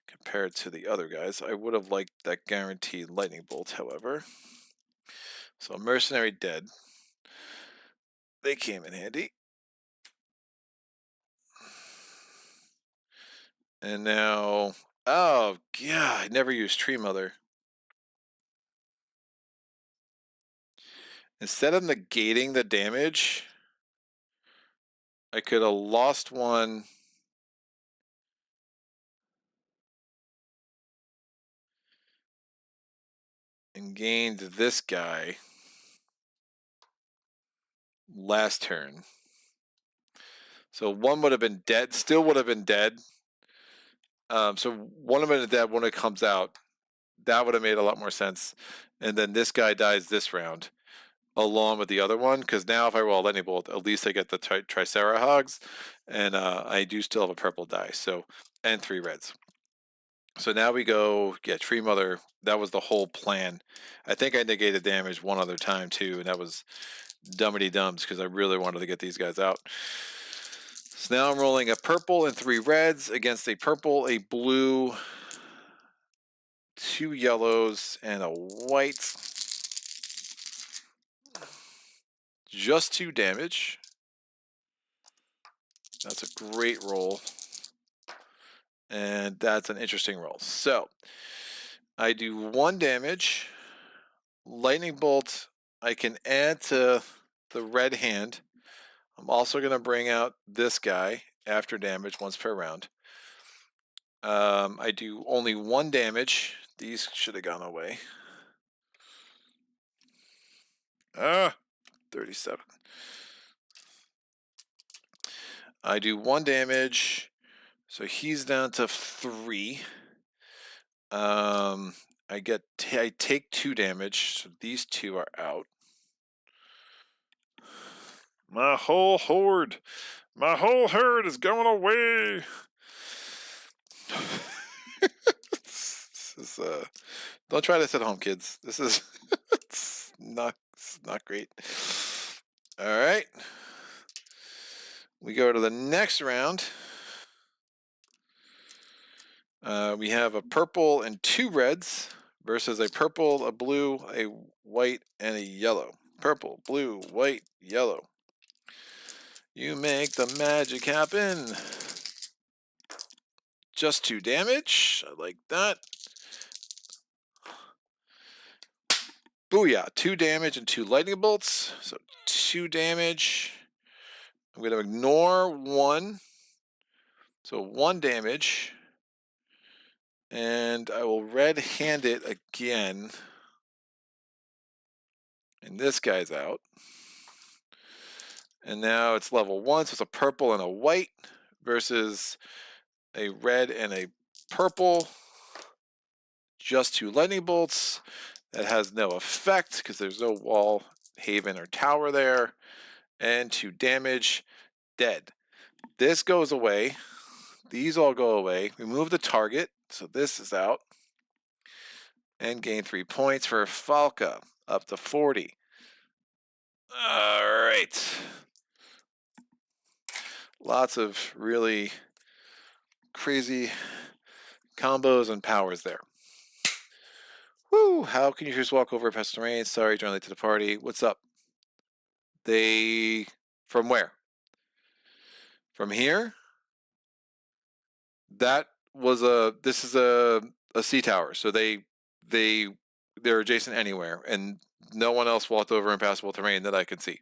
compared to the other guys. I would have liked that guaranteed lightning bolt, however. So Mercenary dead. They came in handy. And now... Oh, yeah, I never used Tree Mother. Instead of negating the damage, I could have lost 1... and gained this guy last turn. So 1 would have been dead, still would have been dead. So 1 of them is dead when it comes out. That would have made a lot more sense. And then this guy dies this round, along with the other one, because now if I roll a lightning bolt, at least I get the Tricera Hogs, and I do still have a purple die, so, and 3 reds. So now we go get Tree Mother. That was the whole plan. I think I negated damage 1 other time too, and that was dummity dums because I really wanted to get these guys out. So now I'm rolling a purple and 3 reds against a purple, a blue, 2 yellows, and a white. Just 2 damage. That's a great roll. And that's an interesting roll. So I do 1 damage. Lightning bolt I can add to the red hand. I'm also going to bring out this guy after damage once per round. I do only 1 damage. These should have gone away. 37. I do 1 damage, so he's down to 3. I take 2 damage, so these 2 are out. My whole horde is going away. This is don't try this at home, kids. This is it's not great. All right, we go to the next round. We have a purple and 2 reds versus a purple, a blue, a white, and a yellow. Purple, blue, white, yellow. You make the magic happen. Just 2 damage. I like that. Booyah. 2 damage and 2 lightning bolts. So 2 damage. I'm going to ignore 1. So 1 damage. And I will red-hand it again. And this guy's out. And now it's level 1, so it's a purple and a white versus a red and a purple. Just 2 lightning bolts. That has no effect because there's no wall, haven, or tower there. And 2 damage. Dead. This goes away. These all go away. Remove the target, so this is out. And gain 3 points for Falca, up to 40. All right. Lots of really crazy combos and powers there. Woo! How can you just walk over past the rain? Sorry, join late to the party. What's up? From where? From here? This is a sea tower, so they're adjacent anywhere, and no one else walked over impassable terrain that I could see.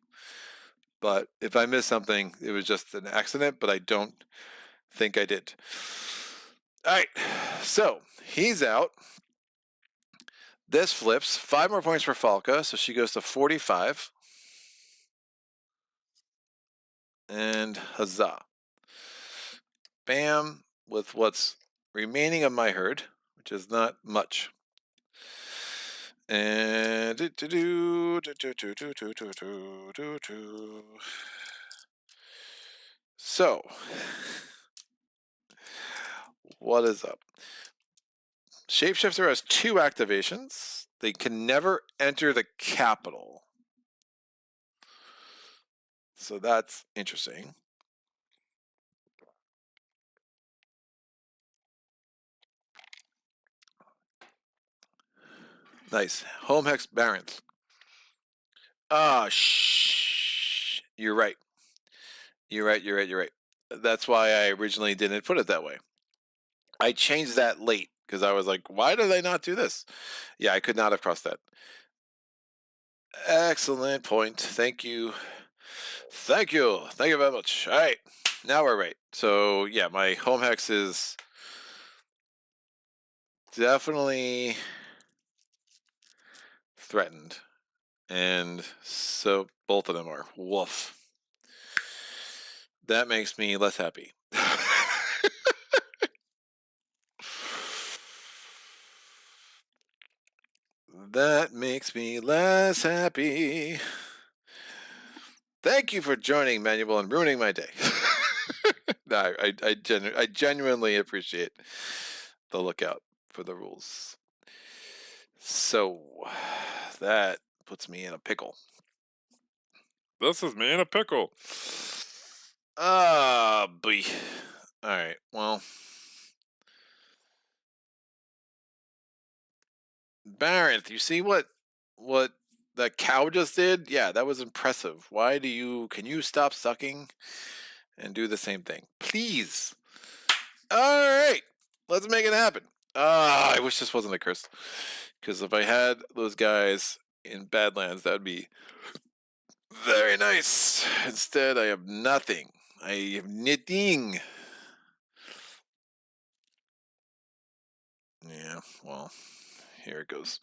But if I missed something, it was just an accident, but I don't think I did. All right, so he's out. This flips. 5 more points for Falca, so she goes to 45. And huzzah. Bam, with what's remaining of my herd, which is not much. And so, what is up? Shapeshifter has 2 activations. They can never enter the capital. So that's interesting. Nice. Home Hex Baronth. You're right. You're right. That's why I originally didn't put it that way. I changed that late because I was like, why did I not do this? Yeah, I could not have crossed that. Excellent point. Thank you. Thank you very much. All right, now we're right. So yeah, my home hex is definitely threatened, and so both of them are. Woof. That makes me less happy. That makes me less happy. Thank you for joining, Manuel, and ruining my day. No, I genuinely appreciate the lookout for the rules. So that puts me in a pickle. This is me in a pickle. Boy. All right. Well, Baronth, you see what that cow just did? Yeah, that was impressive. Can you stop sucking and do the same thing, please? All right, let's make it happen. I wish this wasn't a curse, because if I had those guys in Badlands, that would be very nice. Instead, I have nothing. I have knitting. Here it goes.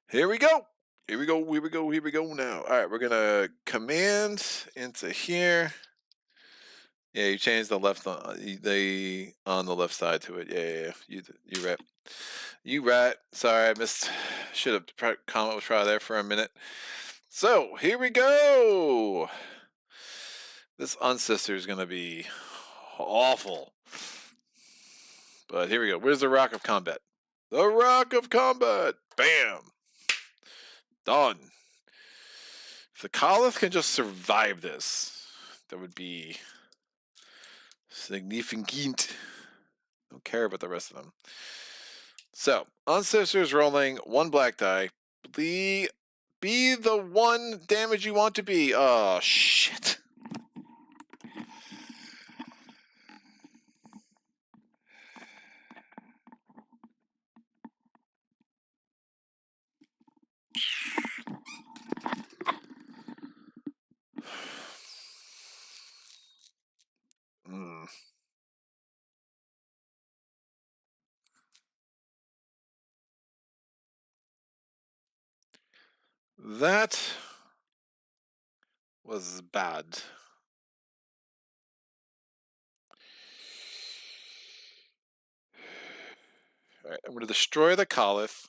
Here we go. Here we go. Here we go. Here we go now. All right, we're gonna command into here. Yeah, you changed the left on the left side to it. Yeah. You right. You right. Sorry, I missed. Should have comment was probably there for a minute. So here we go. This Unsister is gonna be awful. But here we go. Where's the Rock of Combat? The Rock of Combat. Bam. Done. If the Khalith can just survive this, that would be significant. Don't care about the rest of them. So, Ancestors rolling 1 black die. Be the 1 damage you want to be. Oh, shit. That was bad. Alright, I'm going to destroy the Khalith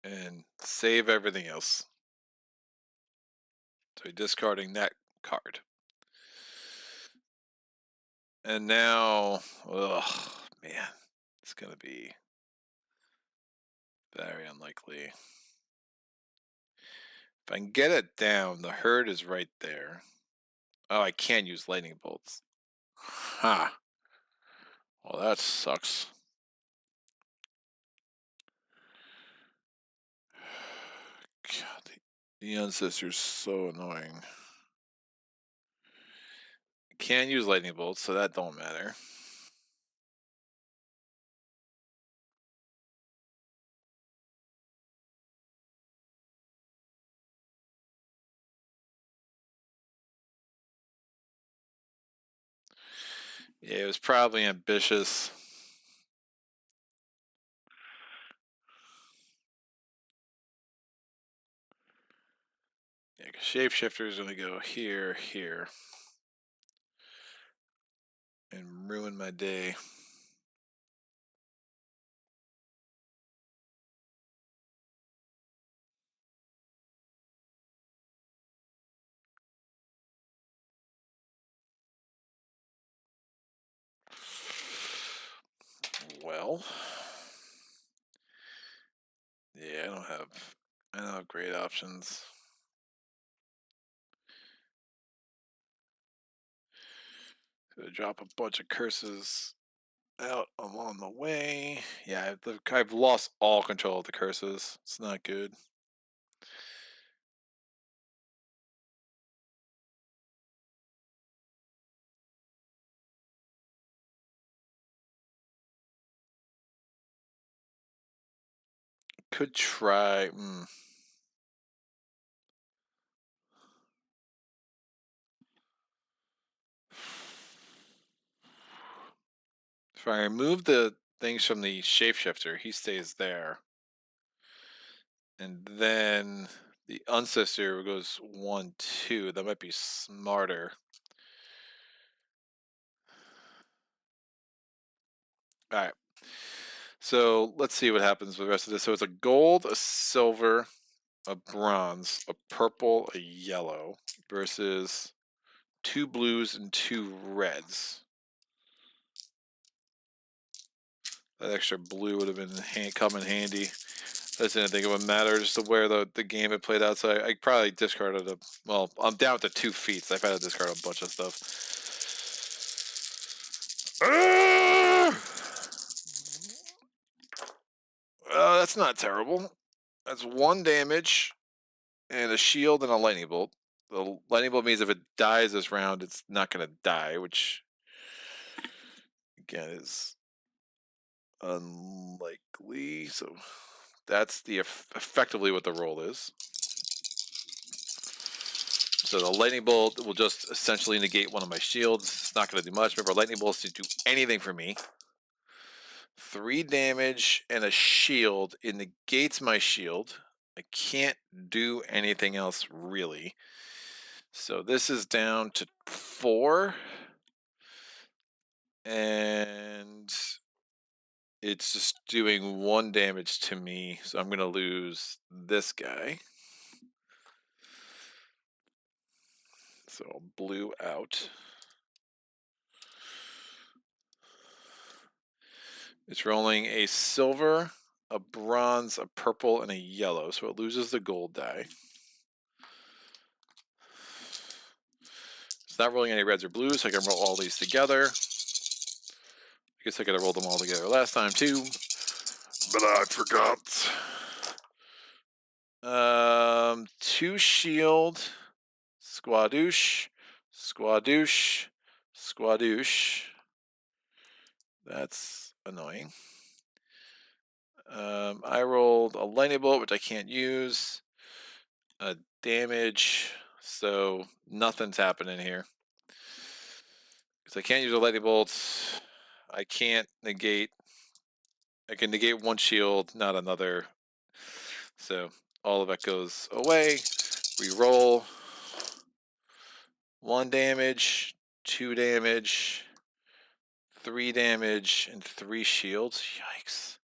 and save everything else. So discarding that card. And now, ugh, man, it's going to be very unlikely. If I can get it down, the herd is right there. Oh, I can't use lightning bolts. Ha. Huh. Well, that sucks. God, the Ancestor's so annoying. I can't use lightning bolts, so that don't matter. Yeah, it was probably ambitious. Yeah, Shapeshifter is going to go here, here. And ruin my day. Well, yeah, I don't have great options. Gonna drop a bunch of curses out along the way. Yeah, I've lost all control of the curses. It's not good. Could try. If I remove the things from the shapeshifter, he stays there. And then the Ancestor goes 1, 2. That might be smarter. All right. So let's see what happens with the rest of this. So it's a gold, a silver, a bronze, a purple, a yellow versus 2 blues and 2 reds. That extra blue would have been come in handy. I just didn't think it would matter just to where the game had played out. So I probably discarded a. Well, I'm down to 2 feats. I've had to discard a bunch of stuff. That's not terrible. That's 1 damage and a shield and a lightning bolt. The lightning bolt means if it dies this round, it's not going to die, which again is unlikely. So that's effectively what the roll is. So the lightning bolt will just essentially negate one of my shields. It's not going to do much. Remember, lightning bolts don't do anything for me. 3 damage and a shield. It negates my shield. I can't do anything else really. So this is down to 4. And it's just doing 1 damage to me. So I'm going to lose this guy. So blue out. It's rolling a silver, a bronze, a purple, and a yellow. So it loses the gold die. It's not rolling any reds or blues, so I can roll all these together. I guess I could have rolled them all together last time too, but I forgot. 2 shield, squadouche, squadouche, squadouche. That's annoying. I rolled a lightning bolt, which I can't use. A damage, so nothing's happening here. Because I can't use a lightning bolt. I can't negate. I can negate 1 shield, not another. So all of it goes away. We roll 1 damage, 2 damage, 3 damage, and 3 shields. Yikes.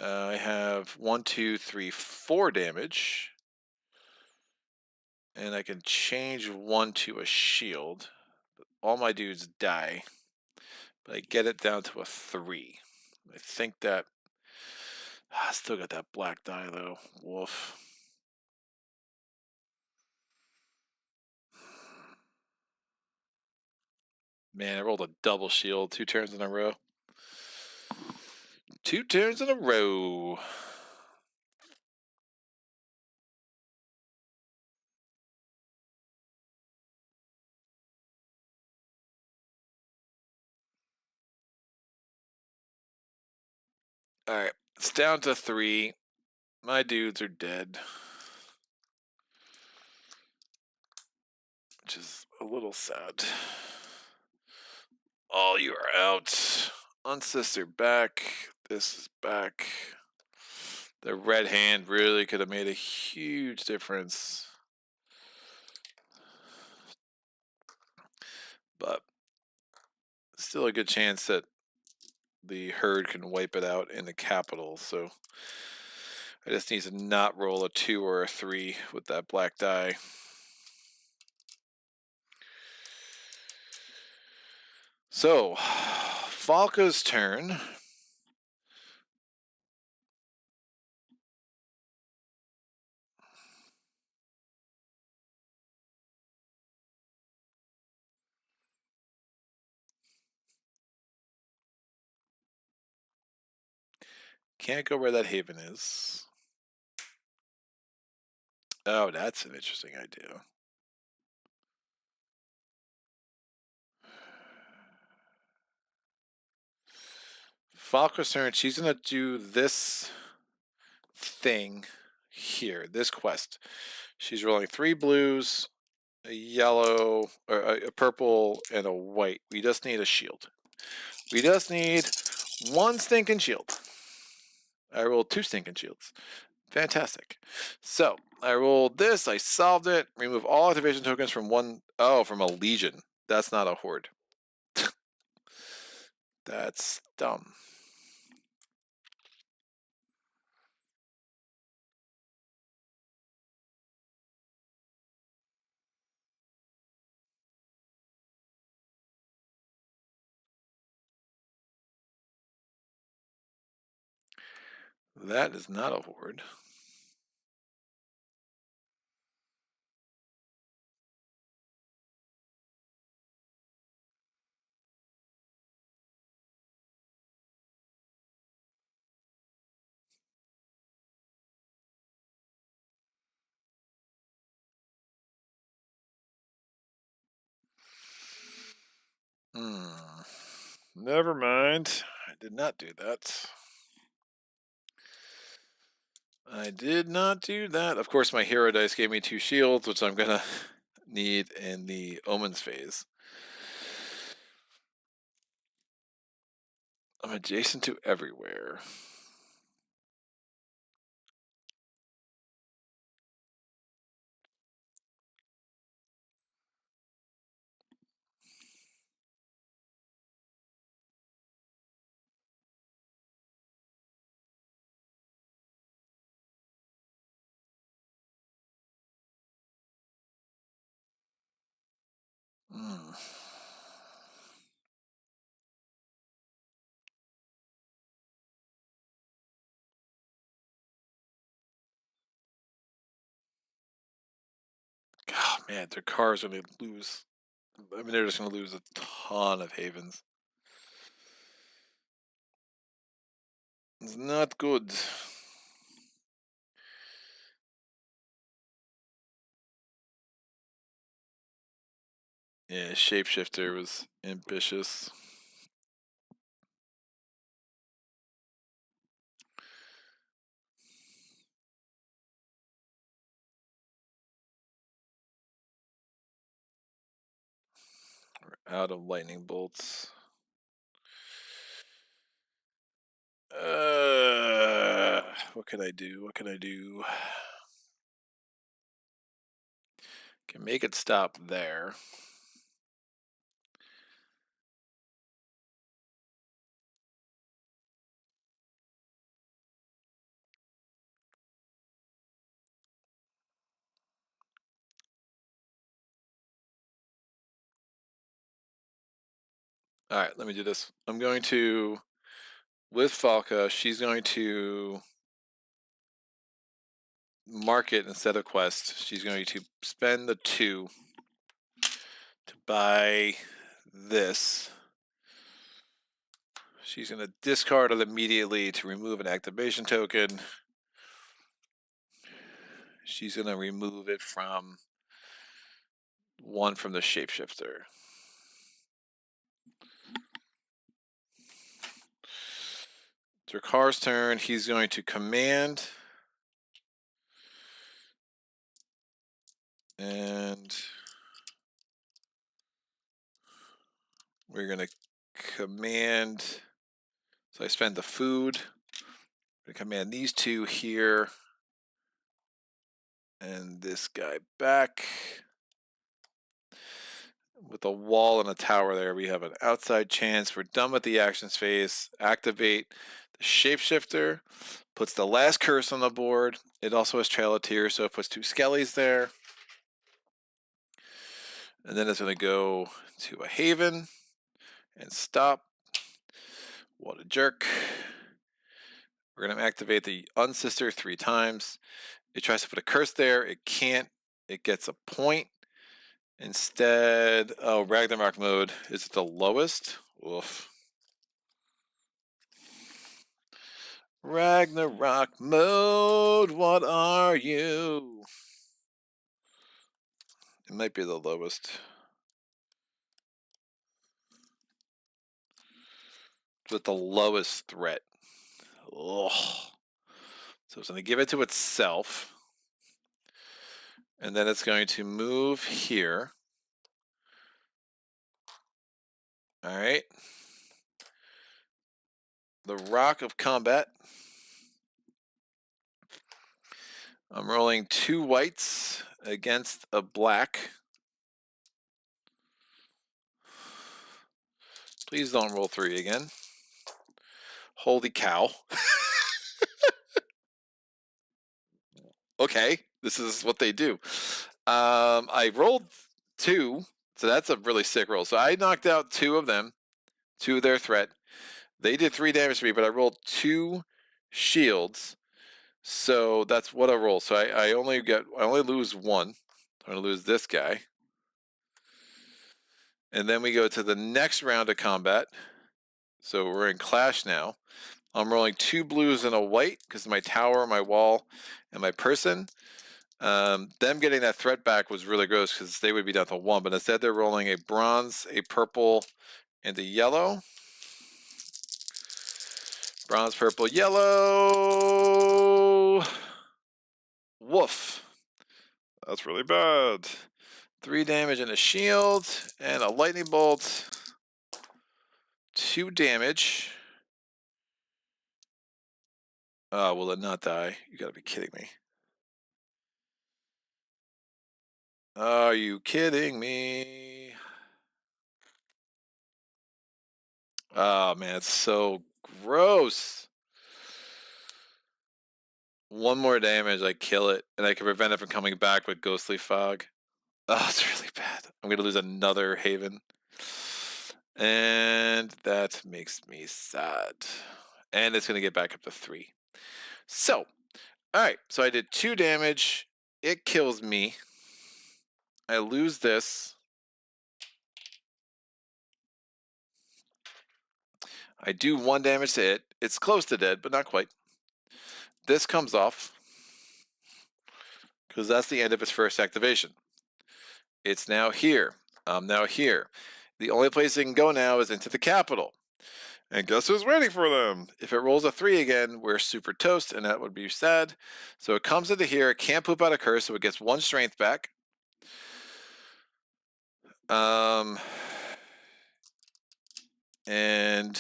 I have 1, 2, 3, 4 damage. And I can change 1 to a shield. All my dudes die. But I get it down to a 3. I think that... I still got that black die though. Woof. Man, I rolled a double shield 2 turns in a row. 2 turns in a row. Alright, it's down to 3. My dudes are dead. Which is a little sad. All you are out. Unsister back. This is back. The red hand really could have made a huge difference. But still a good chance that the herd can wipe it out in the capital. So I just need to not roll a 2 or a 3 with that black die. So, Falco's turn. Can't go where that haven is. Oh, that's an interesting idea. Falco's turn. She's going to do this thing here, this quest. She's rolling 3 blues, a yellow, or a purple, and a white. We just need a shield. We just need 1 stinking shield. I rolled 2 stinking shields. Fantastic. So I rolled this. I solved it. Remove all activation tokens from from a legion. That's not a horde. That's dumb. That is not a horde. Never mind. I did not do that. I did not do that. Of course, my hero dice gave me 2 shields, which I'm going to need in the omens phase. I'm adjacent to everywhere. Mm. God, man, their cars are going to lose. I mean, they're just going to lose a ton of havens. It's not good. Yeah, Shapeshifter was ambitious. We're out of lightning bolts. What can I do? What can I do? Can make it stop there. All right, let me do this. I'm going to, with Falca, she's going to market instead of quest. She's going to spend the 2 to buy this. She's going to discard it immediately to remove an activation token. She's going to remove it from 1 from the Shapeshifter. Drakar's turn. He's going to command. And we're going to command. So I spend the food. I'm going to command these 2 here. And this guy back. With a wall and a tower there, we have an outside chance. We're done with the action phase. Activate the Shapeshifter. Puts the last curse on the board. It also has Trail of Tears, so it puts 2 skellies there. And then it's going to go to a Haven and stop. What a jerk. We're going to activate the Unsister 3 times. It tries to put a curse there. It can't. It gets a point. Instead, oh, Ragnarok mode. Is it the lowest? Oof. Ragnarok mode, what are you? It might be the lowest. With the lowest threat. Ugh. So it's going to give it to itself. And then it's going to move here. All right. The Rock of Combat. I'm rolling 2 whites against a black. Please don't roll 3 again. Holy cow. Okay, this is what they do. I rolled 2, so that's a really sick roll. So I knocked out 2 of them, 2 of their threat. They did 3 damage to me, but I rolled 2 shields. So that's what I roll. So I only lose 1. I'm gonna lose this guy. And then we go to the next round of combat. So we're in clash now. I'm rolling 2 blues and a white because my tower, my wall, and my person. Them getting that threat back was really gross because they would be down to 1, but instead they're rolling a bronze, a purple, and a yellow. Bronze, purple, yellow. Woof. That's really bad. 3 damage and a shield and a lightning bolt. 2 damage. Will it not die? You gotta be kidding me. Are you kidding me? Oh man, it's so gross. One more damage, I kill it, and I can prevent it from coming back with Ghostly Fog. Oh, it's really bad. I'm gonna lose another Haven. And that makes me sad. And it's gonna get back up to 3. So, alright, so I did 2 damage. It kills me. I lose this. I do 1 damage to it. It's close to dead, but not quite. This comes off, because that's the end of its first activation. It's now here. I'm now here. The only place it can go now is into the capital. And guess who's waiting for them? If it rolls a 3 again, we're super toast, and that would be sad. So it comes into here. It can't poop out a curse, so it gets 1 strength back. And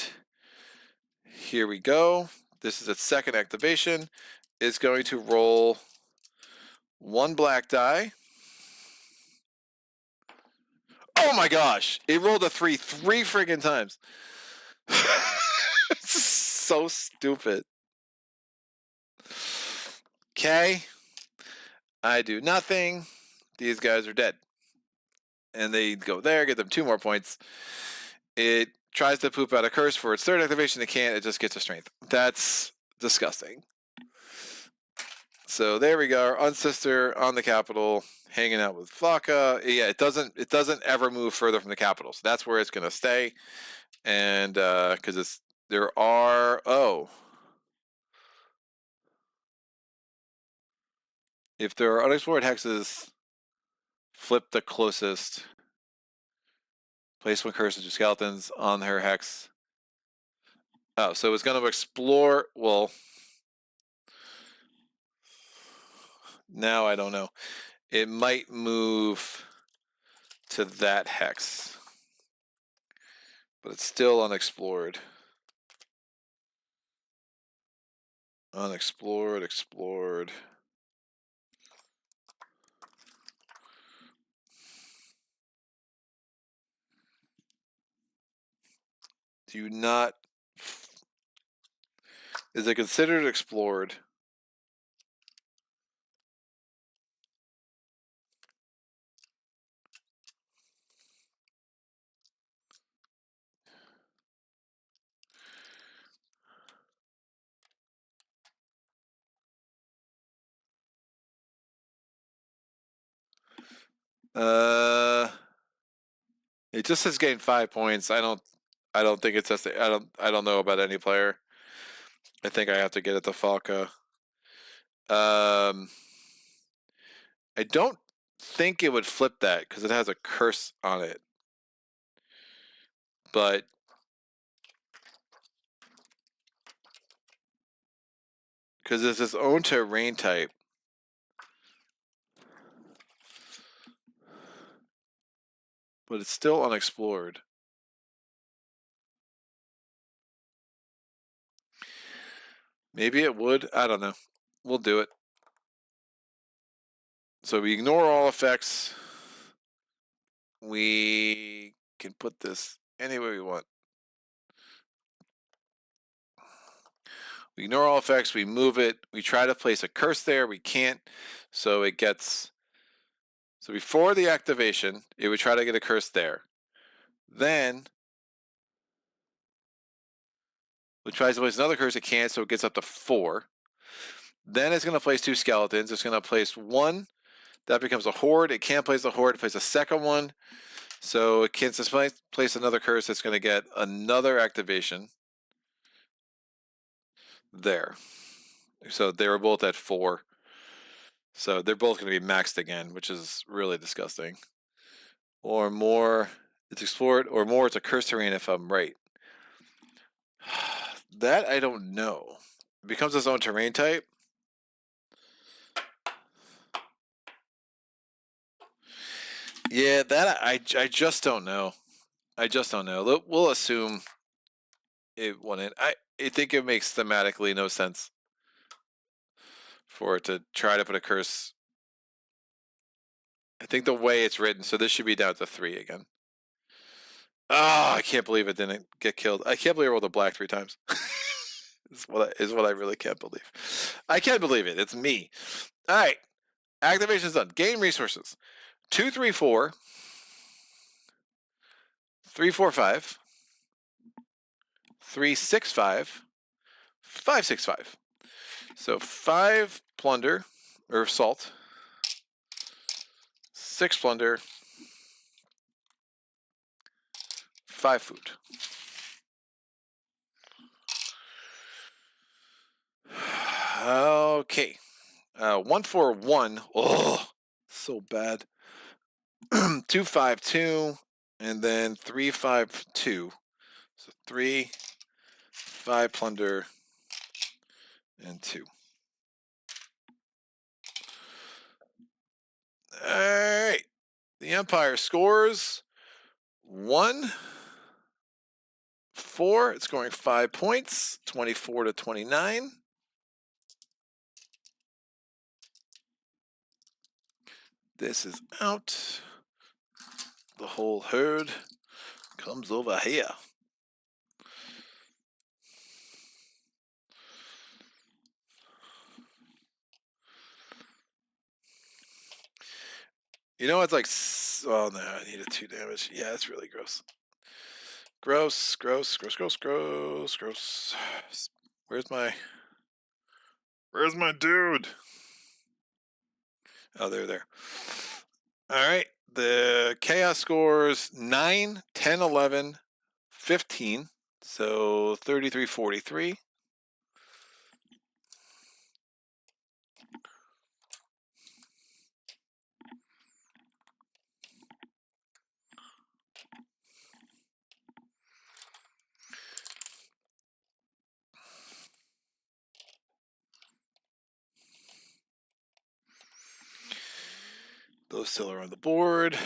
here we go. This is its second activation. It's going to roll 1 black die. Oh my gosh! It rolled a 3 friggin' times. It's so stupid. Okay. I do nothing. These guys are dead. And they go there, get them 2 more points. It tries to poop out a curse for its third activation. It can't. It just gets a strength. That's disgusting. So there we go. Our Unsister on the capital, hanging out with Flocka. Yeah, it doesn't ever move further from the capital. So that's where it's gonna stay. And because there are if there are unexplored hexes, flip the closest. Place 1 curse of skeletons on her hex. Oh, so it's going to explore. Well, now I don't know. It might move to that hex, but it's still unexplored. Unexplored, explored. Do you not? Is it considered explored? It just says gain 5 points. I don't think it says. I don't know about any player. I think I have to get it to Falca. I don't think it would flip that because it has a curse on it. But because it's its own terrain type. But it's still unexplored. Maybe it would. I don't know. We'll do it. So we ignore all effects. We can put this anywhere we want. We ignore all effects. We move it. We try to place a curse there. We can't. So it gets. So before the activation, it would try to get a curse there. Then it tries to place another curse. It can't. So it gets up to 4. Then it's going to place 2 skeletons. It's going to place 1. That becomes a horde. It can't place a horde. It places a second one. So it can't just place another curse. It's going to get another activation. There. So they were both at 4. So they're both going to be maxed again, which is really disgusting. Or more, it's explored, or more, it's a cursed terrain if I'm right. That I don't know. It becomes its own terrain type. Yeah, that I just don't know. I just don't know. We'll assume it wouldn't. I think it makes thematically no sense. for it to try to put a curse. I think the way it's written, so this should be down to 3 again. Oh, I can't believe it didn't get killed. I can't believe I rolled a black 3 times. is what I really can't believe. I can't believe it. It's me. All right. Activation's done. Gain resources. 2, 3, 4. 3, 4, 5. 3, 6, 5. 5, 6, 5. So 5 plunder or salt. 6 plunder. 5 food. Okay. 1, 4, 1. Oh, so bad. 2, 5, 2, and then 3, 5, 2. So 3, 5 plunder, and 2. All right. The Empire scores 1, 4. It's scoring 5 points, 24 to 29. This is out. The whole herd comes over here. You know, it's like, oh no, I needed 2 damage. Yeah, it's really gross. Gross, gross, gross, gross, gross, gross. Where's my dude? Oh, there. All right. The chaos scores 9, 10, 11, 15. So 33, 43. Those still are on the board.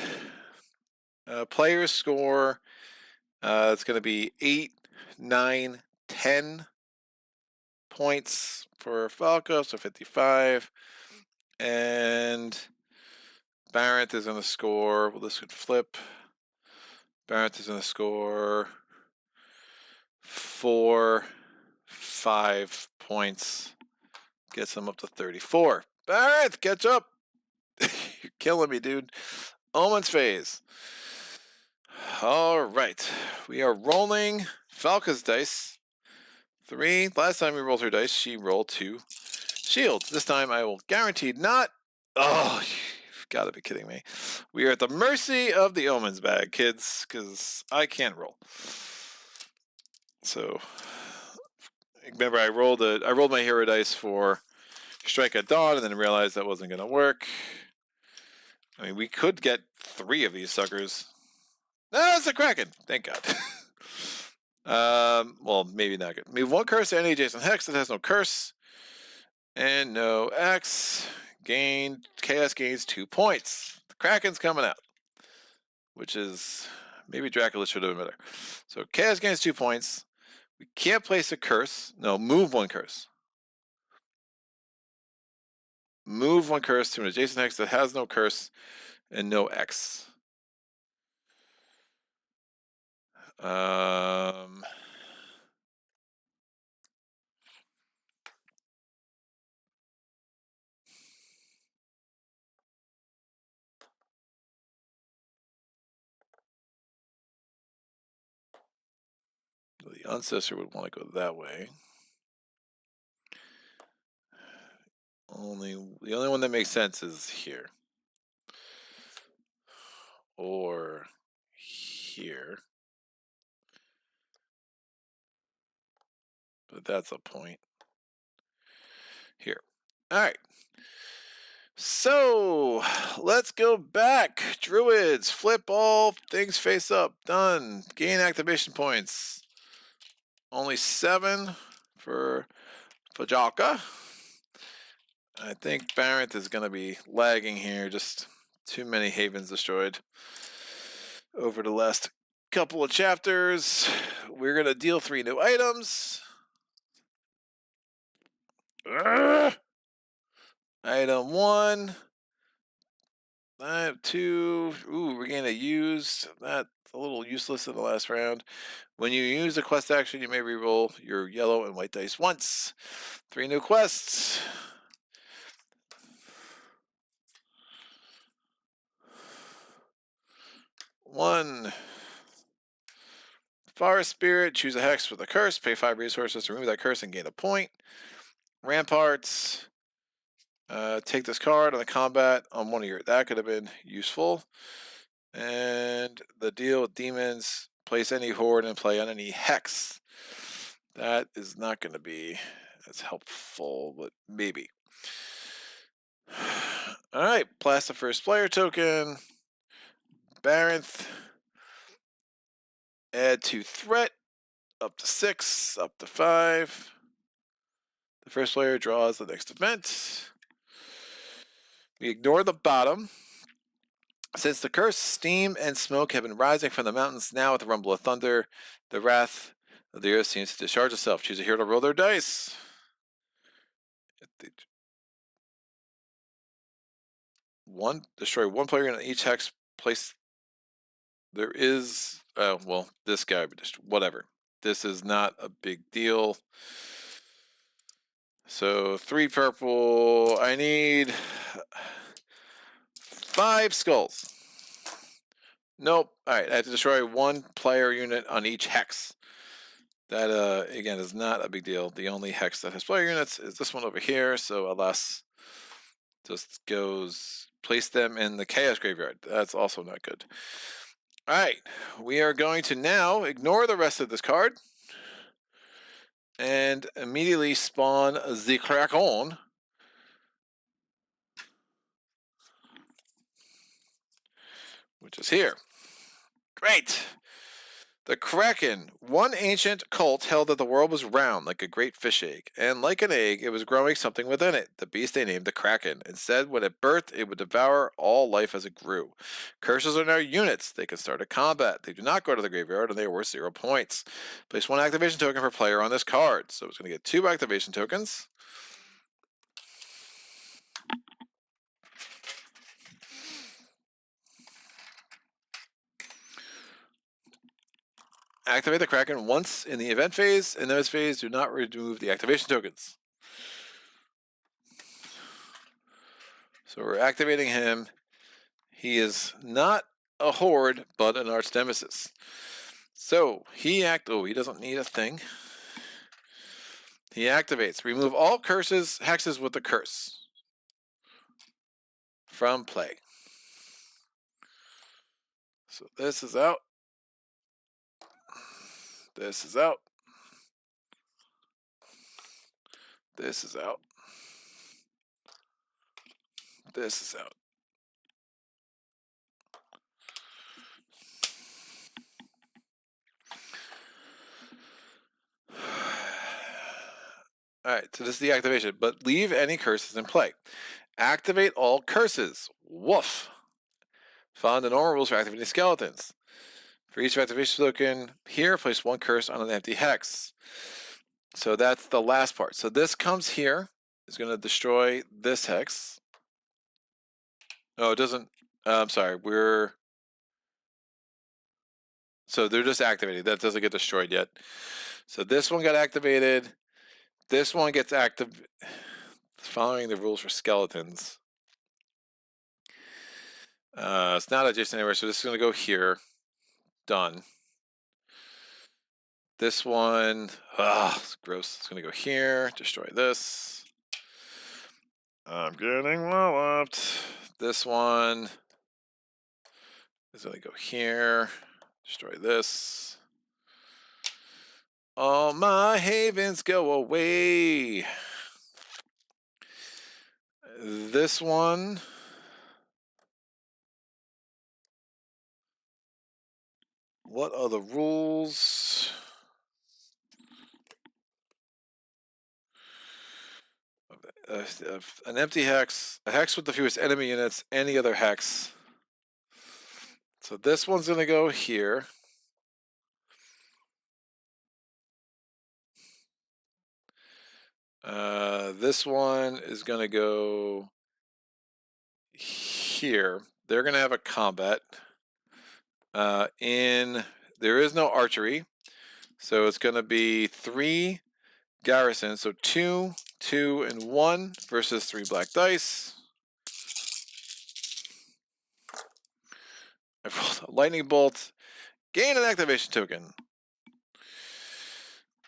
Players score, it's going to be 8, 9, 10 points for Falco, so 55. And Barrett is going to score, well, this would flip. Barrett is going to score 4, 5 points. Gets him up to 34. Barrett, catch up. You're killing me, dude. Omen's phase. All right. We are rolling Falca's dice. 3. Last time we rolled her dice, she rolled 2 shields. This time I will guaranteed not. Oh, you've got to be kidding me. We are at the mercy of the Omens bag, kids, because I can't roll. So, remember I rolled my hero dice for Strike at Dawn and then realized that wasn't going to work. I mean, we could get 3 of these suckers. No, it's a Kraken. Thank God. Well, maybe not good. Move 1 curse to any adjacent hex that has no curse. And no X. Chaos gains 2 points. The Kraken's coming out. Which is, maybe Dracula should have been better. So Chaos gains 2 points. We can't place a curse. No, move 1 curse. Move 1 curse to an adjacent hex that has no curse and no X. The Ancestor would want to go that way. The only one that makes sense is here. Or here. But that's a point. Here. All right. So, let's go back. Druids, flip all things face up. Done. Gain activation points. Only 7 for Fajalka. I think Barrett is going to be lagging here. Just too many havens destroyed over the last couple of chapters. We're going to deal 3 new items. Item 1. I have 2. Ooh, we're getting a used. That's a little useless in the last round. When you use a quest action, you may reroll your yellow and white dice once. 3 new quests. One. Forest Spirit. Choose a hex with a curse. Pay 5 resources to remove that curse and gain a point. Ramparts. Take this card on the combat on one of your. That could have been useful. And the deal with demons. Place any horde and play on any hex. That is not going to be as helpful, but maybe. All right, blast the first player token. Baranth. Add 2 threat. Up to 6. Up to 5. The first player draws the next event. We ignore the bottom. Since the curse, steam and smoke have been rising from the mountains, now with the rumble of thunder, the wrath of the earth seems to discharge itself. Choose a hero to roll their dice. Destroy 1 player in each hex. Place. There is. Well, this guy, whatever. This is not a big deal. So 3 purple. I need 5 skulls. Nope. All right, I have to destroy 1 player unit on each hex. That, again, is not a big deal. The only hex that has player units is this one over here. So alas, just goes place them in the Chaos Graveyard. That's also not good. All right, we are going to now ignore the rest of this card and immediately spawn the Kraken, which is here. Great. The Kraken, one ancient cult held that the world was round like a great fish egg, and like an egg, it was growing something within it. The beast they named the Kraken, and said when it birthed, it would devour all life as it grew. Curses are now units. They can start a combat. They do not go to the graveyard, and they are worth 0 points. Place 1 activation token per player on this card. So it's going to get 2 activation tokens. Activate the Kraken once in the event phase. In those phase, do not remove the activation tokens. So we're activating him. He is not a horde, but an Arch-Nemesis. So he he doesn't need a thing. He activates. Remove all hexes with the curse from play. So this is out. This is out. This is out. This is out. Alright, so this is the activation, but leave any curses in play. Activate all curses. Woof. Follow the normal rules for activating skeletons. For each activation token here, place 1 curse on an empty hex. So that's the last part. So this comes here. It's going to destroy this hex. Oh, it doesn't. I'm sorry. So they're just activated. That doesn't get destroyed yet. So this one got activated. This one gets active. Following the rules for skeletons. It's not adjacent anywhere, so this is going to go here. Done. This one, it's gross. It's going to go here. Destroy this. I'm getting walloped. This one is going to go here. Destroy this. All my havens go away. This one. What are the rules? An empty hex, a hex with the fewest enemy units, any other hex. So this one's going to go here. This one is going to go here. They're going to have a combat. There is no archery, so it's going to be 3 garrisons. So 2, 2, and 1 versus 3 black dice. I rolled a lightning bolt. Gain an activation token.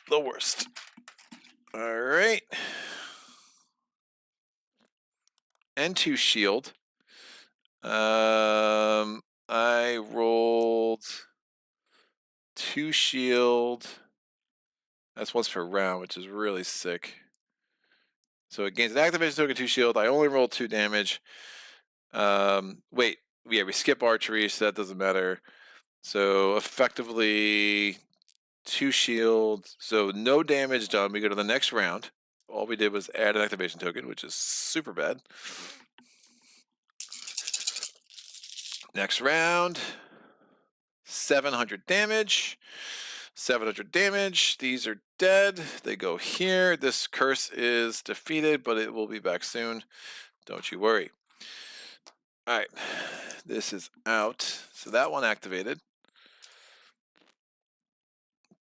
The worst. All right. And 2 shield. I rolled 2 shield. That's once per round, which is really sick. So it gains an activation token, 2 shield. I only rolled 2 damage. Wait, yeah, we skip archery, so that doesn't matter. So effectively 2 shield. So no damage done. We go to the next round. All we did was add an activation token, which is super bad. Next round, 700 damage. 700 damage. These are dead. They go here. This curse is defeated, but it will be back soon. Don't you worry. All right. This is out. So that one activated.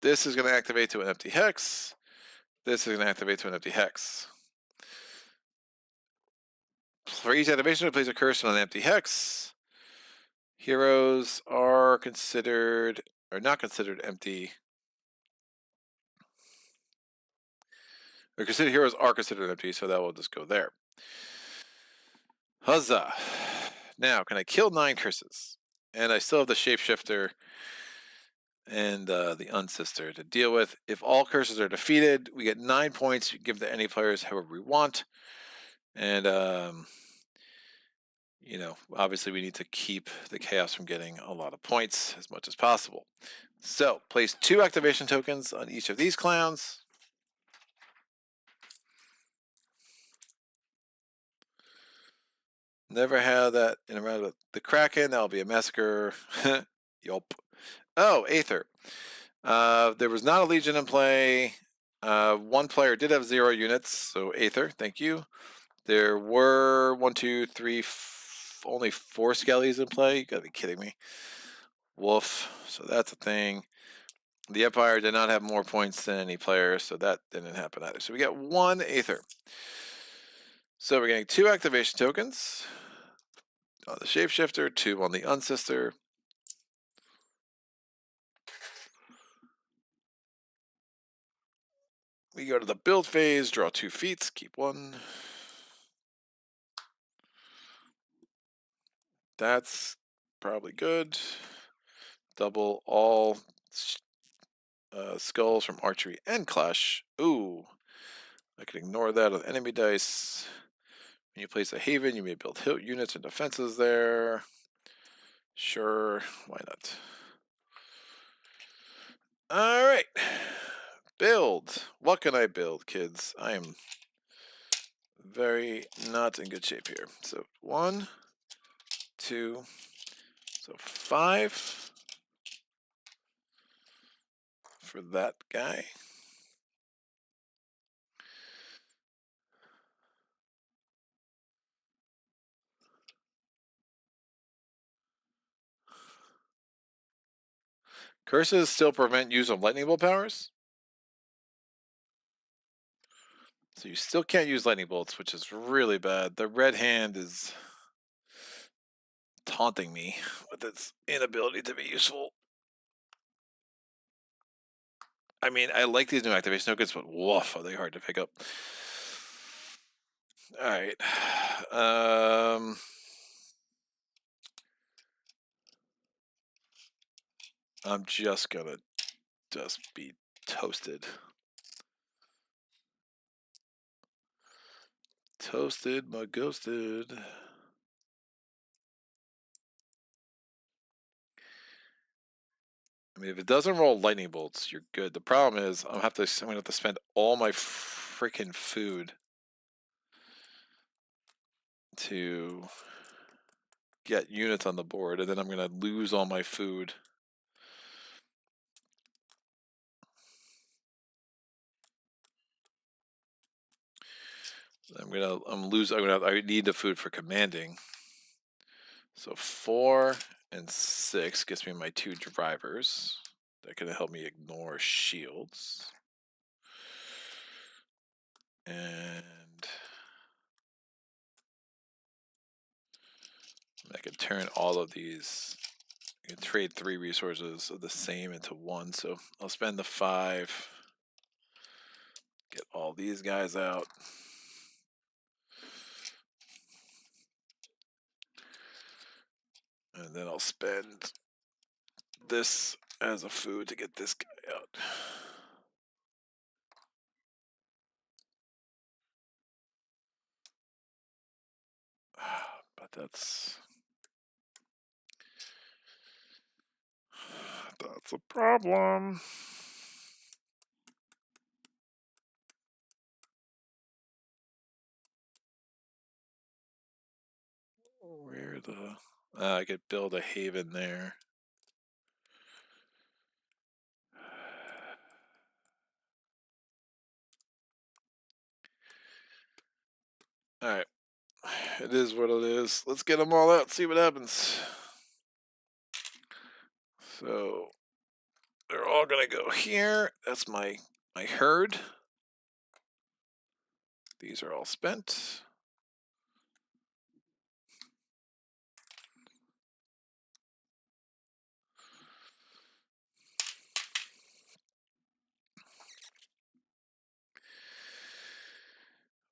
This is going to activate to an empty hex. This is going to activate to an empty hex. For each activation, it plays a curse on an empty hex. Heroes are considered, or not considered empty. Or considered heroes are considered empty, so that will just go there. Huzzah. Now, can I kill 9 curses? And I still have the shapeshifter and the unsister to deal with. If all curses are defeated, we get 9 points. We give to any players however we want. And, you know, obviously we need to keep the chaos from getting a lot of points as much as possible. So, place 2 activation tokens on each of these clowns. Never had that in a round with the Kraken. That'll be a massacre. Yup. Oh, Aether. There was not a Legion in play. One player did have 0 units, so Aether, thank you. There were 1, 2, 3, only 4 skellies in play. You gotta be kidding me. Woof. So that's a thing. The Empire did not have more points than any player, so that didn't happen either. So we got 1 Aether. So we're getting 2 activation tokens on the Shapeshifter, 2 on the Unsister. We go to the build phase, draw 2 feats, keep 1. That's probably good. Double all skulls from archery and clash. Ooh, I can ignore that on enemy dice. When you place a haven, you may build hilt units and defenses there. Sure, why not? All right, build. What can I build, kids? I am very not in good shape here. So 1, 2, so 5 for that guy. Curses still prevent use of lightning bolt powers. So you still can't use lightning bolts, which is really bad. The red hand is taunting me with its inability to be useful. I mean, I like these new activation tokens, but woof, are they hard to pick up. All right. I'm just gonna be toasted. Toasted, my ghosted. I mean, if it doesn't roll lightning bolts, you're good. The problem is I'm gonna have to spend all my freaking food to get units on the board, and then I'm gonna lose all my food. I need the food for commanding. So 4 and 6 gets me my 2 drivers. That can help me ignore shields. And I can turn all of these. I can trade 3 resources of the same into 1. So I'll spend the 5. Get all these guys out. And then I'll spend this as a food to get this guy out. But that's a problem. Where the... I could build a haven there. Alright. It is what it is. Let's get them all out, see what happens. So, they're all gonna go here. That's my herd. These are all spent.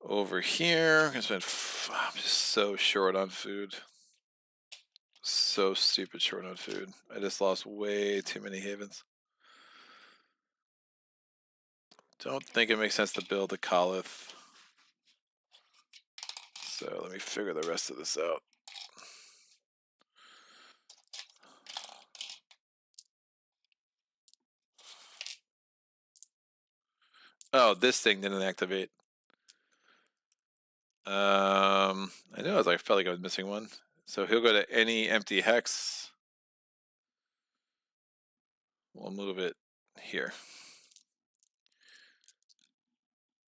Over here, I'm just so short on food. So stupid short on food. I just lost way too many havens. Don't think it makes sense to build a Colith. So let me figure the rest of this out. Oh, this thing didn't activate. I know, I felt like I was missing one. So he'll go to any empty hex. We'll move it here.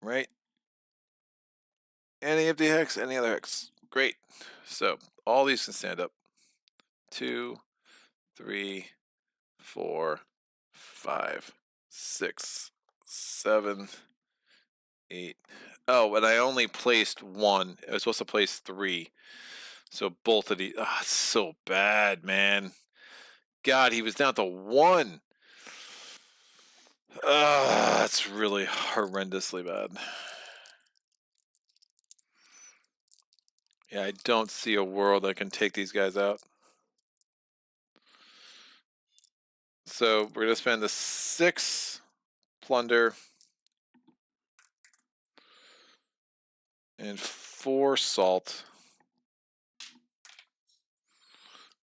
Right? Any empty hex, any other hex. Great. So all these can stand up. 2, 3, 4, 5, 6, 7, 8. Oh, and I only placed 1. I was supposed to place 3. So both of these. Ah, it's so bad, man. God, he was down to 1. That's really horrendously bad. Yeah, I don't see a world that can take these guys out. So we're going to spend the 6 plunder and 4 salt.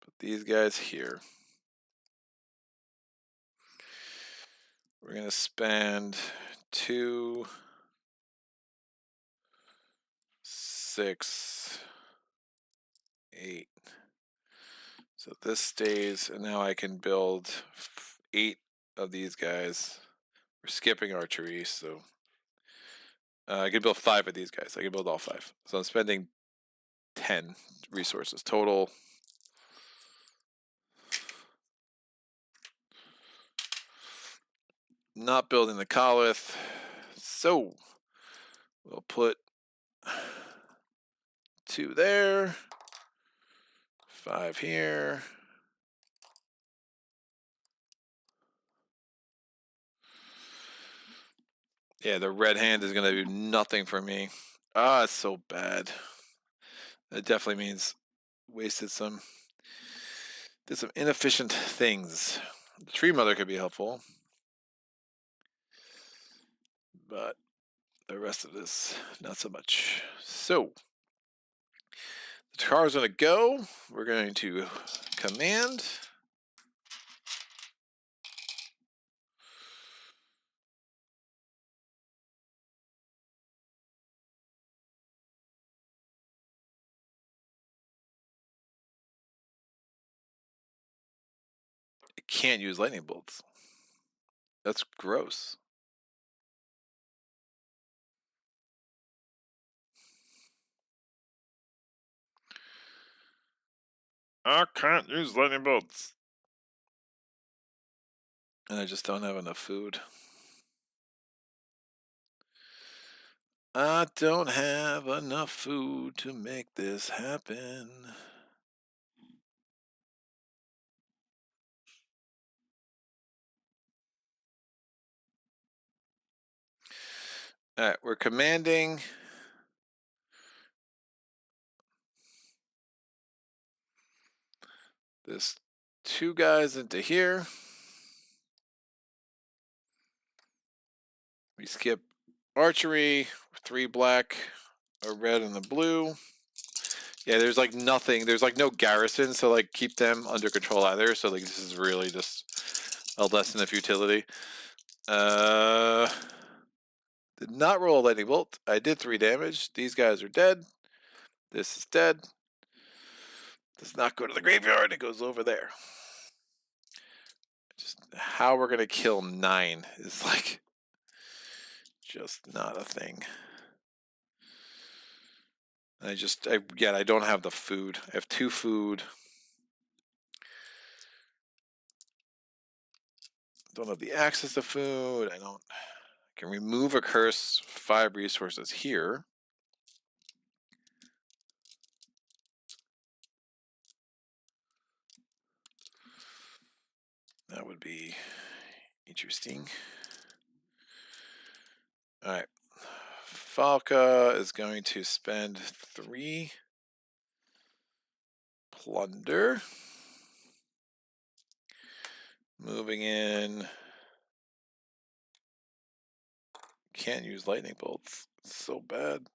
Put these guys here. We're going to spend 2, 6, 8. So this stays, and now I can build 8 of these guys. We're skipping archery, so I can build 5 of these guys. I can build all 5. So I'm spending 10 resources total. Not building the Colith. So we'll put 2 there, 5 here. Yeah, the red hand is going to do nothing for me. Ah, it's so bad. That definitely means wasted some, did some inefficient things. The Tree Mother could be helpful, but the rest of this, not so much. So, the car's going to go. We're going to command. I can't use lightning bolts. That's gross. I can't use lightning bolts. And I just don't have enough food. I don't have enough food to make this happen. Alright, we're commanding this 2 guys into here. We skip archery, 3 black, a red, and a blue. Yeah, there's like nothing. There's like no garrison, so like keep them under control either. So like this is really just a lesson of futility. Did not roll a lightning bolt. I did 3 damage. These guys are dead. This is dead. Does not go to the graveyard. It goes over there. Just how we're gonna kill 9 is like just not a thing. I don't have the food. I have 2 food. Don't have the access to food. I can remove a curse, 5 resources here. That would be interesting. All right. Falca is going to spend 3 plunder. Moving in. Can't use lightning bolts. It's so bad.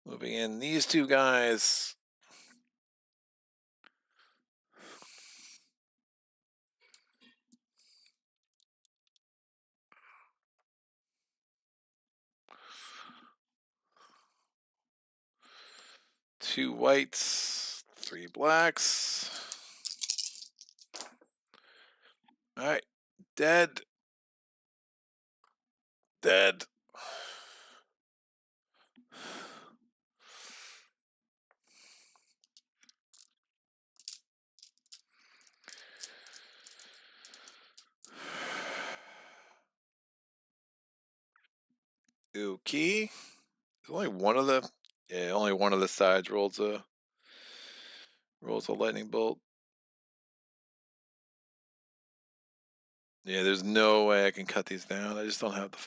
Moving in these 2 guys. Two whites, 3 blacks. All right, dead. Dead. Okay. Only one of the sides rolls a lightning bolt. Yeah, there's no way I can cut these down. I just don't have the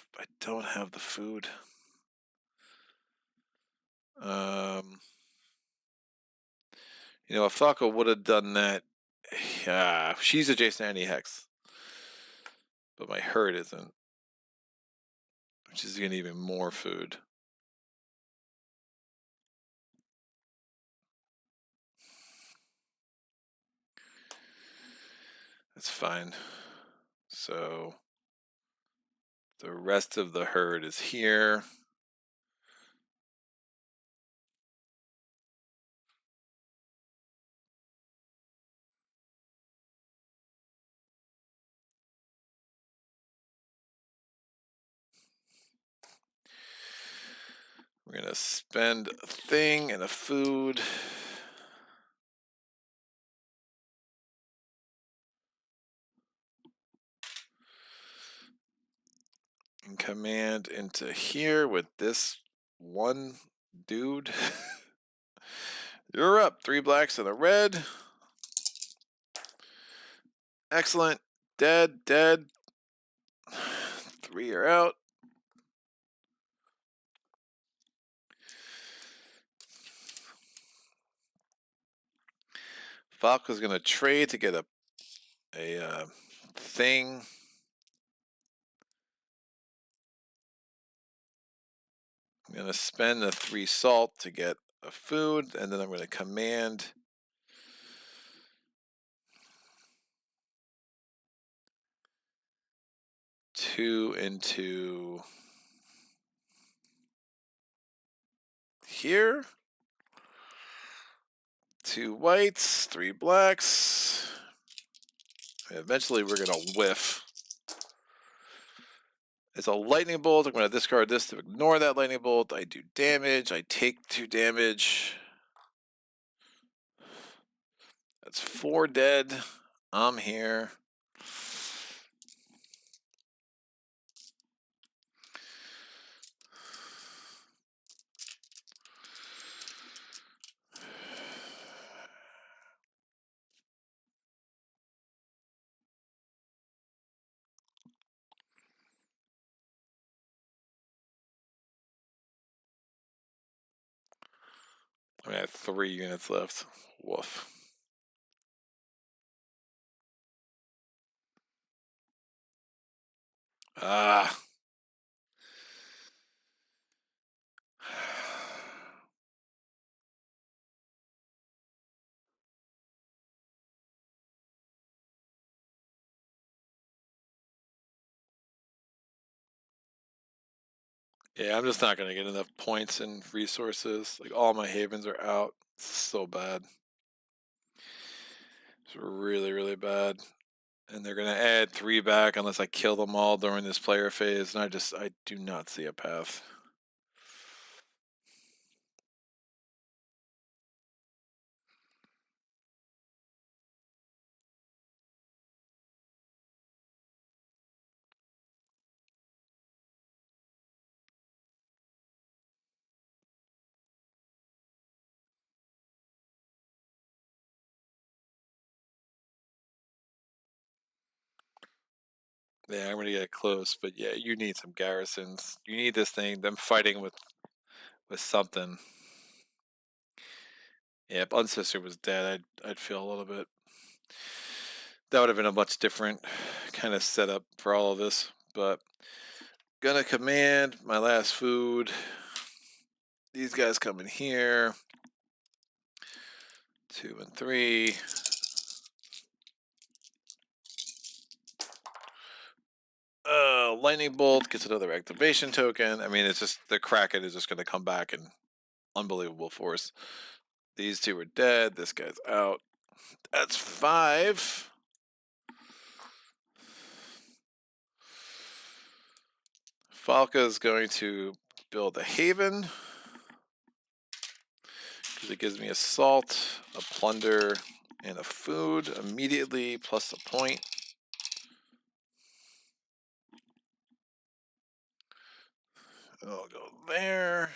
food. If Falco would have done that, she's adjacent to any hex, but my herd isn't, which is gonna even more food. That's fine. So the rest of the herd is here. We're gonna spend a thing and a food. And command into here with this one dude. You're up. 3 blacks and a red. Excellent. Dead. 3 are out. Falco's gonna trade to get a thing. I'm gonna spend the 3 salt to get a food, and then I'm gonna command two into here. 2 whites, 3 blacks. Eventually we're gonna whiff. It's a lightning bolt. I'm going to discard this to ignore that lightning bolt. I do damage. I take 2 damage. That's 4 dead. I'm here. I have 3 units left. Woof. Ah. Yeah, I'm just not going to get enough points and resources. Like, all my havens are out. It's so bad. It's really, really bad. And they're going to add 3 back unless I kill them all during this player phase. And I do not see a path. Yeah, I'm going to get close. But yeah, you need some garrisons. You need this thing. Them fighting with something. Yeah, if Unsister was dead, I'd feel a little bit. That would have been a much different kind of setup for all of this. But gonna command my last food. These guys come in here. 2 and 3. Lightning bolt gets another activation token. I mean, it's just the Kraken is just gonna come back in unbelievable force. These 2 are dead. This guy's out. That's 5. Falca is going to build a haven because it gives me assault, a plunder, and a food immediately, plus a point. I'll go there.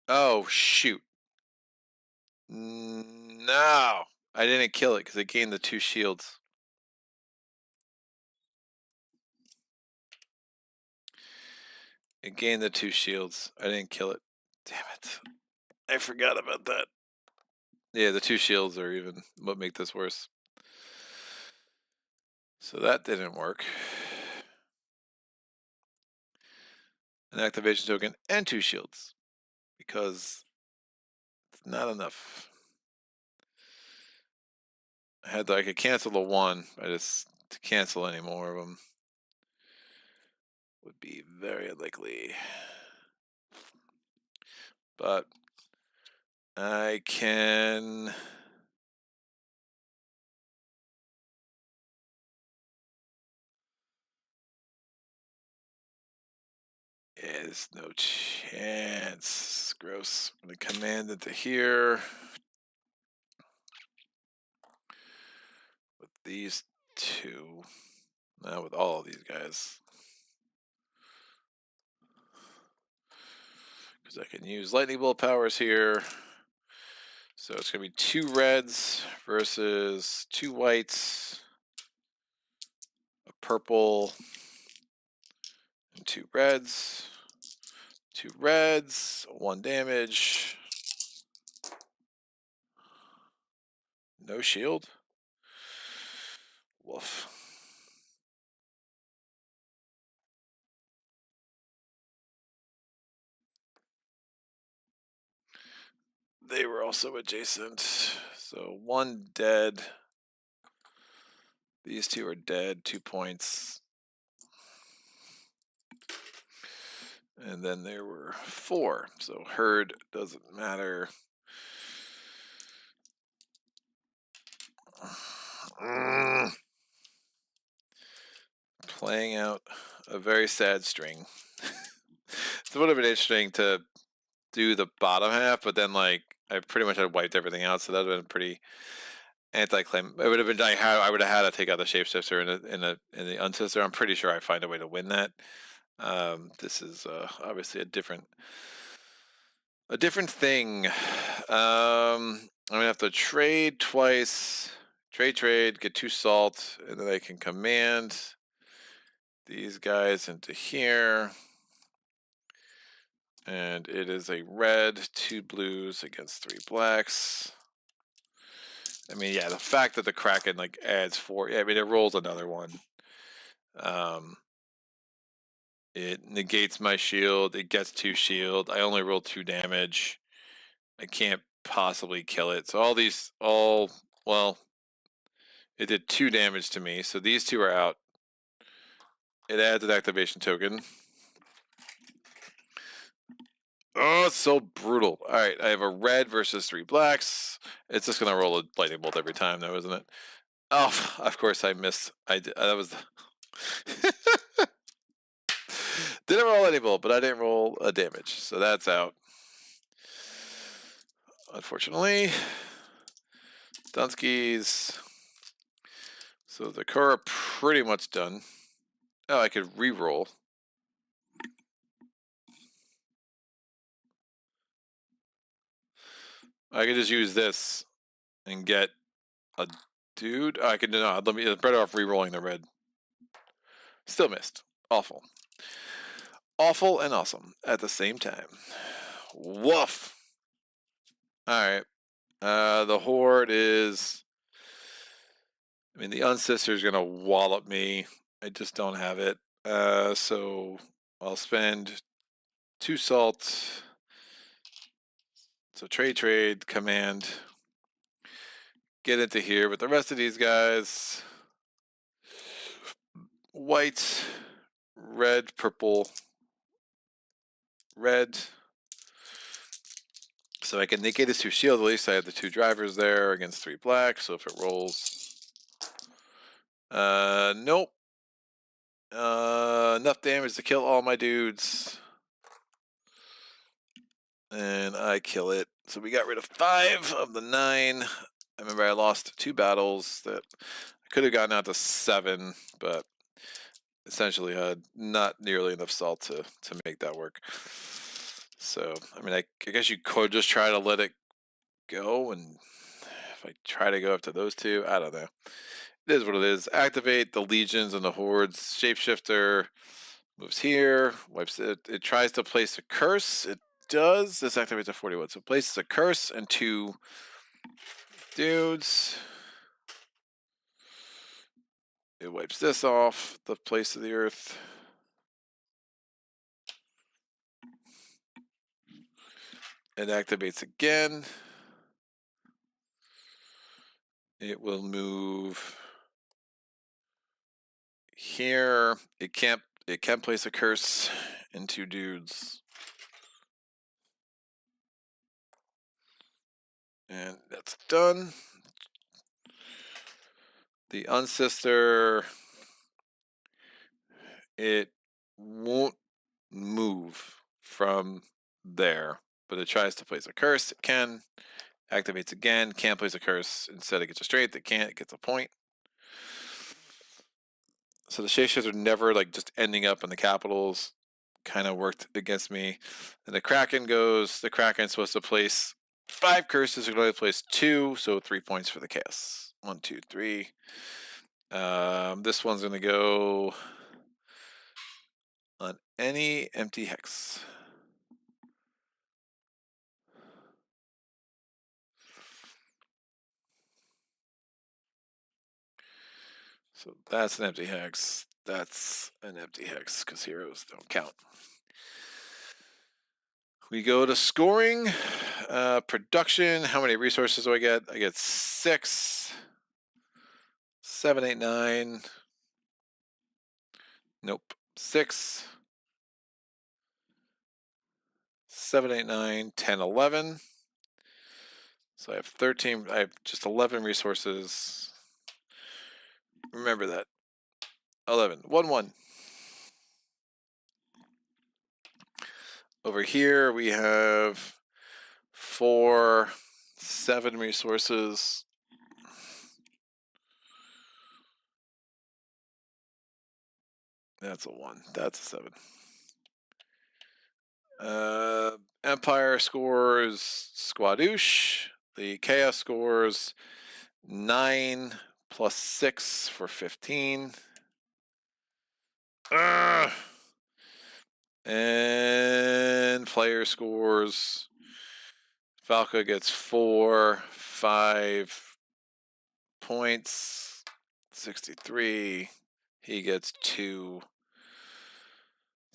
Oh, shoot. No. I didn't kill it because it gained the 2 shields. It gained the 2 shields. I didn't kill it. Damn it. I forgot about that. Yeah, the 2 shields are even what make this worse. So that didn't work. An activation token and 2 shields. Because it's not enough. I could cancel the 1. To cancel any more of them would be very unlikely. But I can... Yeah, there's no chance. Gross. I'm going to command it to here. With these 2. Now with all of these guys. Because I can use lightning bolt powers here. So it's going to be 2 reds versus 2 whites. A purple. And 2 reds. 2 reds. 1 damage. No shield. Woof. They were also adjacent. So 1 dead. These 2 are dead. 2 points. And then there were 4. So herd doesn't matter. playing out a very sad string. It would have been interesting to do the bottom half, but then like I pretty much had wiped everything out, so that would have been pretty anti-claim. It would have been I would have had to take out the shapeshifter in the unsister. I'm pretty sure I find a way to win that. This is obviously a different thing. I'm gonna have to trade twice. Trade, get 2 salt, and then I can command these guys into here. And it is a red, 2 blues against 3 blacks. I mean, yeah, the fact that the Kraken like adds 4, I mean, it rolls another one. It negates my shield. It gets 2 shield. I only roll 2 damage. I can't possibly kill it. So well, it did 2 damage to me. So these 2 are out. It adds an activation token. Oh, it's so brutal. All right, I have a red versus 3 blacks. It's just gonna roll a lightning bolt every time, though, isn't it? Oh, of course I missed. That was didn't roll any bolt, but I didn't roll a damage, so that's out. Unfortunately, Dunskies. So the core are pretty much done. Oh, I could re-roll. I could just use this and get a dude. I could no. Let me better off re-rolling the red. Still missed. Awful. Awful and awesome at the same time. Woof. All right. The horde is. I mean, the unsister is gonna wallop me. I just don't have it. So I'll spend 2 salt. So trade, command. Get into here with the rest of these guys. White, red, purple, red. So I can negate his 2 shield. At least I have the 2 drivers there against 3 black. So if it rolls, nope. Enough damage to kill all my dudes. And I kill it. So we got rid of 5 of the 9. I remember I lost 2 battles that I could have gotten out to 7, but essentially had not nearly enough salt to make that work. So, I mean, I guess you could just try to let it go, and if I try to go up to those 2, I don't know. It is what it is. Activate the legions and the hordes. Shapeshifter moves here, wipes it. It tries to place a curse. It does. This activates at 41. So it places a curse and 2 dudes. It wipes this off the place of the earth. It activates again. It will move here. It can place a curse in 2 dudes. And that's done. The unsister, it won't move from there, but it tries to place a curse. It can. Activates again. Can't place a curse. Instead, it gets a straight. It can't. It gets a point. So the shapeshifts are never like just ending up in the capitals. Kind of worked against me. And the Kraken goes. The Kraken's supposed to place 5 curses. It can only place 2, so 3 points for the chaos. 1, 2, 3. This one's gonna go on any empty hex. So that's an empty hex. That's an empty hex because heroes don't count. We go to scoring, production. How many resources do I get? I get 6, 7, 8, 9. Nope. 6, 7, 8, 9, 10, 11. So I have 13. I have just 11 resources. Remember that. 11. 1-1. Over here we have 4, 7 resources. That's a 1. That's a 7. Empire scores Squadouche. The Chaos scores 9 plus 6 for 15. And player scores. Falco gets 4, 5 points. 63. He gets 2.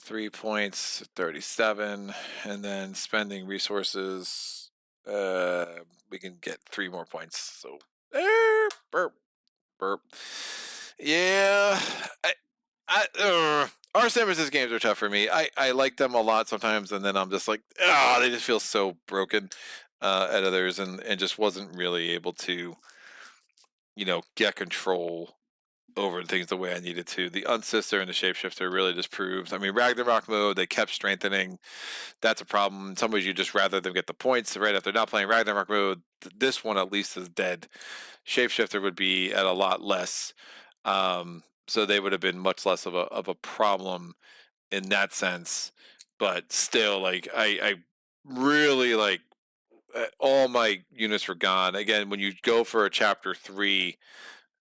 3 points, 37, and then spending resources, we can get 3 more points. So, burp. Yeah, Arch-Nemesis games are tough for me. I like them a lot sometimes, and then I'm just like, they just feel so broken at others, and just wasn't really able to, get control over things the way I needed to. The Unsister and the Shapeshifter really just proved. I mean, Ragnarok mode, they kept strengthening. That's a problem. In some ways, you just rather them get the points right if they're not playing Ragnarok mode. This one at least is dead. Shapeshifter would be at a lot less. So they would have been much less of a problem in that sense. But still, like, I really, like, all my units were gone. Again, when you go for a chapter 3,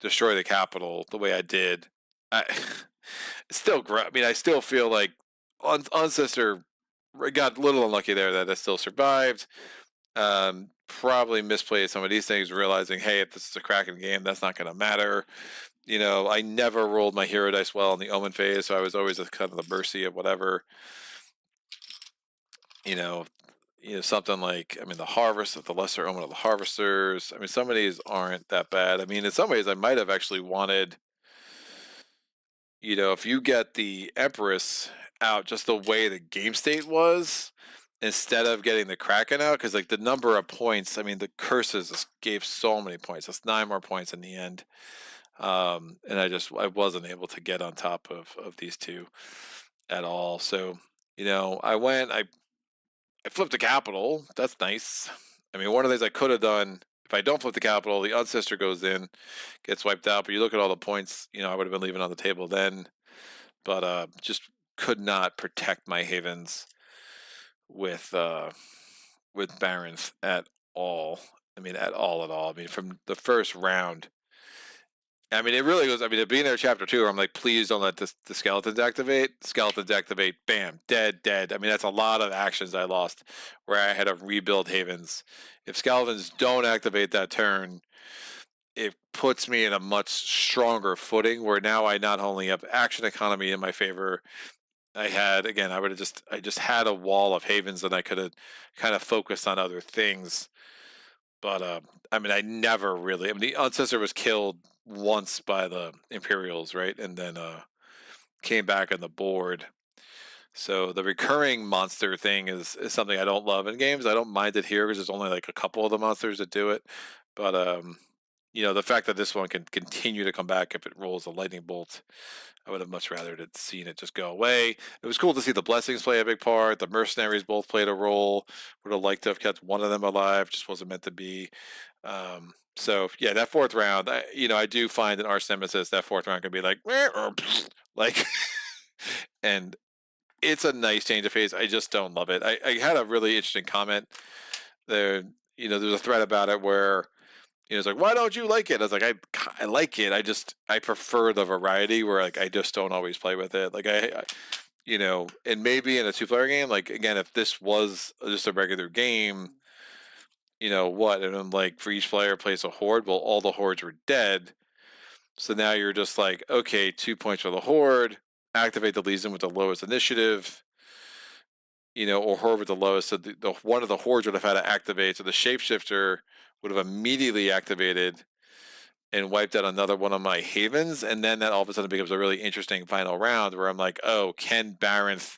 destroy the capital the way I did, I still, I mean, I still feel like Unsister got a little unlucky there that I still survived. Probably misplayed some of these things, realizing, hey, if this is a cracking game, that's not going to matter. I never rolled my hero dice well in the Omen phase, so I was always at kind of the mercy of whatever. Something like, I mean, the Harvest of the Lesser Omen of the Harvesters. I mean, some of these aren't that bad. I mean, in some ways, I might have actually wanted, if you get the Empress out just the way the game state was, instead of getting the Kraken out, because, like, the number of points, I mean, the curses gave so many points. That's 9 more points in the end. And I wasn't able to get on top of these two at all. So, I flipped the capital. That's nice. I mean, one of the things I could have done, if I don't flip the capital, the Unsister goes in, gets wiped out. But you look at all the points, I would have been leaving on the table then. But just could not protect my havens with Barons at all. I mean, at all. I mean, from the first round. I mean, it really goes. I mean, at being there, chapter 2, I'm like, please don't let the skeletons activate. Skeletons activate, bam, dead. I mean, that's a lot of actions I lost where I had to rebuild havens. If skeletons don't activate that turn, it puts me in a much stronger footing where now I not only have action economy in my favor, I just had a wall of havens that I could have kind of focused on other things. But I mean, I never really. I mean, the Ancestor was killed once by the Imperials, right? And then came back on the board. So the recurring monster thing is something I don't love in games. I don't mind it here because there's only like a couple of the monsters that do it. But the fact that this one can continue to come back if it rolls a lightning bolt, I would have much rather seen it just go away. It was cool to see the blessings play a big part. The mercenaries both played a role. Would have liked to have kept one of them alive. Just wasn't meant to be. So yeah, that 4th round, I do find in Arch-Nemesis that 4th round can be like, like, and it's a nice change of pace. I just don't love it. I had a really interesting comment there. There's a thread about it where it's like, why don't you like it? I was like, I like it. I prefer the variety where, like, I just don't always play with it. Like and maybe in a 2-player game, like, again, if this was just a regular game, what? And then, like, for each player plays a horde. Well, all the hordes were dead. So now you're just like, okay, 2 points for the horde. Activate the Legion with the lowest initiative. Or horde with the lowest. So the one of the hordes would have had to activate. So the Shapeshifter would have immediately activated and wiped out another one of my havens. And then that all of a sudden becomes a really interesting final round where I'm like, oh, can Baronth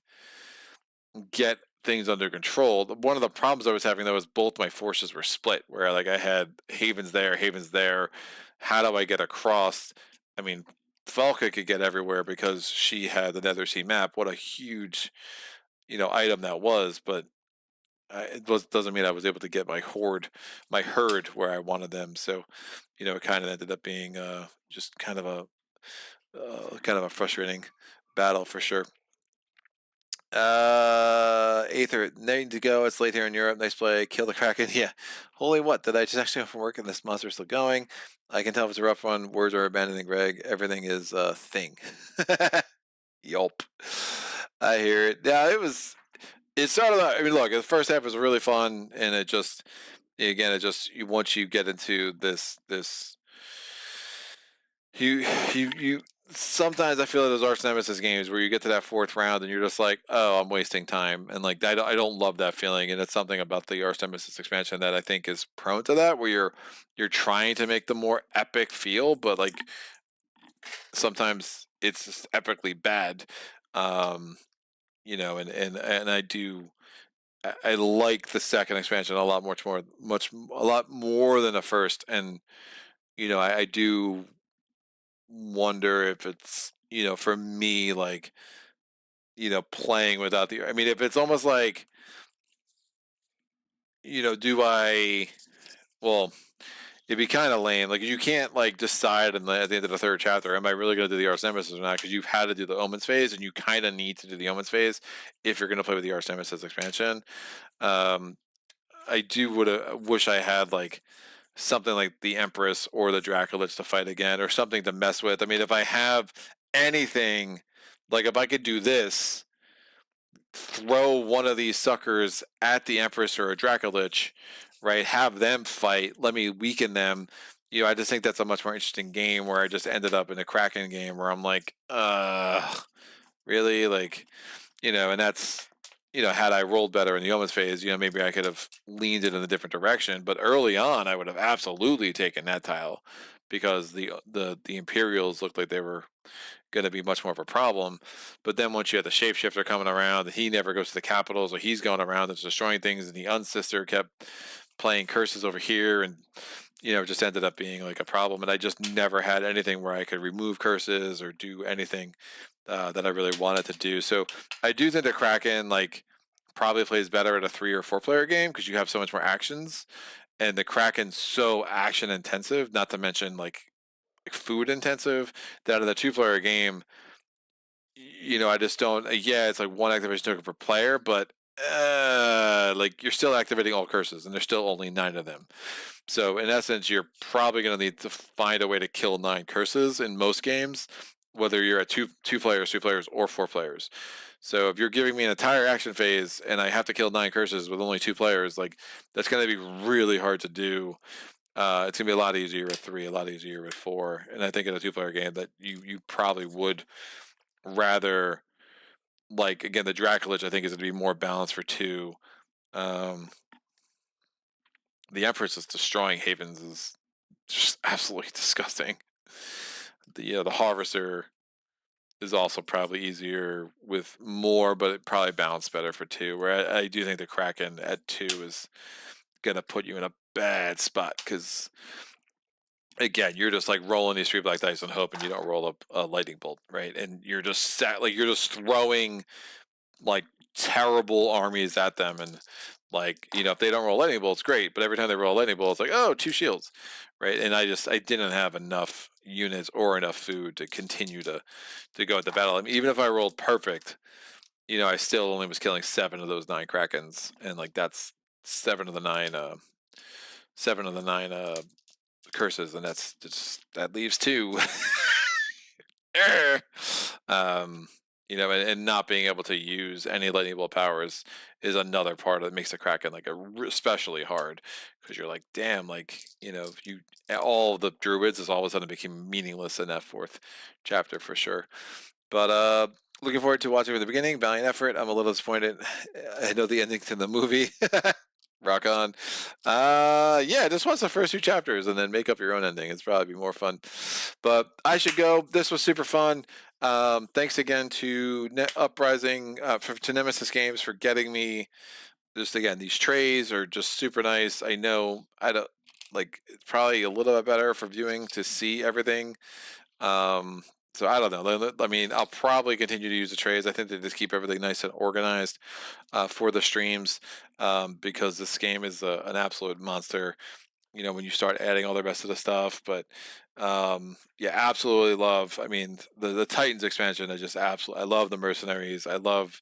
get things under control? One of the problems I was having, though, was both my forces were split, where, like, I had havens there. How do I get across? I mean, Falca could get everywhere because she had the Nether Sea map. What a huge, item that was. But doesn't mean I was able to get my herd where I wanted them. So, it kind of ended up being just kind of a frustrating battle for sure. Aether, need to go. It's late here in Europe. Nice play. Kill the Kraken. Yeah. Holy what? Did I just actually have from work and this monster's still going? I can tell if it's a rough one. Words are abandoning Greg. Everything is a thing. Yelp. I hear it. Yeah, it started out, I mean, look, the first half was really fun, and once you get into this, you sometimes I feel like those Arch-Nemesis games where you get to that fourth round and you're just like, oh, I'm wasting time, and like I don't love that feeling, and it's something about the Arch-Nemesis expansion that I think is prone to that, where you're trying to make the more epic feel, but like sometimes it's just epically bad, and I like the second expansion a lot a lot more than the first, and I do wonder if it's for me, like playing without the, I mean, if it's almost like do I, well, it'd be kind of lame, like you can't like decide at the end of the third chapter, am I really going to do the Arch-Nemesis or not, because you've had to do the Omens phase, and you kind of need to do the Omens phase if you're going to play with the Arch-Nemesis expansion. I do wish I had like something like the Empress or the Dracolich to fight again, or something to mess with. I mean, if I have anything, like if I could do this, throw one of these suckers at the Empress or a Dracolich, right? Have them fight. Let me weaken them. I just think that's a much more interesting game, where I just ended up in a Kraken game where I'm like, really? Like, and that's, had I rolled better in the Omens phase, maybe I could have leaned it in a different direction. But early on, I would have absolutely taken that tile, because the Imperials looked like they were going to be much more of a problem. But then once you had the shapeshifter coming around, he never goes to the capitals, or he's going around and destroying things, and the Unsister kept playing curses over here, and just ended up being like a problem. And I just never had anything where I could remove curses or do anything that I really wanted to do. So I do think the Kraken like probably plays better at a 3 or 4 player game, because you have so much more actions, and the Kraken's so action intensive, not to mention like food intensive, that in the 2 player game, I just don't. Yeah, it's like one activation token per player, but like you're still activating all curses, and there's still only 9 of them. So in essence, you're probably going to need to find a way to kill 9 curses in most games, whether you're at two players, 3 players, or 4 players. So if you're giving me an entire action phase and I have to kill 9 curses with only 2 players, like that's going to be really hard to do. It's gonna be a lot easier with 3, a lot easier with 4, and I think in a 2 player game that you probably would rather, like, again, the Dracolich I think is gonna be more balanced for 2. Um, the Empress is destroying havens is just absolutely disgusting. The Harvester is also probably easier with more, but it probably balanced better for 2. Where I do think the Kraken at 2 is gonna put you in a bad spot, because again, you're just like rolling these 3 black dice and hoping you don't roll up a lightning bolt, right? And you're just you're just throwing like terrible armies at them, and like if they don't roll lightning bolts, great, but every time they roll a lightning bolt, it's like, oh, 2 shields, right? And I didn't have enough units or enough food to continue to go at the battle. I mean, even if I rolled perfect, I still only was killing 7 of those 9 Krakens, and like that's 7 of the 9 curses, and that leaves 2. And not being able to use any lightning bolt powers is another part that makes the Kraken like especially hard, because you're like, damn, like if you all the druids is all of a sudden became meaningless in that 4th chapter for sure. But looking forward to watching from the beginning. Valiant effort. I'm a little disappointed. I know the ending to the movie. Rock on. Yeah, just watch the first 2 chapters and then make up your own ending. It's probably be more fun. But I should go. This was super fun. Thanks again to Uprising, to Nemesis.Games for getting me. Just again, these trays are just super nice. I know I don't like. It's probably a little bit better for viewing to see everything. So I don't know. I mean, I'll probably continue to use the trays. I think they just keep everything nice and organized for the streams, because this game is an absolute monster. When you start adding all the rest of the stuff. But yeah, absolutely love. I mean, the Titans expansion is just absolutely. I love the mercenaries. I love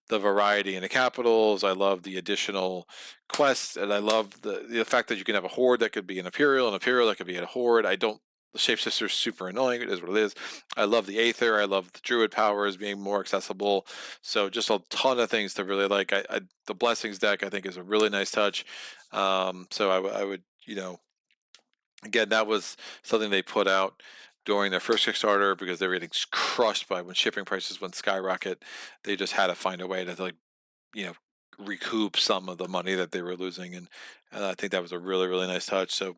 the variety in the capitals. I love the additional quests, and I love the fact that you can have a horde that could be an imperial that could be a horde. I don't. The shapeshifter's super annoying. It is what it is. I love the Aether. I love the Druid powers being more accessible. So just a ton of things to really like. The Blessings deck I think is a really nice touch. So I would, again, that was something they put out during their first Kickstarter because everything's crushed by when shipping prices went skyrocket. They just had to find a way to you know, recoup some of the money that they were losing, and I think that was a really really nice touch. So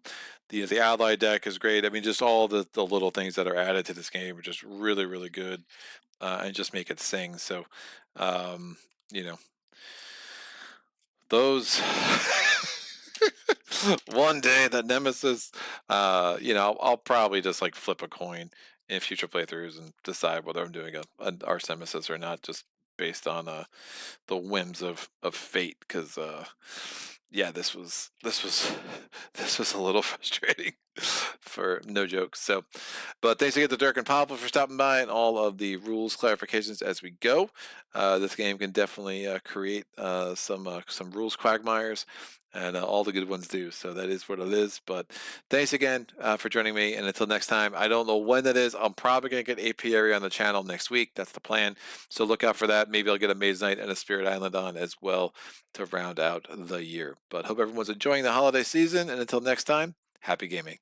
the ally deck is great. I mean, just all the little things that are added to this game are just really really good, and just make it sing. So, um, you know, those. One day the Nemesis, I'll probably just like flip a coin in future playthroughs and decide whether I'm doing an Arch-Nemesis or not, just based on the whims of fate. Because yeah, this was this was a little frustrating for no joke. So, but thanks again to Dirk and Pablo for stopping by and all of the rules clarifications as we go. This game can definitely create some rules quagmires, and all the good ones do. So that is what it is. But thanks again for joining me. And until next time, I don't know when that is. I'm probably going to get Apiary on the channel next week. That's the plan. So look out for that. Maybe I'll get a Maze Knight and a Spirit Island on as well to round out the year. But hope everyone's enjoying the holiday season. And until next time, happy gaming.